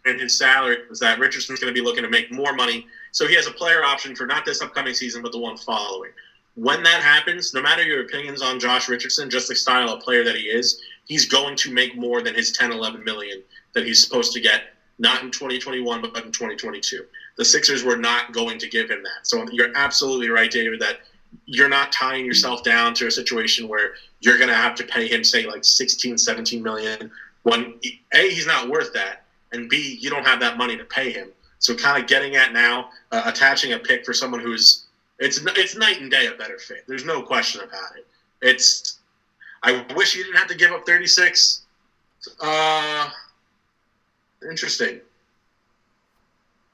and his salary was that Richardson's going to be looking to make more money. So he has a player option for not this upcoming season, but the one following. When that happens, no matter your opinions on Josh Richardson, just the style of player that he is, he's going to make more than his $10, $11 million that he's supposed to get, not in 2021, but in 2022. The Sixers were not going to give him that. So you're absolutely right, David, that you're not tying yourself down to a situation where you're going to have to pay him, say, like $16, $17 million when, A, he's not worth that, and B, you don't have that money to pay him. So kind of getting at now, attaching a pick for someone who's it's night and day a better fit. There's no question about it. I wish you didn't have to give up 36. Interesting.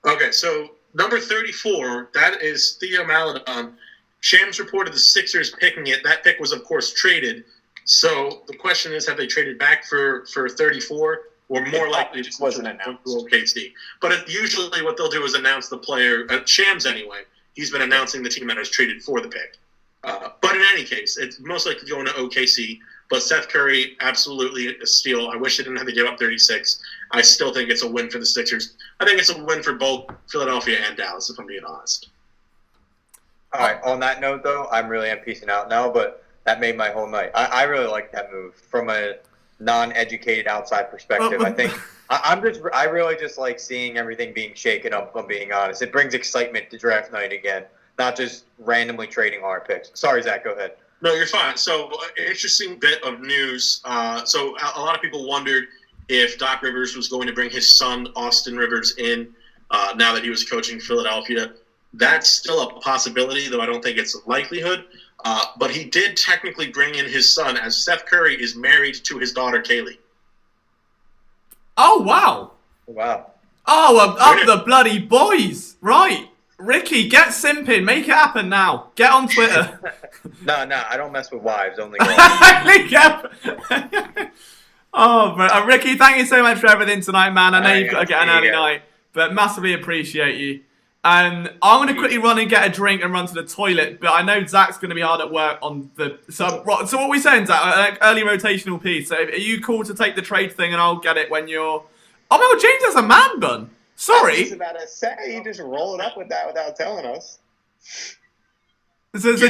Okay, so number 34, that is Theo Maledon. Shams reported the Sixers picking it. That pick was, of course, traded. So the question is, have they traded back for 34, or more likely just wasn't announced to OKC? But usually what they'll do is announce the player. Shams, anyway, he's been announcing the team that has traded for the pick. But in any case, it's most likely going to OKC. But Seth Curry, absolutely a steal. I wish they didn't have to give up 36. I still think it's a win for the Sixers. I think it's a win for both Philadelphia and Dallas, if I'm being honest. All right. On that note, though, I'm really peacing out now, but that made my whole night. I really like that move from a non-educated outside perspective. I think I really just like seeing everything being shaken up, if I'm being honest. It brings excitement to draft night again, not just randomly trading our picks. Sorry, Zach, go ahead. No, you're fine. So, interesting bit of news. So, a lot of people wondered if Doc Rivers was going to bring his son, Austin Rivers, in now that he was coaching Philadelphia. That's still a possibility, though I don't think it's a likelihood. But he did technically bring in his son, as Seth Curry is married to his daughter, Kaylee. Oh, wow. Wow. Oh, up the bloody boys. Right. Ricky, get simping. Make it happen now. Get on Twitter. No, I don't mess with wives. Only girls. Oh, but Ricky, thank you so much for everything tonight, man. I know you've got to get an early guys. night, but massively appreciate you. And I'm going to quickly run and get a drink and run to the toilet, but I know Zach's going to be hard at work on the... So what are we saying, Zach? Early rotational piece. So are you cool to take the trade thing and I'll get it when you're... Oh my God, James has a man bun. Sorry. I was about to say, you just roll it up with that without telling us. I'll start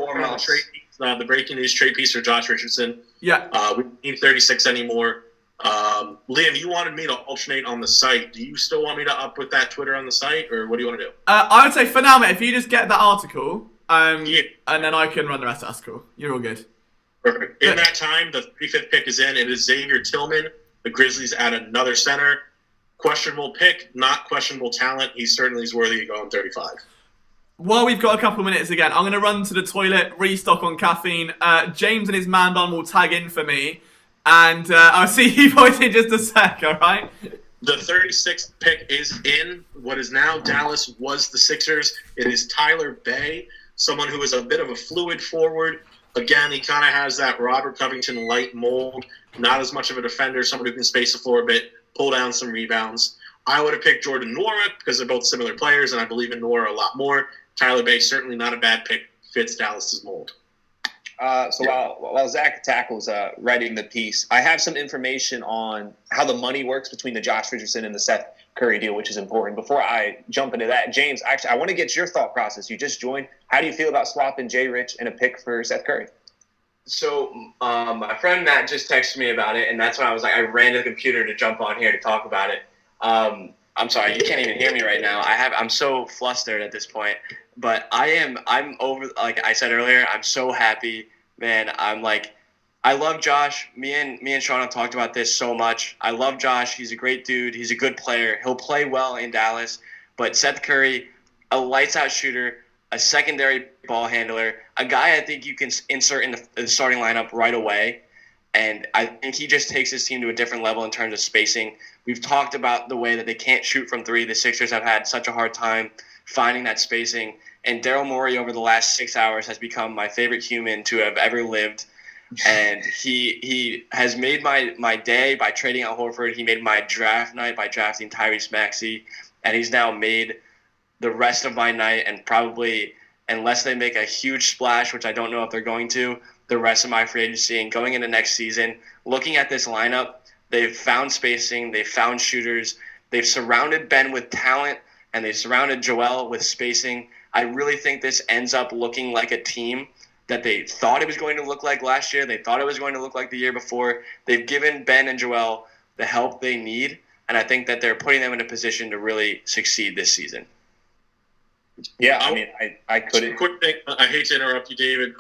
working on the trade piece, the breaking news trade piece for Josh Richardson. Yeah. We don't need 36 anymore. Liam, you wanted me to alternate on the site. Do you still want me to up with that Twitter on the site, or what do you want to do? I would say for now, mate, if you just get that article, Yeah. and then I can run the rest, that's cool. You're all good. Perfect. In that time, the 35th pick is in. It is Xavier Tillman. The Grizzlies add another center. Questionable pick, not questionable talent. He certainly is worthy of going 35. While we've got a couple of minutes again, I'm going to run to the toilet, restock on caffeine. James and his man bun will tag in for me. And I'll see you boys in just a sec, all right? The 36th pick is in. What is now Dallas was the Sixers. It is Tyler Bay, someone who is a bit of a fluid forward. Again, he kind of has that Robert Covington light mold. Not as much of a defender, someone who can space the floor a bit, pull down some rebounds. I would have picked Jordan Nwora because they're both similar players, and I believe in Nwora a lot more. Tyler Bay, certainly not a bad pick, fits Dallas's mold. While Zach tackles writing the piece, I have some information on how the money works between the Josh Richardson and the Seth Curry deal, which is important. Before I jump into that, James, actually, I want to get your thought process. You just joined. How do you feel about swapping Jay Rich and a pick for Seth Curry? So my friend Matt just texted me about it, and that's when I was like, I ran to the computer to jump on here to talk about it. I'm sorry, you can't even hear me right now. I'm so flustered at this point, but I'm over. Like I said earlier, I'm so happy, man. I love Josh. Me and Sean have talked about this so much. I love Josh. He's a great dude. He's a good player. He'll play well in Dallas. But Seth Curry, a lights out shooter, a secondary ball handler, a guy I think you can insert in the starting lineup right away. And I think he just takes his team to a different level in terms of spacing. We've talked about the way that they can't shoot from three. The Sixers have had such a hard time finding that spacing. And Daryl Morey over the last 6 hours has become my favorite human to have ever lived. And he has made my day by trading out Horford. He made my draft night by drafting Tyrese Maxey. And he's now made the rest of my night, and probably, unless they make a huge splash, which I don't know if they're going to, the rest of my free agency and going into next season. Looking at this lineup, they've found spacing, they've found shooters, they've surrounded Ben with talent, and they've surrounded Joel with spacing. I really think this ends up looking like a team that they thought it was going to look like last year. They thought it was going to look like the year before. They've given Ben and Joel the help they need, and I think that they're putting them in a position to really succeed this season. Yeah, I mean, I couldn't. Quick thing, I hate to interrupt you, David,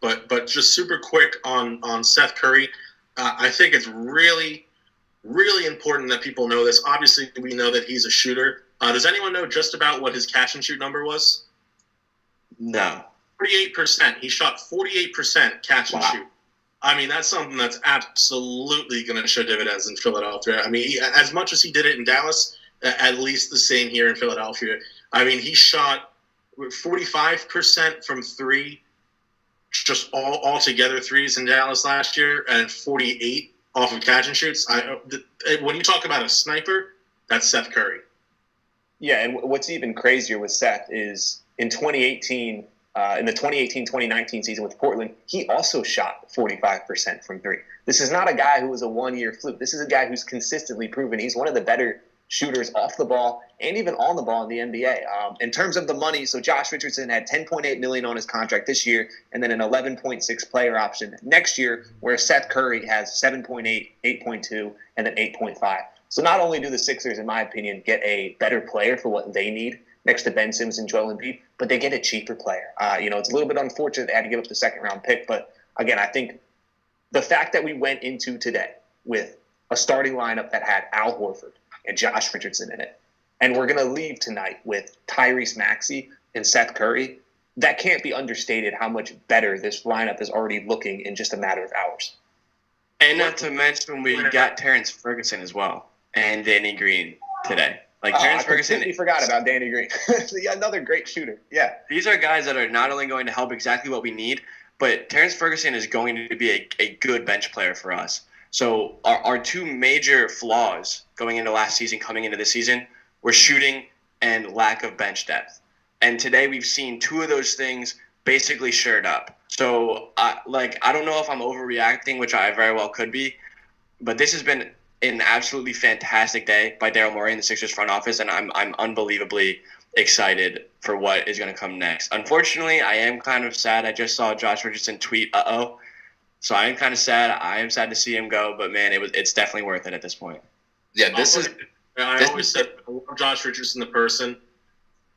but just super quick on Seth Curry. I think it's really, really important that people know this. Obviously, we know that he's a shooter. Does anyone know just about what his catch and shoot number was? No. 48%. He shot 48% catch and shoot. I mean, that's something that's absolutely going to show dividends in Philadelphia. I mean, as much as he did it in Dallas, at least the same here in Philadelphia. I mean, he shot 45% from three, just all together threes in Dallas last year, and 48 off of catch and shoots. When you talk about a sniper, that's Seth Curry. Yeah, and what's even crazier with Seth is in 2018, in the 2018-2019 season with Portland, he also shot 45% from three. This is not a guy who was a one-year fluke. This is a guy who's consistently proven he's one of the better shooters off the ball and even on the ball in the NBA. In terms of the money, so Josh Richardson had $10.8 million on his contract this year, and then an $11.6 player option next year, where Seth Curry has 7.8, 8.2, and then 8.5. So not only do the Sixers, in my opinion, get a better player for what they need next to Ben Simmons and Joel Embiid, but they get a cheaper player. It's a little bit unfortunate they had to give up the second-round pick, but again, I think the fact that we went into today with a starting lineup that had Al Horford and Josh Richardson in it, and we're going to leave tonight with Tyrese Maxey and Seth Curry, that can't be understated how much better this lineup is already looking in just a matter of hours. And not to mention, we got Terrence Ferguson as well and Danny Green today. Like Terrence Ferguson. I completely forgot about Danny Green. Another great shooter. Yeah. These are guys that are not only going to help exactly what we need, but Terrence Ferguson is going to be a good bench player for us. So our two major flaws going into last season, coming into this season, were shooting and lack of bench depth. And today we've seen two of those things basically shored up. So I don't know if I'm overreacting, which I very well could be, but this has been an absolutely fantastic day by Daryl Mori in the Sixers front office, and I'm unbelievably excited for what is going to come next. Unfortunately, I am kind of sad. I just saw Josh Richardson tweet, "Uh-oh." So I am kind of sad. I am sad to see him go, but man, it's definitely worth it at this point. Yeah, I always said I love Josh Richardson the person.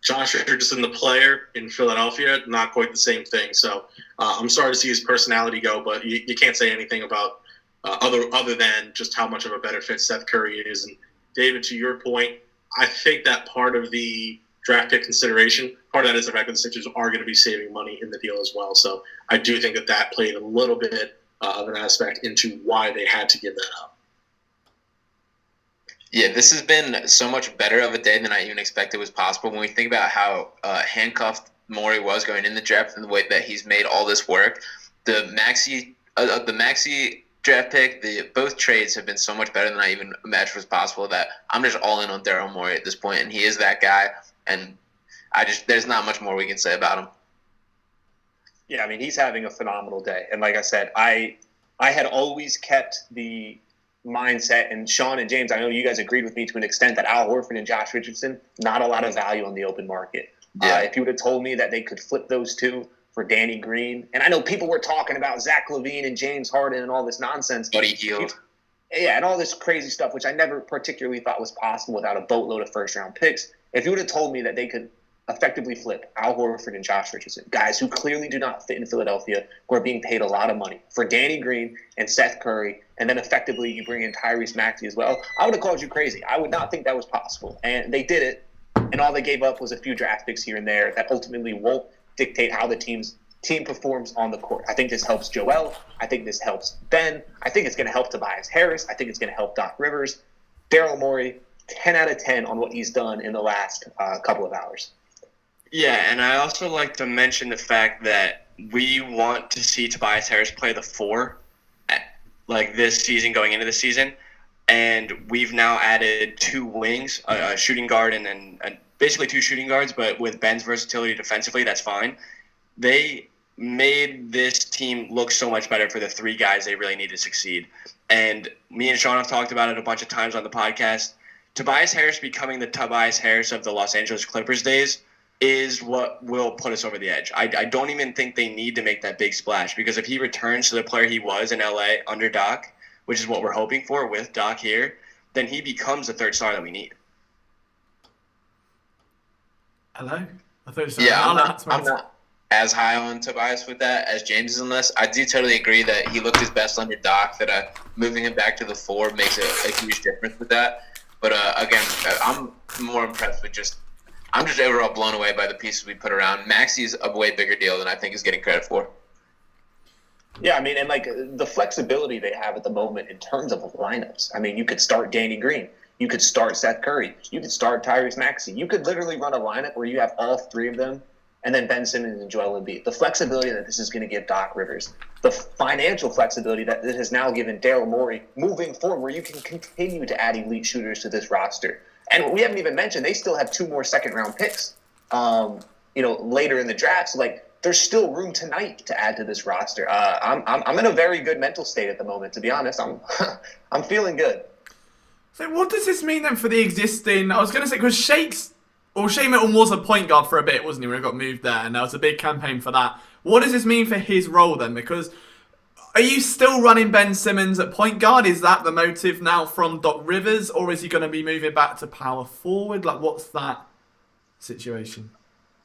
Josh Richardson the player in Philadelphia, not quite the same thing. So I'm sorry to see his personality go, but you can't say anything about other than just how much of a better fit Seth Curry is. And David, to your point, I think that part of the draft pick consideration, part of that is the fact that the Sixers are going to be saving money in the deal as well. So I do think that played a little bit of an aspect into why they had to give that up. Yeah, this has been so much better of a day than I even expected was possible. When we think about how handcuffed Mori was going in the draft and the way that he's made all this work, the Maxey draft pick, both trades have been so much better than I even imagined was possible that I'm just all in on Daryl Mori at this point, and he is that guy. And there's not much more we can say about him. Yeah, I mean, he's having a phenomenal day. And like I said, I had always kept the mindset, and Sean and James, I know you guys agreed with me to an extent, that Al Horford and Josh Richardson, not a lot of value on the open market. Yeah. If you would have told me that they could flip those two for Danny Green, and I know people were talking about Zach LaVine and James Harden and all this nonsense. Buddy Hield. Yeah, and all this crazy stuff, which I never particularly thought was possible without a boatload of first-round picks. If you would have told me that they could effectively flip Al Horford and Josh Richardson, guys who clearly do not fit in Philadelphia, who are being paid a lot of money, for Danny Green and Seth Curry, and then effectively you bring in Tyrese Maxey as well, I would have called you crazy. I would not think that was possible. And they did it, and all they gave up was a few draft picks here and there that ultimately won't dictate how the team performs on the court. I think this helps Joel. I think this helps Ben. I think it's going to help Tobias Harris. I think it's going to help Doc Rivers. Daryl Morey, 10 out of 10 on what he's done in the last couple of hours. Yeah, and I also like to mention the fact that we want to see Tobias Harris play the 4 like this season, going into the season, and we've now added 2 wings, a shooting guard and basically 2 shooting guards, but with Ben's versatility defensively, that's fine. They made this team look so much better for the 3 guys they really need to succeed. And me and Sean have talked about it a bunch of times on the podcast. Tobias Harris becoming the Tobias Harris of the Los Angeles Clippers days is what will put us over the edge. I don't even think they need to make that big splash, because if he returns to the player he was in LA under Doc, which is what we're hoping for with Doc here, then he becomes the 3rd star that we need. Hello? I thought so. Yeah, I'm not as high on Tobias with that as James is on this. I do totally agree that he looked his best under Doc, that moving him back to the 4 makes a huge difference with that. But again, I'm more impressed with I'm just overall blown away by the pieces we put around. Maxey's a way bigger deal than I think he's getting credit for. Yeah, I mean, and like the flexibility they have at the moment in terms of lineups. I mean, you could start Danny Green. You could start Seth Curry. You could start Tyrese Maxey. You could literally run a lineup where you have all 3 of them, and then Ben Simmons and Joel Embiid. The flexibility that this is going to give Doc Rivers. The financial flexibility that this has now given Daryl Morey moving forward, where you can continue to add elite shooters to this roster. And we haven't even mentioned they still have 2 more second-round picks, later in the draft. So, there's still room tonight to add to this roster. I'm in a very good mental state at the moment, to be honest. I'm feeling good. So what does this mean then for the existing? I was going to say, because Shea Milton was a point guard for a bit, wasn't he, when he got moved there, and there was a big campaign for that. What does this mean for his role then? Because are you still running Ben Simmons at point guard? Is that the motive now from Doc Rivers, or is he going to be moving back to power forward? What's that situation?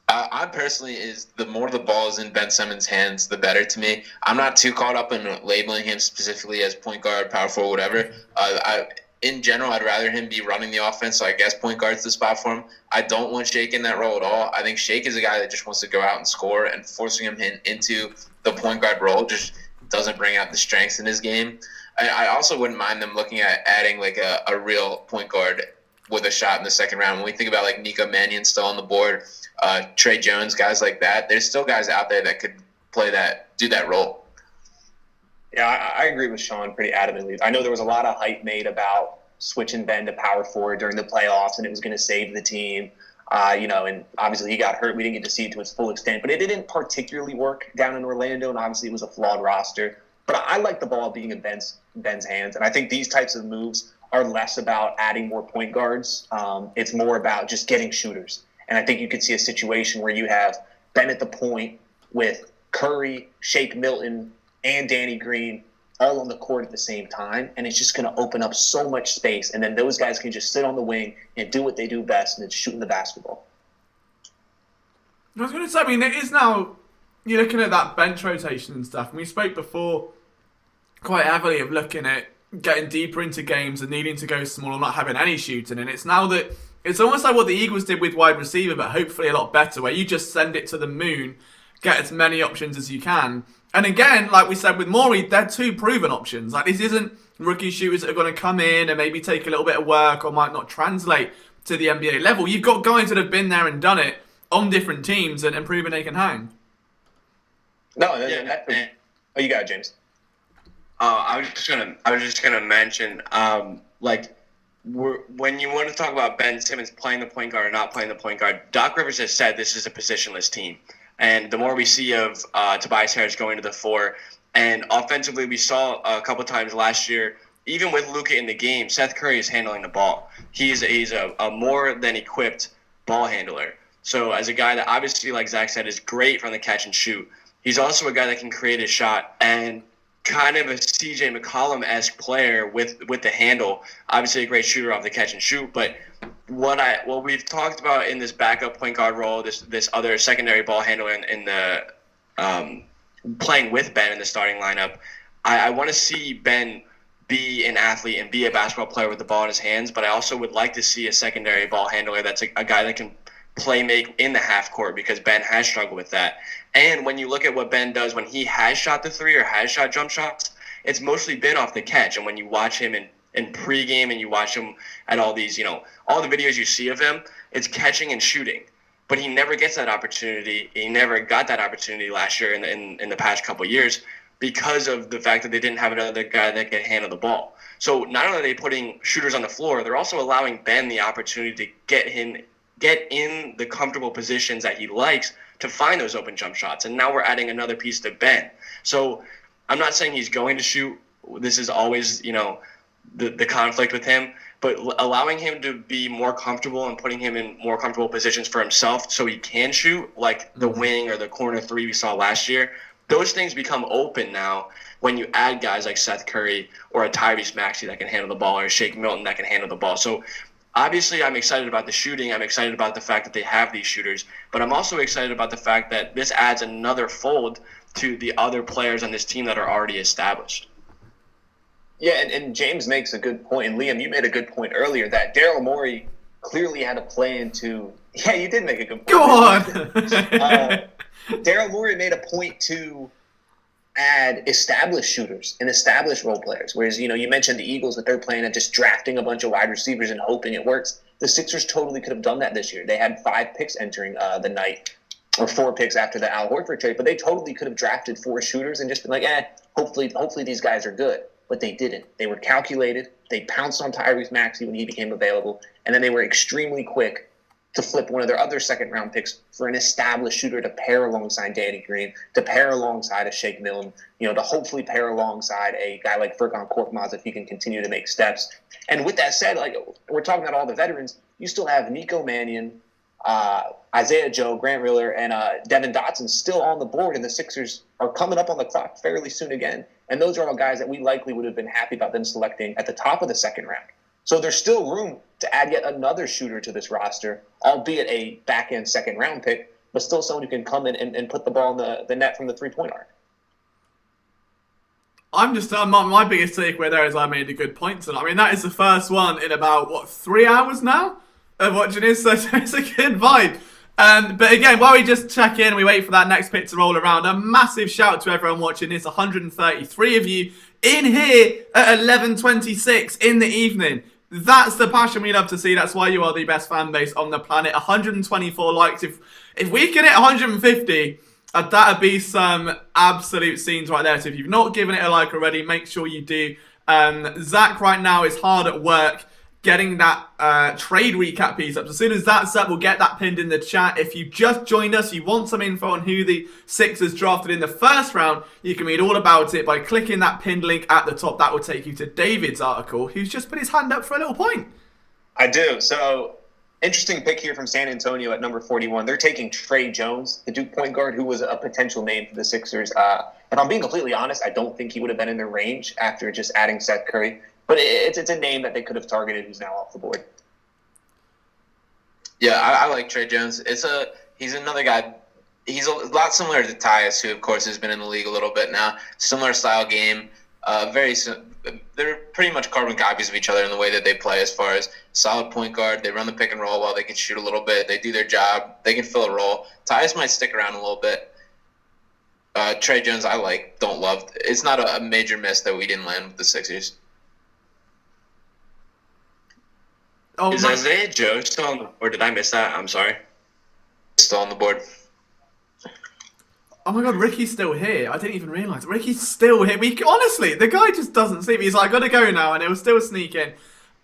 I personally, the more the ball is in Ben Simmons' hands, the better to me. I'm not too caught up in labeling him specifically as point guard, power forward, whatever. In general, I'd rather him be running the offense, so I guess point guard's the spot for him. I don't want Shake in that role at all. I think Shake is a guy that just wants to go out and score, and forcing him into the point guard role just doesn't bring out the strengths in his game. I also wouldn't mind them looking at adding a real point guard with a shot in the second round. When we think about like Nico Mannion still on the board, Trey Jones, guys like that, there's still guys out there that could do that role. Yeah, I agree with Sean pretty adamantly. I know there was a lot of hype made about switching Ben to power forward during the playoffs, and it was going to save the team. And obviously he got hurt. We didn't get to see it to its full extent, but it didn't particularly work down in Orlando, and obviously it was a flawed roster. But I like the ball being in Ben's hands, and I think these types of moves are less about adding more point guards. It's more about just getting shooters. And I think you could see a situation where you have Ben at the point with Curry, Shake Milton, and Danny Green all on the court at the same time, and it's just going to open up so much space, and then those guys can just sit on the wing and do what they do best, and it's shooting the basketball. I was going to say, I mean, it is now, you're looking at that bench rotation and stuff, and we spoke before quite heavily of looking at getting deeper into games and needing to go small or not having any shooting, and it's now that it's almost like what the Eagles did with wide receiver, but hopefully a lot better, where you just send it to the moon, get as many options as you can. And again, like we said with Mori, they're two proven options. Like, this isn't rookie shooters that are going to come in and maybe take a little bit of work or might not translate to the NBA level. You've got guys that have been there and done it on different teams and proven they can hang. No, you got it, James. I was just gonna mention, when you want to talk about Ben Simmons playing the point guard or not playing the point guard, Doc Rivers has said this is a positionless team. And the more we see of Tobias Harris going to the 4, and offensively we saw a couple times last year, even with Luka in the game, Seth Curry is handling the ball. He's a more than equipped ball handler. So as a guy that obviously, like Zach said, is great from the catch and shoot, he's also a guy that can create a shot and kind of a CJ McCollum-esque player with the handle. Obviously a great shooter off the catch and shoot, but what we've talked about in this backup point guard role, this other secondary ball handler in the playing with Ben in the starting lineup, I want to see Ben be an athlete and be a basketball player with the ball in his hands, but I also would like to see a secondary ball handler that's a guy that can play make in the half court, because Ben has struggled with that. And when you look at what Ben does when he has shot the 3 or has shot jump shots, it's mostly been off the catch. And when you watch him in pregame and you watch him at all these, all the videos you see of him, it's catching and shooting. But he never gets that opportunity. He never got that opportunity last year in the past couple of years because of the fact that they didn't have another guy that could handle the ball. So not only are they putting shooters on the floor, they're also allowing Ben the opportunity to get in the comfortable positions that he likes to find those open jump shots. And now we're adding another piece to Ben. So I'm not saying he's going to shoot. This is always, the conflict with him, but allowing him to be more comfortable and putting him in more comfortable positions for himself so he can shoot, like the wing or the corner 3 we saw last year, those things become open now when you add guys like Seth Curry or a Tyrese Maxey that can handle the ball, or a Shake Milton that can handle the ball. So obviously I'm excited about the shooting. I'm excited about the fact that they have these shooters, but I'm also excited about the fact that this adds another fold to the other players on this team that are already established. Yeah, and James makes a good point, and Liam, you made a good point earlier that Daryl Morey clearly had a plan to. Yeah, you did make a good point. Go on. Daryl Morey made a point to add established shooters and established role players. Whereas, you mentioned the Eagles with their plan of just drafting a bunch of wide receivers and hoping it works. The Sixers totally could have done that this year. They had 5 picks entering the night, or 4 picks after the Al Horford trade, but they totally could have drafted 4 shooters and just been like, hopefully these guys are good. But they didn't. They were calculated. They pounced on Tyrese Maxey when he became available, and then they were extremely quick to flip one of their other second-round picks for an established shooter to pair alongside Danny Green, to pair alongside a Shake Milton, to hopefully pair alongside a guy like Furkan Korkmaz if he can continue to make steps. And with that said, we're talking about all the veterans, you still have Nico Mannion, Isaiah Joe, Grant Riller, and Devin Dotson still on the board, and the Sixers are coming up on the clock fairly soon again. And those are all guys that we likely would have been happy about them selecting at the top of the second round. So there's still room to add yet another shooter to this roster, albeit a back-end second-round pick, but still someone who can come in and put the ball in the net from the three-point arc. My biggest takeaway there is I made a good point tonight. I mean, that is the first one in about, 3 hours now of watching this, so it's a good vibe. But again, while we just check in and we wait for that next pick to roll around, a massive shout to everyone watching this. 133 of you in here at 11:26 in the evening. That's the passion we love to see. That's why you are the best fan base on the planet. 124 likes. If we can hit 150, that'd be some absolute scenes right there. So if you've not given it a like already, make sure you do. Zach right now is hard at work getting that trade recap piece up. As soon as that's up, we'll get that pinned in the chat. If you just joined us, you want some info on who the Sixers drafted in the first round, you can read all about it by clicking that pinned link at the top. That will take you to David's article, who's just put his hand up for a little point. I do. So, interesting pick here from San Antonio at number 41. They're taking Trey Jones, the Duke point guard, who was a potential name for the Sixers. If I'm being completely honest, I don't think he would have been in their range after just adding Seth Curry. But it's a name that they could have targeted who's now off the board. Yeah, I like Trey Jones. He's another guy. He's a lot similar to Tyus, who of course has been in the league a little bit now. Similar style game. They're pretty much carbon copies of each other in the way that they play. As far as solid point guard, they run the pick and roll while they can shoot a little bit. They do their job. They can fill a role. Tyus might stick around a little bit. Trey Jones, don't love. It's not a major miss that we didn't land with the Sixers. Is Isaiah Joe still on the board? Did I miss that? I'm sorry. Still on the board. Oh my God, Ricky's still here. I didn't even realise. Ricky's still here. Honestly, the guy just doesn't sleep. He's like, I gotta go now, and he'll still sneak in.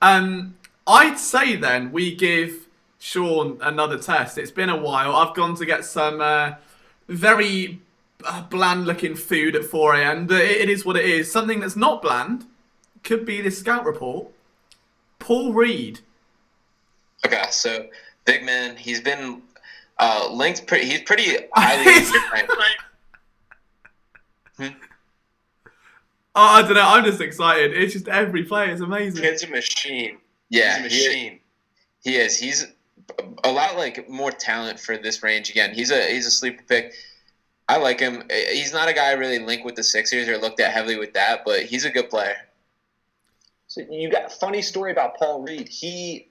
I'd say then we give Sean another test. It's been a while. I've gone to get some very bland-looking food at 4 a.m. But it is what it is. Something that's not bland could be this scout report. Paul Reed. Okay, so big man, he's been linked. He's pretty highly ranked. Oh, I don't know. I'm just excited. It's just every play is amazing. Kid's a machine. Yeah, he's a machine. He is. He's a lot more talent for this range. Again, he's a sleeper pick. I like him. He's not a guy I really link with the Sixers or looked at heavily with that, but he's a good player. So you got a funny story about Paul Reed. He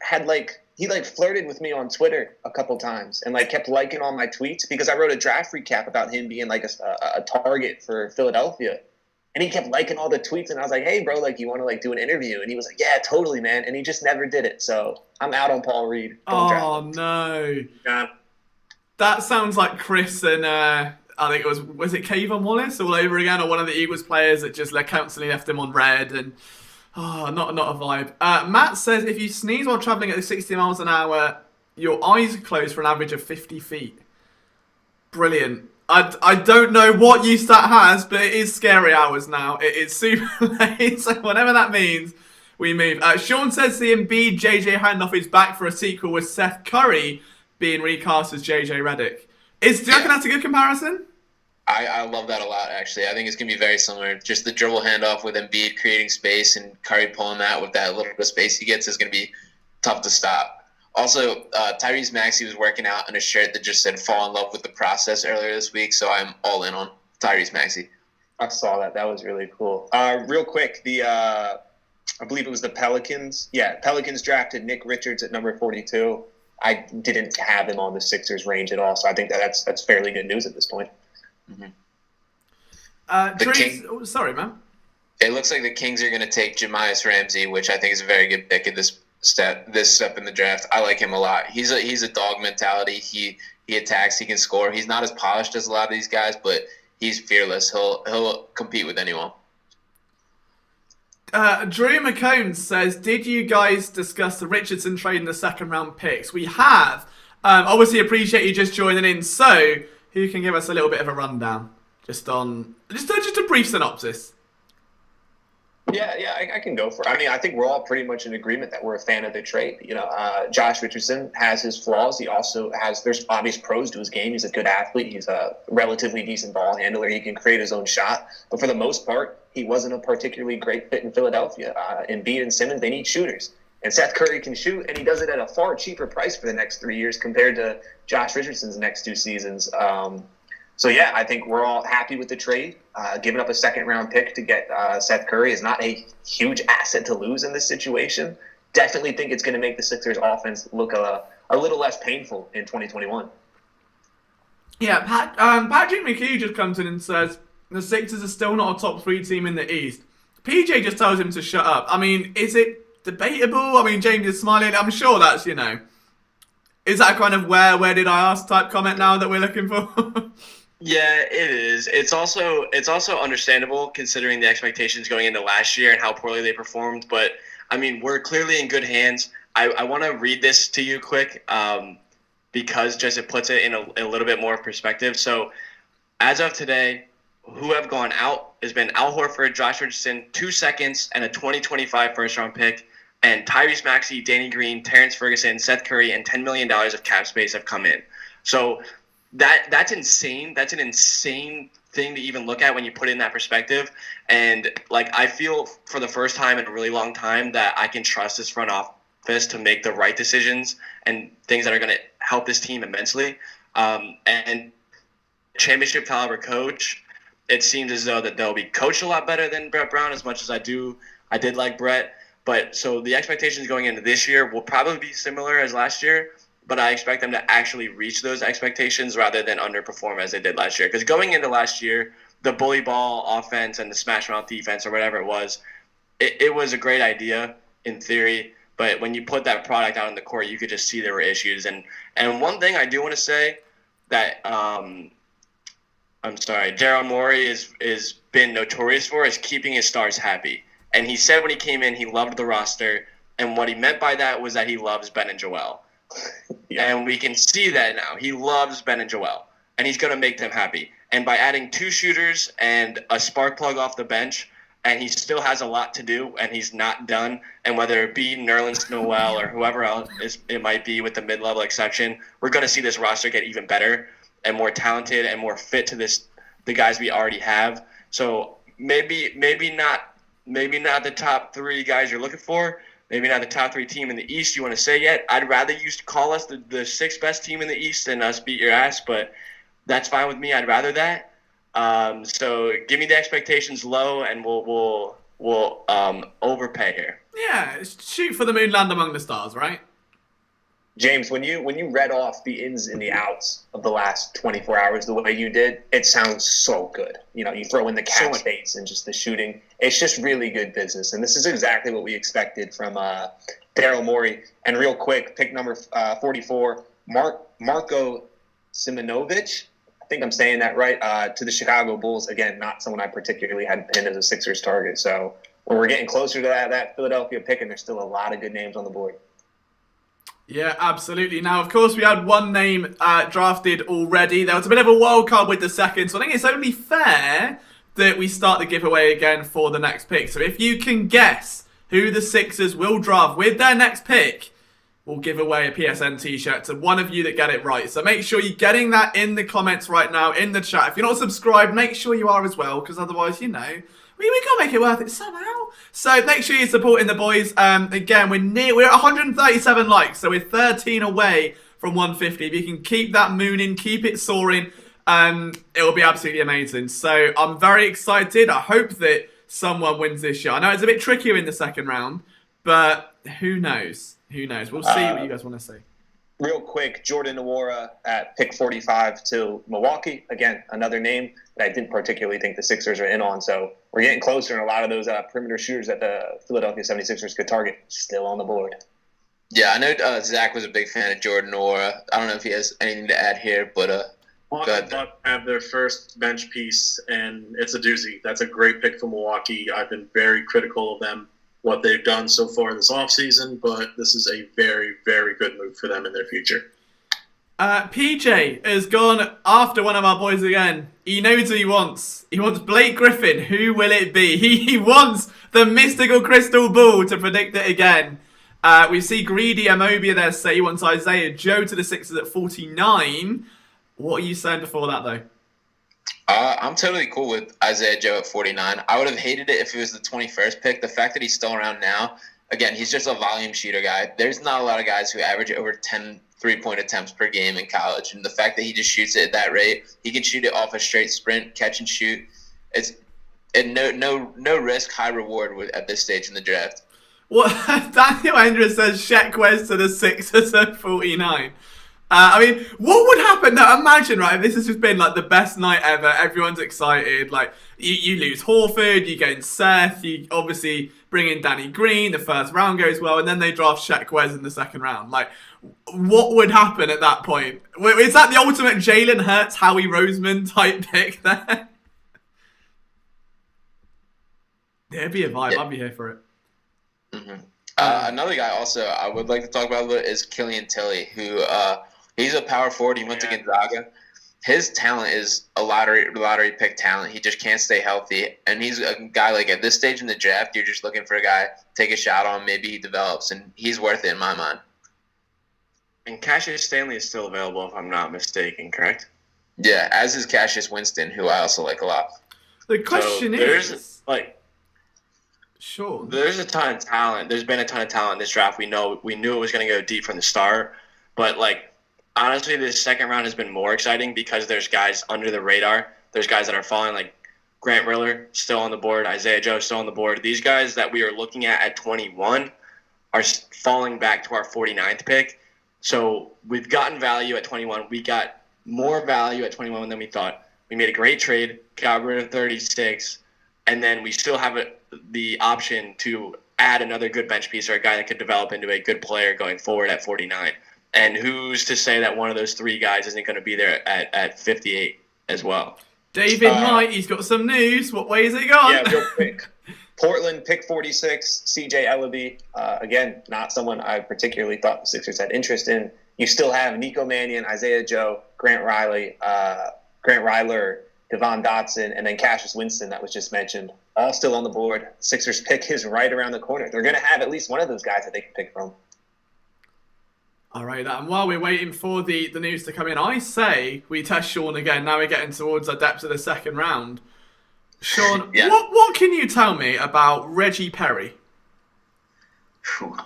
flirted with me on Twitter a couple times and kept liking all my tweets because I wrote a draft recap about him being a target for Philadelphia. And he kept liking all the tweets and I was like, hey bro, you want to do an interview? And he was like, yeah, totally, man. And he just never did it. So I'm out on Paul Reed. Oh no. Yeah. That sounds like Chris and I think it was it Kayvon Wallace all over again, or one of the Eagles players that just constantly left him on red and not a vibe. Matt says if you sneeze while travelling at 60 miles an hour, your eyes are closed for an average of 50 feet. Brilliant. I don't know what use that has, but it is scary hours now. It is super late, so whatever that means, we move. Sean says the Embiid JJ handoff is back for a sequel with Seth Curry being recast as JJ Redick. Do you reckon that's a good comparison? I love that a lot, actually. I think it's going to be very similar. Just the dribble handoff with Embiid creating space and Curry pulling that with that little bit of space he gets is going to be tough to stop. Also, Tyrese Maxey was working out in a shirt that just said fall in love with the process earlier this week, so I'm all in on Tyrese Maxey. I saw that. That was really cool. Real quick, I believe it was the Pelicans. Yeah, Pelicans drafted Nick Richards at number 42. I didn't have him on the Sixers range at all, so I think that's fairly good news at this point. Mm-hmm. Sorry, man. It looks like the Kings are going to take Jamias Ramsey, which I think is a very good pick at this step in the draft. I like him a lot. He's a dog mentality. He attacks. He can score. He's not as polished as a lot of these guys, but he's fearless. He'll compete with anyone. Drew McCone says, did you guys discuss the Richardson trade in the second round picks? We have. Obviously appreciate you just joining in. So who can give us a little bit of a rundown? Just a brief synopsis. Yeah, I can go for it. I mean, I think we're all pretty much in agreement that we're a fan of the trade. Josh Richardson has his flaws. He also there's obvious pros to his game. He's a good athlete. He's a relatively decent ball handler. He can create his own shot. But for the most part, he wasn't a particularly great fit in Philadelphia. Embiid and Simmons, they need shooters. And Seth Curry can shoot, and he does it at a far cheaper price for the next 3 years compared to Josh Richardson's next 2 seasons. So, yeah, I think we're all happy with the trade. Giving up a second-round pick to get Seth Curry is not a huge asset to lose in this situation. Definitely think it's going to make the Sixers offense look a little less painful in 2021. Yeah, Patrick McKee just comes in and says the Sixers are still not a top 3 team in the East. PJ just tells him to shut up. I mean, does debatable. I mean, James is smiling. I'm sure that's, is that kind of where did I ask type comment now that we're looking for? Yeah, it is. It's also understandable considering the expectations going into last year and how poorly they performed. But I mean, we're clearly in good hands. I want to read this to you quick because just it puts it in a little bit more perspective. So as of today, who have gone out has been Al Horford, Josh Richardson, 2 seconds, and a 2025 first-round pick. And Tyrese Maxey, Danny Green, Terrence Ferguson, Seth Curry, and $10 million of cap space have come in. So that's insane. That's an insane thing to even look at when you put it in that perspective. And, I feel for the first time in a really long time that I can trust this front office to make the right decisions and things that are going to help this team immensely. And championship caliber coach, it seems as though that they'll be coached a lot better than Brett Brown, as much as I did like Brett. But so the expectations going into this year will probably be similar as last year, but I expect them to actually reach those expectations rather than underperform as they did last year. Because going into last year, the bully ball offense and the smash mouth defense or whatever it was a great idea in theory. But when you put that product out on the court, you could just see there were issues. And one thing I do want to say that Daryl Mori is been notorious for is keeping his stars happy. And he said when he came in, he loved the roster. And what he meant by that was that he loves Ben and Joel. Yeah. And we can see that now. He loves Ben and Joel. And he's going to make them happy. And by adding 2 shooters and a spark plug off the bench, and he still has a lot to do, and he's not done. And whether it be Nerlens Noel or whoever else it might be with the mid-level exception, we're going to see this roster get even better and more talented and more fit to the guys we already have. So maybe not the top 3 guys you're looking for. Maybe not the top 3 team in the East you want to say yet. I'd rather you call us the 6th best team in the East than us beat your ass, but that's fine with me. I'd rather that. So give me the expectations low, and we'll overpay here. Yeah, shoot for the moon, land among the stars, right? James, when you read off the ins and the outs of the last 24 hours the way you did, it sounds so good. You throw in the cap space and just the shooting. It's just really good business. And this is exactly what we expected from Daryl Morey. And real quick, pick number 44, Marko Simonovic. I think I'm saying that right, to the Chicago Bulls. Again, not someone I particularly had pinned as a Sixers target. So when we're getting closer to that Philadelphia pick, and there's still a lot of good names on the board. Yeah, absolutely. Now, of course, we had one name drafted already. There was a bit of a wild card with the second, so I think it's only fair that we start the giveaway again for the next pick. So if you can guess who the Sixers will draft with their next pick, we'll give away a PSN t-shirt to one of you that get it right. So make sure you're getting that in the comments right now, in the chat. If you're not subscribed, make sure you are as well, because otherwise, we can't make it worth it somehow. So make sure you're supporting the boys. Again, we're at 137 likes, so we're 13 away from 150. If you can keep that mooning, keep it soaring, it'll be absolutely amazing. So I'm very excited. I hope that someone wins this year. I know it's a bit trickier in the second round, but who knows? Who knows? We'll see what you guys want to see. Real quick, Jordan Nwora at pick 45 to Milwaukee. Again, another name that I didn't particularly think the Sixers are in on. So we're getting closer, and a lot of those perimeter shooters that the Philadelphia 76ers could target still on the board. Yeah, I know Zach was a big fan of Jordan Nwora. I don't know if he has anything to add here, but go ahead. Bucks have their first bench piece, and it's a doozy. That's a great pick for Milwaukee. I've been very critical of them, what they've done so far this offseason, but this is a very, very good move for them in their future. PJ has gone after one of our boys again. He knows who he wants. He wants Blake Griffin. Who will it be? He wants the mystical crystal ball to predict it again. We see Greedy Amobia there say he wants Isaiah Joe to the Sixers at 49. What are you saying before that, though? I'm totally cool with Isaiah Joe at 49. I would have hated it if it was the 21st pick. The fact that he's still around now, again, he's just a volume shooter guy. There's not a lot of guys who average over 10 3-point attempts per game in college. And the fact that he just shoots it at that rate, he can shoot it off a straight sprint, catch and shoot. It's no risk, high reward at this stage in the draft. Well, Daniel Andrews says Shaq West to the Sixers at 49. I mean, what would happen? Now, imagine, right? This has just been like the best night ever. Everyone's excited. Like, you lose Horford, you gain Seth, you obviously bring in Danny Green. The first round goes well, and then they draft Shaq Wes in the second round. Like, what would happen at that point? Is that the ultimate Jalen Hurts, Howie Roseman type pick there? Yeah, it'd be a vibe. Yeah. I'd be here for it. Mm-hmm. Another guy also I would like to talk about a little is Killian Tilly, who he's a power forward. He went to Gonzaga. His talent is a lottery pick talent. He just can't stay healthy, and he's a guy like at this stage in the draft, you're just looking for a guy take a shot on. Maybe he develops, and he's worth it in my mind. And Cassius Stanley is still available, if I'm not mistaken, correct? Yeah, as is Cassius Winston, who I also like a lot. The question is, sure, there's a ton of talent. There's been a ton of talent in this draft. We knew it was going to go deep from the start, but honestly, this second round has been more exciting because there's guys under the radar. There's guys that are falling, like Grant Riller still on the board, Isaiah Joe still on the board. These guys that we are looking at 21 are falling back to our 49th pick. So we've gotten value at 21. We got more value at 21 than we thought. We made a great trade, got rid of 36, and then we still have the option to add another good bench piece or a guy that could develop into a good player going forward at 49. And who's to say that one of those three guys isn't going to be there at 58 as well? David Knight, he's got some news. What way is it gone? Yeah, real quick. Portland, pick 46, CJ Ellaby. Again, not someone I particularly thought the Sixers had interest in. You still have Nico Mannion, Isaiah Joe, Grant Ryler, Devon Dotson, and then Cassius Winston that was just mentioned. All still on the board. Sixers pick is right around the corner. They're going to have at least one of those guys that they can pick from. All right, and while we're waiting for the news to come in, I say we test Sean again. Now we're getting towards the depths of the second round. Sean, Yeah. what can you tell me about Reggie Perry? Whew.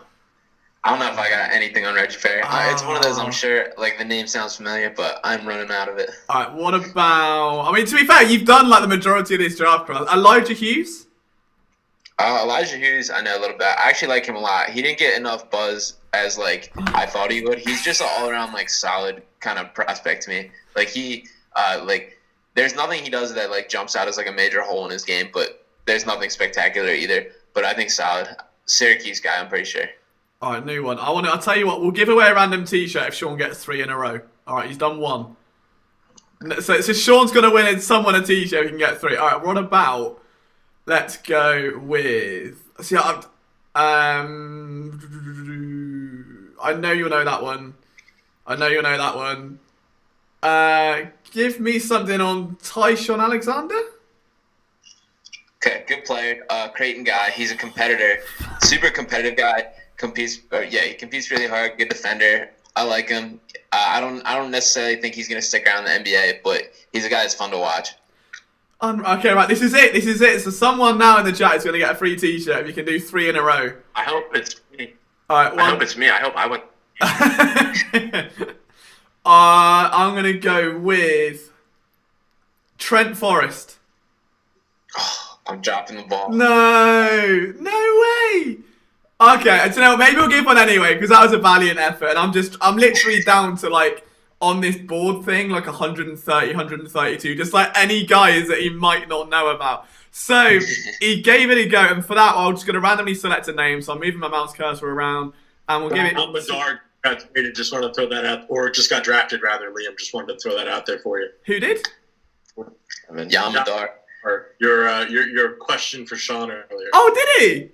I don't know if I got anything on Reggie Perry. It's one of those, I'm sure, the name sounds familiar, but I'm running out of it. All right, what about... I mean, to be fair, you've done, the majority of this draft class. Elijah Hughes? Elijah Hughes, I know a little bit. I actually like him a lot. He didn't get enough buzz as, I thought he would. He's just an all-around, solid kind of prospect to me. There's nothing he does that, jumps out as, a major hole in his game, but there's nothing spectacular either. But I think solid. Syracuse guy, I'm pretty sure. All right, new one. I'll tell you what, we'll give away a random T-shirt if Sean gets 3 in a row. All right, he's done 1. So Sean's going to win and someone a T-shirt if he can get 3. All right, what about... Let's go with... See, I know you'll know that one. Give me something on Tyshawn Alexander. Okay, good player. Creighton guy. He's a competitor. Super competitive guy. He competes really hard. Good defender. I like him. I don't necessarily think he's going to stick around in the NBA, but he's a guy that's fun to watch. Okay, right. This is it. So someone now in the chat is going to get a free T-shirt if you can do 3 in a row. I hope it's me. All right. I hope it's me. I hope I win. I'm going to go with Trent Forrest. Oh, I'm dropping the ball. No way. Okay, I don't know. Maybe we'll give one anyway because that was a valiant effort, and I'm literally down to on this board thing 130, 132, just any guys that he might not know about. So he gave it a go, and for that, I'm just going to randomly select a name. So I'm moving my mouse cursor around, and we'll give it. Bedard got traded. Just wanted to throw that out, or just got drafted rather. Liam, just wanted to throw that out there for you. Who did? Bedard. Or your question for Sean earlier. Oh, did he?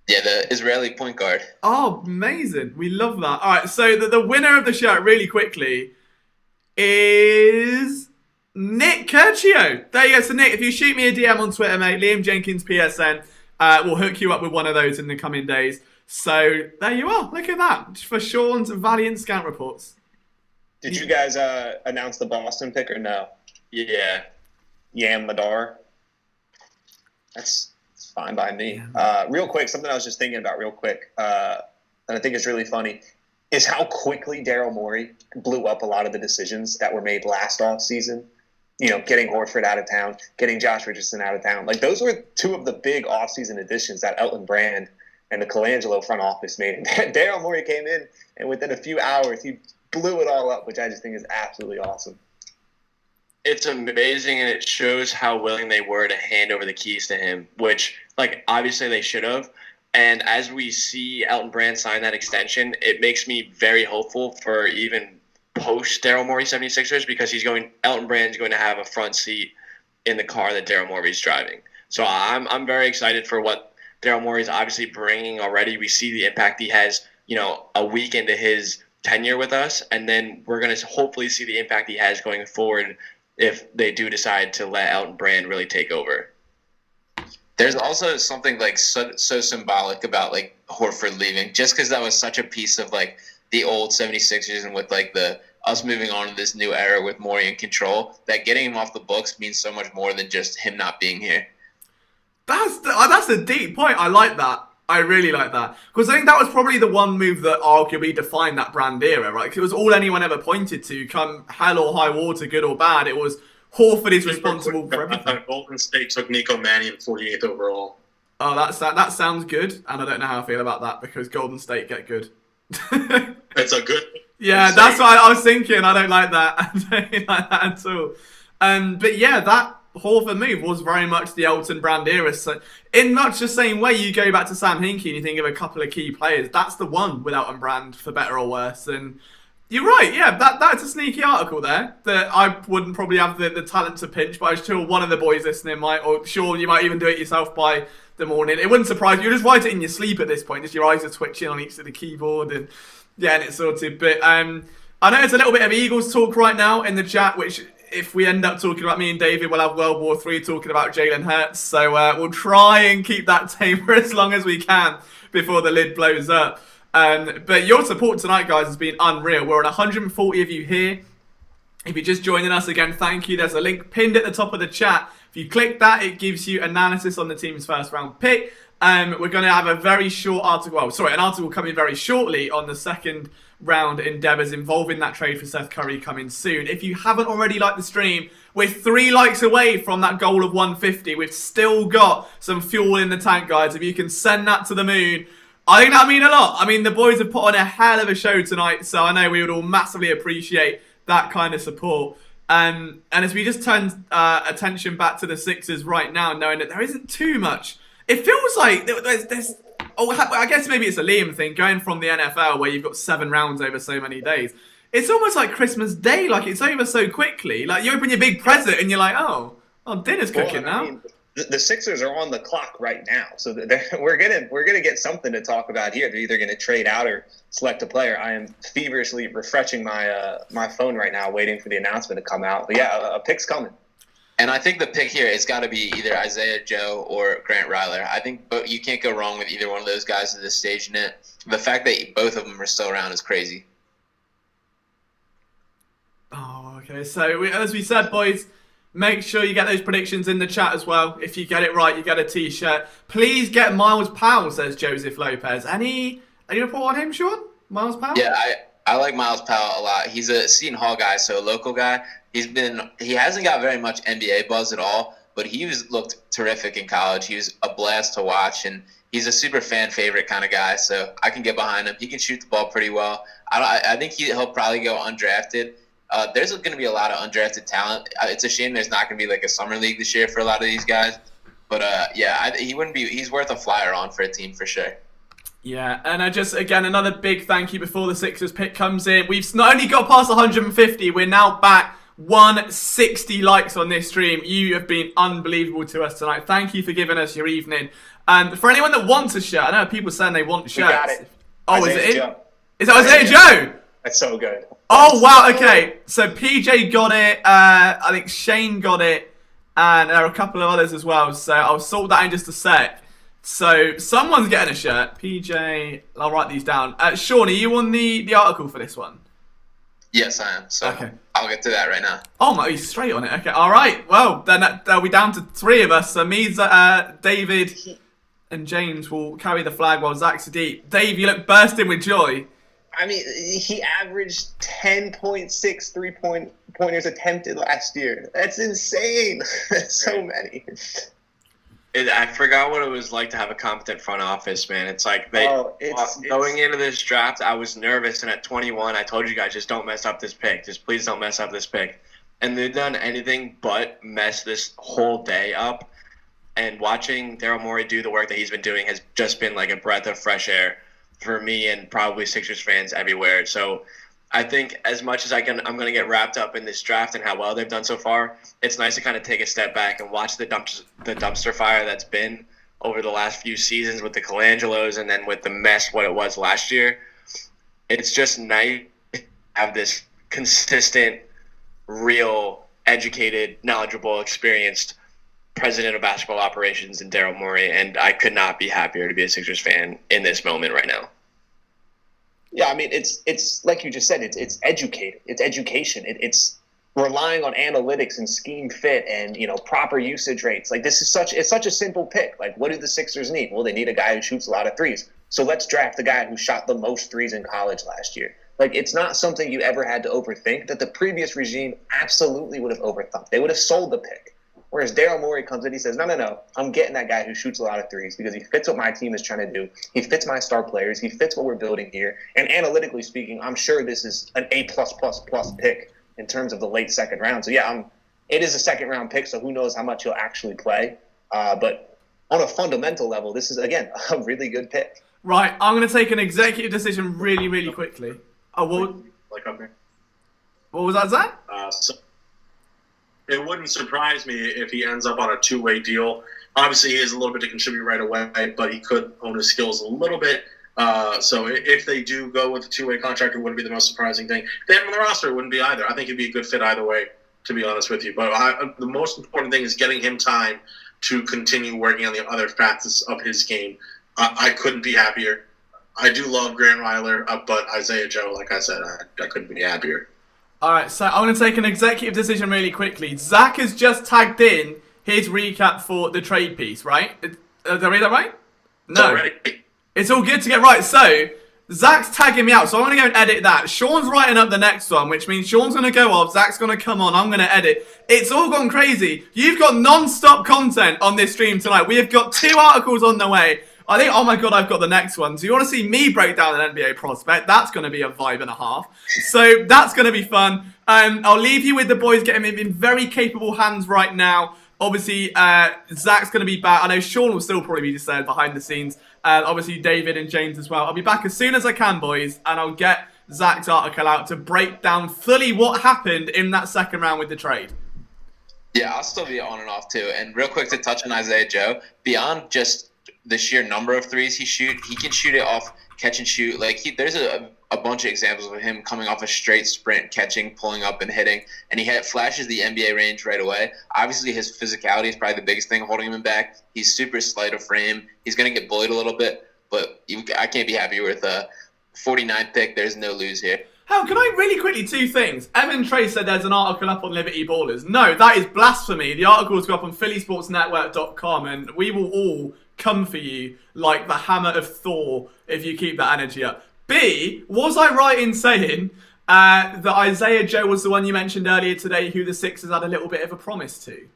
Yeah, the Israeli point guard. Oh, amazing. We love that. All right, so the winner of the shirt, really quickly, is Nick Curcio. There you go. So, Nick, if you shoot me a DM on Twitter, mate, Liam Jenkins PSN, we'll hook you up with one of those in the coming days. So, there you are. Look at that. For Sean's valiant scout reports. Did you guys announce the Boston pick or no? Yeah. Yam Madar. That's fine by me. Real quick, something I was just thinking about real quick, and I think is really funny, is how quickly Daryl Morey blew up a lot of the decisions that were made last offseason. Getting Horford out of town, getting Josh Richardson out of town. Those were 2 of the big offseason additions that Elton Brand and the Colangelo front office made. And Daryl Morey came in, and within a few hours, he blew it all up, which I just think is absolutely awesome. It's amazing, and it shows how willing they were to hand over the keys to him, which, like, obviously they should have. And as we see Elton Brand sign that extension, it makes me very hopeful for even post Daryl Morey 76ers, because Elton Brand's going to have a front seat in the car that Daryl Morey's driving. So I'm very excited for what Daryl Morey's obviously bringing already. We see the impact he has, a week into his tenure with us, and then we're going to hopefully see the impact he has going forward if they do decide to let Elton Brand really take over. There's also something like so symbolic about like Horford leaving, just because that was such a piece of like the old 76ers, and with like us moving on to this new era with Mori in control, that getting him off the books means so much more than just him not being here. That's a deep point. I like that. I really like that. Because I think that was probably the one move that arguably defined that Brand era, right? 'Cause it was all anyone ever pointed to, come hell or high water, good or bad. It was Horford is responsible for everything. Golden State took Nico Mannion 48th overall. Oh, that sounds good. And I don't know how I feel about that, because Golden State get good. It's a good... Yeah, that's what I was thinking. I don't like that. I don't like that at all. But yeah, that Horford move was very much the Elton Brand era. So in much the same way, you go back to Sam Hinkie and you think of a couple of key players. That's the one with Elton Brand, for better or worse. And you're right, yeah, that's a sneaky article there that I wouldn't probably have the talent to pinch, but I'm sure one of the boys listening might, or sure you might even do it yourself by the morning. It wouldn't surprise you. You just write it in your sleep at this point. Just your eyes are twitching on each of the keyboard and yeah, and it's sorted. But I know there's a little bit of Eagles talk right now in the chat, which if we end up talking about me and David, we'll have World War III talking about Jalen Hurts. So we'll try and keep that tame for as long as we can before the lid blows up. But your support tonight, guys, has been unreal. We're at 140 of you here. If you're just joining us again, thank you. There's a link pinned at the top of the chat. If you click that, it gives you analysis on the team's first round pick. We're going to have a very short article. An article coming very shortly on the second round endeavours involving that trade for Seth Curry coming soon. If you haven't already liked the stream, we're 3 likes away from that goal of 150. We've still got some fuel in the tank, guys. If you can send that to the moon, I think that'd mean a lot. I mean, the boys have put on a hell of a show tonight, so I know we would all massively appreciate that kind of support. And as we just turn attention back to the Sixers right now, knowing that there isn't too much, it feels like there's I guess maybe it's a Liam thing, going from the NFL where you've got 7 rounds over so many days. It's almost like Christmas Day, like it's over so quickly. Like you open your big present and you're like, oh dinner's cooking now. I mean, the Sixers are on the clock right now, so we're gonna get something to talk about here. They're either gonna trade out or select a player. I am feverishly refreshing my phone right now, waiting for the announcement to come out. But yeah, a pick's coming. And I think the pick here, it's got to be either Isaiah Joe or Grant Ryler. I think you can't go wrong with either one of those guys at this stage in it. The fact that both of them are still around is crazy. Oh, okay. So as we said, boys, make sure you get those predictions in the chat as well. If you get it right, you get a T-shirt. Please get Miles Powell, says Joseph Lopez. Any report on him, Sean? Miles Powell? Yeah, I like Miles Powell a lot. He's a Seton Hall guy, so a local guy. He hasn't got very much NBA buzz at all, but he looked terrific in college. He was a blast to watch, and he's a super fan favorite kind of guy, so I can get behind him. He can shoot the ball pretty well. I think he'll probably go undrafted. There's going to be a lot of undrafted talent. It's a shame there's not going to be like a summer league this year for a lot of these guys. But he's worth a flyer on for a team for sure. Yeah, and again, another big thank you before the Sixers pick comes in. We've not only got past 150, we're now back 160 likes on this stream. You have been unbelievable to us tonight. Thank you for giving us your evening. And for anyone that wants a shirt, I know people saying they want shirts. We got it. Oh, Isaiah is it? Joe. Is that Isaiah Joe? That's so good. Oh, wow, okay. So PJ got it, I think Shane got it, and there are a couple of others as well. So I'll sort that in just a sec. So someone's getting a shirt. PJ, I'll write these down. Sean, are you on the article for this one? Yes, I am. So okay. I'll get to that right now. Oh my, he's straight on it. Okay, all right. Well, then they'll be down to 3 of us. So me, David, and James will carry the flag while Zach's deep. Dave, you look bursting with joy. I mean, he averaged 10.6 3-pointers attempted last year. That's insane. That's so many. I forgot what it was like to have a competent front office, man. It's like going into this draft, I was nervous, and at 21, I told you guys, just don't mess up this pick. Just please don't mess up this pick. And they've done anything but mess this whole day up. And watching Daryl Morey do the work that he's been doing has just been like a breath of fresh air for me and probably Sixers fans everywhere. So I think as much as I'm going to get wrapped up in this draft and how well they've done so far, it's nice to kind of take a step back and watch the dumpster fire that's been over the last few seasons with the Colangelos and then with the mess what it was last year. It's just nice to have this consistent, real, educated, knowledgeable, experienced president of basketball operations in Daryl Morey, and I could not be happier to be a Sixers fan in this moment right now. Yeah, I mean, it's like you just said, it's educated, it's education, it's relying on analytics and scheme fit and, you know, proper usage rates. Like, it's such a simple pick. Like, what do the Sixers need? Well, they need a guy who shoots a lot of threes. So let's draft the guy who shot the most threes in college last year. Like, it's not something you ever had to overthink, that the previous regime absolutely would have overthunk. They would have sold the pick. Whereas Daryl Morey comes in, he says, no, I'm getting that guy who shoots a lot of threes because he fits what my team is trying to do. He fits my star players. He fits what we're building here. And analytically speaking, I'm sure this is an A+++ pick in terms of the late second round. So, yeah, it is a second-round pick, so who knows how much he'll actually play. But on a fundamental level, this is, again, a really good pick. Right, I'm going to take an executive decision really, really quickly. What was that, Zach? So it wouldn't surprise me if he ends up on a two-way deal. Obviously, he has a little bit to contribute right away, but he could own his skills a little bit. So if they do go with a two-way contract, it wouldn't be the most surprising thing. If they have him on the roster, it wouldn't be either. I think he'd be a good fit either way, to be honest with you. But the most important thing is getting him time to continue working on the other facets of his game. I couldn't be happier. I do love Grant Ryler, but Isaiah Joe, like I said, I couldn't be happier. All right, so I'm going to take an executive decision really quickly. Zach has just tagged in his recap for the trade piece, right? Did I read that right? No. It's all good to get right. So, Zach's tagging me out, so I'm going to go and edit that. Sean's writing up the next one, which means Sean's going to go off, Zach's going to come on, I'm going to edit. It's all gone crazy. You've got non-stop content on this stream tonight. We have got 2 articles on the way. I think, oh my God, I've got the next one. So you want to see me break down an NBA prospect? That's going to be a vibe and a half. So that's going to be fun. I'll leave you with the boys getting in very capable hands right now. Obviously, Zach's going to be back. I know Sean will still probably be just there behind the scenes. Obviously, David and James as well. I'll be back as soon as I can, boys. And I'll get Zach's article out to break down fully what happened in that second round with the trade. Yeah, I'll still be on and off too. And real quick to touch on Isaiah Joe, beyond just the sheer number of threes he can shoot it off catch and shoot. Like there's a bunch of examples of him coming off a straight sprint, catching, pulling up, and hitting, and he flashes the NBA range right away. Obviously, his physicality is probably the biggest thing holding him back. He's super slight of frame. He's gonna get bullied a little bit, but I can't be happy with a 49 pick. There's no lose here. Hell, can I really quickly 2 things? Evan Trey said there's an article up on Liberty Ballers. No, that is blasphemy. The article's go up on phillysportsnetwork.com, and we will all come for you like the hammer of Thor if you keep that energy up. B, was I right in saying that Isaiah Joe was the one you mentioned earlier today who the Sixers had a little bit of a promise to?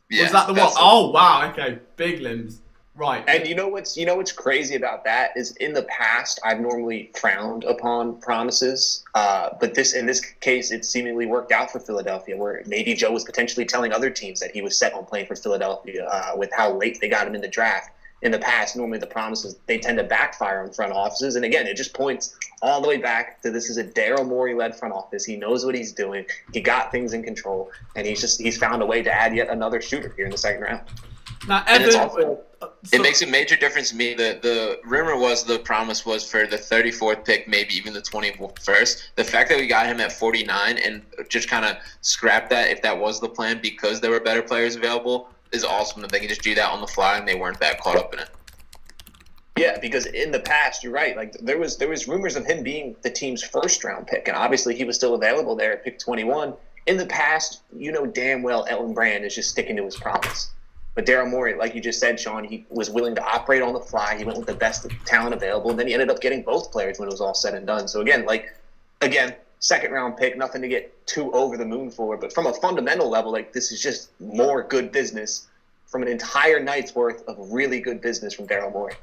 Yes, was that the one? Oh, wow, okay. Big limbs. Right. And you know what's crazy about that is in the past I've normally frowned upon promises, but in this case it seemingly worked out for Philadelphia, where maybe Joe was potentially telling other teams that he was set on playing for Philadelphia with how late they got him in the draft. In the past, normally the promises, they tend to backfire on front offices, and again, it just points all the way back to this is a Daryl Morey-led front office. He knows what he's doing. He got things in control, and he's found a way to add yet another shooter here in the second round. Now, Evan, it makes a major difference to me. The rumor was the promise was for the 34th pick, maybe even the 21st. The fact that we got him at 49 and just kind of scrapped that if that was the plan because there were better players available is awesome that they can just do that on the fly and they weren't that caught up in it. Yeah, because in the past, you're right. Like there was rumors of him being the team's first round pick, and obviously he was still available there at pick 21. In the past, you know damn well Elton Brand is just sticking to his promise. But Daryl Morey, like you just said, Sean, he was willing to operate on the fly. He went with the best talent available, and then he ended up getting both players when it was all said and done. So again, second round pick, nothing to get too over the moon for. But from a fundamental level, this is just more good business from an entire night's worth of really good business from Daryl Morey.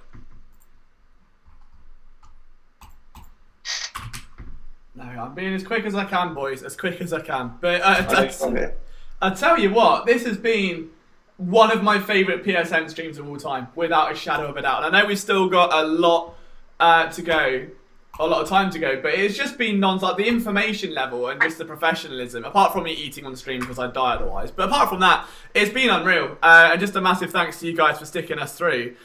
No, I'm being as quick as I can, boys, as quick as I can. But I tell you what, this has been one of my favourite PSN streams of all time, without a shadow of a doubt. And I know we've still got a lot to go, a lot of time to go, but it's just been non-stop. The information level and just the professionalism, apart from me eating on stream because I'd die otherwise, but apart from that, it's been unreal. And just a massive thanks to you guys for sticking us through.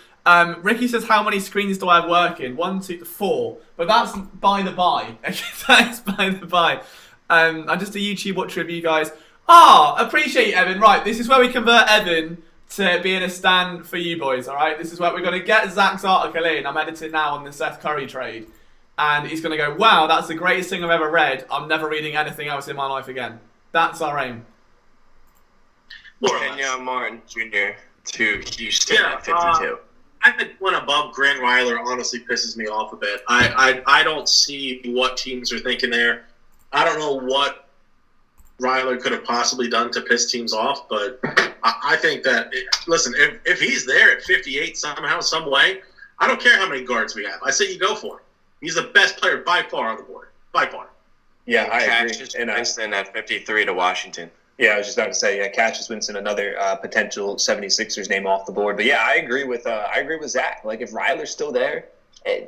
Ricky says, how many screens do I have working? 1, 2, 4. But that's by the by. That is by the by. I'm just a YouTube watcher of you guys. Appreciate it, Evan. Right, this is where we convert Evan to being a stand for you boys, alright? This is where we're going to get Zach's article in. I'm editing now on the Seth Curry trade. And he's going to go, wow, that's the greatest thing I've ever read. I'm never reading anything else in my life again. That's our aim. Kenya Martin Jr. to Houston at 52. I think one above Grant Ryler honestly pisses me off a bit. I don't see what teams are thinking there. I don't know what Ryler could have possibly done to piss teams off, but I think that, listen, if he's there at 58 somehow, some way, I don't care how many guards we have. I say you go for him. He's the best player by far on the board. By far. Yeah, I agree. Cassius Winston at 53 to Washington. Yeah, I was just about to say, Cassius Winston, another potential 76ers name off the board. But yeah, I agree with Zach. Like, if Ryler's still there,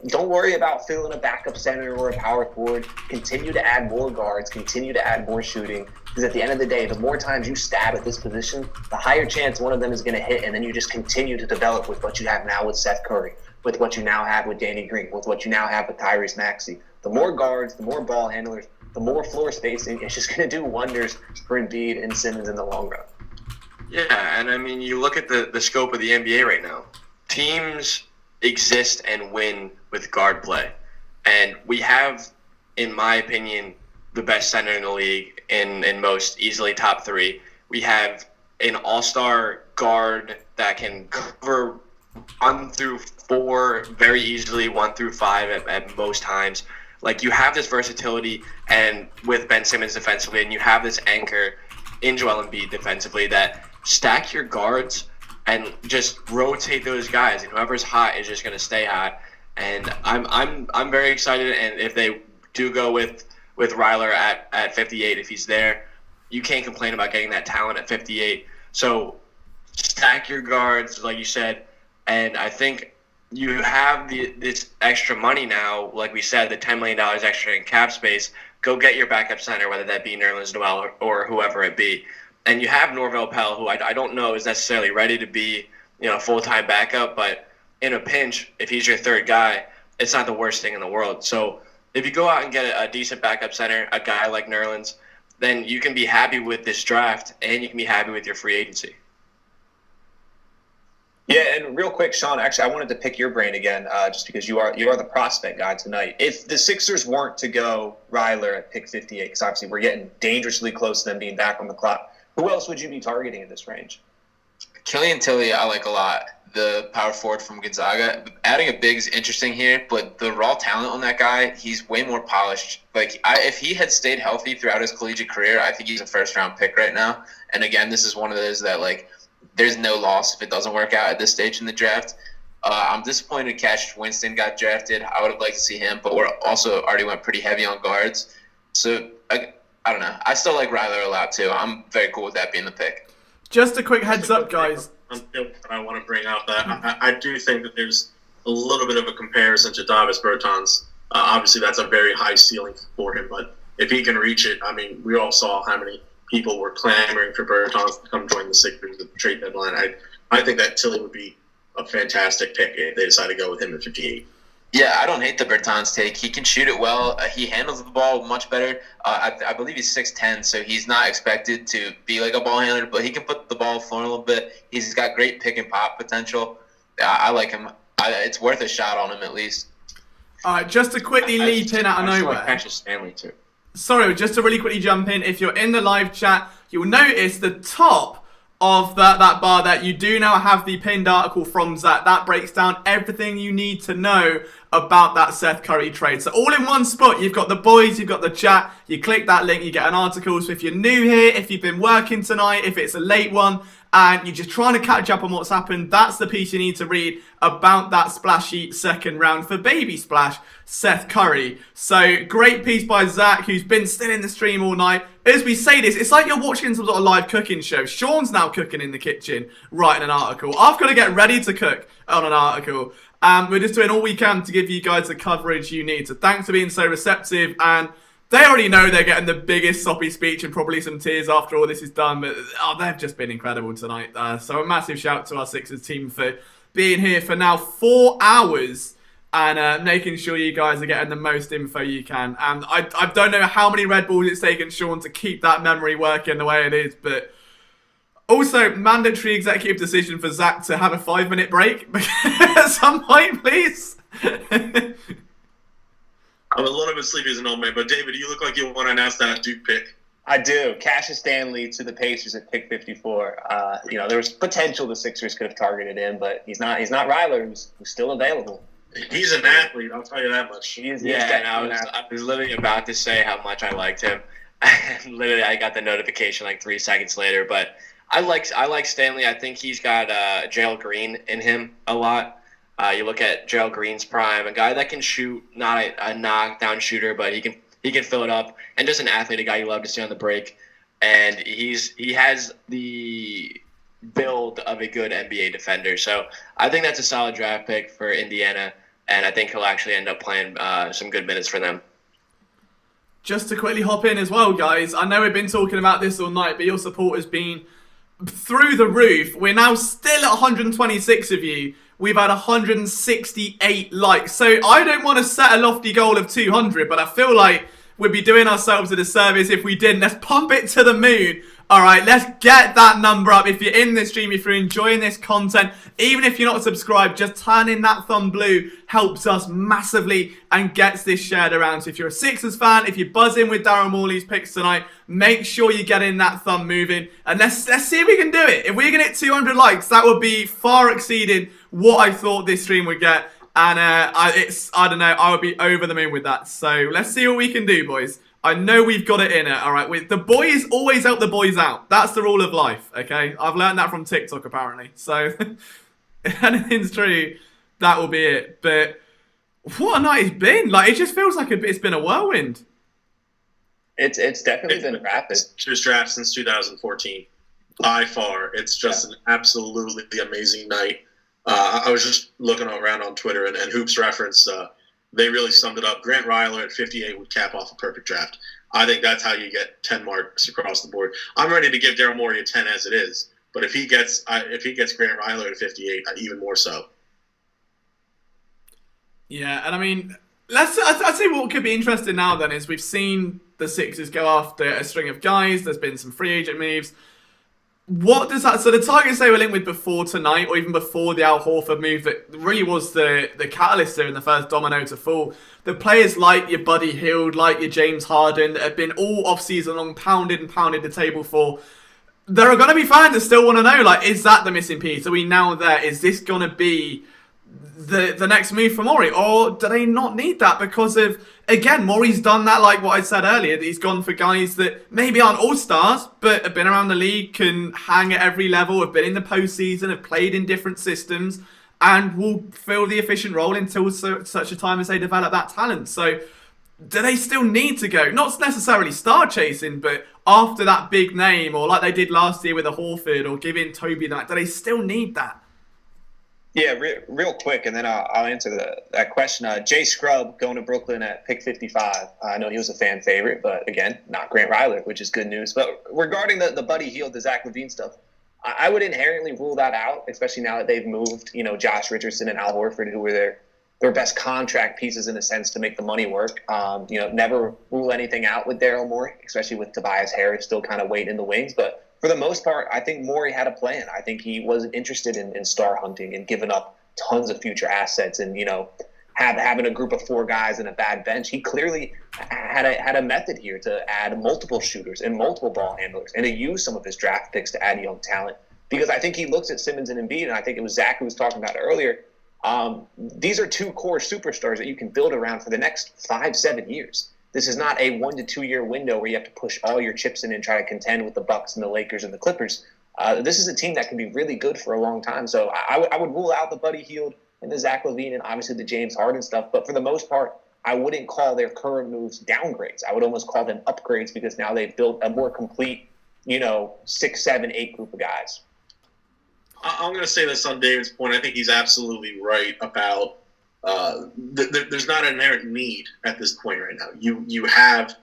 don't worry about filling a backup center or a power forward. Continue to add more guards. Continue to add more shooting. Because at the end of the day, the more times you stab at this position, the higher chance one of them is going to hit, and then you just continue to develop with what you have now with Seth Curry, with what you now have with Danny Green, with what you now have with Tyrese Maxey. The more guards, the more ball handlers, the more floor spacing, it's just going to do wonders for Embiid and Simmons in the long run. Yeah, and I mean, you look at the scope of the NBA right now. Teams exist and win with guard play. And we have, in my opinion, the best center in the league in most easily top 3. We have an all-star guard that can cover 1 through 4 very easily, 1 through 5 at most times. Like, you have this versatility, and with Ben Simmons defensively, and you have this anchor in Joel Embiid defensively, that stack your guards and just rotate those guys, and whoever's hot is just going to stay hot. And I'm very excited, and if they do go with Ryler at 58, if he's there, you can't complain about getting that talent at 58. So stack your guards, like you said, and I think you have this extra money now, like we said, the $10 million extra in cap space. Go get your backup center, whether that be Nerlens Noel or whoever it be. And you have Norvell Pell, who I don't know is necessarily ready to be, full-time backup, but in a pinch, if he's your third guy, it's not the worst thing in the world. So if you go out and get a decent backup center, a guy like Nerlens, then you can be happy with this draft, and you can be happy with your free agency. Yeah, and real quick, Sean, actually, I wanted to pick your brain again, just because you are the prospect guy tonight. If the Sixers weren't to go Ryler at pick 58, because obviously we're getting dangerously close to them being back on the clock, who else would you be targeting in this range? Killian Tilly, I like a lot. The power forward from Gonzaga. Adding a big is interesting here, but the raw talent on that guy, he's way more polished. Like, if he had stayed healthy throughout his collegiate career, I think he's a first-round pick right now. And again, this is one of those that, like, there's no loss if it doesn't work out at this stage in the draft. I'm disappointed Cassius Winston got drafted. I would have liked to see him, but we're also already went pretty heavy on guards. So, I don't know. I still like Ryler a lot, too. I'm very cool with that being the pick. Just a quick heads up, guys. I want to bring out that I do think that there's a little bit of a comparison to Davis Bertans. Obviously, that's a very high ceiling for him, but if he can reach it, I mean, we all saw how many people were clamoring for Bertans to come join the Sixers at the trade deadline. I think that Tilly would be a fantastic pick if they decide to go with him at 58. Yeah, I don't hate the Bertans take. He can shoot it well. He handles the ball much better. I believe he's 6'10", so he's not expected to be like a ball handler, but he can put the ball on the floor a little bit. He's got great pick and pop potential. I like him. It's worth a shot on him at least. All right, just to quickly leap in out of nowhere. Cassius Stanley too. Sorry, just to really quickly jump in. If you're in the live chat, you'll notice the top of that bar that you do now have the pinned article from Zach. That breaks down everything you need to know about that Seth Curry trade. So all in one spot, you've got the boys, you've got the chat, you click that link, you get an article. So if you're new here, if you've been working tonight, if it's a late one, and you're just trying to catch up on what's happened, that's the piece you need to read about that splashy second round for Baby Splash, Seth Curry. So, great piece by Zach, who's been still in the stream all night. As we say this, it's like you're watching some sort of live cooking show. Sean's now cooking in the kitchen, writing an article. I've got to get ready to cook on an article. We're just doing all we can to give you guys the coverage you need. So, thanks for being so receptive, and they already know they're getting the biggest soppy speech and probably some tears after all this is done. But they've just been incredible tonight. So a massive shout to our Sixers team for being here for now 4 hours and making sure you guys are getting the most info you can. And I don't know how many Red Bulls it's taken Sean to keep that memory working the way it is. But also, mandatory executive decision for Zach to have a 5-minute break at some point, please. I'm a little bit sleepy as an old man, but David, you look like you want to announce that Duke pick. I do. Cassius Stanley to the Pacers at pick 54. There was potential the Sixers could have targeted him, but he's not Ryler, who's still available. He's an athlete, I'll tell you that much. He is. And I was literally about to say how much I liked him. And literally, I got the notification like 3 seconds later. But I like Stanley. I think he's got Gerald Green in him a lot. You look at Gerald Green's prime, a guy that can shoot, not a knockdown shooter, but he can fill it up, and just an athlete, a guy you love to see on the break. And he has the build of a good NBA defender. So I think that's a solid draft pick for Indiana, and I think he'll actually end up playing some good minutes for them. Just to quickly hop in as well, guys, I know we've been talking about this all night, but your support has been through the roof. We're now still at 126 of you. We've had 168 likes. So I don't want to set a lofty goal of 200, but I feel like we'd be doing ourselves a disservice if we didn't. Let's pump it to the moon. All right, let's get that number up. If you're in this stream, if you're enjoying this content, even if you're not subscribed, just turning that thumb blue helps us massively and gets this shared around. So if you're a Sixers fan, if you're buzzing with Daryl Morley's picks tonight, make sure you're getting that thumb moving. And let's see if we can do it. If we can hit 200 likes, that would be far exceeding what I thought this stream would get. And I don't know, I would be over the moon with that. So let's see what we can do, boys. I know we've got it in it, all right? The boys always help the boys out. That's the rule of life, okay? I've learned that from TikTok, apparently. So if anything's true, that will be it. But what a night it's been. Like, it just feels like it's been a whirlwind. It's definitely been rapid. First draft since 2014. By far. It's just an absolutely amazing night. I was just looking around on Twitter, and Hoops Reference, they really summed it up. Grant Ryler at 58 would cap off a perfect draft. I think that's how you get 10 marks across the board. I'm ready to give Daryl Morey a 10 as it is, but if he gets Grant Ryler at 58, even more so. Yeah, and I mean, I'd say what could be interesting now then is we've seen the Sixers go after a string of guys. There's been some free agent moves. What does that... So the targets they were linked with before tonight, or even before the Al Horford move that really was the catalyst there in the first domino to fall, the players like your Buddy Hield, like your James Harden, that have been all off-season long pounded the table for, there are going to be fans that still want to know, like, is that the missing piece? Are we now there? Is this going to be the next move for Mori? Or do they not need that because of... Again, Mori's done that, like what I said earlier, that he's gone for guys that maybe aren't all-stars, but have been around the league, can hang at every level, have been in the postseason, have played in different systems, and will fill the efficient role until such a time as they develop that talent. So, do they still need to go? Not necessarily star chasing, but after that big name, or like they did last year with a Horford, or giving Toby that, do they still need that? Yeah, real quick, and then I'll answer that question. Jay Scrub going to Brooklyn at pick 55. I know he was a fan favorite, but again, not Grant Ryler, which is good news. But regarding the Buddy Hield, the Zach LaVine stuff, I would inherently rule that out, especially now that they've moved, Josh Richardson and Al Horford, who were their best contract pieces in a sense to make the money work. Never rule anything out with Daryl Morey, especially with Tobias Harris still kind of waiting in the wings, but for the most part, I think Mori had a plan. I think he wasn't interested in star hunting and giving up tons of future assets and, having a group of 4 guys and a bad bench. He clearly had a method here to add multiple shooters and multiple ball handlers and to use some of his draft picks to add young talent. Because I think he looks at Simmons and Embiid, and I think it was Zach who was talking about it earlier. These are two core superstars that you can build around for the next 5-7 years. This is not a 1 to 2 year window where you have to push all your chips in and try to contend with the Bucks and the Lakers and the Clippers. This is a team that can be really good for a long time. So I would rule out the Buddy Hield and the Zach LaVine and obviously the James Harden stuff. But for the most part, I wouldn't call their current moves downgrades. I would almost call them upgrades because now they've built a more complete, 6, 7, 8 group of guys. I'm going to say this on David's point. I think he's absolutely right about there's not an inherent need at this point right now. You have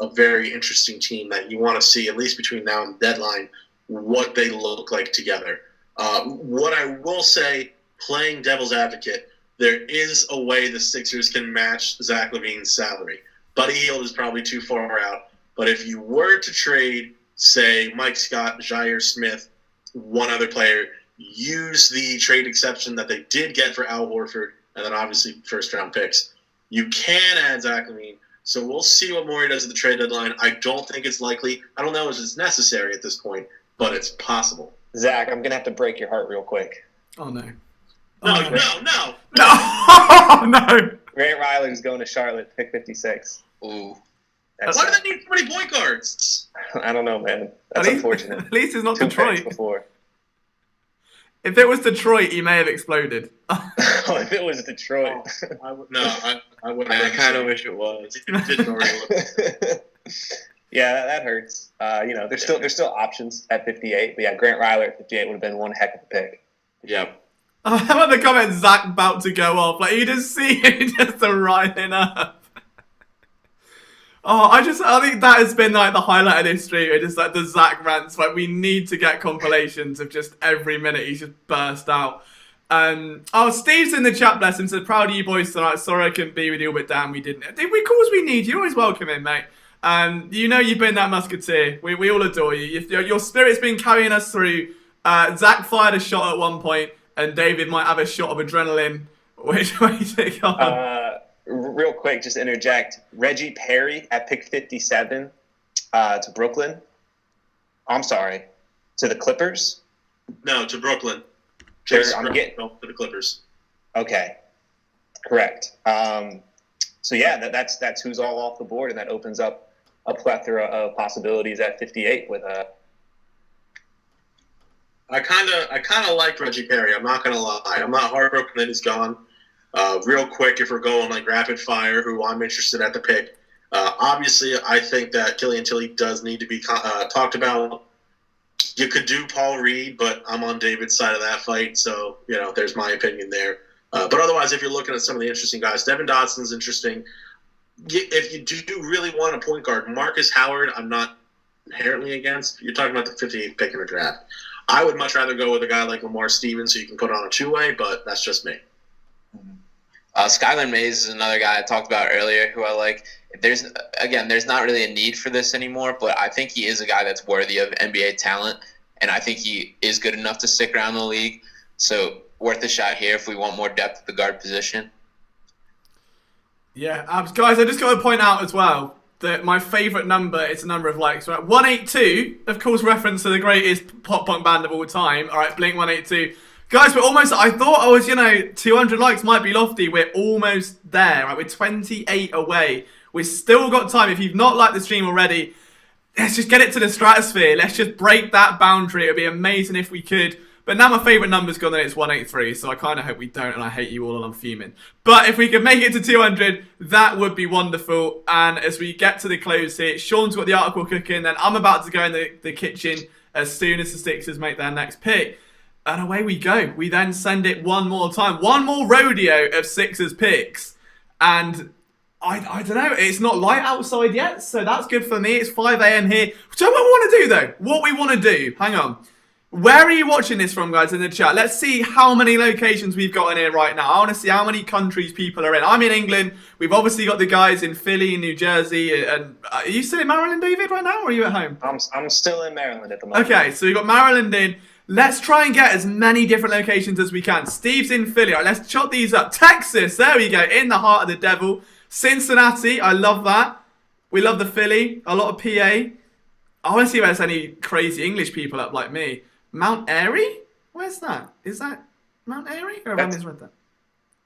a very interesting team that you want to see, at least between now and the deadline, what they look like together. What I will say, playing devil's advocate, there is a way the Sixers can match Zach LaVine's salary. Buddy Hield is probably too far out. But if you were to trade, say, Mike Scott, Jair Smith, one other player, use the trade exception that they did get for Al Horford, and then obviously first-round picks, you can add Zach LaVine. So we'll see what Mori does at the trade deadline. I don't think it's likely. I don't know if it's necessary at this point, but it's possible. Zach, I'm going to have to break your heart real quick. Oh, no. No. No, no. Grant Riler's going to Charlotte, pick 56. Ooh. Why do they need so many point guards? I don't know, man. That's unfortunate. At least it's not 2 Detroit. picks before. If it was Detroit, he may have exploded. If it was Detroit. I wouldn't. I kind of wish it was. Yeah, that hurts. There's still options at 58. But yeah, Grant Riler at 58 would have been one heck of a pick. Yep. How about the comment Zach about to go off? Like, you just see it just arriving up. I think that has been like the highlight of this stream. Just like the Zach rants. Like, we need to get compilations of just every minute he's just burst out. Steve's in the chat, bless him, said, proud of you boys tonight. Sorry I couldn't be with you, but damn, we didn't. Of course we need you. You're always welcome in, mate. You've been that musketeer. We all adore you. Your spirit's been carrying us through. Zach fired a shot at one point, and David might have a shot of adrenaline. Which way to go? Real quick, just interject. Reggie Perry at pick 57 to Brooklyn. I'm sorry, to the Clippers? No, to Brooklyn. I'm getting to the Clippers. Okay, correct. So yeah, that's who's all off the board, and that opens up a plethora of possibilities at 58 with I kind of like Reggie Perry. I'm not gonna lie. I'm not heartbroken that he's gone. Real quick, if we're going like rapid fire, who I'm interested at the pick. Obviously, I think that Killian Tilly does need to be talked about. You could do Paul Reed, but I'm on David's side of that fight, so there's my opinion there. But otherwise, if you're looking at some of the interesting guys, Devin Dodson's interesting. If you do really want a point guard, Marcus Howard, I'm not inherently against. You're talking about the 58th pick in the draft. I would much rather go with a guy like Lamar Stevens, who you can put on a two-way, but that's just me. Skylar Mays is another guy I talked about earlier who I like. There's not really a need for this anymore, but I think he is a guy that's worthy of NBA talent, and I think he is good enough to stick around the league. So worth a shot here if we want more depth at the guard position. Yeah, guys, I just got to point out as well that my favourite number is the number of likes. Right, 182, of course, reference to the greatest pop punk band of all time. All right, Blink 182. Guys, we're almost, I thought I was, 200 likes might be lofty. We're almost there, right? We're 28 away. We've still got time. If you've not liked the stream already, let's just get it to the stratosphere. Let's just break that boundary. It would be amazing if we could. But now my favourite number's gone and it's 183, so I kind of hope we don't, and I hate you all and I'm fuming. But if we could make it to 200, that would be wonderful. And as we get to the close here, Sean's got the article cooking, then I'm about to go in the kitchen as soon as the Sixers make their next pick. And away we go. We then send it one more time. One more rodeo of Sixers picks. And I don't know. It's not light outside yet, so that's good for me. It's 5 a.m. here. So what we want to do, though, what we want to do, hang on. Where are you watching this from, guys, in the chat? Let's see how many locations we've got in here right now. I want to see how many countries people are in. I'm in England. We've obviously got the guys in Philly, New Jersey. And are you still in Maryland, David, right now, or are you at home? I'm still in Maryland at the moment. Okay, so we've got Maryland in. Let's try and get as many different locations as we can. Steve's in Philly. All right, let's chop these up. Texas, there we go, in the heart of the devil. Cincinnati, I love that. We love the Philly. A lot of PA. I want to see if there's any crazy English people up like me. Mount Airy? Where's that? Is that Mount Airy? Or have I misread that?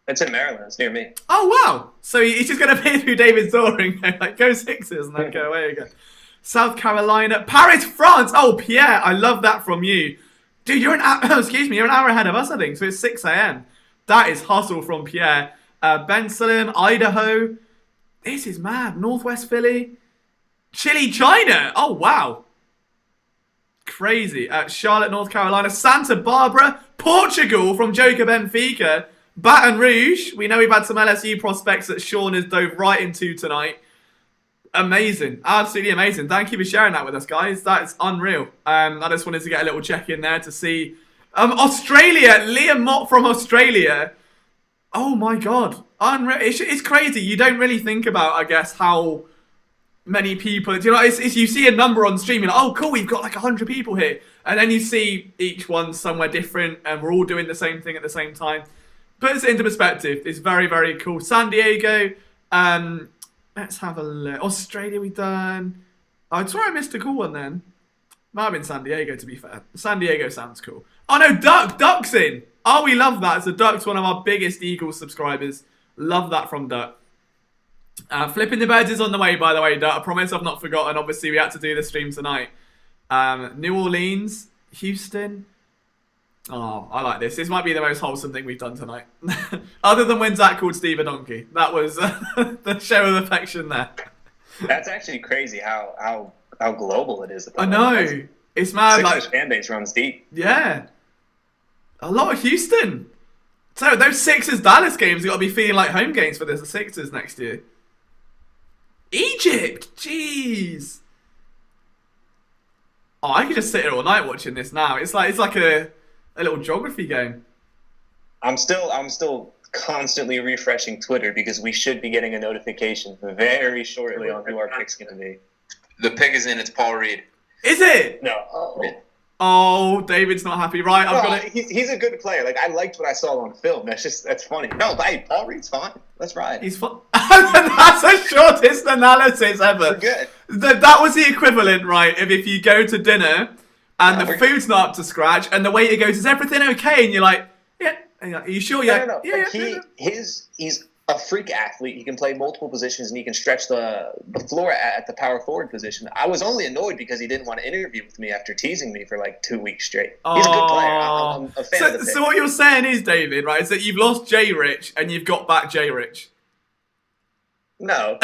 It's in Maryland. It's near me. Oh, wow. So he's just going to pay through David's door and go, like, go Sixers and then go away again. South Carolina. Paris, France. Oh, Pierre, I love that from you. Dude, you're an hour ahead of us, I think. So it's 6 a.m. That is hustle from Pierre. Ben Salim, Idaho. This is mad. Northwest Philly. Chile, China. Oh, wow. Crazy. Charlotte, North Carolina. Santa Barbara. Portugal from Joker Benfica. Baton Rouge. We know we've had some LSU prospects that Sean has dove right into tonight. Amazing. Absolutely amazing. Thank you for sharing that with us, guys. That's unreal. I just wanted to get a little check in there to see. Australia. Liam Mott from Australia. Oh, my God. Unreal. It's crazy. You don't really think about, I guess, how many people. You know, it's you see a number on stream, you're like, oh, cool, we've got like 100 people here. And then you see each one somewhere different, and we're all doing the same thing at the same time. Puts it into perspective. It's very, very cool. San Diego. Let's have a look. Australia we done. Oh, I swear I missed a cool one then. Might have been San Diego, to be fair. San Diego sounds cool. Oh, no, Duck's in. Oh, we love that. So Duck's one of our biggest Eagles subscribers. Love that from Duck. Flipping the Birds is on the way, by the way, Duck. I promise I've not forgotten. Obviously, we had to do the stream tonight. New Orleans. Houston. Oh, I like this. This might be the most wholesome thing we've done tonight. Other than when Zach called Steve a donkey. That was the show of affection there. That's actually crazy how global it is. I know. It's mad. Sixers fan base runs deep. Yeah. A lot of Houston. So those Sixers Dallas games have got to be feeling like home games for the Sixers next year. Egypt. Jeez. Oh, I could just sit here all night watching this now. It's like a little geography game. I'm still constantly refreshing Twitter because we should be getting a notification very shortly on who our pick's going to be. The pick is in. It's Paul Reed. Is it? No. Oh, David's not happy. Right, I've got it. He's a good player. Like, I liked what I saw on film. That's funny. No, but hey, Paul Reed's fine. Let's ride. He's fine. That's the shortest analysis ever. We're good. That was the equivalent, right, of if you go to dinner and the food's not up to scratch and the waiter goes, is everything okay? And you're like, yeah. And you're like, are you sure? Yeah. No. Yeah, like he's a freak athlete. He can play multiple positions and he can stretch the floor at the power forward position. I was only annoyed because he didn't want to interview with me after teasing me for like 2 weeks straight. He's a good player. I'm a fan of the pick. So what you're saying is, David, right, is that you've lost Jay Rich and you've got back Jay Rich. No.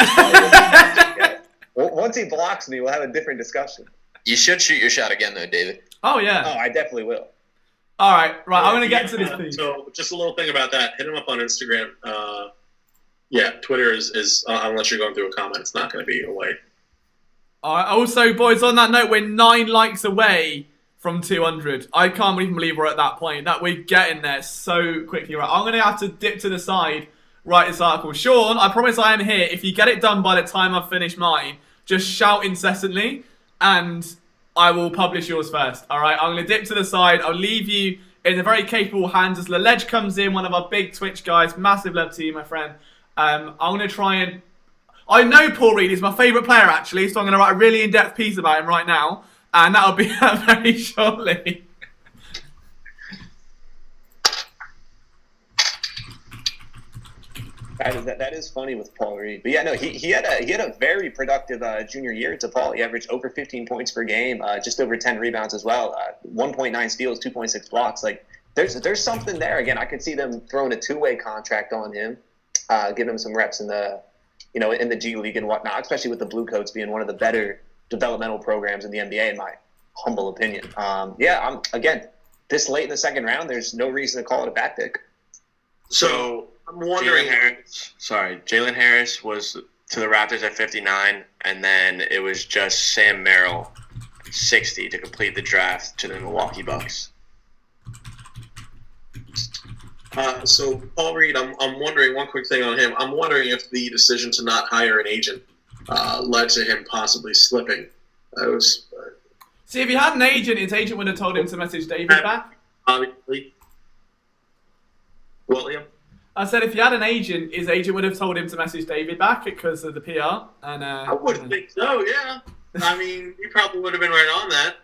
Once he blocks me, we'll have a different discussion. You should shoot your shot again, though, David. Oh, yeah. Oh, I definitely will. All right. I'm going to get to this thing. So just a little thing about that. Hit him up on Instagram. Yeah, Twitter is unless you're going through a comment, it's not going to be away. All right. Also, boys, on that note, we're 9 likes away from 200. I can't even believe we're at that point. That we're getting there so quickly. Right, I'm going to have to dip to the side, write this article. Sean, I promise I am here. If you get it done by the time I've finished mine, just shout incessantly, and I will publish yours first. All right, I'm going to dip to the side. I'll leave you in the very capable hands as Lalej comes in, one of our big Twitch guys. Massive love to you, my friend. I'm going to try and... I know Paul Reed is my favourite player, actually, so I'm going to write a really in-depth piece about him right now, and that'll be very shortly. That is funny with Paul Reed. But yeah, no, he had a very productive junior year to Paul. He averaged over 15 points per game, just over 10 rebounds as well, 1.9 steals, 2.6 blocks. Like, there's something there. Again, I could see them throwing a two-way contract on him. Give him some reps in the G League and whatnot, especially with the Blue Coats being one of the better developmental programs in the NBA, in my humble opinion. Again, this late in the second round, there's no reason to call it a bad pick. So I'm wondering. Jalen Harris was to the Raptors at 59, and then it was just Sam Merrill, 60, to complete the draft to the Milwaukee Bucks. So Paul Reed, I'm wondering one quick thing on him. I'm wondering if the decision to not hire an agent led to him possibly slipping. See, if he had an agent, his agent would have told him to message David back. Obviously. William? I said if he had an agent, his agent would have told him to message David back because of the PR. And I would think so, yeah. I mean, he probably would have been right on that.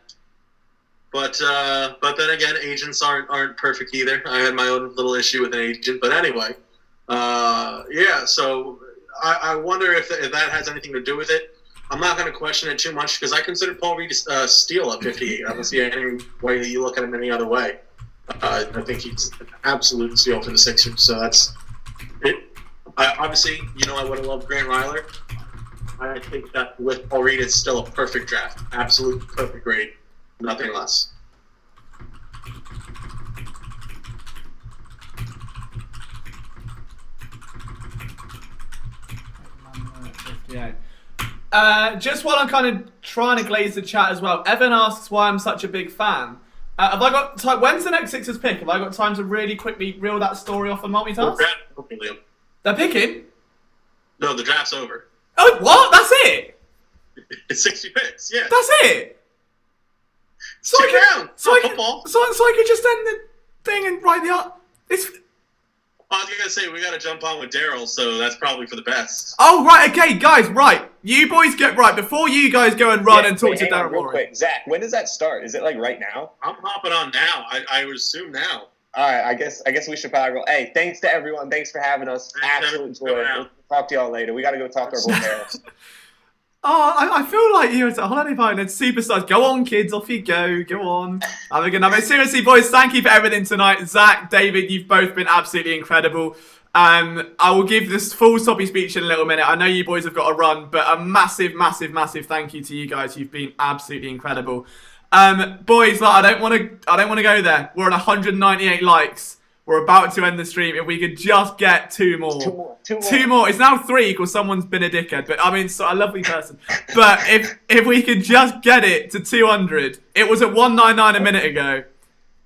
But then again, agents aren't perfect either. I had my own little issue with an agent, but anyway, Yeah, so I wonder if that has anything to do with it. I'm not going to question it too much because I consider Paul Reed a steal at 58. I don't see any way that you look at him any other way. I think he's an absolute steal for the Sixers. So that's it. Obviously, I would have loved Grant Ryler. I think that with Paul Reed, it's still a perfect draft. Absolute perfect grade. Nothing less. Yeah. Just while I'm kind of trying to glaze the chat as well, Evan asks why I'm such a big fan. Have I got time? When's the next Sixers pick? Have I got time to really quickly reel that story off and multitask? They're picking? No, the draft's over. Oh, what? That's it? It's 60 picks, yeah. That's it? So I could just end the thing and write the art. I was going to say, we got to jump on with Daryl, so that's probably for the best. Oh, right, okay, guys, right. You boys get right. Before you guys go and run and talk to Daryl real Mori. Quick. Zach, when does that start? Is it like right now? I'm hopping on now. I would assume now. All right, I guess we should probably roll. Hey, thanks to everyone. Thanks for having us. Absolute joy. We'll talk to y'all later. We got to go talk to our boy Daryl. Oh, I feel like you're at a holiday party and superstars. Go on, kids. Off you go. Go on. Have a good night. But seriously, boys, thank you for everything tonight. Zach, David, you've both been absolutely incredible. I will give this full soppy speech in a little minute. I know you boys have got to run, but a massive, massive, massive thank you to you guys. You've been absolutely incredible. Boys, I don't want to go there. We're at 198 likes. We're about to end the stream. If we could just get two more. Two more. It's now 3 because someone's been a dickhead. But I mean, so a lovely person. But if we could just get it to 200, it was at 199 a minute ago.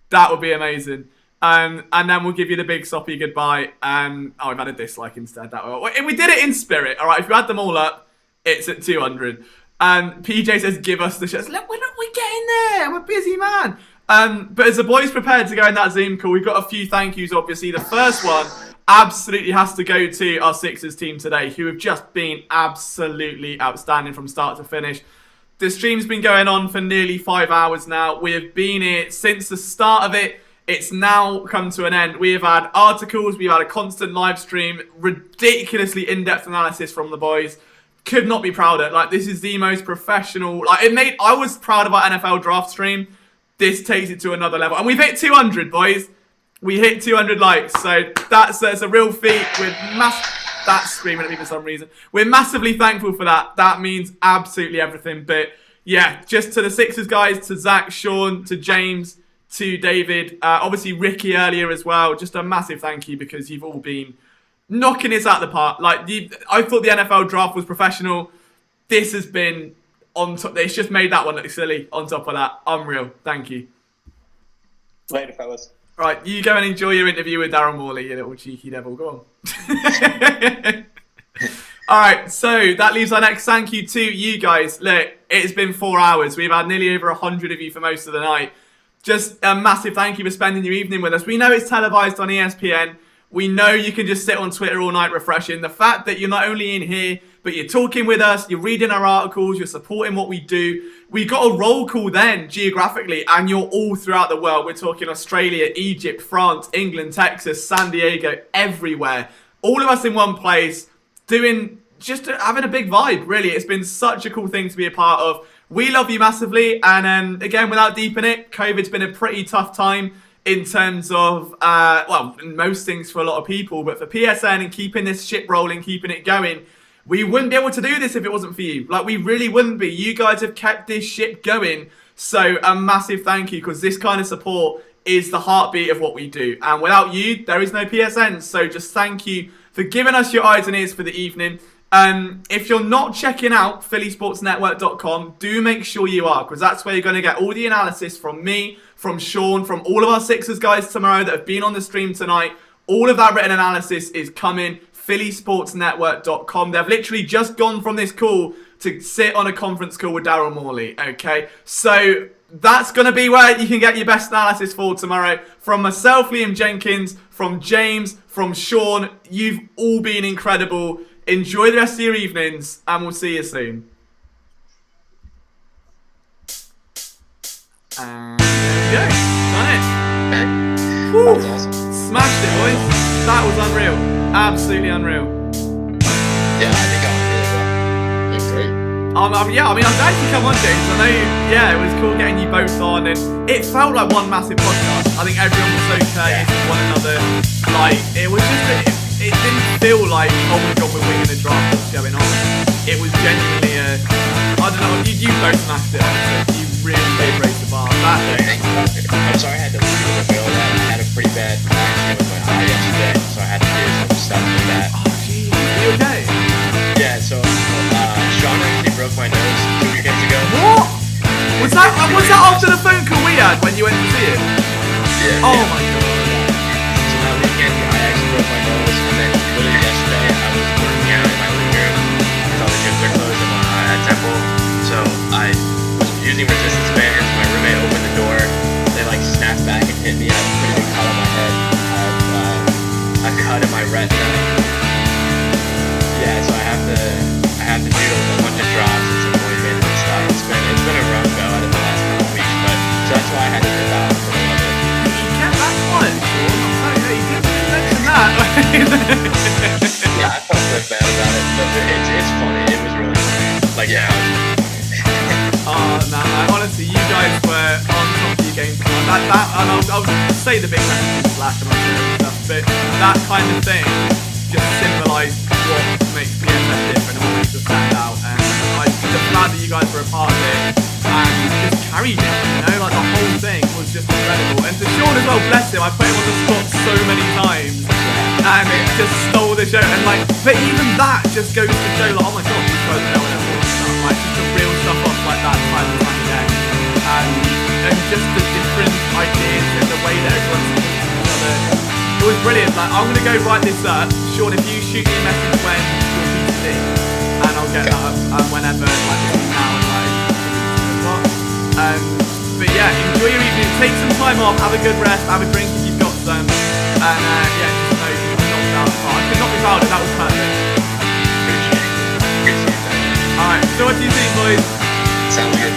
That would be amazing. And then we'll give you the big soppy goodbye. I've had a dislike instead. That way. We did it in spirit. All right. If you add them all up, it's at 200. PJ says, "Give us the shots." Look, we're getting there. I'm a busy man. But as the boys prepared to go in that Zoom call, we've got a few thank yous, obviously. The first one absolutely has to go to our Sixers team today, who have just been absolutely outstanding from start to finish. The stream's been going on for nearly 5 hours now. We have been here since the start of it. It's now come to an end. We have had articles, we've had a constant live stream, ridiculously in-depth analysis from the boys. Could not be prouder. Like, this is the most professional. I was proud of our NFL draft stream. This takes it to another level. And we've hit 200, boys. We hit 200 likes. So that's a real feat. That's screaming at me for some reason. We're massively thankful for that. That means absolutely everything. But yeah, just to the Sixers guys, to Zach, Sean, to James, to David, obviously Ricky earlier as well. Just a massive thank you because you've all been knocking this out of the park. I thought the NFL draft was professional. This has been on top. It's just made that one look silly. On top of that, unreal. Thank you. Later, fellas. All right, you go and enjoy your interview with Daryl Morley, you little cheeky devil. Go on. All right, so that leaves our next thank you to you guys. Look, it's been 4 hours. We've had nearly over 100 of you for most of the night. Just a massive thank you for spending your evening with us. We know it's televised on ESPN. We know you can just sit on Twitter all night refreshing. The fact that you're not only in here, but you're talking with us, you're reading our articles, you're supporting what we do. We got a roll call then, geographically, and you're all throughout the world. We're talking Australia, Egypt, France, England, Texas, San Diego, everywhere. All of us in one place, having a big vibe, really. It's been such a cool thing to be a part of. We love you massively, and again, without deeping it, COVID's been a pretty tough time in terms of, most things for a lot of people, but for PSN and keeping this ship rolling, keeping it going, we wouldn't be able to do this if it wasn't for you. We really wouldn't be. You guys have kept this ship going, so a massive thank you, because this kind of support is the heartbeat of what we do, and without you, there is no PSN, so just thank you for giving us your eyes and ears for the evening. If you're not checking out phillysportsnetwork.com, do make sure you are, because that's where you're going to get all the analysis from me, from Sean, from all of our Sixers guys tomorrow that have been on the stream tonight. All of that written analysis is coming. phillysportsnetwork.com. They've literally just gone from this call to sit on a conference call with Daryl Morley, okay? So that's going to be where you can get your best analysis for tomorrow. From myself, Liam Jenkins, from James, from Sean, you've all been incredible. Enjoy the rest of your evenings, and we'll see you soon. And there we go. Done it. Woo. Smashed it, boys. That was unreal. Absolutely unreal. Yeah, I think I was really well. You're great. Yeah, I mean, I'm glad you come on, James. I know, it was cool getting you both on, and it felt like one massive podcast. I think everyone was so courteous with one another. Like, it was just, it didn't feel like, oh my god, we're winning a draft, what's going on? It was genuinely I don't know, you both smashed it, honestly. You really raised the bar. I'm sorry I had to leave in the middle of that. I had a pretty bad accident with my eye yesterday, so I had to do some stuff with that. Oh, jeez. Are you okay? Yeah, so Sean actually broke my nose 2 weekends ago. What? Was that after the phone call we had when you went to see it? Yeah. Oh my god. So that weekend, I actually broke my nose, and then literally yesterday, I was working out in my living room because all the gyms are closed at Temple. So I was using resistance bands. My roommate opened the door. They like snapped back and hit me. I have a pretty big cut on my head. I have a cut in my retina. Yeah, so I have to do a bunch of drops and some ointment and stuff. It's been a rough go out of the last couple of weeks, but so that's why I had to dip out for a little bit. You kept that quiet, Sean. I'm sorry, you didn't mention that. Yeah, I felt so bad about it, but it's funny. It was really funny. Like, yeah. Oh, no, honestly, you guys were on top of your game tonight. And I'll say the big message in Slack and all that stuff, but that kind of thing just symbolised what makes PSN different and what makes us stand out. And I'm just glad that you guys were a part of it and just carried it, like the whole thing was just incredible. And to Sean as well, bless him, I put him on the spot so many times and it just stole the show. And but even that just goes to show, oh my god, these guys know what everyone stuff, just the real stuff off like that time and time again. And just the different ideas and the way that everyone's talking to each other. It was brilliant. I'm going to go write this up. Sean, if you shoot me a message when you're PC, and I'll get that up whenever, between now and but yeah, enjoy your evening. Take some time off. Have a good rest. Have a drink if you've got some. And just know you're not knocked out. I could not be proud. That was perfect. Alright, so what do you think, boys? Sounds good.